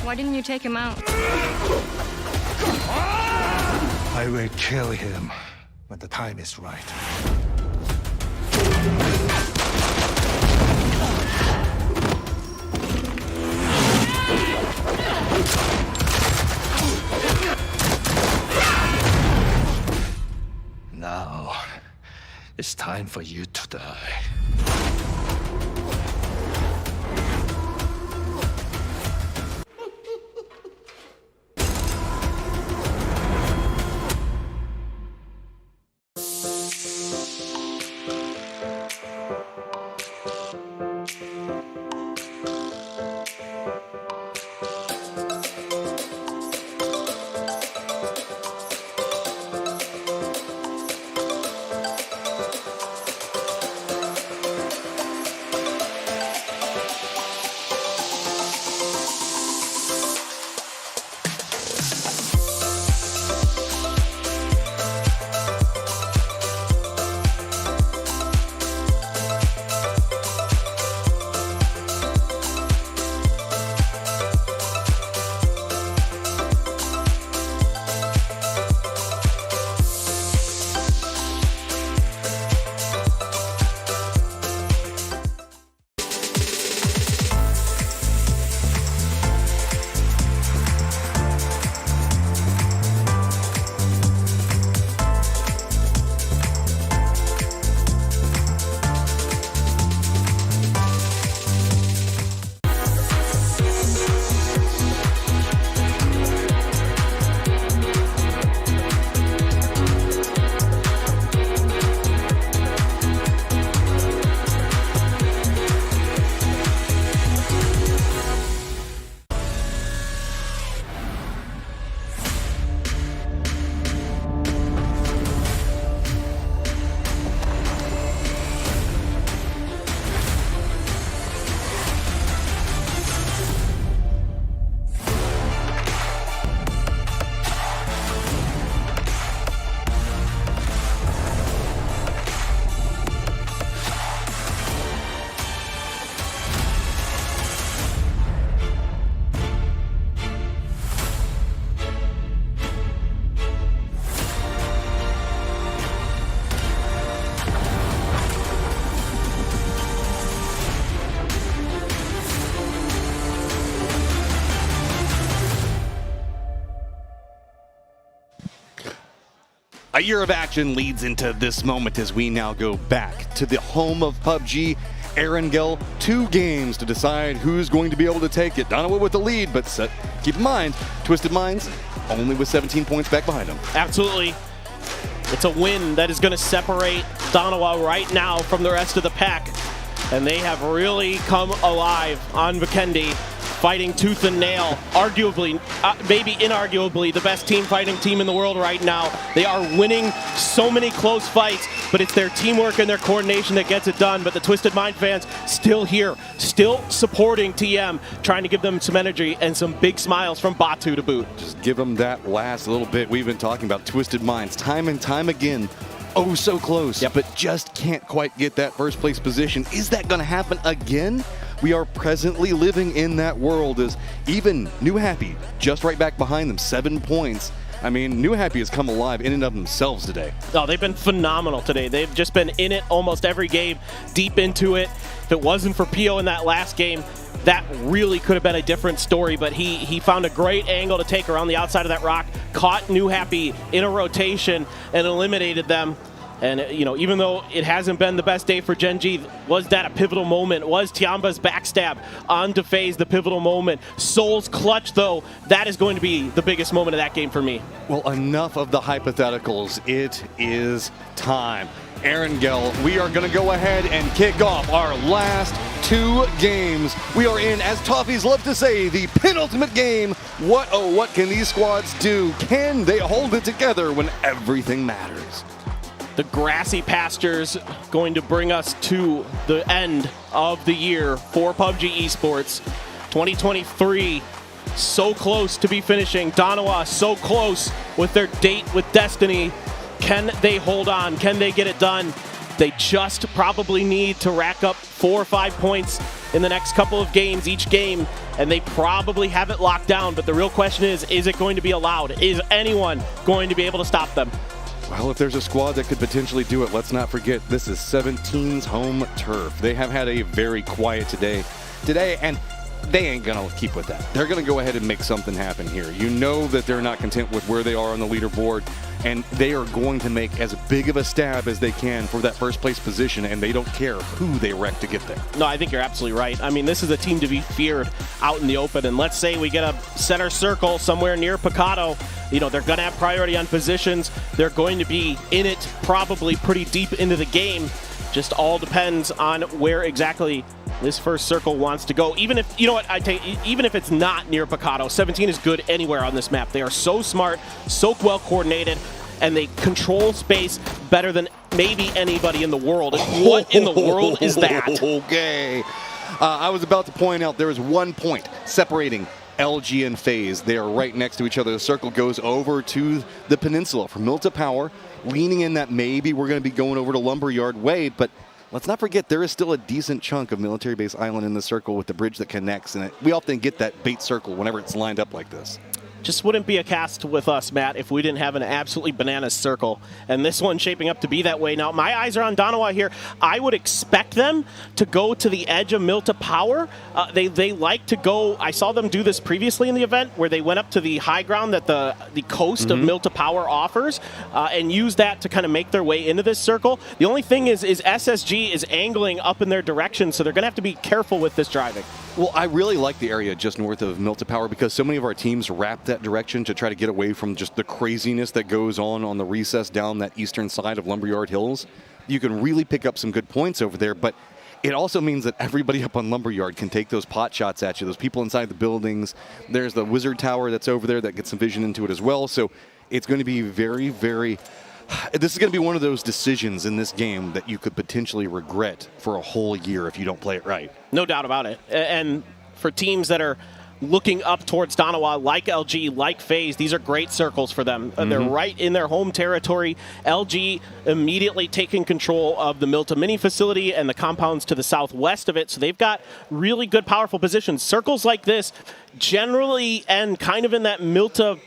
Speaker 24: Why didn't you take him out?
Speaker 8: I will kill him when the time is right. Now, it's time for you to die.
Speaker 4: A year of action leads into this moment as we now go back to the home of PUBG. Erangel, 2 games to decide who's going to be able to take it. Donowa with the lead, but keep in mind, Twisted Minds only with 17 points back behind him.
Speaker 5: Absolutely. It's a win that is going to separate Donowa right now from the rest of the pack. And they have really come alive on Vikendi, fighting tooth and nail. Arguably, maybe inarguably, the best fighting team in the world right now. They are winning so many close fights, but it's their teamwork and their coordination that gets it done. But the Twisted Mind fans still here, still supporting TM, trying to give them some energy and some big smiles from Batu to boot.
Speaker 4: Just give them that last little bit. We've been talking about Twisted Minds time and time again. Oh, so close, but just can't quite get that first place position. Is that going to happen again? We are presently living in that world as even New Happy just right back behind them, 7 points. I mean, New Happy has come alive in and of themselves today.
Speaker 5: Oh, they've been phenomenal today. They've just been in it almost every game, deep into it. If it wasn't for Pio in that last game, that really could have been a different story, but he found a great angle to take around the outside of that rock, caught New Happy in a rotation, and eliminated them. And, you know, even though it hasn't been the best day for Gen G, was that a pivotal moment? Was Tiamba's backstab onto FaZe the pivotal moment? Soul's clutch, though, that is going to be the biggest moment of that game for me.
Speaker 4: Well, enough of the hypotheticals. It is time. Erangel, we are going to go ahead and kick off our last 2 games. We are in, as Toffees love to say, the penultimate game. What, oh, what can these squads do? Can they hold it together when everything matters?
Speaker 5: The grassy pastures going to bring us to the end of the year for PUBG Esports. 2023, so close to be finishing. Donowa so close with their date with Destiny. Can they hold on? Can they get it done? They just probably need to rack up 4 or 5 points in the next couple of games, each game, and they probably have it locked down. But the real question is it going to be allowed? Is anyone going to be able to stop them?
Speaker 4: Well, if there's a squad that could potentially do it, let's not forget this is 17's home turf. They have had a very quiet today, and they ain't going to keep with that. They're going to go ahead and make something happen here. You know that they're not content with where they are on the leaderboard, and they are going to make as big of a stab as they can for that first place position, and they don't care who they wreck to get there.
Speaker 5: No, I think you're absolutely right. I mean, this is a team to be feared out in the open, and let's say we get a center circle somewhere near Picado. You know, they're going to have priority on positions. They're going to be in it probably pretty deep into the game. Just all depends on where exactly this first circle wants to go. Even if, you know what, even if it's not near Picado, 17 is good anywhere on this map. They are so smart, so well coordinated, and they control space better than maybe anybody in the world. What in the world is that?
Speaker 4: Okay. I was about to point out there is 1 point separating LG and FaZe. They are right next to each other. The circle goes over to the peninsula for Milta Power, leaning in that maybe we're going to be going over to Lumberyard Way, but let's not forget there is still a decent chunk of Military Base Island in the circle with the bridge that connects, and we often get that bait circle whenever it's lined up like this.
Speaker 5: Just wouldn't be a cast with us, Matt, if we didn't have an absolutely bananas circle. And this one's shaping up to be that way. Now, my eyes are on Donawa here. I would expect them to go to the edge of Milta Power. They like to go, I saw them do this previously in the event, where they went up to the high ground that the coast of Milta Power offers and use that to kind of make their way into this circle. The only thing is SSG is angling up in their direction, so they're going to have to be careful with this driving.
Speaker 4: Well, I really like the area just north of Milta Power because so many of our teams wrap that direction to try to get away from just the craziness that goes on the recess down that eastern side of Lumberyard Hills. You can really pick up some good points over there, but it also means that everybody up on Lumberyard can take those pot shots at you, those people inside the buildings. There's the Wizard Tower that's over there that gets some vision into it as well, so it's going to be very, very... This is going to be one of those decisions in this game that you could potentially regret for a whole year if you don't play it right.
Speaker 5: No doubt about it. And for teams that are looking up towards Donawa, like LG, like FaZe, these are great circles for them. They're right in their home territory. LG immediately taking control of the Milta Mini facility and the compounds to the southwest of it. So they've got really good, powerful positions. Circles like this generally end kind of in that Milta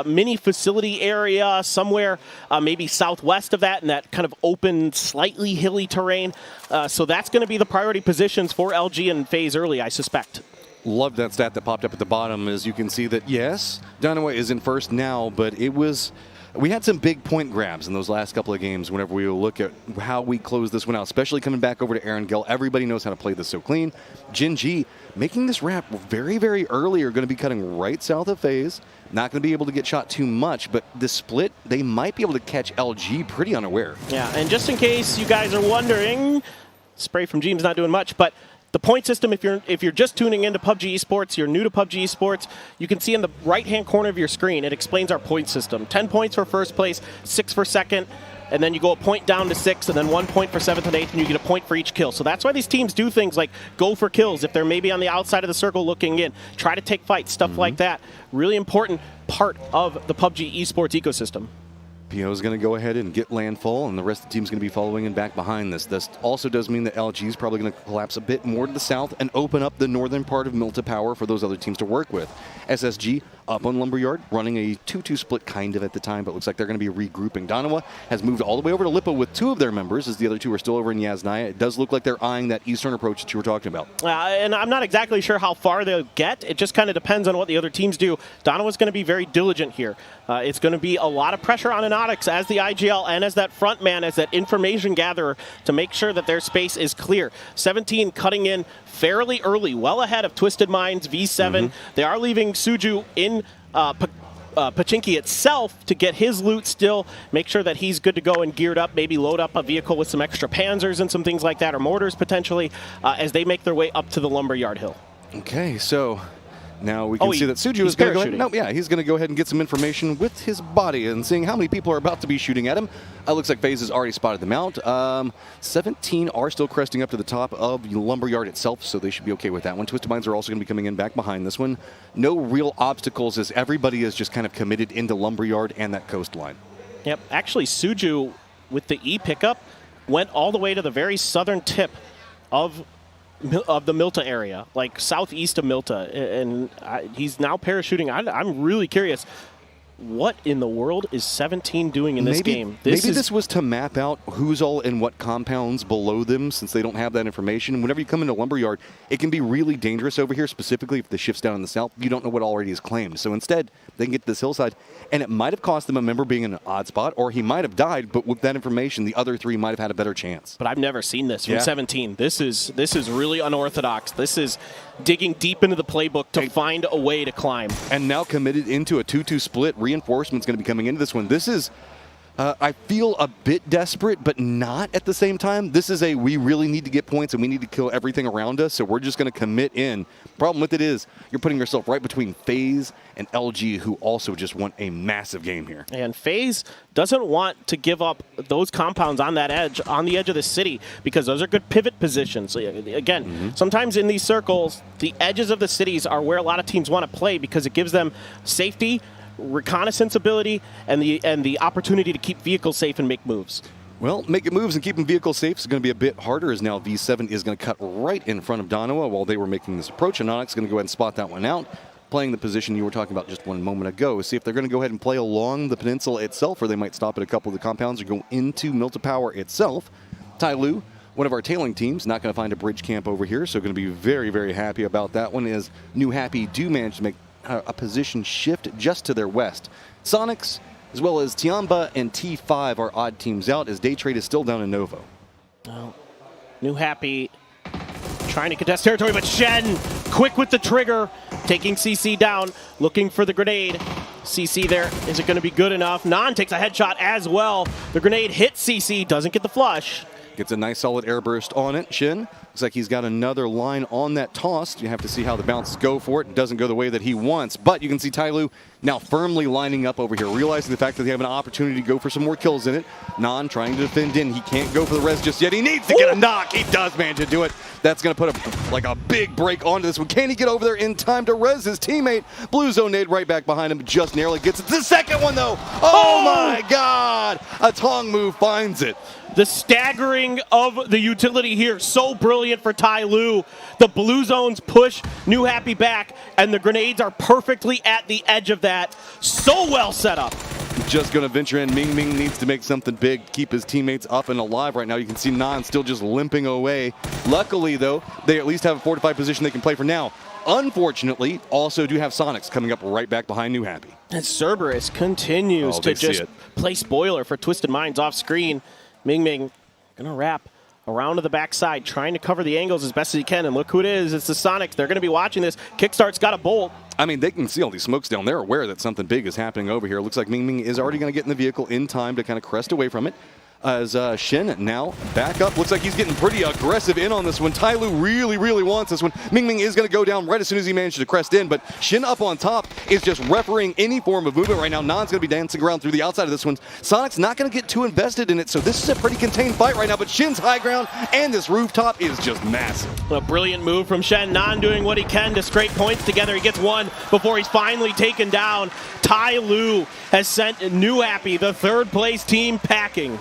Speaker 5: mini facility area, somewhere maybe southwest of that, in that kind of open, slightly hilly terrain. So that's going to be the priority positions for LG and FaZe early, I suspect.
Speaker 4: Love that stat that popped up at the bottom, as you can see that, yes, Donawa is in first now, but we had some big point grabs in those last couple of games whenever we look at how we close this one out, especially coming back over to Aaron Gill. Everybody knows how to play this so clean. Gen G making this wrap very, very early are going to be cutting right south of FaZe. Not going to be able to get shot too much, but the split, they might be able to catch LG pretty unaware.
Speaker 5: Yeah, and just in case you guys are wondering, spray from Jeem's not doing much, but the point system, if you're just tuning into PUBG Esports, you're new to PUBG Esports, you can see in the right-hand corner of your screen, it explains our point system. 10 points for first place, 6 for second, and then you go a point down to 6, and then 1 point for 7th and 8th, and you get a point for each kill. So that's why these teams do things like go for kills if they're maybe on the outside of the circle looking in, try to take fights, stuff like that. Really important part of the PUBG Esports ecosystem.
Speaker 4: PO is going to go ahead and get landfall, and the rest of the team's going to be following in back behind this. This also does mean that LG is probably going to collapse a bit more to the south and open up the northern part of Milta Power for those other teams to work with. SSG up on Lumberyard, running a 2-2 split kind of at the time, but looks like they're going to be regrouping. Donawa has moved all the way over to Lipa with 2 of their members, as the other 2 are still over in Yasnaya. It does look like they're eyeing that eastern approach that you were talking about.
Speaker 5: And I'm not exactly sure how far they'll get. It just kind of depends on what the other teams do. Donawa's going to be very diligent here. It's going to be a lot of pressure on Anonix as the IGL and as that front man, as that information gatherer, to make sure that their space is clear. 17 cutting in fairly early, well ahead of Twisted Minds, V7. They are leaving Suju in Pachinki itself to get his loot still, make sure that he's good to go and geared up, maybe load up a vehicle with some extra panzers and some things like that, or mortars potentially, as they make their way up to the Lumberyard Hill.
Speaker 4: Okay, so now we can see that Suju is going to go ahead. No, yeah, he's going to go ahead and get some information with his body and seeing how many people are about to be shooting at him. Looks like FaZe has already spotted them out. 17 are still cresting up to the top of Lumberyard itself, so they should be okay with that one. Twisted Minds are also going to be coming in back behind this one. No real obstacles as everybody is just kind of committed into Lumberyard and that coastline.
Speaker 5: Yep, actually Suju with the E pickup went all the way to the very southern tip of the Milta area, like southeast of Milta, and he's now parachuting. I'm really curious. What in the world is 17 doing in this game?
Speaker 4: Maybe this was to map out who's all in what compounds below them, since they don't have that information. Whenever you come into Lumberyard, it can be really dangerous over here, specifically if the shift's down in the south. You don't know what already is claimed. So instead, they can get to this hillside, and it might have cost them a member being in an odd spot, or he might have died, but with that information, the other 3 might have had a better chance.
Speaker 5: But I've never seen this from 17. This is really unorthodox. This is digging deep into the playbook to find a way to climb.
Speaker 4: And now committed into a 2-2 split. Reinforcements going to be coming into this one. This is, I feel a bit desperate, but not at the same time. This is we really need to get points and we need to kill everything around us, so we're just going to commit in. Problem with it is you're putting yourself right between FaZe and LG, who also just want a massive game here.
Speaker 5: And FaZe doesn't want to give up those compounds on that edge, on the edge of the city, because those are good pivot positions. Again, sometimes in these circles, the edges of the cities are where a lot of teams want to play because it gives them safety, reconnaissance ability, and the opportunity to keep vehicles safe and make moves.
Speaker 4: Well, making moves and keeping vehicles safe is going to be a bit harder, as now V7 is going to cut right in front of Donowa while they were making this approach, and Onyx is going to go ahead and spot that one out, playing the position you were talking about just one moment ago. See if they're going to go ahead and play along the peninsula itself, or they might stop at a couple of the compounds or go into Milta Power itself. Tyloo, one of our tailing teams, not going to find a bridge camp over here, so going to be very, very happy about that one, as New Happy do manage to make a position shift just to their west. Sonics, as well as Tiamba and T5 are odd teams out, as Day Trade is still down in Novo.
Speaker 5: Well, New Happy trying to contest territory, but Shen quick with the trigger, taking CC down, looking for the grenade. CC there, is it going to be good enough? Nan takes a headshot as well. The grenade hits CC, doesn't get the flush.
Speaker 4: Gets a nice solid airburst on it. Shin looks like he's got another line on that toss. You have to see how the bounces go for it. It doesn't go the way that he wants, but you can see Tyloo now firmly lining up over here, realizing the fact that they have an opportunity to go for some more kills in it. Nan trying to defend in. He can't go for the res just yet. He needs to get a knock. He does manage to do it. That's going to put a big break onto this one. Can he get over there in time to res his teammate? Blue Zone nade right back behind him. Just narrowly gets it. The second one, though. Oh my God. A Tong move finds it.
Speaker 5: The staggering of the utility here, so brilliant for Tyloo. The Blue Zones push New Happy back, and the grenades are perfectly at the edge of that. So well set up.
Speaker 4: Just going to venture in. Ming Ming needs to make something big, keep his teammates up and alive right now. You can see Nan still just limping away. Luckily, though, they at least have a fortified position they can play for now. Unfortunately, also do have Sonics coming up right back behind New Happy.
Speaker 5: And Cerberus continues to just play spoiler for Twisted Minds off screen. Ming Ming gonna wrap around to the backside, trying to cover the angles as best as he can. And look who it is. It's the Sonics. They're going to be watching this. Kickstart's got a bolt.
Speaker 4: I mean, they can see all these smokes down. They're aware that something big is happening over here. Looks like Ming Ming is already going to get in the vehicle in time to kind of crest away from it. As Shin now back up. Looks like he's getting pretty aggressive in on this one. Tyloo really wants this one. Ming Ming is going to go down right as soon as he manages to crest in, but Shin up on top is just refereeing any form of movement right now. Nan's going to be dancing around through the outside of this one. Sonic's not going to get too invested in it, so this is a pretty contained fight right now, but Shin's high ground and this rooftop is just massive.
Speaker 5: A brilliant move from Shen. Nan doing what he can to scrape points together. He gets one before he's finally taken down. Tyloo has sent New Happy, the third place team, packing.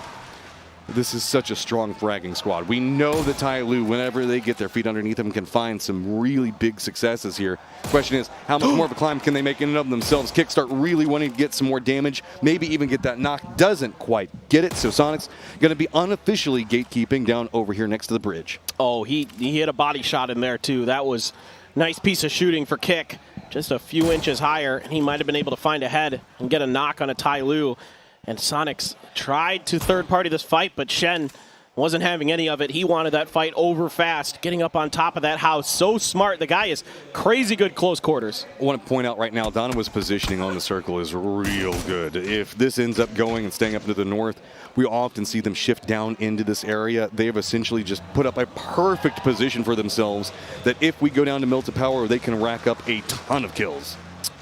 Speaker 4: This is such a strong fragging squad. We know that Tyloo, whenever they get their feet underneath them, can find some really big successes here. Question is, how much more of a climb can they make in and of themselves? Kickstart really wanting to get some more damage, maybe even get that knock. Doesn't quite get it, so Sonic's going to be unofficially gatekeeping down over here next to the bridge.
Speaker 5: Oh, he hit a body shot in there, too. That was a nice piece of shooting for Kick. Just a few inches higher, and he might have been able to find a head and get a knock on a Tyloo. And Sonics tried to third-party this fight, but Shen wasn't having any of it. He wanted that fight over fast, getting up on top of that house. So smart. The guy is crazy good close quarters.
Speaker 4: I want to point out right now, Donowa's positioning on the circle is real good. If this ends up going and staying up into the north, we often see them shift down into this area. They have essentially just put up a perfect position for themselves that if we go down to Milta Power, they can rack up a ton of kills.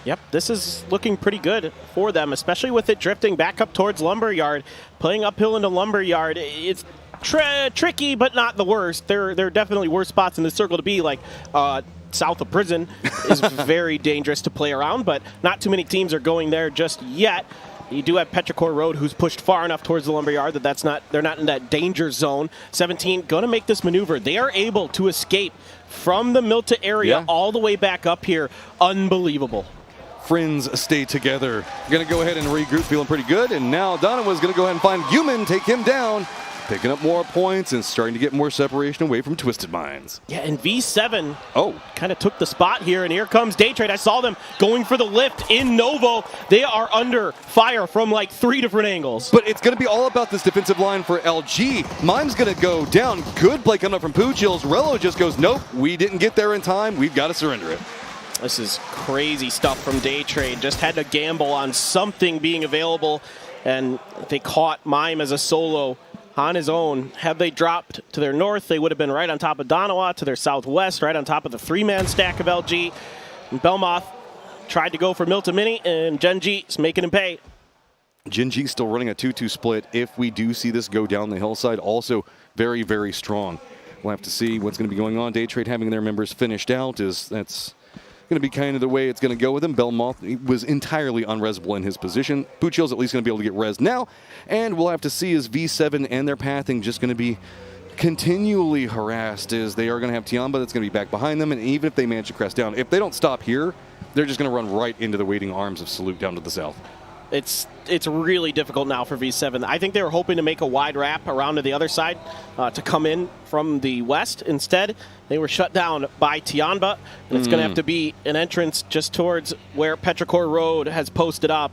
Speaker 5: Yep, this is looking pretty good for them, especially with it drifting back up towards Lumberyard. Playing uphill into Lumberyard, it's tricky, but not the worst. There are definitely worse spots in the circle to be, like south of Prison is very dangerous to play around, but not too many teams are going there just yet. You do have Petrichor Road, who's pushed far enough towards the lumberyard that they're not in that danger zone. 17 going to make this maneuver. They are able to escape from the Milta area all the way back up here. Unbelievable.
Speaker 4: Friends stay together. Going to go ahead and regroup, feeling pretty good. And now Donovan's going to go ahead and find Human, take him down, picking up more points and starting to get more separation away from Twisted Minds.
Speaker 5: Yeah, and V7 kind of took the spot here, and here comes Daytrade. I saw them going for the lift in Novo. They are under fire from like 3 different angles.
Speaker 4: But it's going to be all about this defensive line for LG. Mime's going to go down. Good play coming up from Poochills. Rello just goes, nope, we didn't get there in time. We've got to surrender it.
Speaker 5: This is crazy stuff from Daytrade. Just had to gamble on something being available, and they caught Mime as a solo on his own. Had they dropped to their north, they would have been right on top of Donawa. To their southwest, right on top of the 3-man stack of LG. And Belmoth tried to go for Milta Mini, and Gen.G is making him pay.
Speaker 4: Gen.G still running a 2-2 split. If we do see this go down the hillside, also very, very strong. We'll have to see what's going to be going on. Daytrade having their members finished out that's going to be kind of the way it's going to go with him. Belmoth was entirely unresable in his position. Poochill's at least going to be able to get res now. And we'll have to see is V7 and their pathing just going to be continually harassed, as they are going to have Tiamba that's going to be back behind them. And even if they manage to crest down, if they don't stop here, they're just going to run right into the waiting arms of Salute down to the south.
Speaker 5: It's really difficult now for V7. I think they were hoping to make a wide wrap around to the other side to come in from the west. Instead, they were shut down by Tianba, and it's going to have to be an entrance just towards where Petrichor Road has posted up.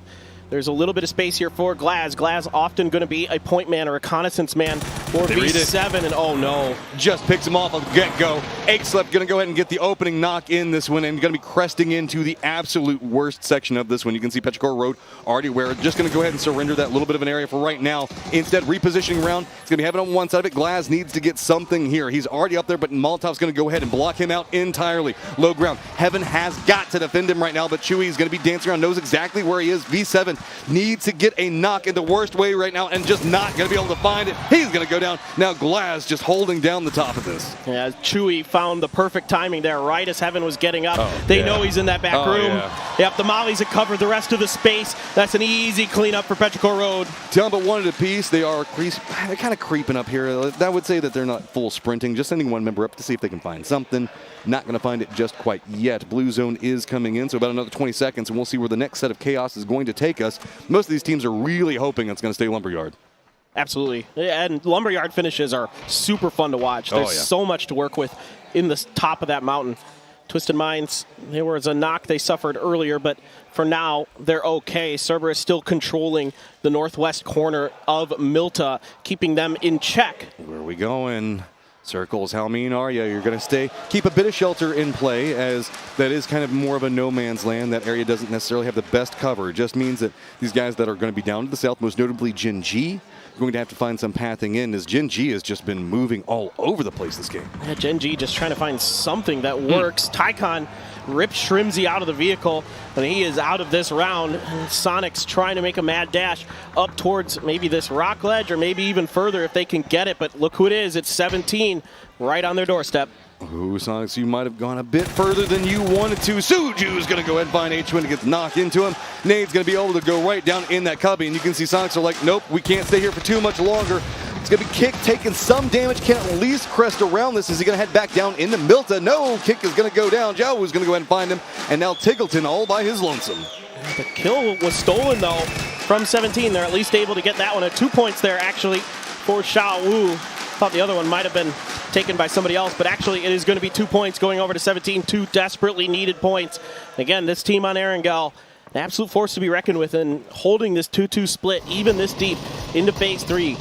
Speaker 5: There's a little bit of space here for Glaz. Glaz often going to be a point man or reconnaissance man for V7, and oh no.
Speaker 4: Just picks him off of get-go. Eggslep going to go ahead and get the opening knock in this one, and going to be cresting into the absolute worst section of this one. You can see Petrichor Road already where just going to go ahead and surrender that little bit of an area for right now. Instead, repositioning around. It's going to be having on one side of it. Glaz needs to get something here. He's already up there, but Molotov's going to go ahead and block him out entirely. Low ground. Heaven has got to defend him right now, but Chewy is going to be dancing around, knows exactly where he is. V7 needs to get a knock in the worst way right now and just not going to be able to find it. He's going to go down. Now Glaz just holding down the top of this.
Speaker 5: Yeah, Chewy found the perfect timing there right as Heaven was getting up. They know he's in that back room. Yep, the mollies have covered the rest of the space. That's an easy cleanup for Petrichor Road.
Speaker 4: Tiamba wanted a piece. They are kind of creeping up here. That would say that they're not full sprinting, just sending one member up to see if they can find something. Not going to find it just quite yet. Blue zone is coming in, so about another 20 seconds, and we'll see where the next set of chaos is going to take us. Most of these teams are really hoping it's going to stay Lumberyard.
Speaker 5: Absolutely. And Lumberyard finishes are super fun to watch. There's so much to work with in the top of that mountain. Twisted Minds, there was a knock they suffered earlier, but for now, they're okay. Cerberus still controlling the northwest corner of Milta, keeping them in check.
Speaker 4: Where are we going? Circles, how mean are you? You're going to keep a bit of shelter in play, as that is kind of more of a no man's land. That area doesn't necessarily have the best cover. It just means that these guys that are going to be down to the south, most notably Gen.G, are going to have to find some pathing in, as Gen.G has just been moving all over the place this game.
Speaker 5: Yeah, Gen.G just trying to find something that works. Tycon ripped Shrimsy out of the vehicle, and he is out of this round. And Sonic's trying to make a mad dash up towards maybe this rock ledge, or maybe even further if they can get it. But look who it is. It's 17 right on their doorstep.
Speaker 4: Ooh, Sonics, you might have gone a bit further than you wanted to. Suju's going to go ahead and find H-Win. It gets knocked into him. Nade's going to be able to go right down in that cubby, and you can see Sonics are like, nope, we can't stay here for too much longer. It's going to be Kick taking some damage, can at least crest around this. Is he going to head back down into Milta? No, Kick is going to go down. Zhao is going to go ahead and find him, and now Tiggleton all by his lonesome.
Speaker 5: The kill was stolen, though, from 17. They're at least able to get that one at 2 points there, actually, for Xiao Wu. Thought the other one might have been taken by somebody else, but actually it is going to be 2 points going over to 17. 2 desperately needed points. Again, this team on Erangel, an absolute force to be reckoned with, and holding this 2-2 split even this deep into phase 3.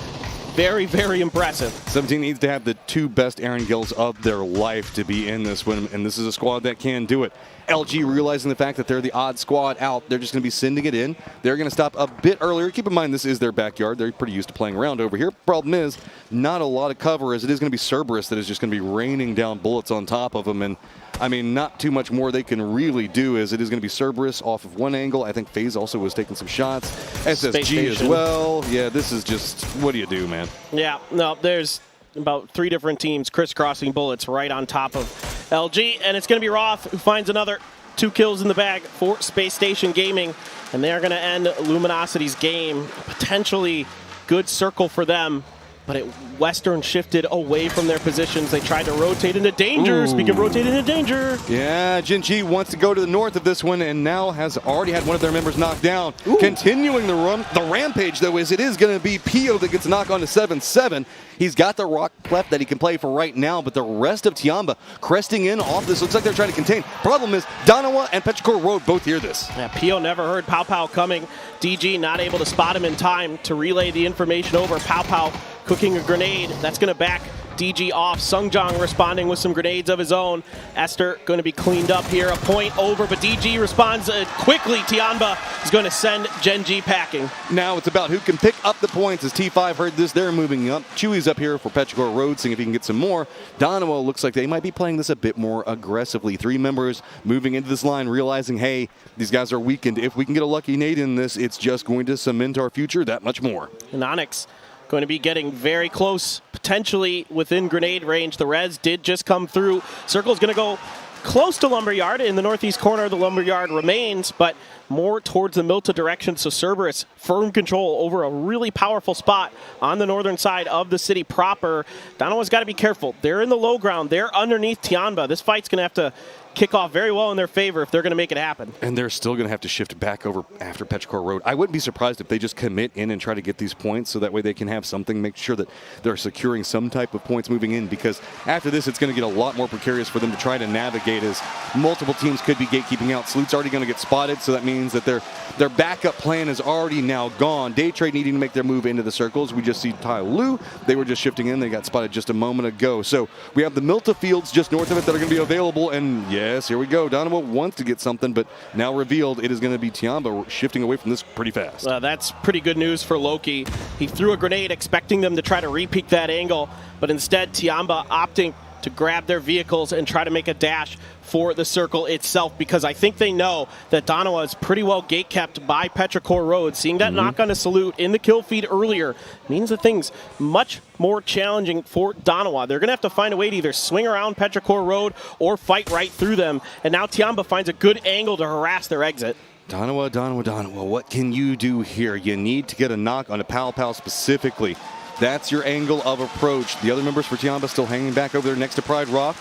Speaker 5: Very, very impressive.
Speaker 4: 17 needs to have the 2 best Erangels of their life to be in this one, and this is a squad that can do it. LG realizing the fact that they're the odd squad out, they're just going to be sending it in. They're going to stop a bit earlier. Keep in mind, this is their backyard. They're pretty used to playing around over here. Problem is, not a lot of cover, as it is going to be Cerberus that is just going to be raining down bullets on top of them. And I mean, not too much more they can really do, as it is going to be Cerberus off of one angle. I think FaZe also was taking some shots. SSG as well. Yeah, this is just, what do you do, man?
Speaker 5: Yeah, no, there's about 3 different teams crisscrossing bullets right on top of LG, and it's going to be Roth who finds another 2 kills in the bag for Space Station Gaming, and they are going to end Luminosity's game. Potentially good circle for them, but Western shifted away from their positions. They tried to rotate into danger. Speaking of rotating into danger.
Speaker 4: Yeah, Gen.G wants to go to the north of this one and now has already had one of their members knocked down. Continuing the rampage, though, is it is going to be Pio that gets a knock on to 7-7. He's got the rock clef that he can play for right now, but the rest of Tiamba cresting in off this. Looks like they're trying to contain. Problem is, Danawa and Petrichor Road both hear this.
Speaker 5: Yeah, Pio never heard Pow Pow coming. DG not able to spot him in time to relay the information over. Pow Pow cooking a grenade. That's going to back DG off. Sungjong responding with some grenades of his own. Esther going to be cleaned up here. A point over, but DG responds quickly. Tiamba is going to send Gen.G packing.
Speaker 4: Now it's about who can pick up the points. As T5 heard this, they're moving up. Chewy's up here for Petrichor Road, seeing if he can get some more. Danawa looks like they might be playing this a bit more aggressively. 3 members moving into this line, realizing, hey, these guys are weakened. If we can get a lucky nade in this, it's just going to cement our future that much more.
Speaker 5: And Onyx going to be getting very close, potentially within grenade range. The res did just come through. Circle's going to go close to Lumberyard. In the northeast corner, the Lumberyard remains, but more towards the Milta direction. So Cerberus, firm control over a really powerful spot on the northern side of the city proper. Danawa's got to be careful. They're in the low ground. They're underneath Tiamba. This fight's going to have to kick off very well in their favor if they're going to make it happen.
Speaker 4: And they're still going to have to shift back over after Petrichor Road. I wouldn't be surprised if they just commit in and try to get these points so that way they can have something, make sure that they're securing some type of points moving in, because after this it's going to get a lot more precarious for them to try to navigate, as multiple teams could be gatekeeping out. Salut's already going to get spotted, so that means that their backup plan is already now gone. Day Trade needing to make their move into the circles. We just see Tai Lu. They were just shifting in. They got spotted just a moment ago. So we have the Milta fields just north of it that are going to be available, and yes, here we go. Danawa wants to get something, but now revealed it is going to be Tiamba shifting away from this pretty fast.
Speaker 5: That's pretty good news for Loki. He threw a grenade expecting them to try to re-peek that angle, but instead Tiamba opting to grab their vehicles and try to make a dash for the circle itself, because I think they know that Danawa is pretty well gate-kept by Petrichor Road. Seeing that knock on a Salute in the kill feed earlier means that things much more challenging for Danawa. They're going to have to find a way to either swing around Petrichor Road or fight right through them, and now Tiamba finds a good angle to harass their exit.
Speaker 4: Danawa, what can you do here? You need to get a knock on a Pal specifically. That's your angle of approach. The other members for Tiamba still hanging back over there next to Pride Rock.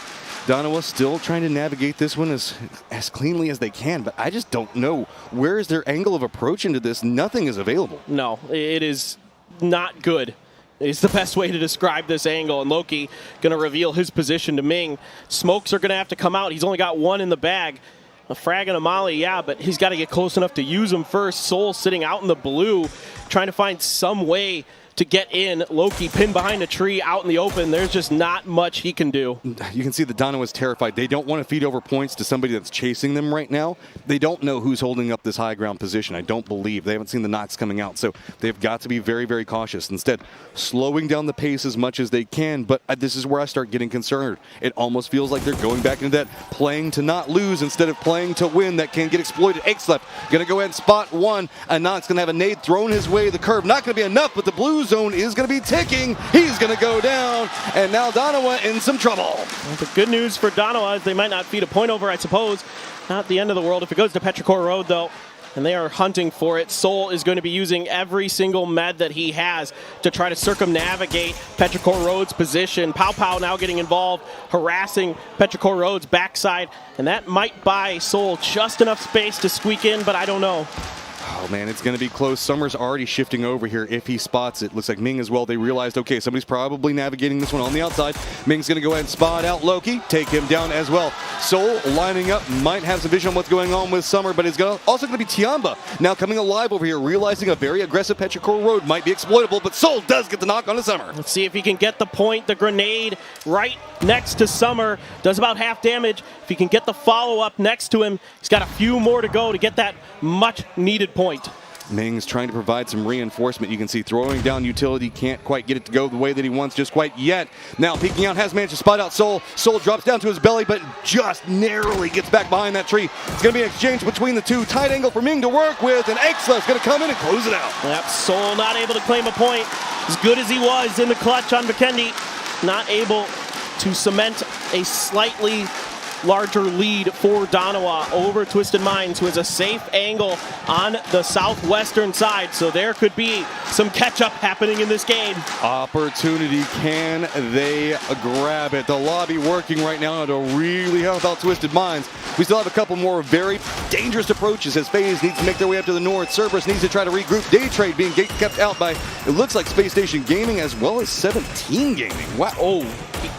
Speaker 4: Danawa still trying to navigate this one as cleanly as they can, but I just don't know. Where is their angle of approach into this? Nothing is available.
Speaker 5: No, it is not good. It's the best way to describe this angle, and Loki going to reveal his position to Ming. Smokes are going to have to come out. He's only got 1 in the bag. A frag and a molly, yeah, but he's got to get close enough to use them first. Soul sitting out in the blue, trying to find some way to get in. Loki pinned behind a tree out in the open. There's just not much he can do.
Speaker 4: You can see that Danawa's terrified. They don't want to feed over points to somebody that's chasing them right now. They don't know who's holding up this high ground position. I don't believe. They haven't seen the knocks coming out, so they've got to be very, very cautious. Instead, slowing down the pace as much as they can, but this is where I start getting concerned. It almost feels like they're going back into that playing to not lose instead of playing to win that can get exploited. Xlep going to go ahead and spot 1. Anok's going to have a nade thrown his way. The curve not going to be enough, but the blue zone is going to be ticking. He's going to go down, and now Danawa in some trouble.
Speaker 5: Well, the good news for Danawa is they might not feed a point over, I suppose. Not the end of the world if it goes to Petrichor Road, though, and they are hunting for it. Soul is going to be using every single med that he has to try to circumnavigate Petrichor Road's position. Pow Pow now getting involved, harassing Petrichor Road's backside, and that might buy Soul just enough space to squeak in, but I don't know.
Speaker 4: Oh, man, it's going to be close. Summer's already shifting over here if he spots it. Looks like Ming as well. They realized, okay, somebody's probably navigating this one on the outside. Ming's going to go ahead and spot out Loki, take him down as well. Soul lining up, might have some vision on what's going on with Summer, but it's also going to be Tiamba now coming alive over here, realizing a very aggressive Petrichor Road might be exploitable, but Soul does get the knock on the Summer.
Speaker 5: Let's see if he can get the point. The grenade right next to Summer does about half damage. If he can get the follow-up next to him, he's got a few more to go to get that much-needed point.
Speaker 4: Ming's trying to provide some reinforcement. You can see throwing down utility, can't quite get it to go the way that he wants just quite yet. Now peeking out, has managed to spot out Soul. Soul drops down to his belly, but just narrowly gets back behind that tree. It's going to be an exchange between the two. Tight angle for Ming to work with, and Xlef's going to come in and close it out.
Speaker 5: Yep, Soul not able to claim a point. As good as he was in the clutch on Vikendi, not able to cement a slightly larger lead for Donawa over Twisted Minds, who has a safe angle on the southwestern side. So there could be some catch-up happening in this game.
Speaker 4: Opportunity, can they grab it? The lobby working right now to really help out Twisted Minds. We still have a couple more very dangerous approaches as FaZe needs to make their way up to the north. Cerberus needs to try to regroup. Day Trade being kept out by, it looks like, Space Station Gaming as well as 17 Gaming. Wow.
Speaker 5: Oh,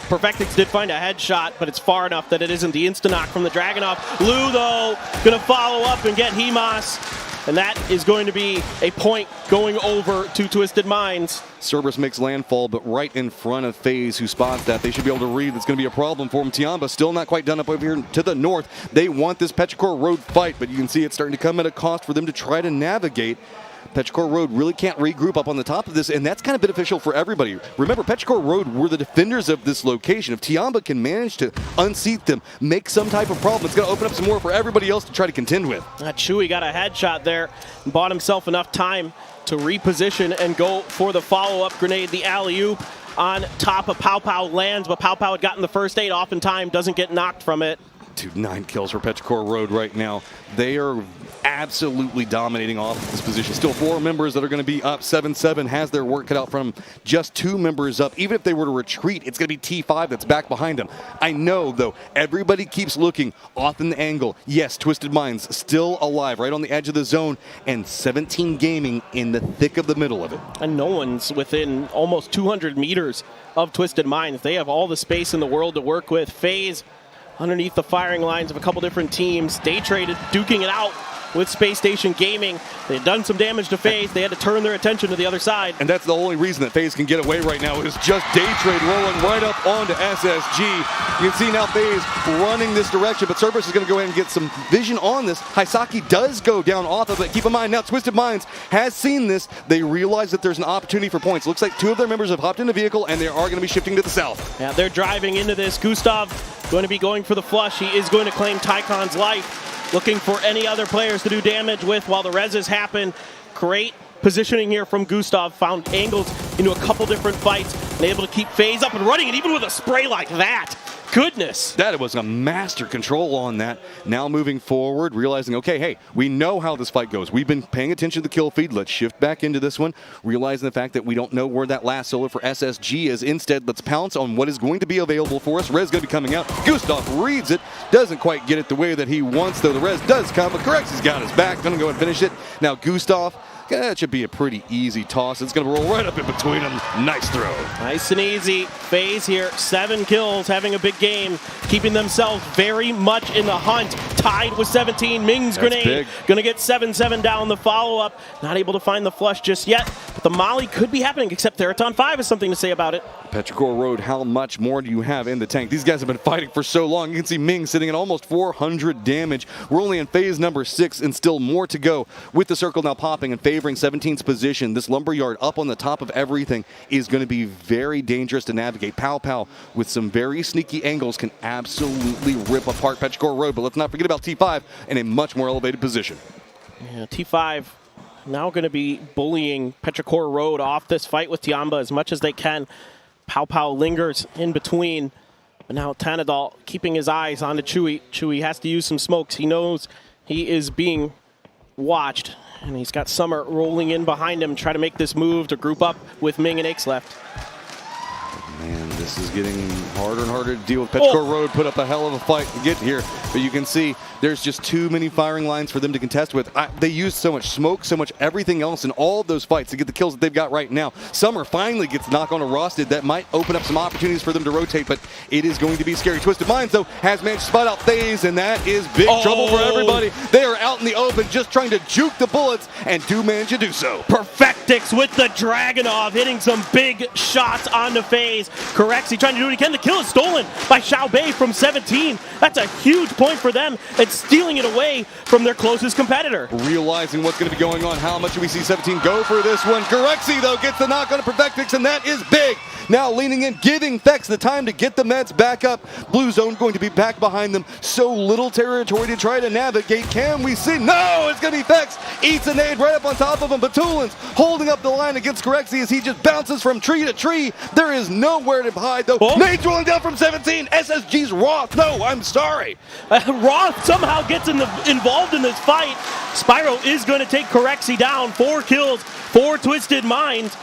Speaker 5: Perfectix did find a headshot, but it's far enough that it isn't the insta-knock from the Dragunov. Lou, though, going to follow up and get Hemas. And that is going to be a point going over to Twisted Minds.
Speaker 4: Cerberus makes landfall, but right in front of FaZe, who spots that. They should be able to read. That's going to be a problem for him. Tiamba still not quite done up over here to the north. They want this Petrichor Road fight, but you can see it's starting to come at a cost for them to try to navigate. Petrichor Road really can't regroup up on the top of this, and that's kind of beneficial for everybody. Remember, Petrichor Road were the defenders of this location. If Tiamba can manage to unseat them, make some type of problem, it's going to open up some more for everybody else to try to contend with.
Speaker 5: Chewy got a headshot there and bought himself enough time to reposition and go for the follow-up grenade. The alley-oop on top of Pow Pow lands, but Pow Pow had gotten the first aid off in time, doesn't get knocked from it.
Speaker 4: Dude, 9 kills for Petrichor Road right now. They are absolutely dominating off this position. Still 4 members that are going to be up. 7-7 has their work cut out from just 2 members up. Even if they were to retreat, it's going to be T5 that's back behind them. I know, though, everybody keeps looking off in the angle. Yes, Twisted Minds still alive, right on the edge of the zone, and 17 Gaming in the thick of the middle of it.
Speaker 5: And no one's within almost 200 meters of Twisted Minds. They have all the space in the world to work with. FaZe underneath the firing lines of a couple different teams. Day Traded duking it out with Space Station Gaming. They had done some damage to FaZe. They had to turn their attention to the other side.
Speaker 4: And that's the only reason that FaZe can get away right now is just Day Trade rolling right up onto SSG. You can see now FaZe running this direction, but Cerberus is going to go ahead and get some vision on this. Haisaki does go down off of it. Keep in mind now, Twisted Minds has seen this. They realize that there's an opportunity for points. Looks like 2 of their members have hopped in the vehicle, and they are going to be shifting to the south.
Speaker 5: Yeah, they're driving into this. Gustav going to be going for the flush. He is going to claim Tycon's life. Looking for any other players to do damage with while the reses happen. Great positioning here from Gustav. Found angles into a couple different fights and able to keep FaZe up and running, and even with a spray like that. Goodness.
Speaker 4: That was a master control on that. Now moving forward, realizing, okay, hey, we know how this fight goes. We've been paying attention to the kill feed. Let's shift back into this one, realizing the fact that we don't know where that last solo for SSG is. Instead, let's pounce on what is going to be available for us. Res going to be coming out. Gustav reads it. Doesn't quite get it the way that he wants, though. The res does come, but Correxi's got his back. Going to go and finish it. Now, Gustav, that should be a pretty easy toss. It's going to roll right up in between them. Nice throw.
Speaker 5: Nice and easy. FaZe here, 7 kills, having a big game, keeping themselves very much in the hunt. Tied with 17. Ming's grenade going to get 7-7 down the follow-up. Not able to find the flush just yet, but the molly could be happening, except Theraton 5 has something to say about it.
Speaker 4: Petrichor Road, how much more do you have in the tank? These guys have been fighting for so long. You can see Ming sitting at almost 400 damage. We're only in phase number 6 and still more to go. With the circle now popping and favoring 17's position, this lumberyard up on the top of everything is going to be very dangerous to navigate. Pow Pow with some very sneaky angles can absolutely rip apart Petrichor Road, but let's not forget about T5 in a much more elevated position.
Speaker 5: Yeah, T5 now going to be bullying Petrichor Road off this fight with Tiamba as much as they can. Pow Pow lingers in between, but now Tanadal keeping his eyes on the Chewy. Chewy has to use some smokes. He knows he is being watched, and he's got Summer rolling in behind him, try to make this move to group up with Ming and Aix left.
Speaker 4: Man, this is getting harder and harder to deal with. Petrichor Road put up a hell of a fight to get here, but you can see there's just too many firing lines for them to contest with. They used so much smoke, so much everything else in all of those fights to get the kills that they've got right now. Summer finally gets knocked on a Rosted. That might open up some opportunities for them to rotate, but it is going to be scary. Twisted Minds, though, has managed to spot out FaZe, and that is big trouble for everybody. They are out in the open just trying to juke the bullets, and do manage to do so.
Speaker 5: Perfectix with the Dragunov, hitting some big shots on the FaZe. Corexi trying to do what he can. The kill is stolen by Xiao Bei from 17. That's a huge point for them. It's stealing it away from their closest competitor.
Speaker 4: Realizing what's going to be going on, how much do we see 17 go for this one? Corexi, though, gets the knock on a Perfectix, and that is big. Now leaning in, giving Fex the time to get the meds back up. Blue Zone going to be back behind them. So little territory to try to navigate. Can we we see? No, it's going to be Fex. Eats a nade right up on top of him. Batulins holding up the line against Corexi as he just bounces from tree to tree. There is nowhere to hide, though.
Speaker 5: Oh.
Speaker 4: Nade rolling down from 17. SSG's Roth. No, I'm sorry.
Speaker 5: Roth somehow gets involved in this fight. Spyro is going to take Corexi down. 4 kills for Twisted Minds.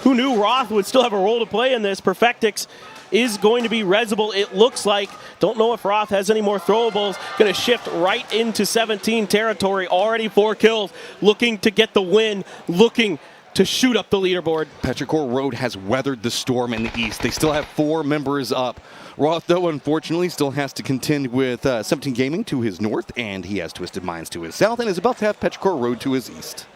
Speaker 5: Who knew Roth would still have a role to play in this? Perfectix is going to be resable, it looks like. Don't know if Roth has any more throwables. Going to shift right into 17 territory. Already 4 kills. Looking to get the win. Looking to shoot up the leaderboard.
Speaker 4: Petrichor Road has weathered the storm in the east. They still have 4 members up. Roth, though, unfortunately, still has to contend with 17 Gaming to his north, and he has Twisted Minds to his south, and is about to have Petrichor Road to his east.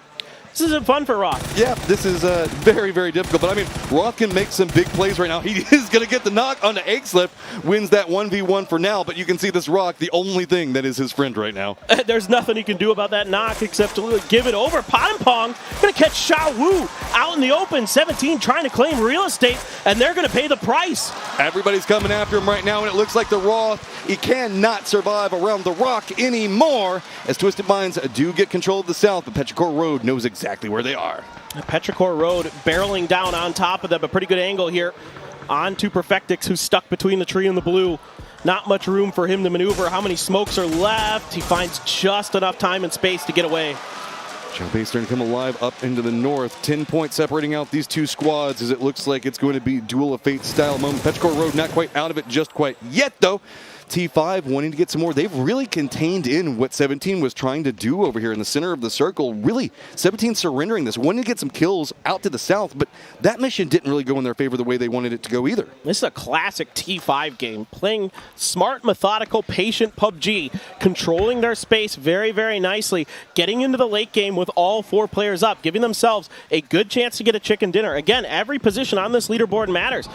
Speaker 5: This isn't fun for Roth.
Speaker 4: Yeah, this is very, very difficult. But, I mean, Roth can make some big plays right now. He is going to get the knock onto Eggslip, wins that 1v1 for now. But you can see this Rock, the only thing that is his friend right now.
Speaker 5: There's nothing he can do about that knock except to give it over. Pot and Pong going to catch Xiao Wu out in the open. 17 trying to claim real estate, and they're going to pay the price.
Speaker 4: Everybody's coming after him right now, and it looks like the Roth, he cannot survive around the rock anymore, as Twisted Minds do get control of the south, but Petrichor Road knows exactly where they are.
Speaker 5: Petrichor Road barreling down on top of them. A pretty good angle here onto Perfectix, who's stuck between the tree and the blue. Not much room for him to maneuver. How many smokes are left? He finds just enough time and space to get away.
Speaker 4: Xiaobei starting to come alive up into the north. 10 points separating out these two squads as it looks like it's going to be Duel of Fate style moment. Petrichor Road not quite out of it just quite yet, though. T5 wanting to get some more. They've really contained in what 17 was trying to do over here in the center of the circle. Really, 17 surrendering this, wanting to get some kills out to the south, but that mission didn't really go in their favor the way they wanted it to go either.
Speaker 5: This is a classic T5 game, playing smart, methodical, patient PUBG, controlling their space very, very nicely, getting into the late game with all 4 players up, giving themselves a good chance to get a chicken dinner. Again, every position on this leaderboard matters.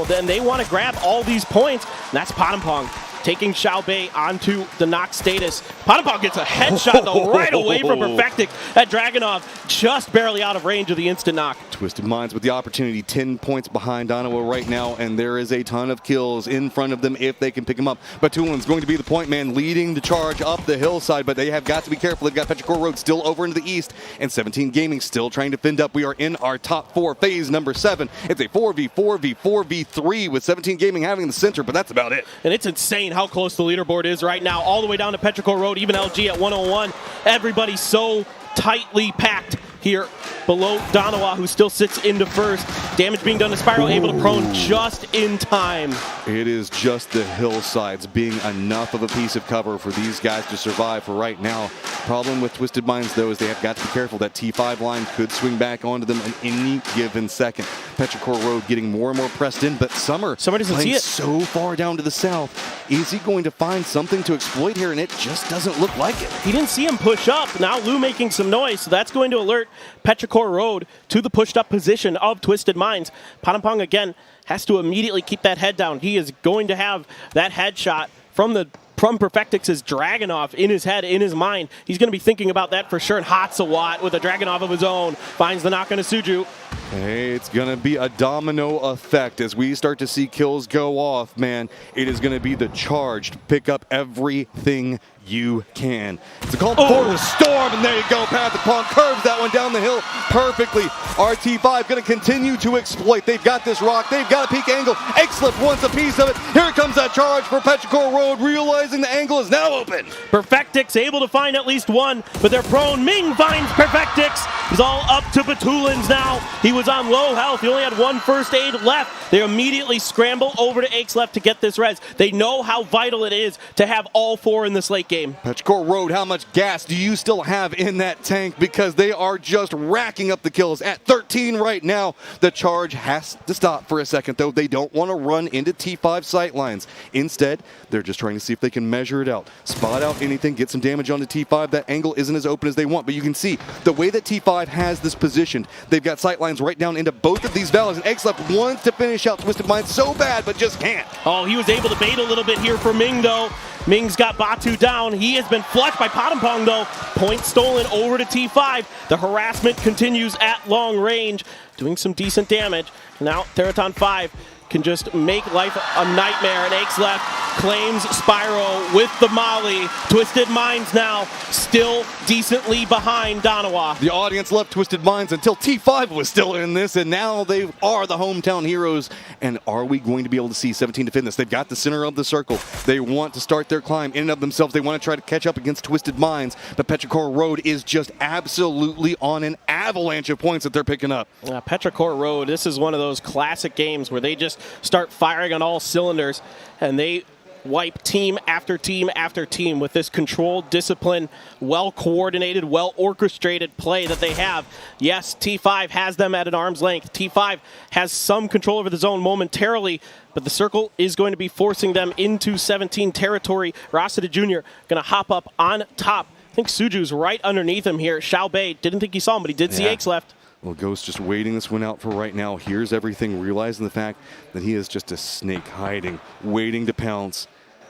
Speaker 5: Then they want to grab all these points, and that's Pot and Pong. Taking Xiaobei onto the knock status. Pot and Pong gets a headshot though right away from Perfectix. That Dragunov just barely out of range of the instant knock.
Speaker 4: Twisted Minds with the opportunity, 10 points behind Donowa right now, and there is a ton of kills in front of them if they can pick him up. Batulin's going to be the point man leading the charge up the hillside, but they have got to be careful. They've got Petrichor Road still over into the east, and 17 Gaming still trying to fend up. We are in our top 4 phase number 7. It's a 4v4v4v3 with 17 Gaming having the center, but that's about it.
Speaker 5: And it's insane how close the leaderboard is right now, all the way down to Petrichor Road, even LG at 101. Everybody's so tightly packed here below Donowa, who still sits into first. Damage being done to Spyro, able to prone just in time.
Speaker 4: It is just the hillsides being enough of a piece of cover for these guys to survive for right now. Problem with Twisted Minds, though, is they have got to be careful. That T5 line could swing back onto them in any given second. Petrichor Road getting more and more pressed in, but Summer
Speaker 5: doesn't see it.
Speaker 4: So far down to the south. Is he going to find something to exploit here? And it just doesn't look like it.
Speaker 5: He didn't see him push up. Now Lou making some noise, so that's going to alert Petrichor Road to the pushed up position of Twisted Minds. Pot and Pong again has to immediately keep that head down. He is going to have that headshot from Perfectix's Dragunov in his head, in his mind. He's going to be thinking about that for sure. And Hatsawat with a Dragunov of his own finds the knock on a Suju.
Speaker 4: Hey, it's going to be a domino effect as we start to see kills go off, man. It is going to be the charge to pick up everything you can. It's a call for the storm, and there you go. Pat the Pong curves that one down the hill perfectly. RT5 going to continue to exploit. They've got this rock. They've got a peak angle. Eggslip wants a piece of it. Here comes that charge for Petrichor Road, realizing the angle is now open.
Speaker 5: Perfectix able to find at least one, but they're prone. Ming finds Perfectix. He's all up to Batulins now. He was on low health. He only had 1 first aid left. They immediately scramble over to Eggslip to get this res. They know how vital it is to have all 4 in this late game.
Speaker 4: Petrichor Road, how much gas do you still have in that tank? Because they are just racking up the kills at 13 right now. The charge has to stop for a second, though. They don't want to run into T5 sightlines. Instead, they're just trying to see if they can measure it out, spot out anything, get some damage onto T5. That angle isn't as open as they want, but you can see the way that T5 has this positioned. They've got sightlines right down into both of these valleys, and Eggslip wants to finish out Twisted Minds so bad, but just can't.
Speaker 5: Oh, he was able to bait a little bit here for Ming, though. Ming's got Batu down. He has been flushed by Pot and Pong, though. Point stolen over to T5. The harassment continues at long range, doing some decent damage. Now, Teraton 5 can just make life a nightmare, and Aches left claims Spyro with the molly. Twisted Minds now still decently behind Donawa.
Speaker 4: The audience loved Twisted Minds until T5 was still in this, and now they are the hometown heroes. And are we going to be able to see 17 defend this? They've got the center of the circle. They want to start their climb in and of themselves. They want to try to catch up against Twisted Minds, but Petrichor Road is just absolutely on an avalanche of points that they're picking up.
Speaker 5: Petrichor Road, this is one of those classic games where they just start firing on all cylinders, and they wipe team after team after team with this controlled, disciplined, well-coordinated, well-orchestrated play that they have. Yes, T5 has them at an arm's length. T5 has some control over the zone momentarily, but the circle is going to be forcing them into 17 territory. Rossida Jr. going to hop up on top. I think Suju's right underneath him here. Xiao Bei didn't think he saw him, but he did see Aches left.
Speaker 4: Well, Ghost just waiting this one out for right now. Here's everything, realizing the fact that he is just a snake hiding, waiting to pounce.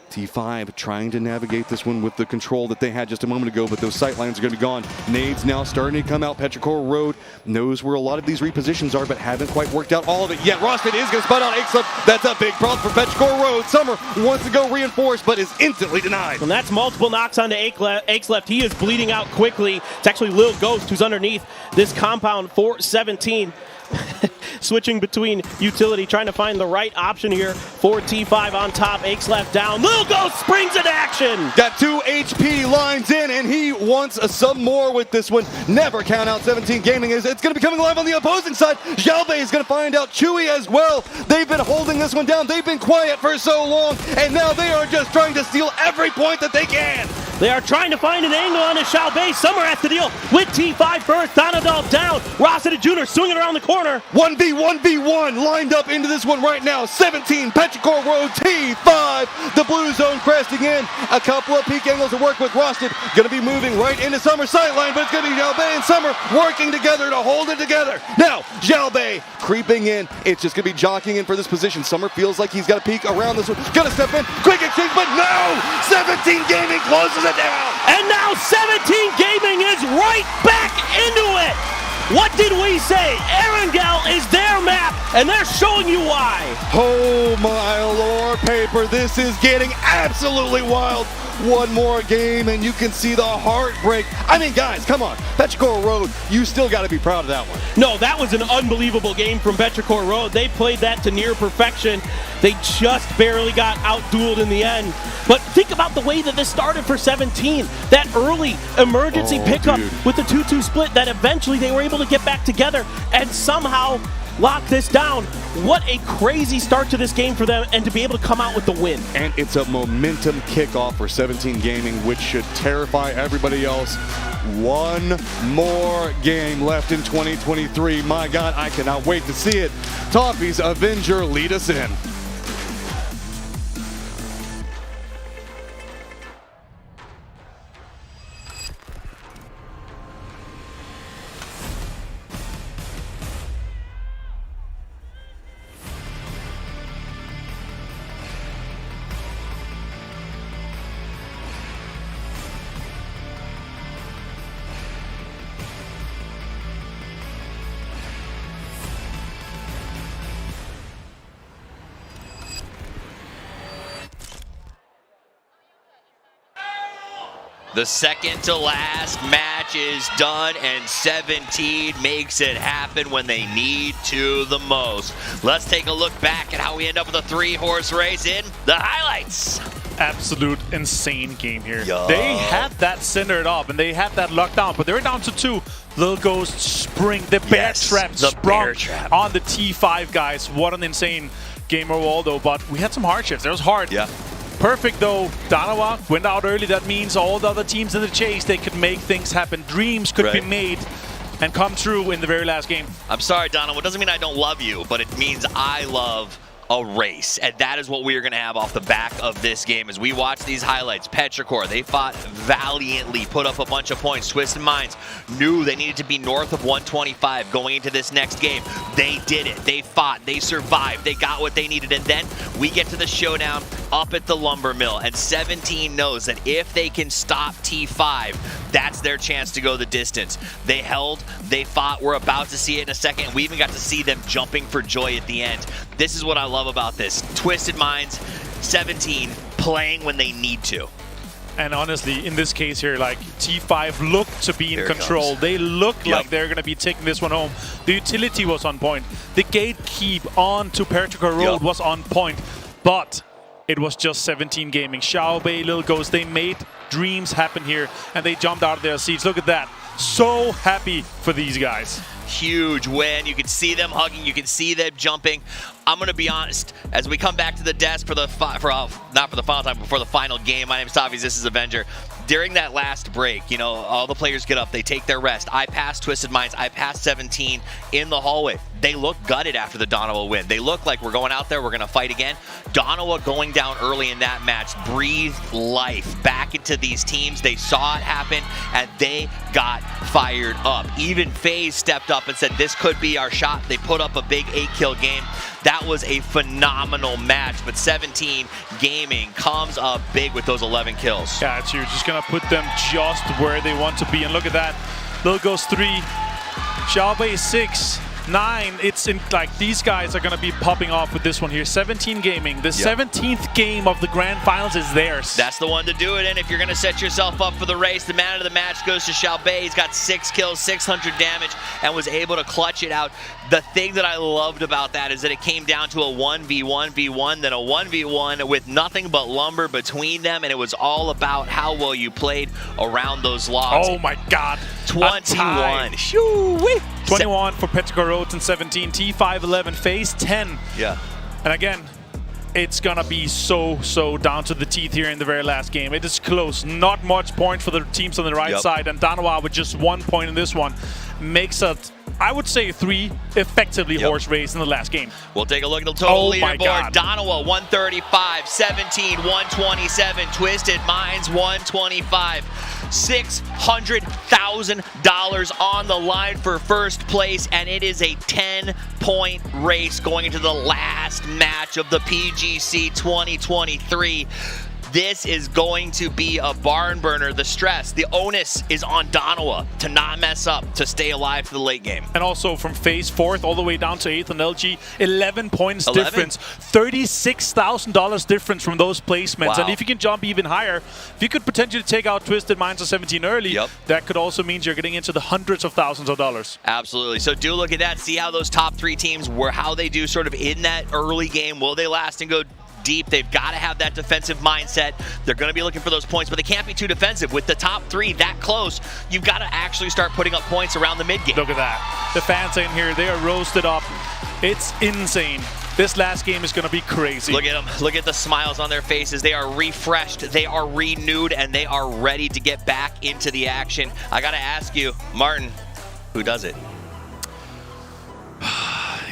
Speaker 4: T5 trying to navigate this one with the control that they had just a moment ago, but those sight lines are going to be gone. Nades now starting to come out. Petrichor Road knows where a lot of these repositions are, but haven't quite worked out all of it yet. Rosted is going to spot out Aches. That's a big problem for Petrichor Road. Summer wants to go reinforce, but is instantly denied.
Speaker 5: And that's multiple knocks onto Aches left. He is bleeding out quickly. It's actually Lil Ghost who's underneath this compound for 17. Switching between utility, trying to find the right option here for T5 on top. Aches left down. Lil Ghost springs into action.
Speaker 4: Got 2 HP lines in, and he wants some more with this one. Never count out 17 Gaming. It's going to be coming live on the opposing side. Xiao Bei is going to find out Chewy as well. They've been holding this one down. They've been quiet for so long, and now they are just trying to steal every point that they can.
Speaker 5: They are trying to find an angle on his Xiao Bei. Summer has to deal with T5 first. Donadal down. Rossida Jr. swinging around the corner.
Speaker 4: 1v1v1 lined up into this one right now. 17 Petrichor Road, T5. The blue zone cresting in. A couple of peak angles to work with. Rosted going to be moving right into Summer's sightline, but it's going to be Xiao Bei and Summer working together to hold it together. Now, Xiao Bei creeping in. It's just going to be jockeying in for this position. Summer feels like he's got a peek around this one. Going to step in. Quick exchange, but no! 17 Gaming closes it down.
Speaker 5: And now 17 Gaming is right back into it. What did we say? Erangel is their map, and they're showing you why.
Speaker 4: Oh my lord, Paper, this is getting absolutely wild. One more game, and you can see the heartbreak. I mean, guys, come on. Petrichor Road, you still got to be proud of that one.
Speaker 5: No, that was an unbelievable game from Petrichor Road. They played that to near perfection. They just barely got outdueled in the end. But think about the way that this started for 17. That early emergency pickup with the 2-2 split that eventually they were able to get back together and somehow lock this down. What a crazy start to this game for them, and to be able to come out with the win.
Speaker 4: And it's a momentum kickoff for 17 Gaming, which should terrify everybody else. One more game left in 2023. My God, I cannot wait to see it. Toffee's Avenger lead us in.
Speaker 16: The second to last match is done, and 17 makes it happen when they need to the most. Let's take a look back at how we end up with a 3-horse race in the highlights.
Speaker 2: Absolute insane game here. They had that centered up and they had that locked down, but they were down to 2. Lil Ghost spring, the bear trap sprung on the T5 guys. What an insane game overall though, but we had some hardships. It was hard.
Speaker 16: Yeah.
Speaker 2: Perfect though. Donawa went out early. That means all the other teams in the chase, they could make things happen. Dreams could be made and come true in the very last game.
Speaker 16: I'm sorry, Donawa. It doesn't mean I don't love you, but it means I love a race, and that is what we are going to have off the back of this game as we watch these highlights. Petrichor, they fought valiantly, put up a bunch of points. Twisted Minds knew they needed to be north of 125 going into this next game. They did it. They fought. They survived. They got what they needed, and then we get to the showdown up at the lumber mill, and 17 knows that if they can stop T5, that's their chance to go the distance. They held, they fought. We're about to see it in a second. We even got to see them jumping for joy at the end. This is what I love about this. Twisted Minds, 17 playing when they need to.
Speaker 2: And honestly, in this case here, like T5 looked to be in
Speaker 16: Here it
Speaker 2: control.
Speaker 16: comes.
Speaker 2: They looked like they're going to be taking this one home. The utility was on point. The gatekeep on to Pertuka Road was on point. But it was just 17 gaming. Xiao Bei, Lil Ghost, they made dreams happen here. And they jumped out of their seats. Look at that. So happy for these guys.
Speaker 16: Huge win. You can see them hugging. You can see them jumping. I'm going to be honest. As we come back to the desk for the not for the final time, but for the final game. My name is Tavis. This is Avenger. During that last break, you know, all the players get up. They take their rest. I passed Twisted Minds. I passed 17 in the hallway. They look gutted after the Donawa win. They look like we're going out there. We're going to fight again. Donawa going down early in that match breathed life back into these teams. They saw it happen, and they got fired up. Even FaZe stepped up and said, this could be our shot. They put up a big 8-kill game. That was a phenomenal match, but 17 Gaming comes up big with those 11 kills.
Speaker 2: Yeah, it's huge. Just going to put them just where they want to be. And look at that. Lil Ghost 3, Xiao Bei 6, 9. It's in, like, these guys are going to be popping off with this one here. 17 Gaming. The 17th game of the Grand Finals is theirs.
Speaker 16: That's the one to do it in. If you're going to set yourself up for the race, the man of the match goes to Xiao Bei. He's got 6 kills, 600 damage, and was able to clutch it out. The thing that I loved about that is that it came down to a 1v1v1, then a 1v1 with nothing but lumber between them, and it was all about how well you played around those logs.
Speaker 2: Oh my God.
Speaker 16: 21. Shoo-wee.
Speaker 2: 21 for Pertuka Road and 17. T5 11, FaZe 10.
Speaker 16: Yeah.
Speaker 2: And again, it's gonna be so down to the teeth here in the very last game. It is close. Not much point for the teams on the right side, and Donawa with just 1 point in this one makes it, I would say, 3 effectively horse race in the last game.
Speaker 16: We'll take a look at the total leaderboard.
Speaker 2: God.
Speaker 16: Donawa 135, 17 127, Twisted Minds 125. $600,000 on the line for first place, and it is a 10-point race going into the last match of the PGC 2023. This is going to be a barn burner. The stress, the onus is on Donawa to not mess up, to stay alive for the late game.
Speaker 2: And also from FaZe 4th all the way down to 8th on LG, 11 points difference, $36,000 difference from those placements.
Speaker 16: Wow.
Speaker 2: And if you can jump even higher, if you could potentially take out Twisted Minds of 17 early, that could also mean you're getting into the hundreds of thousands of dollars.
Speaker 16: Absolutely. So do look at that. See how those top 3 teams were, how they do sort of in that early game. Will they last and go deep? They've got to have that defensive mindset. They're going to be looking for those points, but they can't be too defensive. With the top 3 that close, you've got to actually start putting up points around the mid-game.
Speaker 2: Look at that. The fans in here, they are roasted up. It's insane. This last game is going to be crazy.
Speaker 16: Look at them. Look at the smiles on their faces. They are refreshed, they are renewed, and they are ready to get back into the action. I got to ask you, Martin, who does it?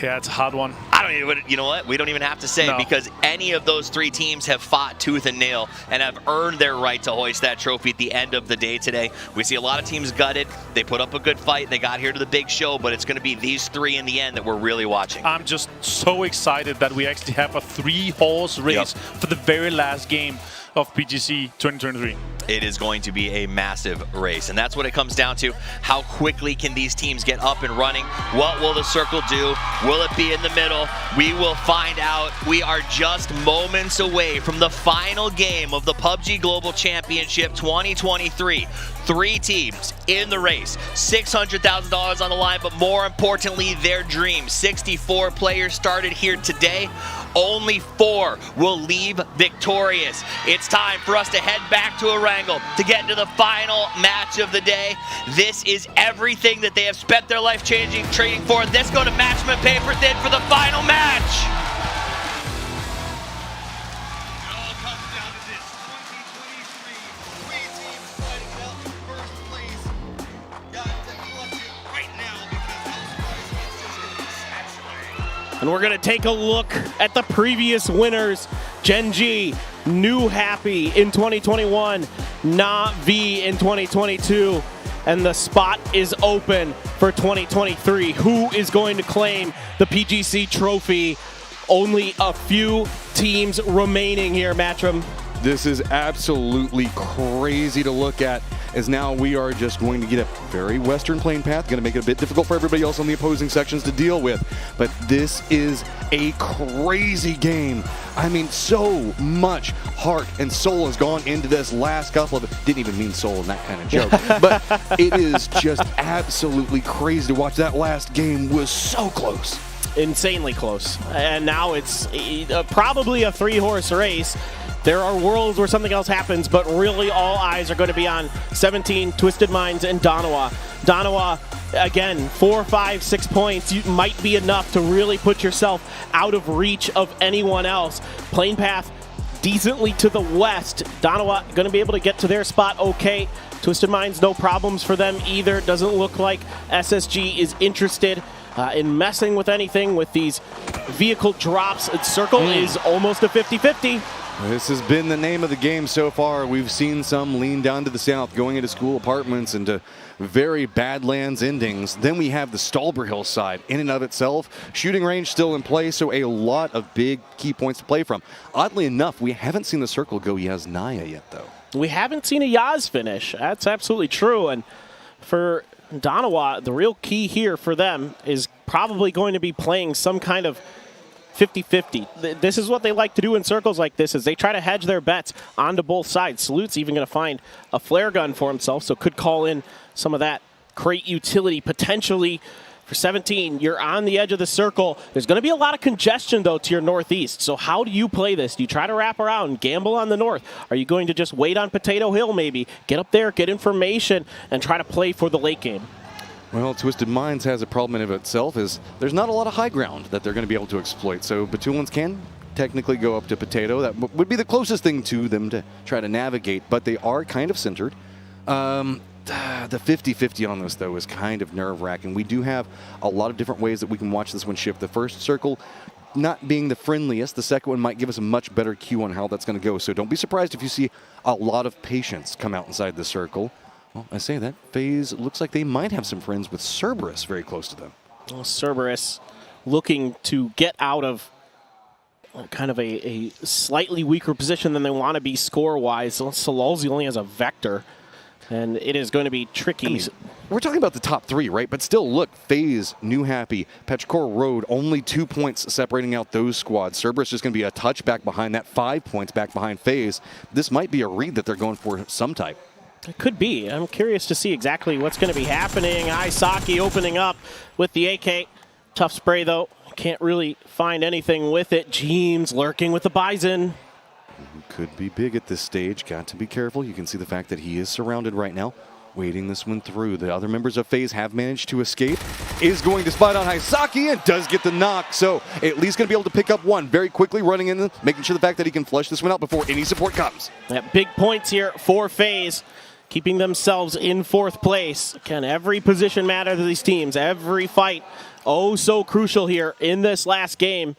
Speaker 2: Yeah, it's a hard one.
Speaker 16: I don't even, you know what? We don't even have to say, because any of those 3 teams have fought tooth and nail and have earned their right to hoist that trophy at the end of the day today. We see a lot of teams gutted. They put up a good fight. They got here to the big show, but it's going to be these 3 in the end that we're really watching.
Speaker 2: I'm just so excited that we actually have a 3-horse race for the very last game of PGC 2023.
Speaker 16: It is going to be a massive race, and that's what it comes down to. How quickly can these teams get up and running? What will the circle do? Will it be in the middle? We will find out. We are just moments away from the final game of the PUBG Global Championship 2023. 3 teams in the race, $600,000 on the line, but more importantly, their dreams. 64 players started here today. Only 4 will leave victorious. It's time for us to head back to Erangel to get into the final match of the day. This is everything that they have spent their life training for. Let's go to matchman paper thin for the final match.
Speaker 5: And we're going to take a look at the previous winners. Gen.G, New Happy in 2021, Na'Vi in 2022. And the spot is open for 2023. Who is going to claim the PGC trophy? Only a few teams remaining here, Matchroom.
Speaker 4: This is absolutely crazy to look at. as now we are just going to get a very western plane path, going to make it a bit difficult for everybody else on the opposing sections to deal with. But this is a crazy game. I mean, so much heart and soul has gone into this last couple of it. Didn't even mean soul in that kind of joke. But it is just absolutely crazy to watch. That last game was so close.
Speaker 5: Insanely close. And now it's probably a 3-horse race. There are worlds where something else happens, but really all eyes are going to be on 17, Twisted Minds, and Donawa. Donawa, again, 4, 5, 6 points might be enough to really put yourself out of reach of anyone else. Plane path decently to the west. Donawa going to be able to get to their spot okay. Twisted Minds, no problems for them either. Doesn't look like SSG is interested in messing with anything with these vehicle drops. Circle is almost a 50-50.
Speaker 4: This has been the name of the game so far. We've seen some lean down to the south, going into school apartments, into very Badlands endings. Then we have the Stallberhill side in and of itself. Shooting range still in play, so a lot of big key points to play from. Oddly enough, we haven't seen the circle go Yasnaya yet, though.
Speaker 5: We haven't seen a Yaz finish. That's absolutely true. And for Donawa, the real key here for them is probably going to be playing some kind of 50-50. This is what they like to do in circles like this, is they try to hedge their bets onto both sides. Salute's even going to find a flare gun for himself, so could call in some of that crate utility potentially. For 17, you're on the edge of the circle. There's going to be a lot of congestion, though, to your northeast. So how do you play this? Do you try to wrap around and gamble on the north? Are you going to just wait on Potato Hill, maybe? Get up there, get information, and try to play for the late game?
Speaker 4: Well, Twisted Minds has a problem in of itself, is there's not a lot of high ground that they're going to be able to exploit. So Batulans can technically go up to Potato. That would be the closest thing to them to try to navigate, but they are kind of centered. The 50-50 on this, though, is kind of nerve-wracking. We do have a lot of different ways that we can watch this one shift. The first circle not being the friendliest, the second one might give us a much better cue on how that's going to go. So don't be surprised if you see a lot of patience come out inside the circle. Well, I say that. FaZe looks like they might have some friends with Cerberus very close to them.
Speaker 5: Well, Cerberus looking to get out of kind of a slightly weaker position than they want to be score-wise. Sololzi only has a Vector. And it is going to be tricky.
Speaker 4: I mean, we're talking about the top 3, right? But still, look, FaZe, New Happy, Petrichor Road, only 2 points separating out those squads. Cerberus just going to be a touch back behind that, 5 points back behind FaZe. This might be a read that they're going for some type.
Speaker 5: It could be. I'm curious to see exactly what's going to be happening. Isaki opening up with the AK. Tough spray, though. Can't really find anything with it. James lurking with the Bison.
Speaker 4: Could be big at this stage. Got to be careful. You can see the fact that he is surrounded right now, waiting this one through. The other members of FaZe have managed to escape. Is going to spot on Isaki and does get the knock. So at least going to be able to pick up one very quickly, running in, making sure the fact that he can flush this one out before any support comes.
Speaker 5: Yeah, big points here for FaZe, keeping themselves in 4th place. Again, every position matters to these teams. Every fight, oh so crucial here in this last game.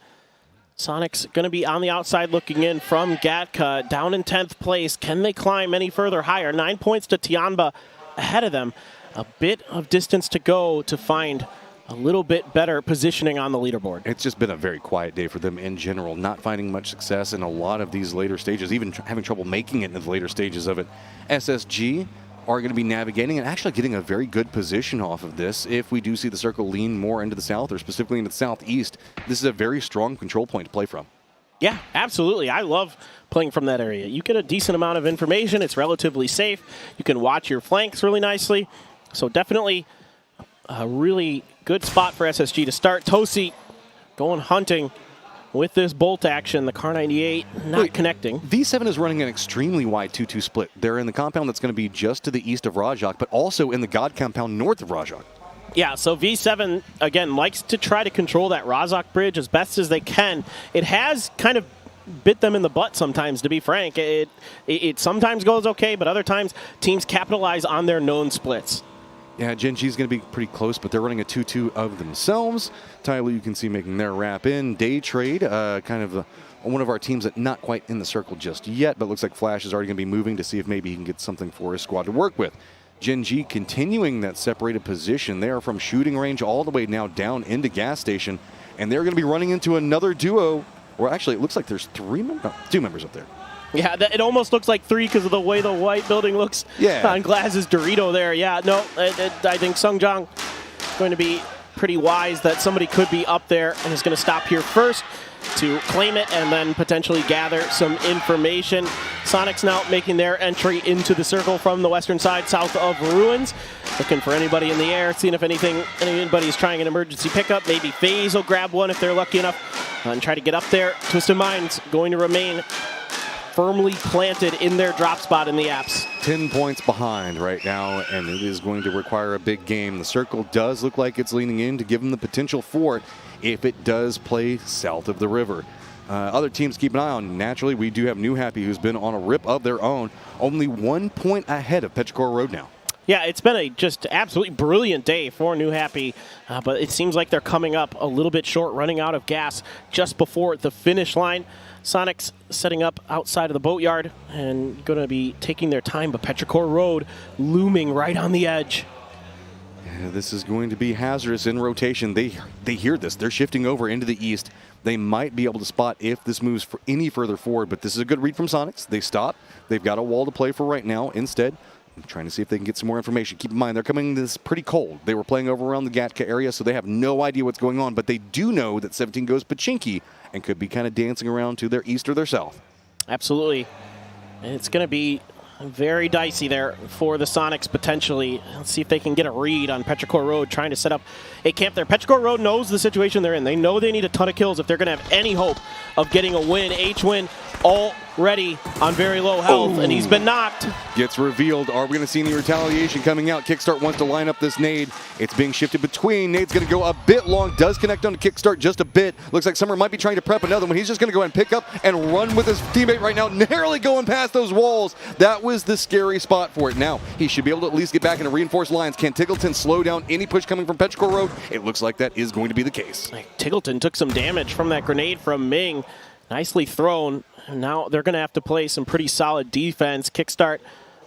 Speaker 5: Sonic's going to be on the outside looking in from Gatka, down in 10th place. Can they climb any further higher? 9 points to Tianba ahead of them. A bit of distance to go to find a little bit better positioning on the leaderboard.
Speaker 4: It's just been a very quiet day for them in general, not finding much success in a lot of these later stages, even having trouble making it in the later stages of it. SSG are going to be navigating and actually getting a very good position off of this. If we do see the circle lean more into the south, or specifically into the southeast, this is a very strong control point to play from.
Speaker 5: Yeah, absolutely. I love playing from that area. You get a decent amount of information. It's relatively safe. You can watch your flanks really nicely. So definitely a really good spot for SSG to start. Tosi going hunting with this bolt action. The Kar 98 not connecting.
Speaker 4: V7 is running an extremely wide 2-2 split. They're in the compound that's going to be just to the east of Rajak, but also in the God compound north of Rajak.
Speaker 5: Yeah, so V7, again, likes to try to control that Razak bridge as best as they can. It has kind of bit them in the butt sometimes, to be frank. It sometimes goes okay, but other times teams capitalize on their known splits.
Speaker 4: Yeah, Gen G is going to be pretty close, but they're running a 2-2 of themselves. Tyloo, you can see making their wrap in. Day Trade, kind of one of our teams that not quite in the circle just yet, but looks like Flash is already going to be moving to see if maybe he can get something for his squad to work with. Gen G continuing that separated position. They are from shooting range all the way now down into gas station, and they're going to be running into another duo. Or actually, it looks like there's two members up there.
Speaker 5: Yeah, it almost looks like 3 because of the way the white building looks on Glaz's Dorito there. Yeah, no, I think Sungjang is going to be pretty wise that somebody could be up there and is going to stop here first to claim it and then potentially gather some information. Sonics now making their entry into the circle from the western side, south of Ruins. Looking for anybody in the air, seeing if anybody's trying an emergency pickup. Maybe FaZe will grab one if they're lucky enough and try to get up there. Twisted Minds going to remain firmly planted in their drop spot in the apps.
Speaker 4: 10 points behind right now, and it is going to require a big game. The circle does look like it's leaning in to give them the potential for it if it does play south of the river. Other teams keep an eye on. Naturally, we do have New Happy, who's been on a rip of their own, only 1 point ahead of Petrichor Road now.
Speaker 5: Yeah, it's been a just absolutely brilliant day for New Happy, but it seems like they're coming up a little bit short, running out of gas just before the finish line. Sonics setting up outside of the boatyard and going to be taking their time, but Petrichor Road looming right on the edge.
Speaker 4: Yeah, this is going to be hazardous in rotation. They hear this. They're shifting over into the east. They might be able to spot if this moves for any further forward, but this is a good read from Sonics. They stop. They've got a wall to play for right now. Instead, I'm trying to see if they can get some more information. Keep in mind, they're coming this pretty cold. They were playing over around the Gatka area, so they have no idea what's going on, but they do know that 17 goes Pachinki and could be kind of dancing around to their east or their south.
Speaker 5: Absolutely. And it's going to be very dicey there for the Sonics potentially. Let's see if they can get a read on Petrichor Road trying to set up a camp there. Petrichor Road knows the situation they're in. They know they need a ton of kills if they're going to have any hope of getting a win. H-Win already on very low health, and he's been knocked.
Speaker 4: Gets revealed. Are we going to see any retaliation coming out? Kickstart wants to line up this nade. It's being shifted between. Nade's going to go a bit long. Does connect on to Kickstart just a bit. Looks like Summer might be trying to prep another one. He's just going to go ahead and pick up and run with his teammate right now, narrowly going past those walls. That was the scary spot for it. Now, he should be able to at least get back into reinforced lines. Can Tiggleton slow down any push coming from Petrichor Road? It looks like that is going to be the case.
Speaker 5: Tiggleton took some damage from that grenade from Ming. Nicely thrown. And now they're going to have to play some pretty solid defense. Kickstart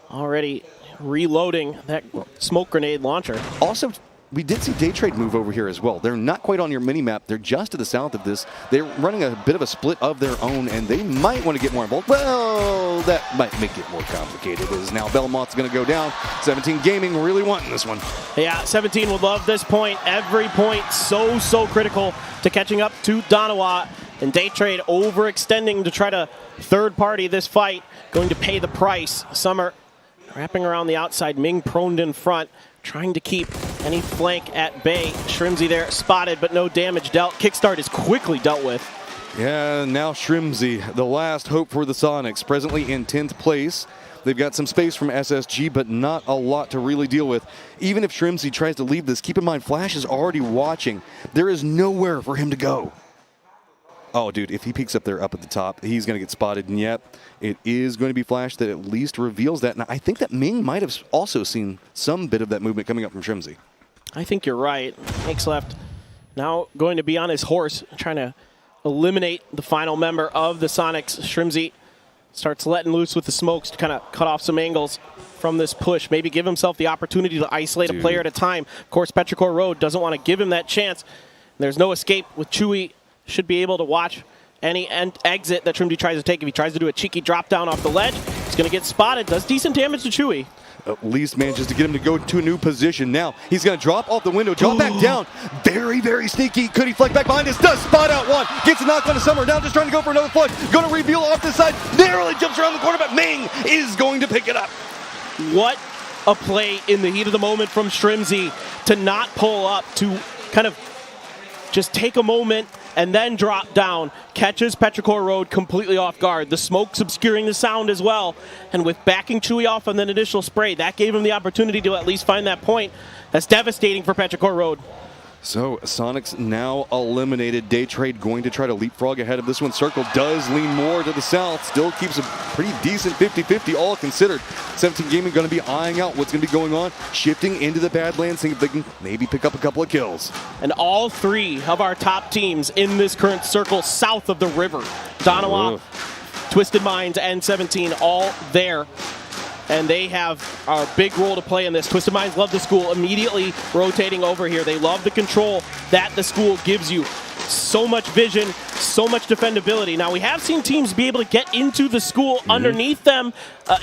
Speaker 5: already reloading that smoke grenade launcher.
Speaker 4: Also, we did see Day Trade move over here as well. They're not quite on your mini-map. They're just to the south of this. They're running a bit of a split of their own, and they might want to get more involved. Well, that might make it more complicated, as now Belmont's going to go down. 17 Gaming really wanting this one.
Speaker 5: Yeah, 17 would love this point. Every point so critical to catching up to Donawa. And Day Trade overextending to try to third party this fight. Going to pay the price. Summer wrapping around the outside. Ming proned in front. Trying to keep any flank at bay. Shrimsy there spotted, but no damage dealt. Kickstart is quickly dealt with.
Speaker 4: Yeah, now Shrimsy, the last hope for the Sonics, presently in 10th place. They've got some space from SSG, but not a lot to really deal with. Even if Shrimsy tries to leave this, keep in mind, Flash is already watching. There is nowhere for him to go. Oh, dude, if he peeks up there up at the top, he's going to get spotted. And yep, it is going to be Flash that at least reveals that. And I think that Ming might have also seen some bit of that movement coming up from Shrimsy.
Speaker 5: I think you're right. Makes left now going to be on his horse, trying to eliminate the final member of the Sonics. Shrimsy starts letting loose with the smokes to kind of cut off some angles from this push. Maybe give himself the opportunity to isolate a player at a time. Of course, Petrichor Road doesn't want to give him that chance. There's no escape with Chewy. Should be able to watch any exit that Shrimsy tries to take. If he tries to do a cheeky drop down off the ledge, he's going to get spotted. Does decent damage to Chewy.
Speaker 4: At least manages to get him to go to a new position. Now he's going to drop off the window, drop back down. Very sneaky. Could he flank back behind us? Does spot out one. Gets a knock on the Summer. Now just trying to go for another flush. Going to reveal off the side. Narrowly jumps around the corner, but Ming is going to pick it up.
Speaker 5: What a play in the heat of the moment from Shrimsy to not pull up, to kind of just take a moment and then drop down. Catches Petrichor Road completely off guard. The smoke's obscuring the sound as well. And with backing Chewy off on that initial spray, that gave him the opportunity to at least find that point. That's devastating for Petrichor Road.
Speaker 4: So Sonics now eliminated. Day Trade going to try to leapfrog ahead of this one. Circle does lean more to the south. Still keeps a pretty decent 50-50 all considered. 17 Gaming going to be eyeing out what's going to be going on. Shifting into the Badlands, seeing if they can maybe pick up a couple of kills.
Speaker 5: And all three of our top teams in this current circle south of the river. Donawa, Twisted Minds, and 17 all there. And they have a big role to play in this. Twisted Minds love the school, immediately rotating over here. They love the control that the school gives you. so much vision, so much defendability. Now, we have seen teams be able to get into the school underneath them.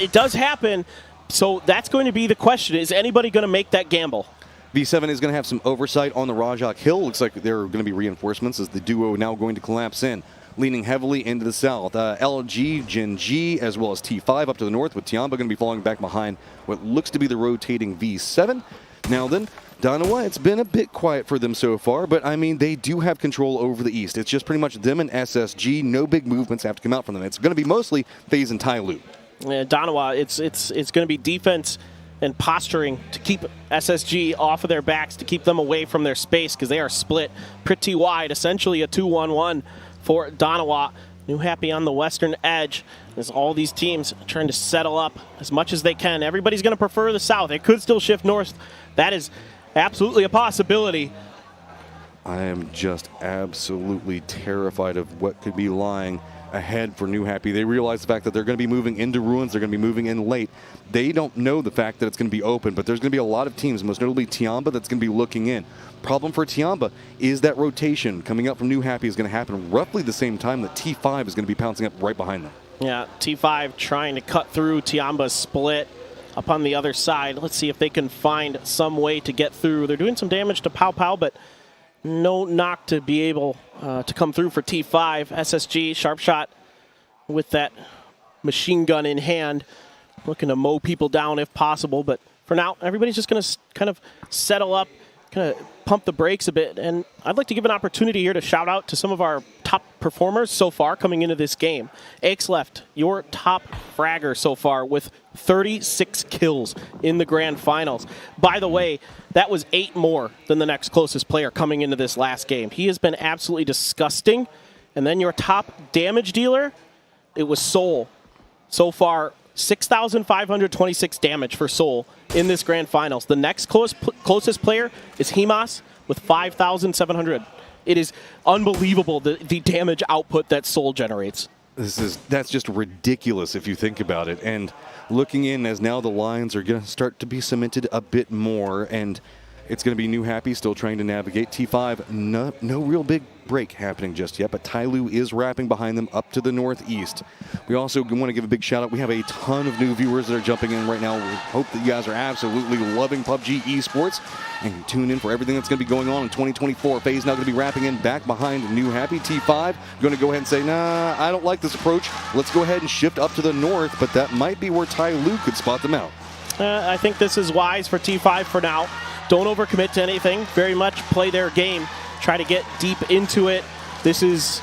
Speaker 5: It does happen. So that's going to be the question. Is anybody going to make that gamble?
Speaker 4: V7 is going to have some oversight on the Rajak Hill. Looks like there are going to be reinforcements as the duo now going to collapse in, leaning heavily into the south. LG, Gen G, as well as T5 up to the north, with Tiamba going to be falling back behind what looks to be the rotating V7. Now then, Danawa, it's been a bit quiet for them so far, but I mean, they do have control over the east. It's just pretty much them and SSG. No big movements have to come out from them. It's going to be mostly FaZe and Tyloo.
Speaker 5: Yeah, Danawa, it's going to be defense and posturing to keep SSG off of their backs, to keep them away from their space, because they are split pretty wide. Essentially a 2-1-1 for Danawa. New Happy on the western edge as all these teams trying to settle up as much as they can. Everybody's going to prefer the south. It could still shift north. That is absolutely a possibility.
Speaker 4: I am just absolutely terrified of what could be lying ahead for New Happy. They realize the fact that they're going to be moving into ruins. They're going to be moving in late. They don't know the fact that it's going to be open, but there's going to be a lot of teams, most notably Tiamba, that's going to be looking in. Problem for Tiamba is that rotation coming up from New Happy is going to happen roughly the same time that T5 is going to be pouncing up right behind them.
Speaker 5: Yeah, T5 trying to cut through Tiamba's split up on the other side. Let's see if they can find some way to get through. They're doing some damage to Pow Pow, but no knock to be able to come through for T5. SSG, sharp shot with that machine gun in hand, looking to mow people down if possible. But for now, everybody's just going to kind of settle up, kind of pump the brakes a bit. And I'd like to give an opportunity here to shout out to some of our top performers so far coming into this game. Aix Left, your top fragger so far with 36 kills in the grand finals. By the way, that was 8 more than the next closest player coming into this last game. He has been absolutely disgusting. And then your top damage dealer, it was Soul. So far, 6,526 damage for Soul in this grand finals. The next closest player is Himas with 5,700. It is unbelievable the damage output that Soul generates.
Speaker 4: That's just ridiculous if you think about it. And looking in as now the lines are going to start to be cemented a bit more, and it's going to be New Happy still trying to navigate. T5, no real big break happening just yet, but Tyloo is wrapping behind them up to the northeast. We also want to give a big shout out. We have a ton of new viewers that are jumping in right now. We hope that you guys are absolutely loving PUBG esports and tune in for everything that's going to be going on in 2024. FaZe now going to be wrapping in back behind New Happy. T5 going to go ahead and say, nah, I don't like this approach. Let's go ahead and shift up to the north, but that might be where Tyloo could spot them out.
Speaker 5: I think this is wise for T5 for now. Don't overcommit to anything. Very much play their game. Try to get deep into it. This is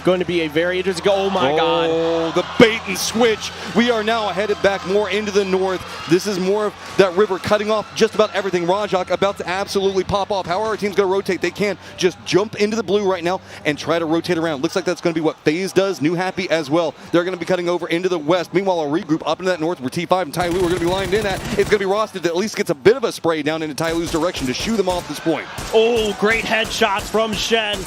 Speaker 5: going to be a very interesting... Oh, my God.
Speaker 4: Oh, the bait and switch. We are now headed back more into the north. This is more of that river cutting off just about everything. Rajak about to absolutely pop off. How are our teams going to rotate? They can't just jump into the blue right now and try to rotate around. Looks like that's going to be what FaZe does. New Happy as well. They're going to be cutting over into the west. Meanwhile, a regroup up into that north where T5 and Tyloo are going to be lined in at. It's going to be Rosted that at least gets a bit of a spray down into Tyloo's direction to shoo them off this point.
Speaker 5: Oh, great headshots from Shen.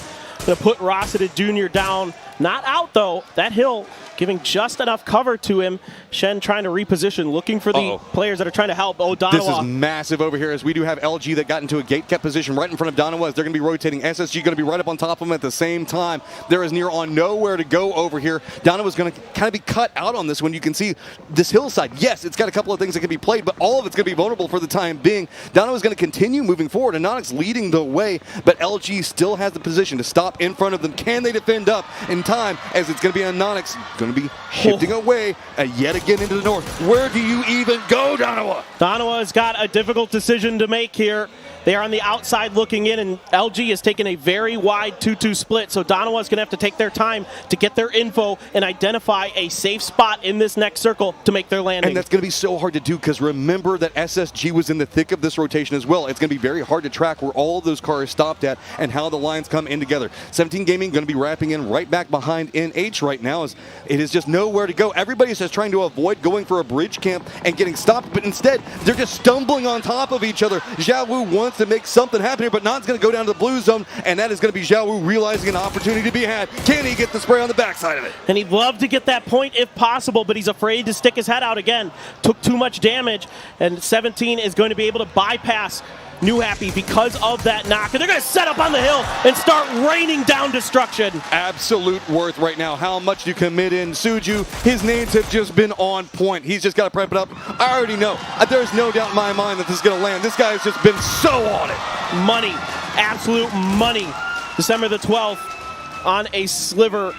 Speaker 5: Going to put Rossiter Jr. down. Not out, though. That hill giving just enough cover to him. Shen trying to reposition, looking for the players that are trying to help. Oh, Danawa.
Speaker 4: This is massive over here as we do have LG that got into a gate kept position right in front of Danawa as they're going to be rotating. SSG going to be right up on top of them at the same time. There is near on nowhere to go over here. Danawa's going to kind of be cut out on this one. You can see this hillside. Yes, it's got a couple of things that can be played, but all of it's going to be vulnerable for the time being. Danawa's going to continue moving forward, and Anonix leading the way, but LG still has the position to stop in front of them. Can they defend up in time as it's going to be Anonix going to be shifting away yet again into the north. Where do you even go, Danawa?
Speaker 5: Danawa has got a difficult decision to make here. They are on the outside looking in, and LG has taken a very wide 2-2 split, so Danawa is going to have to take their time to get their info and identify a safe spot in this next circle to make their landing.
Speaker 4: And that's going to be so hard to do because remember that SSG was in the thick of this rotation as well. It's going to be very hard to track where all of those cars stopped at and how the lines come in together. 17 Gaming going to be wrapping in right back behind NH right now as it is just nowhere to go. Everybody's just trying to avoid going for a bridge camp and getting stopped, but instead they're just stumbling on top of each other. Zhao Wu wants to make something happen here, but Nan's going to go down to the blue zone, and that is going to be Zhao Wu realizing an opportunity to be had. Can he get the spray on the backside of it?
Speaker 5: And he'd love to get that point if possible, but he's afraid to stick his head out again. Took too much damage, and 17 is going to be able to bypass New Happy because of that knock, and they're going to set up on the hill and start raining down destruction.
Speaker 4: Absolute worth right now. How much do you commit in? Suju, his names have just been on point. He's just got to prep it up. I already know. There's no doubt in my mind that this is going to land. This guy has just been so on it.
Speaker 5: Money, absolute money. December the 12th on a sliver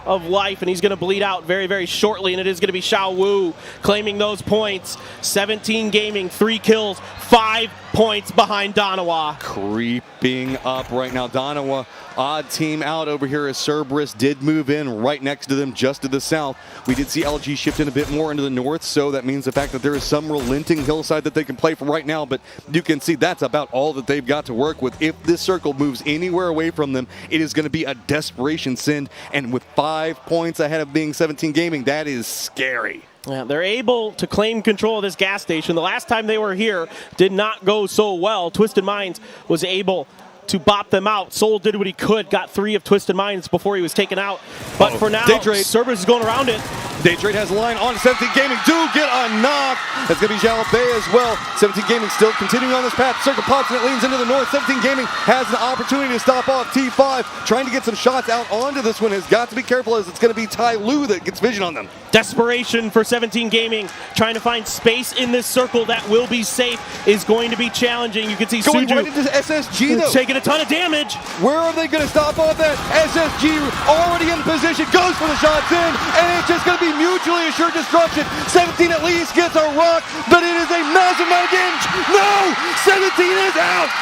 Speaker 5: of life, and he's going to bleed out very, very shortly, and it is going to be Xiao Wu claiming those points. 17 gaming, 3 kills, 5 points behind Danawa.
Speaker 4: Creeping up right now. Danawa, odd team out over here as Cerberus did move in right next to them just to the south. We did see LG shift in a bit more into the north, so that means the fact that there is some relenting hillside that they can play from right now, but you can see that's about all that they've got to work with. If this circle moves anywhere away from them, it is going to be a desperation send, and with 5 points ahead of being 17 gaming, that is scary.
Speaker 5: Yeah, they're able to claim control of this gas station. The last time they were here did not go so well. Twisted Minds was able to bop them out. Soul did what he could, got 3 of Twisted Minds before he was taken out. But for now, Cerberus is going around it.
Speaker 4: Daytrade has a line on 17 Gaming. Do get a knock. That's going to be Xiao Bei as well. 17 Gaming still continuing on this path. Circle pops and it leans into the north. 17 Gaming has an opportunity to stop off T5. Trying to get some shots out onto this one. Has got to be careful as it's going to be Tai Lu that gets vision on them.
Speaker 5: Desperation for 17 Gaming. Trying to find space in this circle that will be safe is going to be challenging. You can see
Speaker 4: going
Speaker 5: Suju
Speaker 4: right into SSG though.
Speaker 5: taking a ton of damage.
Speaker 4: Where are they going to stop off that? SSG already in position. Goes for the shots in. And it's just going to be mutually assured destruction. 17 at least gets a rock, but it is a massive amount of damage. No! 17 is out!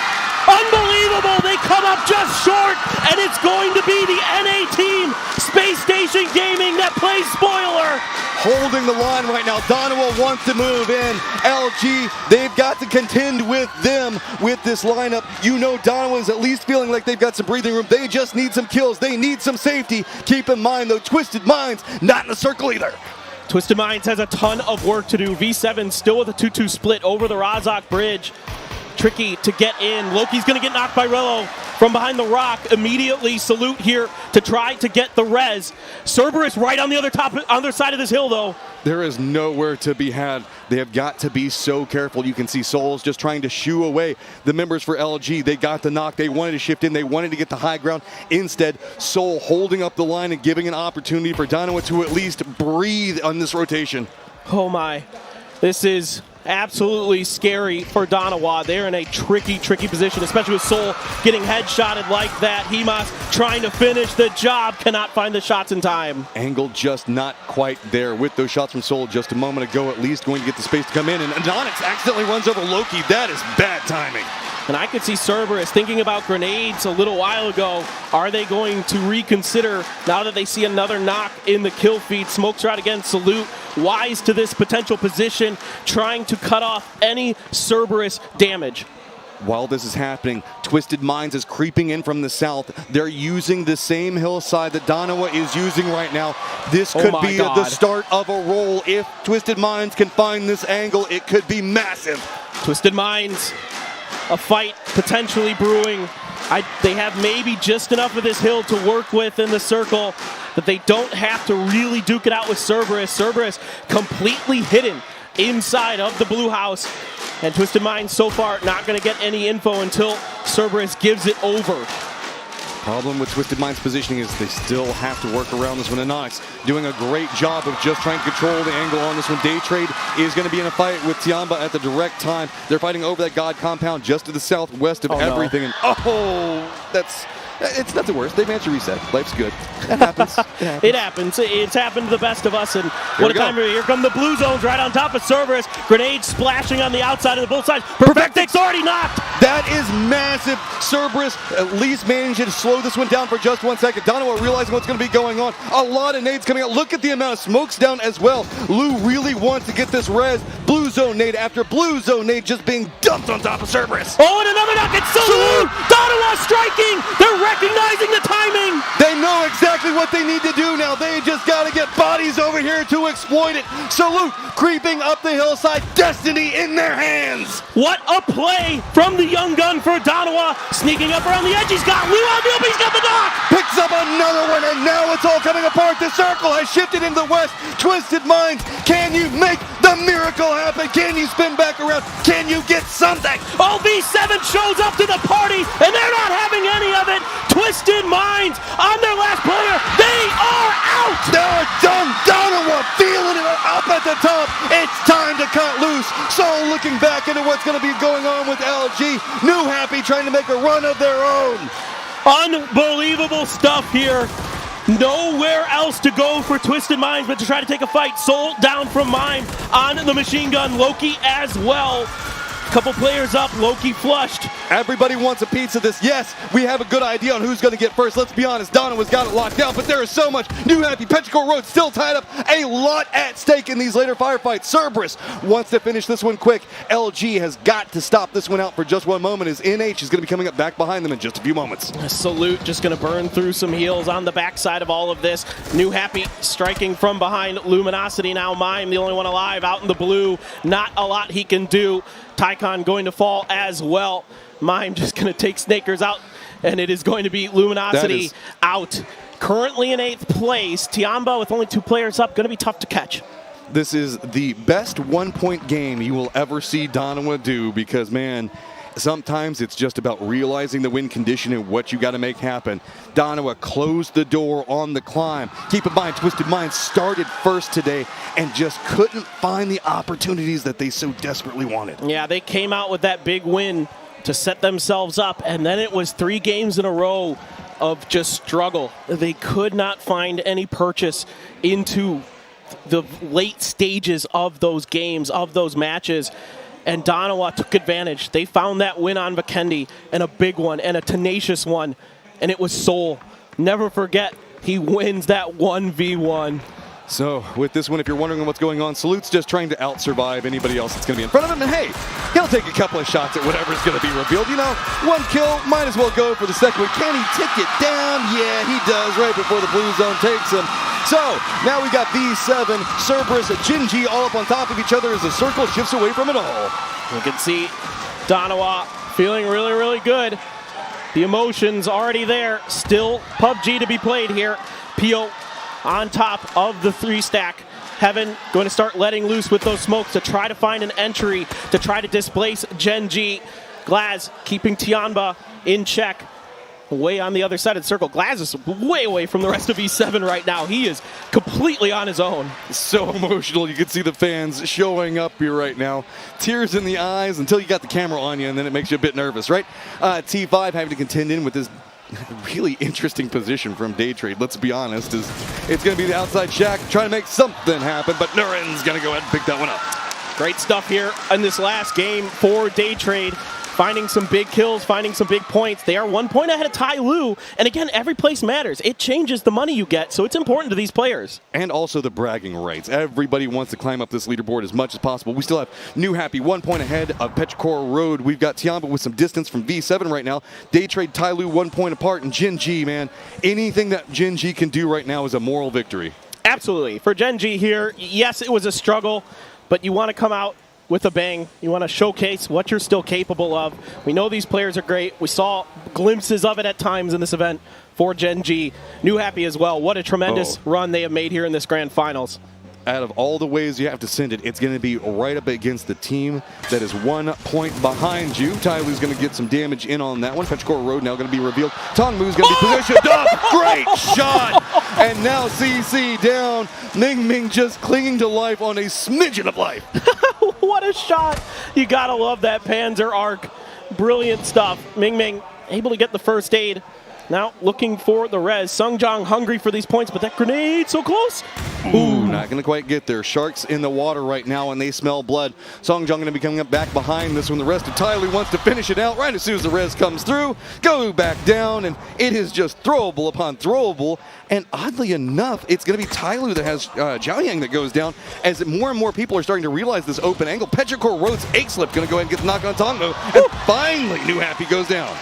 Speaker 5: Unbelievable! They come up just short, and it's going to be the NA team, Space Station Gaming, that plays spoiler.
Speaker 4: Holding the line right now. Danawa wants to move in. LG, they've got to contend with them with this lineup. You know Danawa is at least feeling like they've got some breathing room. They just need some kills. They need some safety. Keep in mind, though, Twisted Minds not in the circle either.
Speaker 5: Twisted Minds has a ton of work to do. V7 still with a 2-2 split over the Razak Bridge. Tricky to get in. Loki's going to get knocked by Rello from behind the rock. Immediately salute here to try to get the res. Cerberus right on the other side of this hill, though.
Speaker 4: There is nowhere to be had. They have got to be so careful. You can see Souls just trying to shoo away the members for LG. They got the knock. They wanted to shift in. They wanted to get the high ground. Instead, Soul holding up the line and giving an opportunity for Danawa to at least breathe on this rotation.
Speaker 5: Oh my. This is absolutely scary for Danawa. They're in a tricky position, especially with Soul getting headshotted like that. Himas trying to finish the job, cannot find the shots in time.
Speaker 4: Angle just not quite there with those shots from Soul just a moment ago, at least going to get the space to come in, and Adonis accidentally runs over Loki. That is bad timing.
Speaker 5: And I could see Cerberus thinking about grenades a little while ago. Are they going to reconsider now that they see another knock in the kill feed? Smokes are out again. Salute wise to this potential position, trying to cut off any Cerberus damage.
Speaker 4: While this is happening, Twisted Minds is creeping in from the south. They're using the same hillside that Danawa is using right now. This could be the start of a roll. If Twisted Minds can find this angle, it could be massive.
Speaker 5: Twisted Minds, a fight potentially brewing. They have maybe just enough of this hill to work with in the circle that they don't have to really duke it out with Cerberus. Cerberus completely hidden inside of the blue house. And Twisted Minds so far not going to get any info until Cerberus gives it over.
Speaker 4: Problem with Twisted Minds positioning is they still have to work around this one. Anonix doing a great job of just trying to control the angle on this one. Daytrade is going to be in a fight with Tiamba at the direct time. They're fighting over that God compound just to the southwest of everything.
Speaker 5: No.
Speaker 4: And it's not the worst. They managed to reset. Life's good. It happens.
Speaker 5: It happens. It's happened to the best of us. And what a time. Here come the blue zones right on top of Cerberus. Grenades splashing on the outside of the both sides. Perfectic's already knocked.
Speaker 4: That is massive. Cerberus at least managed to slow this one down for just 1 second. Danawa realizing what's going to be going on. A lot of nades coming out. Look at the amount of smokes down as well. Lou really wants to get this res. Blue zone nade after blue zone nade just being dumped on top of Cerberus.
Speaker 5: Oh, and another knock. It's Salute. Danawa striking. They're recognizing the timing.
Speaker 4: They know exactly what they need to do now. They just got to get body Everybody's over here to exploit it. Salute creeping up the hillside. Destiny in their hands.
Speaker 5: What a play from the young gun for Donawa. Sneaking up around the edge. He's got Lou on the he's got the knock.
Speaker 4: Picks up another one, and now it's all coming apart. The circle has shifted into the west. Twisted Minds, can you make the miracle happen? Can you spin back around? Can you get something?
Speaker 5: Oh, V7 shows up to the party, and they're not having any of it. Twisted Minds on their last player. They are out.
Speaker 4: They're done. Donawa feeling it up at the top. It's time to cut loose. So looking back into what's going to be going on with LG. New Happy trying to make a run of their own.
Speaker 5: Unbelievable stuff here. Nowhere else to go for Twisted Minds but to try to take a fight. Soul down from Mime on the machine gun. Loki as well. Couple players up, Loki flushed.
Speaker 4: Everybody wants a piece of this. Yes, we have a good idea on who's going to get first. Let's be honest, Donawa's got it locked down, but there is so much. New Happy, Petrichor Road still tied up. A lot at stake in these later firefights. Cerberus wants to finish this one quick. LG has got to stop this one out for just one moment as NH is going to be coming up back behind them in just a few moments.
Speaker 5: Salute just going to burn through some heals on the backside of all of this. New Happy striking from behind. Luminosity now. Mime, the only one alive out in the blue. Not a lot he can do. Tycon going to fall as well. Mime just going to take Snakers out, and it is going to be Luminosity out. Currently in 8th place. Tiamba with only 2 players up. Going to be tough to catch.
Speaker 4: This is the best 1-point game you will ever see Donawa do because, man, sometimes it's just about realizing the win condition and what you got to make happen. Donawa closed the door on the climb. Keep in mind, Twisted Minds started first today and just couldn't find the opportunities that they so desperately wanted.
Speaker 5: Yeah, they came out with that big win to set themselves up, and then it was 3 games in a row of just struggle. They could not find any purchase into the late stages of those games, of those matches. And Donawa took advantage. They found that win on Vikendi, and a big one, and a tenacious one, and it was Soul. Never forget, he wins that 1v1.
Speaker 4: So, with this one, if you're wondering what's going on, Salute's just trying to out-survive anybody else that's going to be in front of him. And hey, he'll take a couple of shots at whatever's going to be revealed. You know, 1 kill, might as well go for the second one. Can he tick it down? Yeah, he does right before the blue zone takes him. So, now we got V7, Cerberus, Jinji all up on top of each other as the circle shifts away from it all.
Speaker 5: You can see Donawa feeling really, really good. The emotions already there. Still PUBG to be played here. Pio on top of the 3-stack. Heaven going to start letting loose with those smokes to try to find an entry to try to displace Genji. Glaz keeping Tiamba in check. Way on the other side of the circle. Glaz is way away from the rest of E7 right now. He is completely on his own.
Speaker 4: So emotional. You can see the fans showing up here right now. Tears in the eyes until you got the camera on you, and then it makes you a bit nervous, right? T5 having to contend in with this really interesting position from Daytrade, let's be honest. It's going to be the outside shack trying to make something happen, but Nuren's going to go ahead and pick that one up.
Speaker 5: Great stuff here in this last game for Daytrade. Finding some big kills, finding some big points. They are 1 point ahead of Tai Lu. And again, every place matters. It changes the money you get, so it's important to these players.
Speaker 4: And also the bragging rights. Everybody wants to climb up this leaderboard as much as possible. We still have New Happy 1 point ahead of Petrichor Road. We've got Tiamba with some distance from V7 right now. Daytrade, Tai Lu 1 point apart. And Jinji, man, anything that Jinji can do right now is a moral victory.
Speaker 5: Absolutely. For Genji here, yes, it was a struggle, but you want to come out with a bang. You want to showcase what you're still capable of. We know these players are great. We saw glimpses of it at times in this event for Genji. New Happy as well. What a tremendous run they have made here in this grand finals.
Speaker 4: Out of all the ways you have to send it, it's going to be right up against the team that is 1 point behind you. Tai Lu's going to get some damage in on that one. Petrichor Road now going to be revealed. Tongmu's going to be positioned up. Great shot. And now CC down. Ming Ming just clinging to life on a smidgen of life.
Speaker 5: What a shot. You got to love that Panzer arc. Brilliant stuff. Ming Ming able to get the first aid. Now looking for the res. Sungjong hungry for these points, but that grenade so close.
Speaker 4: Ooh, not going to quite get there. Sharks in the water right now, and they smell blood. Sungjong going to be coming up back behind this one. The rest of Tai Lu wants to finish it out right as soon as the res comes through. Go back down, and it is just throwable upon throwable. And oddly enough, it's going to be Tai Lu that has Zhaoyang that goes down as more and more people are starting to realize this open angle. Petrichor Road's egg slip going to go ahead and get the knock on Tongmu. And finally, New Happy goes down.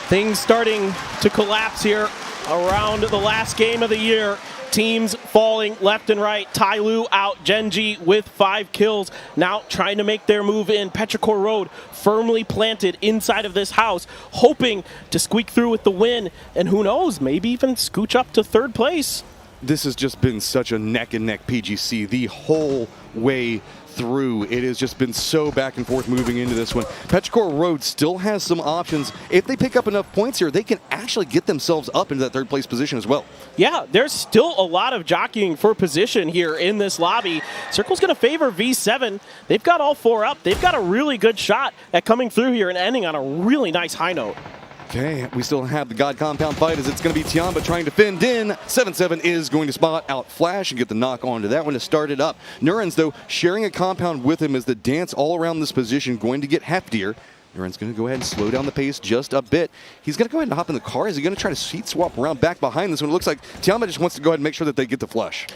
Speaker 5: Things starting to collapse here around the last game of the year. teams falling left and right. Tai Lu out, Genji with 5 kills. Now trying to make their move in. Petrichor Road firmly planted inside of this house, hoping to squeak through with the win. And who knows, maybe even scooch up to 3rd place.
Speaker 4: This has just been such a neck-and-neck PGC the whole way through. It has just been so back and forth moving into this one. Petrichor Road still has some options. If they pick up enough points here, they can actually get themselves up into that 3rd place position as well.
Speaker 5: Yeah, there's still a lot of jockeying for position here in this lobby. Circle's going to favor V7. They've got all 4 up. They've got a really good shot at coming through here and ending on a really nice high note.
Speaker 4: Okay, we still have the God Compound fight as it's going to be Tiamba trying to fend in. 7-7 is going to spot out Flash and get the knock onto that one to start it up. Nurens, though, sharing a compound with him as the dance all around this position going to get heftier. Nurens going to go ahead and slow down the pace just a bit. He's going to go ahead and hop in the car. Is he going to try to seat swap around back behind this one? It looks like Tiamba just wants to go ahead and make sure that they get the flush.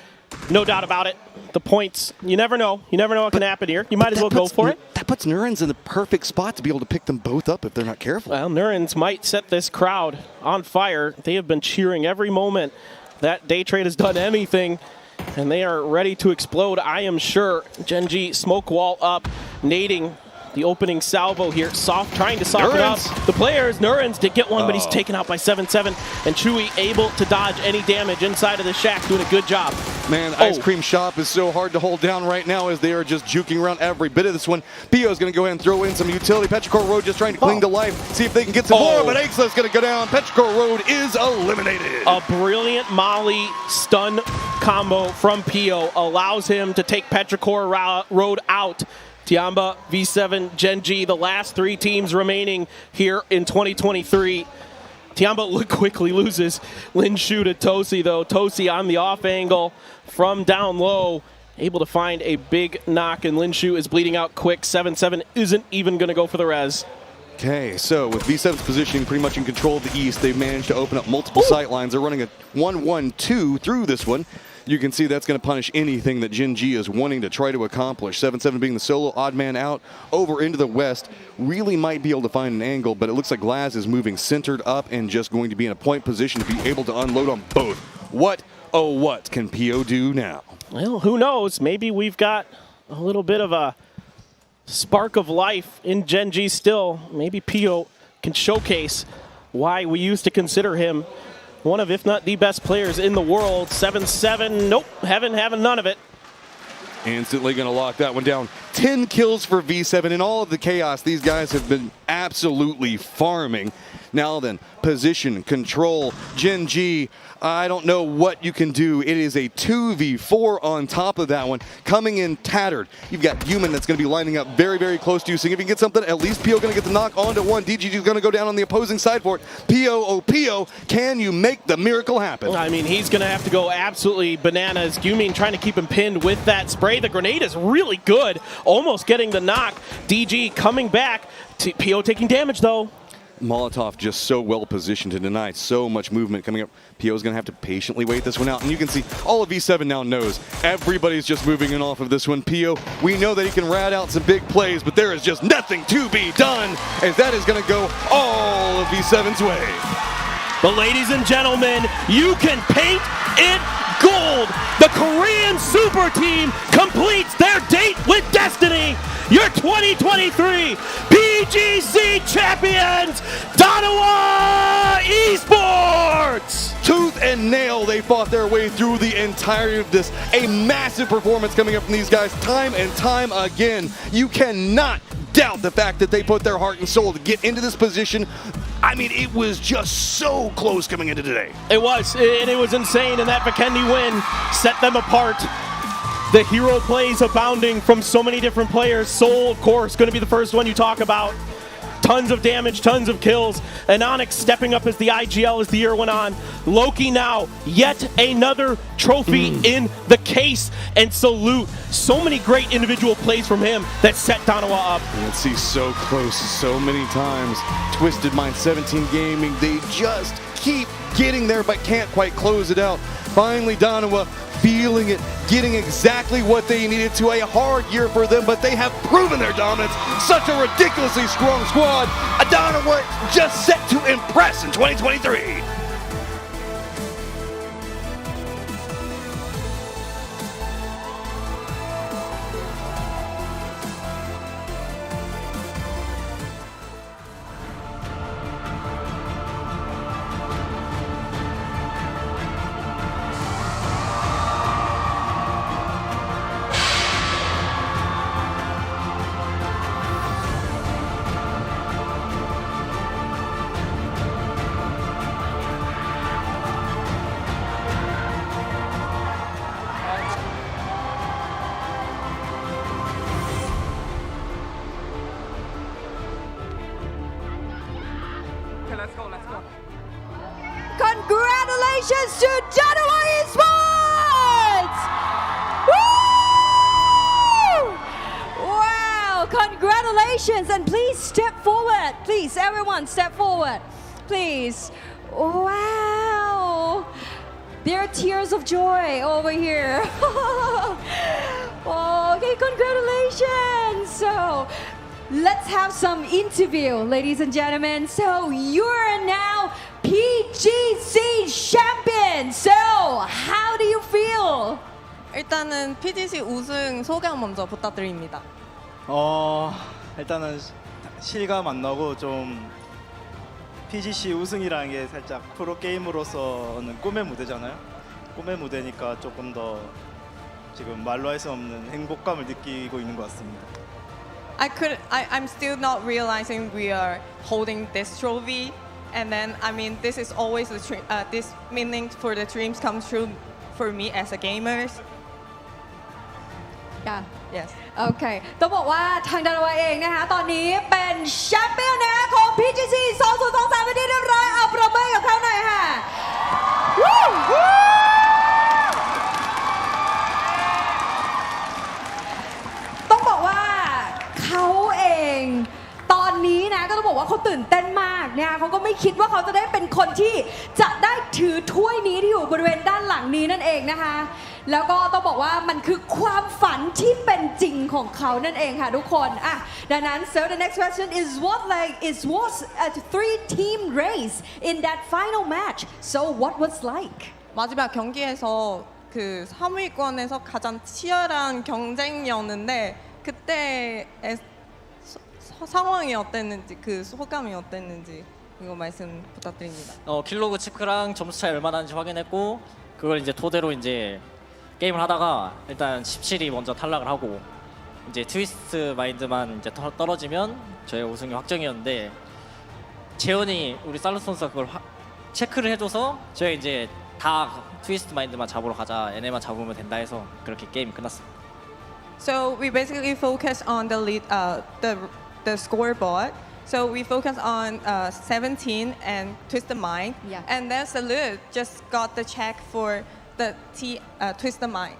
Speaker 5: No doubt about it. The points, you never know. You never know what can happen here. You might as well go for it.
Speaker 4: That puts Nurens in the perfect spot to be able to pick them both up if they're not careful.
Speaker 5: Well, Nurens might set this crowd on fire. They have been cheering every moment that Day Trade has done anything, and they are ready to explode, I am sure. Genji, smoke wall up, nading the opening salvo here. Soft trying to soften up the players. Nurens did get one, but he's taken out by 7-7. And Chewy able to dodge any damage inside of the shack, doing a good job.
Speaker 4: Man, Ice Cream Shop is so hard to hold down right now as they are just juking around every bit of this one. Pio is going to go ahead and throw in some utility. Petrichor Road just trying to cling to life, see if they can get some more, but Aixla is going to go down. Petrichor Road is eliminated.
Speaker 5: A brilliant Molly stun combo from Pio allows him to take Petrichor Road out. Tiamba, V7, Genji, the last 3 teams remaining here in 2023. Tiamba quickly loses Lin Shu to Tosi, though. Tosi on the off angle from down low, able to find a big knock, and Lin Shu is bleeding out quick. 7-7 isn't even going to go for the res.
Speaker 4: Okay, so with V7's positioning pretty much in control of the East, they've managed to open up multiple sight lines. They're running a 1-1-2 through this one. You can see that's going to punish anything that Genji is wanting to try to accomplish. 7-7 being the solo odd man out over into the west. Really might be able to find an angle, but it looks like Glaz is moving centered up and just going to be in a point position to be able to unload on both. What, oh what, can Pio do now?
Speaker 5: Well, who knows? Maybe we've got a little bit of a spark of life in Genji still. Maybe Pio can showcase why we used to consider him one of, if not the best players in the world. 7-7, nope, having none of it.
Speaker 4: Instantly going to lock that one down. 10 kills for V7. In all of the chaos, these guys have been absolutely farming. Now then, position, control, Genji. I don't know what you can do. It is a 2v4 on top of that one. Coming in tattered. You've got Human that's going to be lining up very, very close to you. So if you can get something, at least Pio going to get the knock onto one. DGG is going to go down on the opposing side for it. Pio, oh Pio, can you make the miracle happen?
Speaker 5: I mean, he's going to have to go absolutely bananas. Gumin trying to keep him pinned with that spray. The grenade is really good. Almost getting the knock. DG coming back. Pio taking damage, though.
Speaker 4: Molotov just so well positioned to deny so much movement coming up. Pio's going to have to patiently wait this one out. And you can see all of V7 now knows everybody's just moving in off of this one. Pio, we know that he can rat out some big plays, but there is just nothing to be done as that is going to go all of V7's way.
Speaker 5: But ladies and gentlemen, you can paint it gold. The Korean Super Team completes their date with destiny. Your 2023 PGC champions, Danawa Esports!
Speaker 4: Tooth and nail, they fought their way through the entirety of this. A massive performance coming up from these guys time and time again. You cannot doubt the fact that they put their heart and soul to get into this position. I mean, it was just so close coming into today.
Speaker 5: It was, and it was insane, and that Vikendi win set them apart. The hero plays abounding from so many different players. Soul, of course, going to be the first one you talk about. Tons of damage, tons of kills. And Onyx stepping up as the IGL as the year went on. Loki now, yet another trophy in the case. And salute. So many great individual plays from him that set Danawa up.
Speaker 4: Let's see, so close so many times. Twisted Mind 17 Gaming, they just keep getting there but can't quite close it out. Finally, Danawa feeling it, getting exactly what they needed to. A hard year for them, but they have proven their dominance. Such a ridiculously strong squad. Danawa just set to impress in 2023.
Speaker 6: Okay, let's go, let's go.
Speaker 9: Congratulations to Danawa Esports! Woo! Wow, congratulations, and please step forward. Please, everyone, step forward. Please. Wow. There are tears of joy over here. Okay, congratulations. So, let's have some interview, ladies and gentlemen. So, you're now PGC champion. So, how do you feel?
Speaker 11: 일단은 PGC 우승 소감 먼저 부탁드립니다.
Speaker 13: 일단은 실감 안 나고 좀 PGC 우승이라는 게 살짝 프로 게임으로서는 꿈의 무대잖아요. 꿈의 무대니까 조금 더 지금 말로 할 수 없는 행복감을 느끼고 있는 것 같습니다.
Speaker 11: I'm still not realizing we are holding this trophy, and then I mean this is always this meaning for the dreams come true for me as a gamer.
Speaker 9: Yeah.
Speaker 11: Yes.
Speaker 9: โอเคต้องบอกว่าทางดาราวาเองนะคะตอนนี้เป็นแชมเปี้ยนนะคะของ PGC 2023เป็นที่เรียบร้อยเอาประมือกับเขาหน่อยค่ะต้องบอกว่าเขาเองตอนนี้นะก็ต้องบอกว่าเขาตื่นเต้นมากนะคะเขาก็ไม่คิดว่าเขาจะได้เป็นคนที่จะได้ถือถ้วยนี้ที่อยู่บริเวณด้านหลังนี้นั่นเองนะคะแล้วก็ต้องบอกว่ามันคือความฝันที่เป็นจริงของเขานั่นเองค่ะทุกคนอ่ะดังนั้น so the next question is was a 3-team race in that final match so what was like
Speaker 11: 마지막 경기에서 그 3위권에서 가장 치열한 경쟁이었는데 그때의 상황이 어땠는지 그 소감이 어땠는지 이거 말씀 부탁드립니다.
Speaker 25: 킬로그 체크랑 점수 차이 얼마나 나는지 확인했고 그걸 이제 토대로 이제 게임을 하다가 일단 17이 먼저 탈락을 하고 이제 트위스트 마인드만 이제 떨어지면 저의 우승이 확정이었는데 재현이 우리 살루스 선수가 그걸 체크를 해줘서 저희 이제 다 트위스트 마인드만 잡으러 가자 얘네만 잡으면 된다 해서 그렇게 게임이 끝났습니다.
Speaker 11: So we basically focus on the lead, the scoreboard. So we focus on 17 and Twist the Mind, and then Salute just got the check for the Twist the Mind,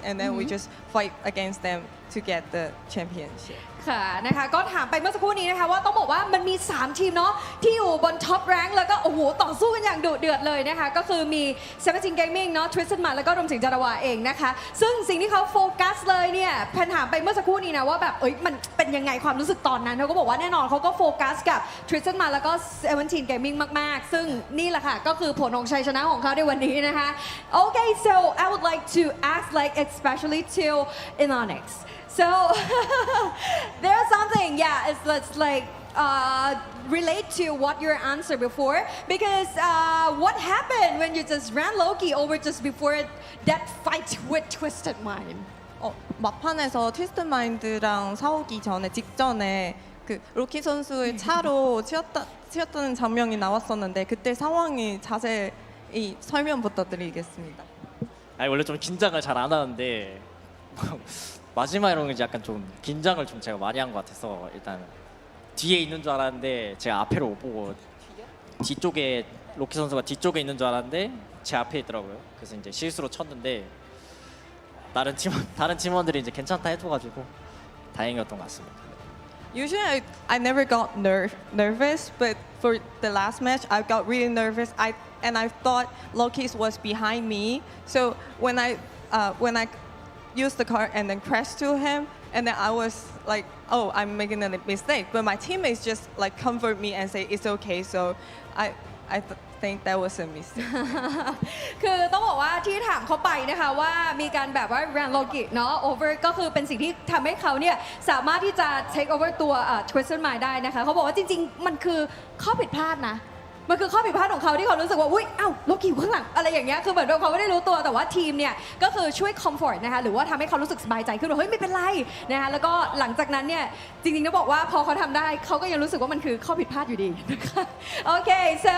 Speaker 11: and then we just fight against them to get the championship.
Speaker 9: ค่ะนะคะก็ถามไปเมื่อสักครู่นี้นะคะว่าต้องบอกว่ามันมี3ทีมเนาะที่อยู่บนท็อปแรงค์แล้วก็โอ้โหต่อสู้กันอย่างดุเดือดเลยนะคะก็คือมี17 Gaming เนาะ Twisted Mind แล้วก็รวมถึงจารวาเองนะคะซึ่งสิ่งที่เขาโฟกัสเลยเนี่ยแพนถามไปเมื่อสักครู่นี้นะว่าแบบมันเป็นยังไงความรู้สึกตอนนั้นเขาก็บอกว่าแน่นอนเขาก็โฟกัสกับ Twisted Mind แล้วก็17 Gaming มากๆซึ่งนี่แหละค่ะก็คือผลของชัยชนะของเขาในวันนี้นะคะ Okay so I would like to ask especially to Inonix So there's something, it's like relate to what your answer before because what happened when you just ran Loki over just before that fight with Twisted Mind?
Speaker 11: 막판에서 트위스트 마인드랑 싸우기 전에 직전에 그 로키 선수의 차로 튀었다는 장면이 나왔었는데 그때 상황이 자세히 설명 부탁드리겠습니다.
Speaker 25: 아니 원래 좀 긴장을 잘 안 하는데 마지막에 이제 약간 좀 긴장을 좀 제가 많이 한 것 같아서 일단 뒤에 있는 줄 알았는데 제가 앞에를 못 보고 뒤쪽에 로키 선수가 뒤쪽에 있는 줄 알았는데 제 앞에 있더라고요. 그래서 이제 실수로 쳤는데 다른 팀원들이 이제 괜찮다 해줘가지고 다행이었던 것 같습니다.
Speaker 11: Usually I never got nervous, but for the last match I got really nervous. I thought Loki was behind me. So when I used the car and then crashed to him, and then I was like, oh, I'm making a mistake. But my teammates just like comfort me and say it's okay. So I think that was a mistake.
Speaker 9: คือต้องบอกว่าที่ถามเขาไปนะคะว่ามีการแบบว่า ran Loki เนาะ over ก็คือเป็นสิ่งที่ทำให้เขาเนี่ยสามารถที่จะ take over ตัว Twisted Mind ได้นะคะเขาบอกว่าจริงๆมันคือข้อผิดพลาดนะมันคือข้อผิดพลาดของเขาที่เขารู้สึกว่าอุ้ยโลกิอยู่ข้างหลังอะไรอย่างเงี้ยคือเหมือนเขาไม่ได้รู้ตัวแต่ว่าทีมเนี่ยก็คือช่วย comfort นะคะหรือว่าทำให้เขารู้สึกสบายใจขึ้นว่าเฮ้ยไม่เป็นไรนะคะแล้วก็หลังจากนั้นเนี่ยจริงๆต้องบอกว่าพอเขาทำได้เขาก็ยังรู้สึกว่ามันคือข้อผิดพลาดอยู่ดีนะคะ Okay so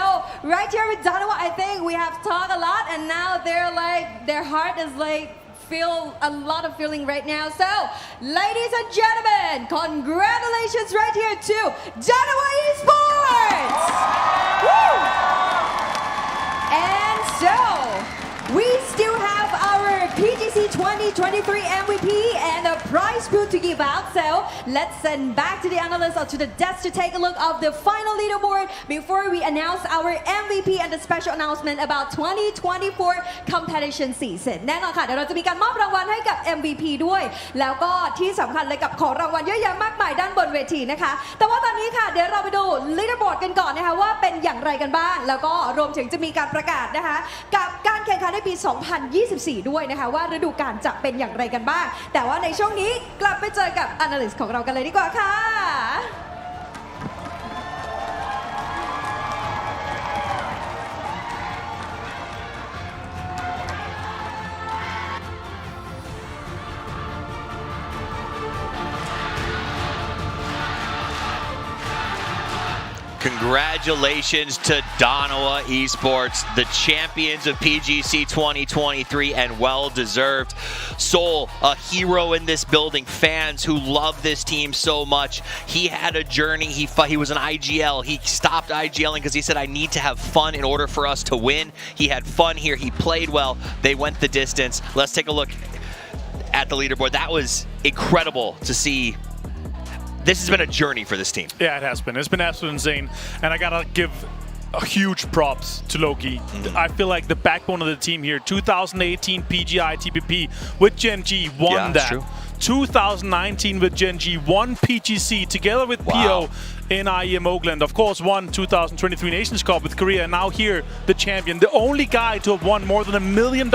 Speaker 9: right here with Danawa I think we have talked a lot and now they're like their heart is like feel a lot of feeling right now so ladies and gentlemen congratulations right here to Danawa Esports 2023 MVP and a prize pool to give out. So let's send back to the analysts or to the desk to take a look of the final leaderboard before we announce our MVP and the special announcement about 2024 competition season. แน่นอนค่ะเดี๋ยวเราจะมีการมอบรางวัลให้กับ MVP ด้วยแล้วก็ที่สำคัญเลยกับของรางวัลเยอะแยะมากมายด้านบนเวทีนะคะแต่ว่าตอนนี้ค่ะเดี๋ยวเราไปดู leaderboard กันก่อนนะคะว่าเป็นอย่างไรกันบ้างแล้วก็รวมถึงจะมีการประกาศนะคะกับการแข่งขันในปี 2024 ด้วยนะคะว่าฤดูกาลจะเป็นอย่างไรกันบ้างแต่ว่าในช่วงนี้กลับไปเจอกับ analyst ของเรากันเลยดีกว่าค่ะ
Speaker 16: Congratulations to Danawa Esports, the champions of PGC 2023, and well-deserved. Soul, a hero in this building, fans who love this team so much. He had a journey. He was an IGL. He stopped IGLing because he said, I need to have fun in order for us to win. He had fun here. He played well. They went the distance. Let's take a look at the leaderboard. That was incredible to see. This has been a journey for this team.
Speaker 2: Yeah, it has been. It's been absolutely insane. And I gotta give a huge props to Loki. I feel like the backbone of the team here, 2018 PGI TPP with Gen G won that. True. 2019 with Gen G won PGC together with PO in IEM Oakland. Of course, won 2023 Nations Cup with Korea. And now here, the champion, the only guy to have won more than $1 million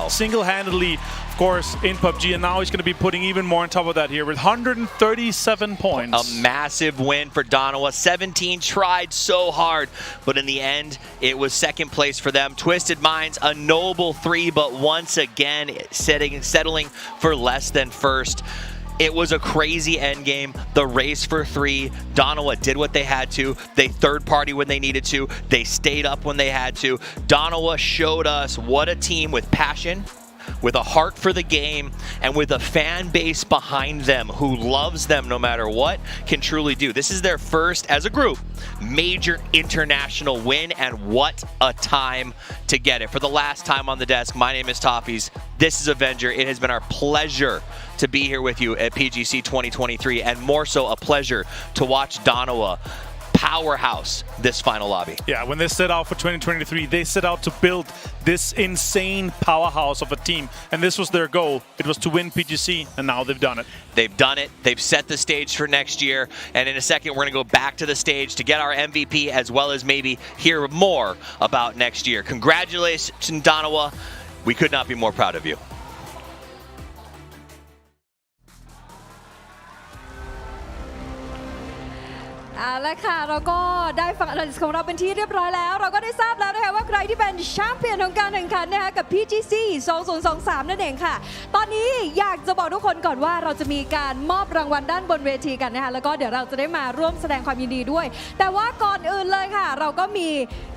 Speaker 2: single-handedly, of course, in PUBG. And now he's going to be putting even more on top of that here with 137 points.
Speaker 16: A massive win for Danawa. 17 tried so hard, but in the end, it was second place for them. Twisted Minds, a noble 3, but once again, settling for less than first. It was a crazy endgame. The race for 3. Danawa did what they had to. They third party when they needed to. They stayed up when they had to. Danawa showed us what a team with passion, with a heart for the game, and with a fan base behind them who loves them no matter what, can truly do. This is their first, as a group, major international win, and what a time to get it. For the last time on the desk, my name is Toffees. This is Avenger. It has been our pleasure to be here with you at PGC 2023, and more so a pleasure to watch Danawa powerhouse this final lobby.
Speaker 2: Yeah, when they set out for 2023, they set out to build this insane powerhouse of a team, and this was their goal. It was to win PGC, and now they've done it.
Speaker 16: They've done it. They've set the stage for next year, and in a second, we're going to go back to the stage to get our MVP, as well as maybe hear more about next year. Congratulations, Danawa. We could not be more proud of you.
Speaker 9: เอาละค่ะเราก็ได้ฟัง analyst ของเราเป็นที่เรียบร้อยแล้วเราก็ได้ทราบแล้วนะคะว่าใครที่เป็นแชมเปี้ยนของการแข่งขันนะคะกับ PGC 2023 นั่นเองค่ะตอนนี้อยากจะบอกทุกคนก่อนว่าเราจะมีการมอบรางวัลด้านบนเวทีกันนะคะแล้วก็เดี๋ยวเราจะได้มาร่วมแสดงความยินดีด้วยแต่ว่าก่อนอื่นเลยค่ะเราก็มี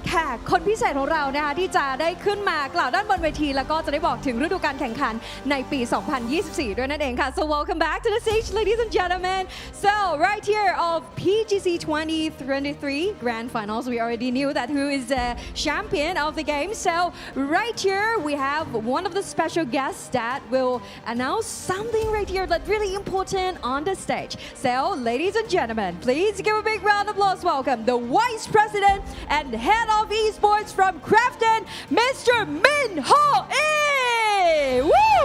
Speaker 9: แขกคนพิเศษของเรานะคะที่จะได้ขึ้นมากล่าวด้านบนเวทีแล้วก็จะได้บอกถึงฤดูกาลแข่งขันในปี 2024 ด้วยนั่นเองค่ะ So welcome back to the stage ladies and gentlemen. So right here of PGC 2023 Grand Finals, we already knew that who is the champion of the game. So right here we have one of the special guests that will announce something right here that's really important on the stage. So ladies and gentlemen, please give a big round of applause. Welcome the Vice President and Head of Esports from Krafton, Mr. Min Ho E! Woo!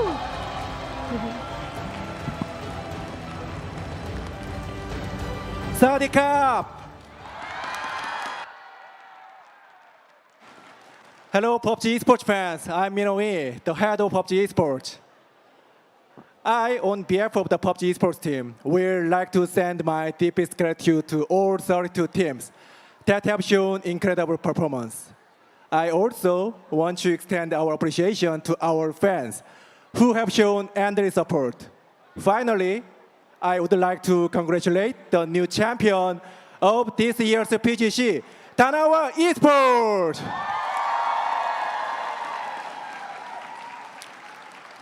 Speaker 6: Sawadee Krap! Hello PUBG Esports fans, I'm Min Ho E, the head of PUBG Esports. I, on behalf of the PUBG Esports team, would like to send my deepest gratitude to all 32 teams that have shown incredible performance. I also want to extend our appreciation to our fans who have shown endless support. Finally, I would like to congratulate the new champion of this year's PGC, Danawa Esports!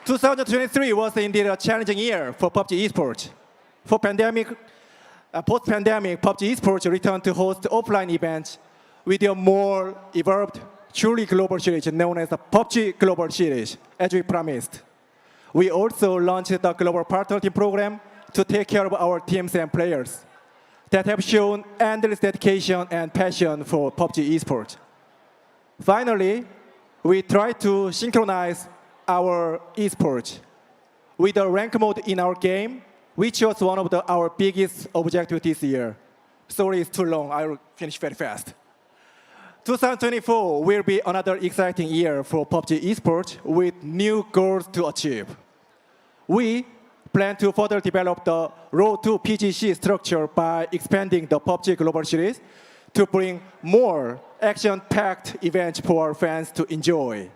Speaker 6: 2023 was indeed a challenging year for PUBG Esports. Post-pandemic, PUBG Esports returned to host offline events with a more evolved, truly global series known as the PUBG Global Series, as we promised. We also launched the Global Partner Team Program to take care of our teams and players that have shown endless dedication and passion for PUBG esports. Finally, we try to synchronize our esports with the rank mode in our game, which was one of our biggest objectives this year. Sorry, it's too long. I will finish very fast. 2024 will be another exciting year for PUBG esports with new goals to achieve. We plan to further develop the Road to PGC structure by expanding the PUBG Global Series to bring more action-packed events for our fans to enjoy.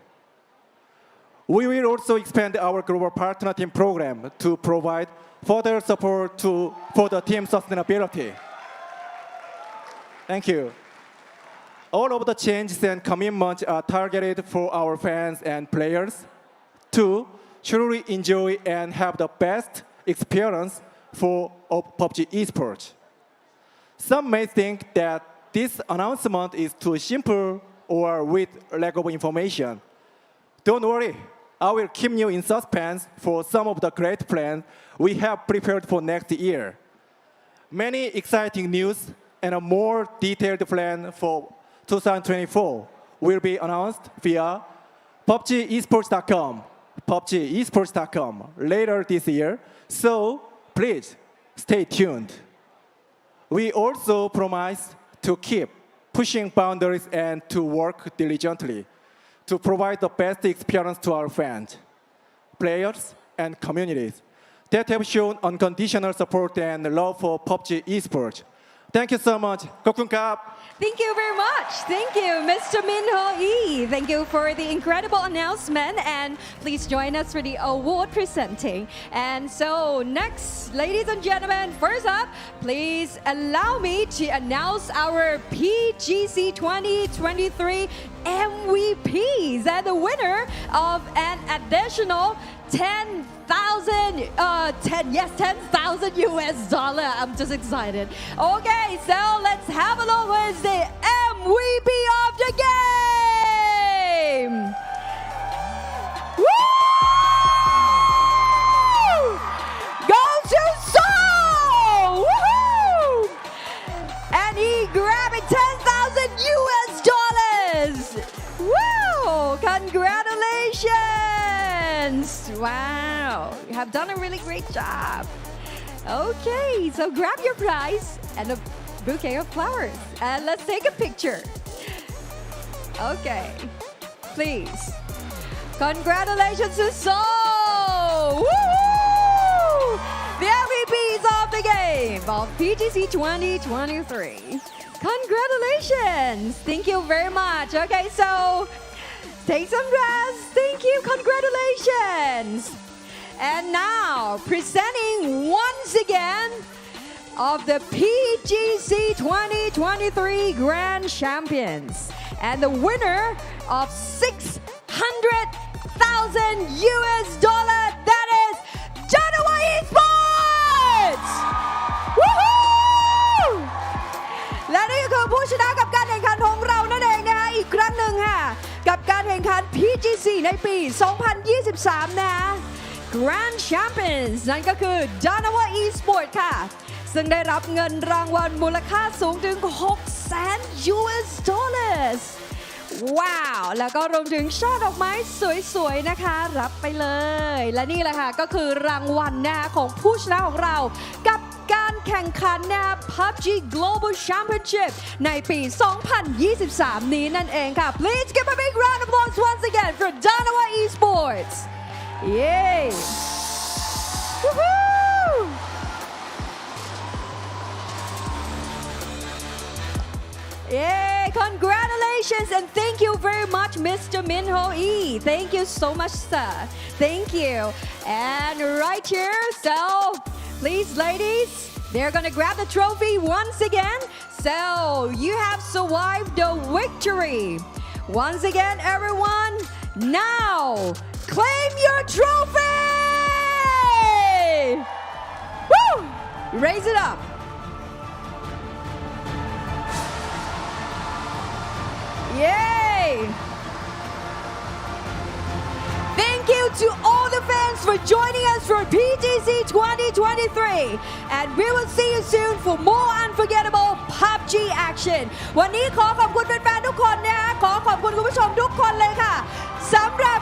Speaker 6: We will also expand our Global Partner Team Program to provide further support for the team sustainability. Thank you. All of the changes and commitments are targeted for our fans and players to truly enjoy and have the best experience of PUBG esports. Some may think that this announcement is too simple or with lack of information. Don't worry, I will keep you in suspense for some of the great plans we have prepared for next year. Many exciting news and a more detailed plan for 2024 will be announced via PUBGesports.com later this year, so please stay tuned. We also promise to keep pushing boundaries and to work diligently to provide the best experience to our fans, players, and communities that have shown unconditional support and love for PUBG esports. Thank you so much. Kokunka.
Speaker 9: Thank you very much. Thank you, Mr. Min Ho Lee. Thank you for the incredible announcement, and please join us for the award presenting. And so next, ladies and gentlemen, first up, please allow me to announce our PGC 2023 MVPs and the winner of an additional $10,000 US. I'm just excited. Okay, so let's have a look with the MVP of the game. Woo! Go to Seoul! Woohoo! And he grabbed $10,000 US. Woo! Congratulations! Wow, you have done a really great job. Okay, so grab your prize and a bouquet of flowers. And let's take a picture. Okay, please. Congratulations to Seoul! Woo! The MVPs of the game of PGC 2023. Congratulations! Thank you very much. Okay, so take some rest. Thank you. Congratulations. And now, presenting once again of the PGC 2023 Grand Champions and the winner of $600,000 US. That is Janawa Esports! Woohoo! และนี่ก็คือผู้ชนะกับการแข่งขันของเรานั่นเองนะฮะอีกครั้งหนึ่งค่ะกับการแข่งขัน PGC ในปี 2023 นะ Grand Champions นั่นก็คือ Janawa Esports ค่ะซึ่งได้รับเงินรางวัลมูลค่าสูงถึง $600,000 US ว้าวแล้วก็รวมถึงช่อดอกไม้สวยๆนะคะรับไปเลยและนี่แหละค่ะก็คือรางวัลนะคะของผู้ชนะของเรากับการแข่งขันนะคะ PUBG Global Championship ในปี 2023 นี้นั่นเองค่ะ Please give a big round of applause once again for Janawa Esports Yay Woohoo Yay! Congratulations and thank you very much, Mr. Min Ho Lee. Thank you so much, sir. Thank you. And right here, so please, ladies, they're gonna grab the trophy once again. So you have survived the victory. Once again, everyone, now claim your trophy! Woo! Raise it up. Yay! Thank you to all the fans for joining us for PGC 2023 and we will see you soon for more unforgettable PUBG action วันนี้ขอขอบคุณแฟนๆทุกคนนะคะขอขอบคุณคุณผู้ชมทุกคนเลยค่ะสำหรับ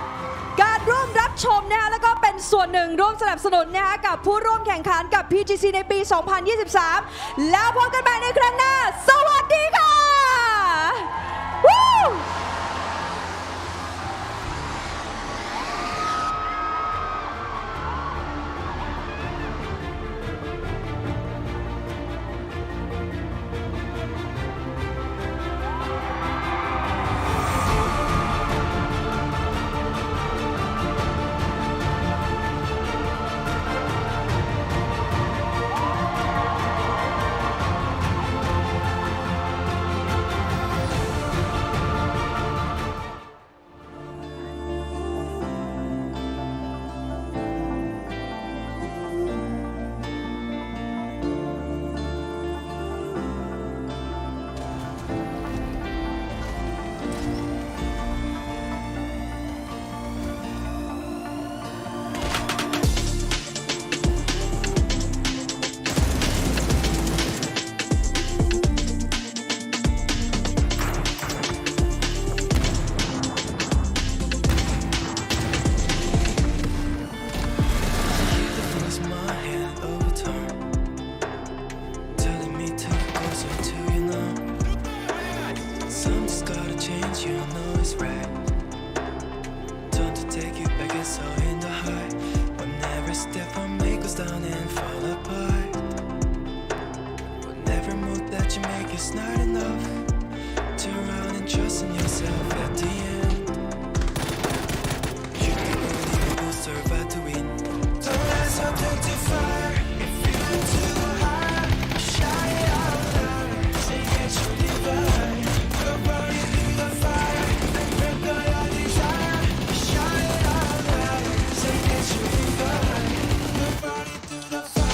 Speaker 9: การร่วมรับชมนะคะแล้วก็เป็นส่วนหนึ่งร่วมสนับสนุนนะคะกับผู้ร่วมแข่งขันกับ PGC ในปี 2023 แล้วพบกันใหม่ในครั้งหน้าสวัสดีค่ะ
Speaker 1: It's not enough. Turn around and trust in yourself at the end. You can only go survive to win. Don't let something to fire. If you look too high, shine it out loud. Say get your divine. Go burning through the fire. And break all your desire. Shine it out loud. Say get your divine. Go burning through the fire.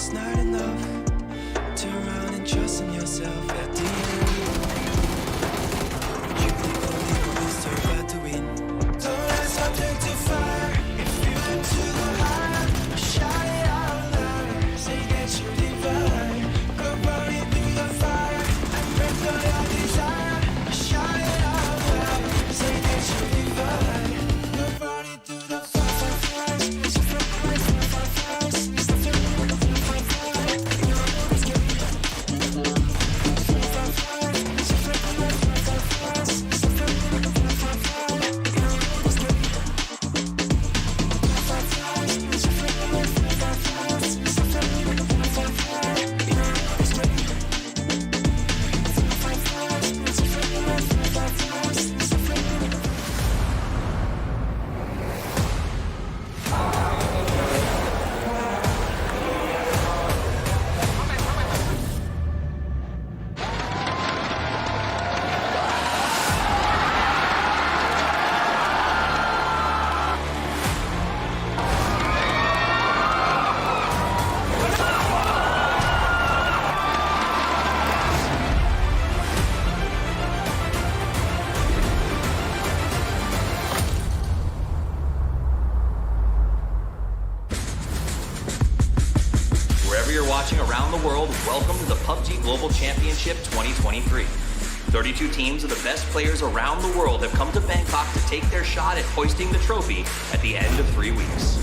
Speaker 1: it's not enough. Turn around and trust in yourself at the end. You're the only one who's certified to win. Don't let something to fire. If you aim to go higher, shout it out louder. Say that you're divine. Go burning through the fire and break all your desire. Shout it out louder. Say that you're divine. Go burning through the fire.
Speaker 10: Wherever you're watching around the world, welcome to the PUBG Global Championship 2023. 32 teams of the best players around the world have come to Bangkok to take their shot at hoisting the trophy at the end of 3 weeks.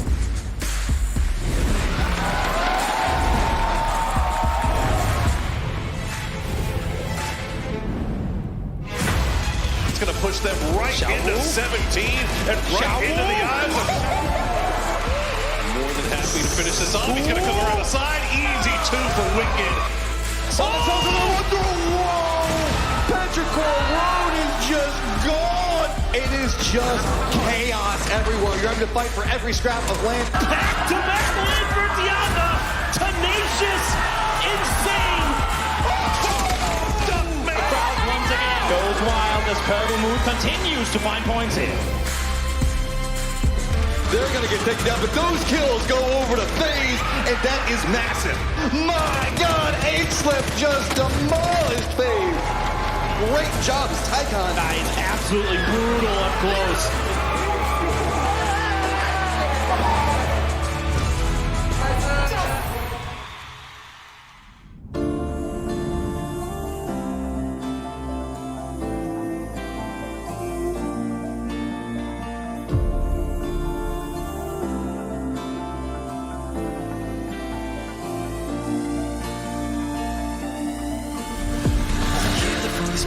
Speaker 17: It's going to push them right into 17 and right into the eyes of... More than happy to finish this off. He's going to come around the side. Easy 2 for Wicked.
Speaker 4: Petrichor Road is just gone. It is just chaos everywhere. You're having to fight for every scrap of land.
Speaker 5: Back-to-back win for Tiana. Tenacious, insane. Crowd once again goes wild as Purple Moon continues to find points here.
Speaker 4: They're going to get taken down, but those kills go over to FaZe, and that is massive. My God, H-Slip just demolished FaZe. Great job, Tycon.
Speaker 5: That is absolutely brutal up close.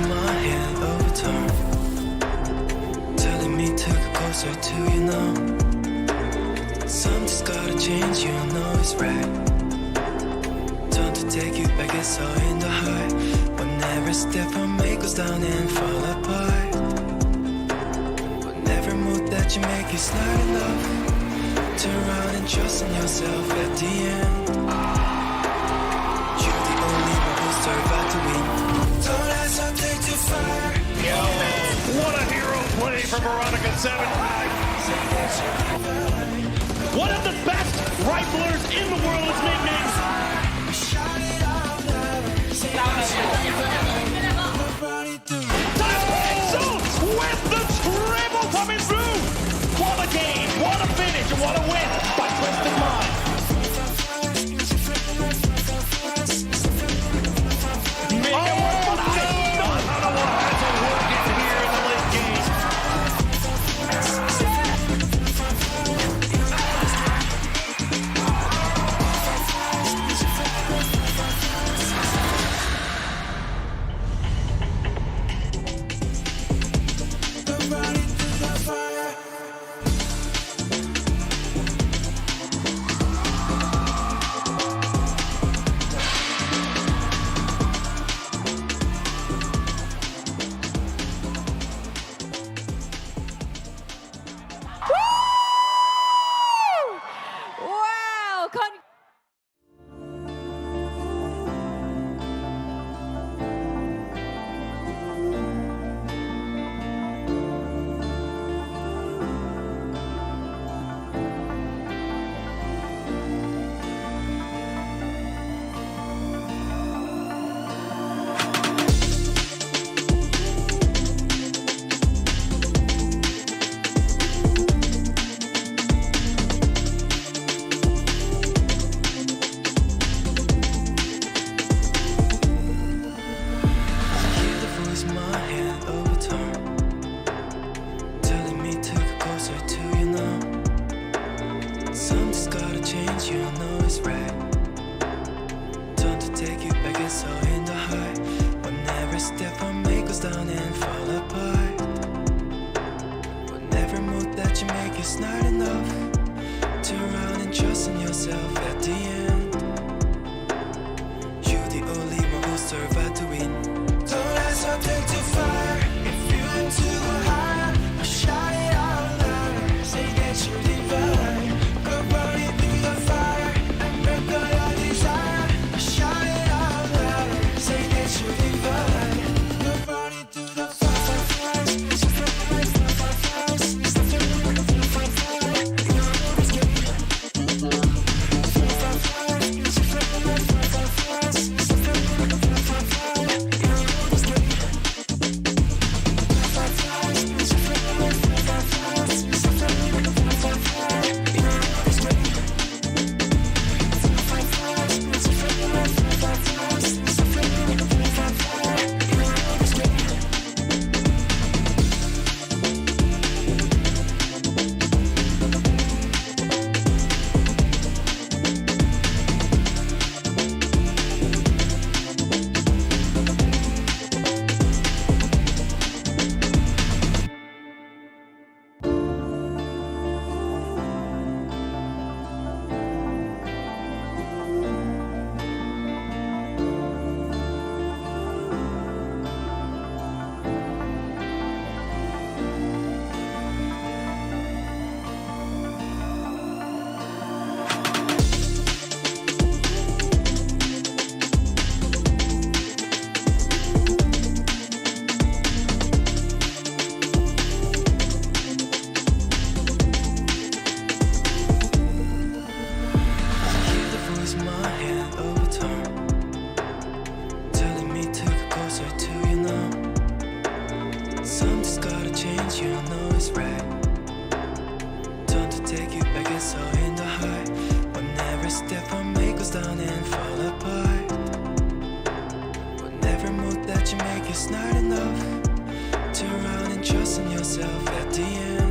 Speaker 1: My hand overturned, telling me to go closer to you now. Something's gotta change, you know it's right. Time to take you back, it's all in the high. Whenever step I make goes down and fall apart. Whenever move that you make is not enough. Turn around and trust in yourself at the end. You're the only one who's survived to win. Don't let something to fire.
Speaker 17: What a hero play for Veronica 7.
Speaker 5: One of the best riflers in the world is Ming Ming. With the triple coming through. What a game, what a finish, and what a win by Twisted Mind.
Speaker 12: yourself at the end. You're the only one who survived to win. Don't hesitate to fire. If you aim to go higher, shout it out louder. Say that you're divine. Go running through the fire and break all your desire. Shout it out louder. Say that you're divine. Go running through the fire. Something's gotta change, you know it's right. Time to take you back, it's all in the high. When every step I make goes down and fall apart. Whenever move that you make is not enough. Turn around and trust in yourself at the end.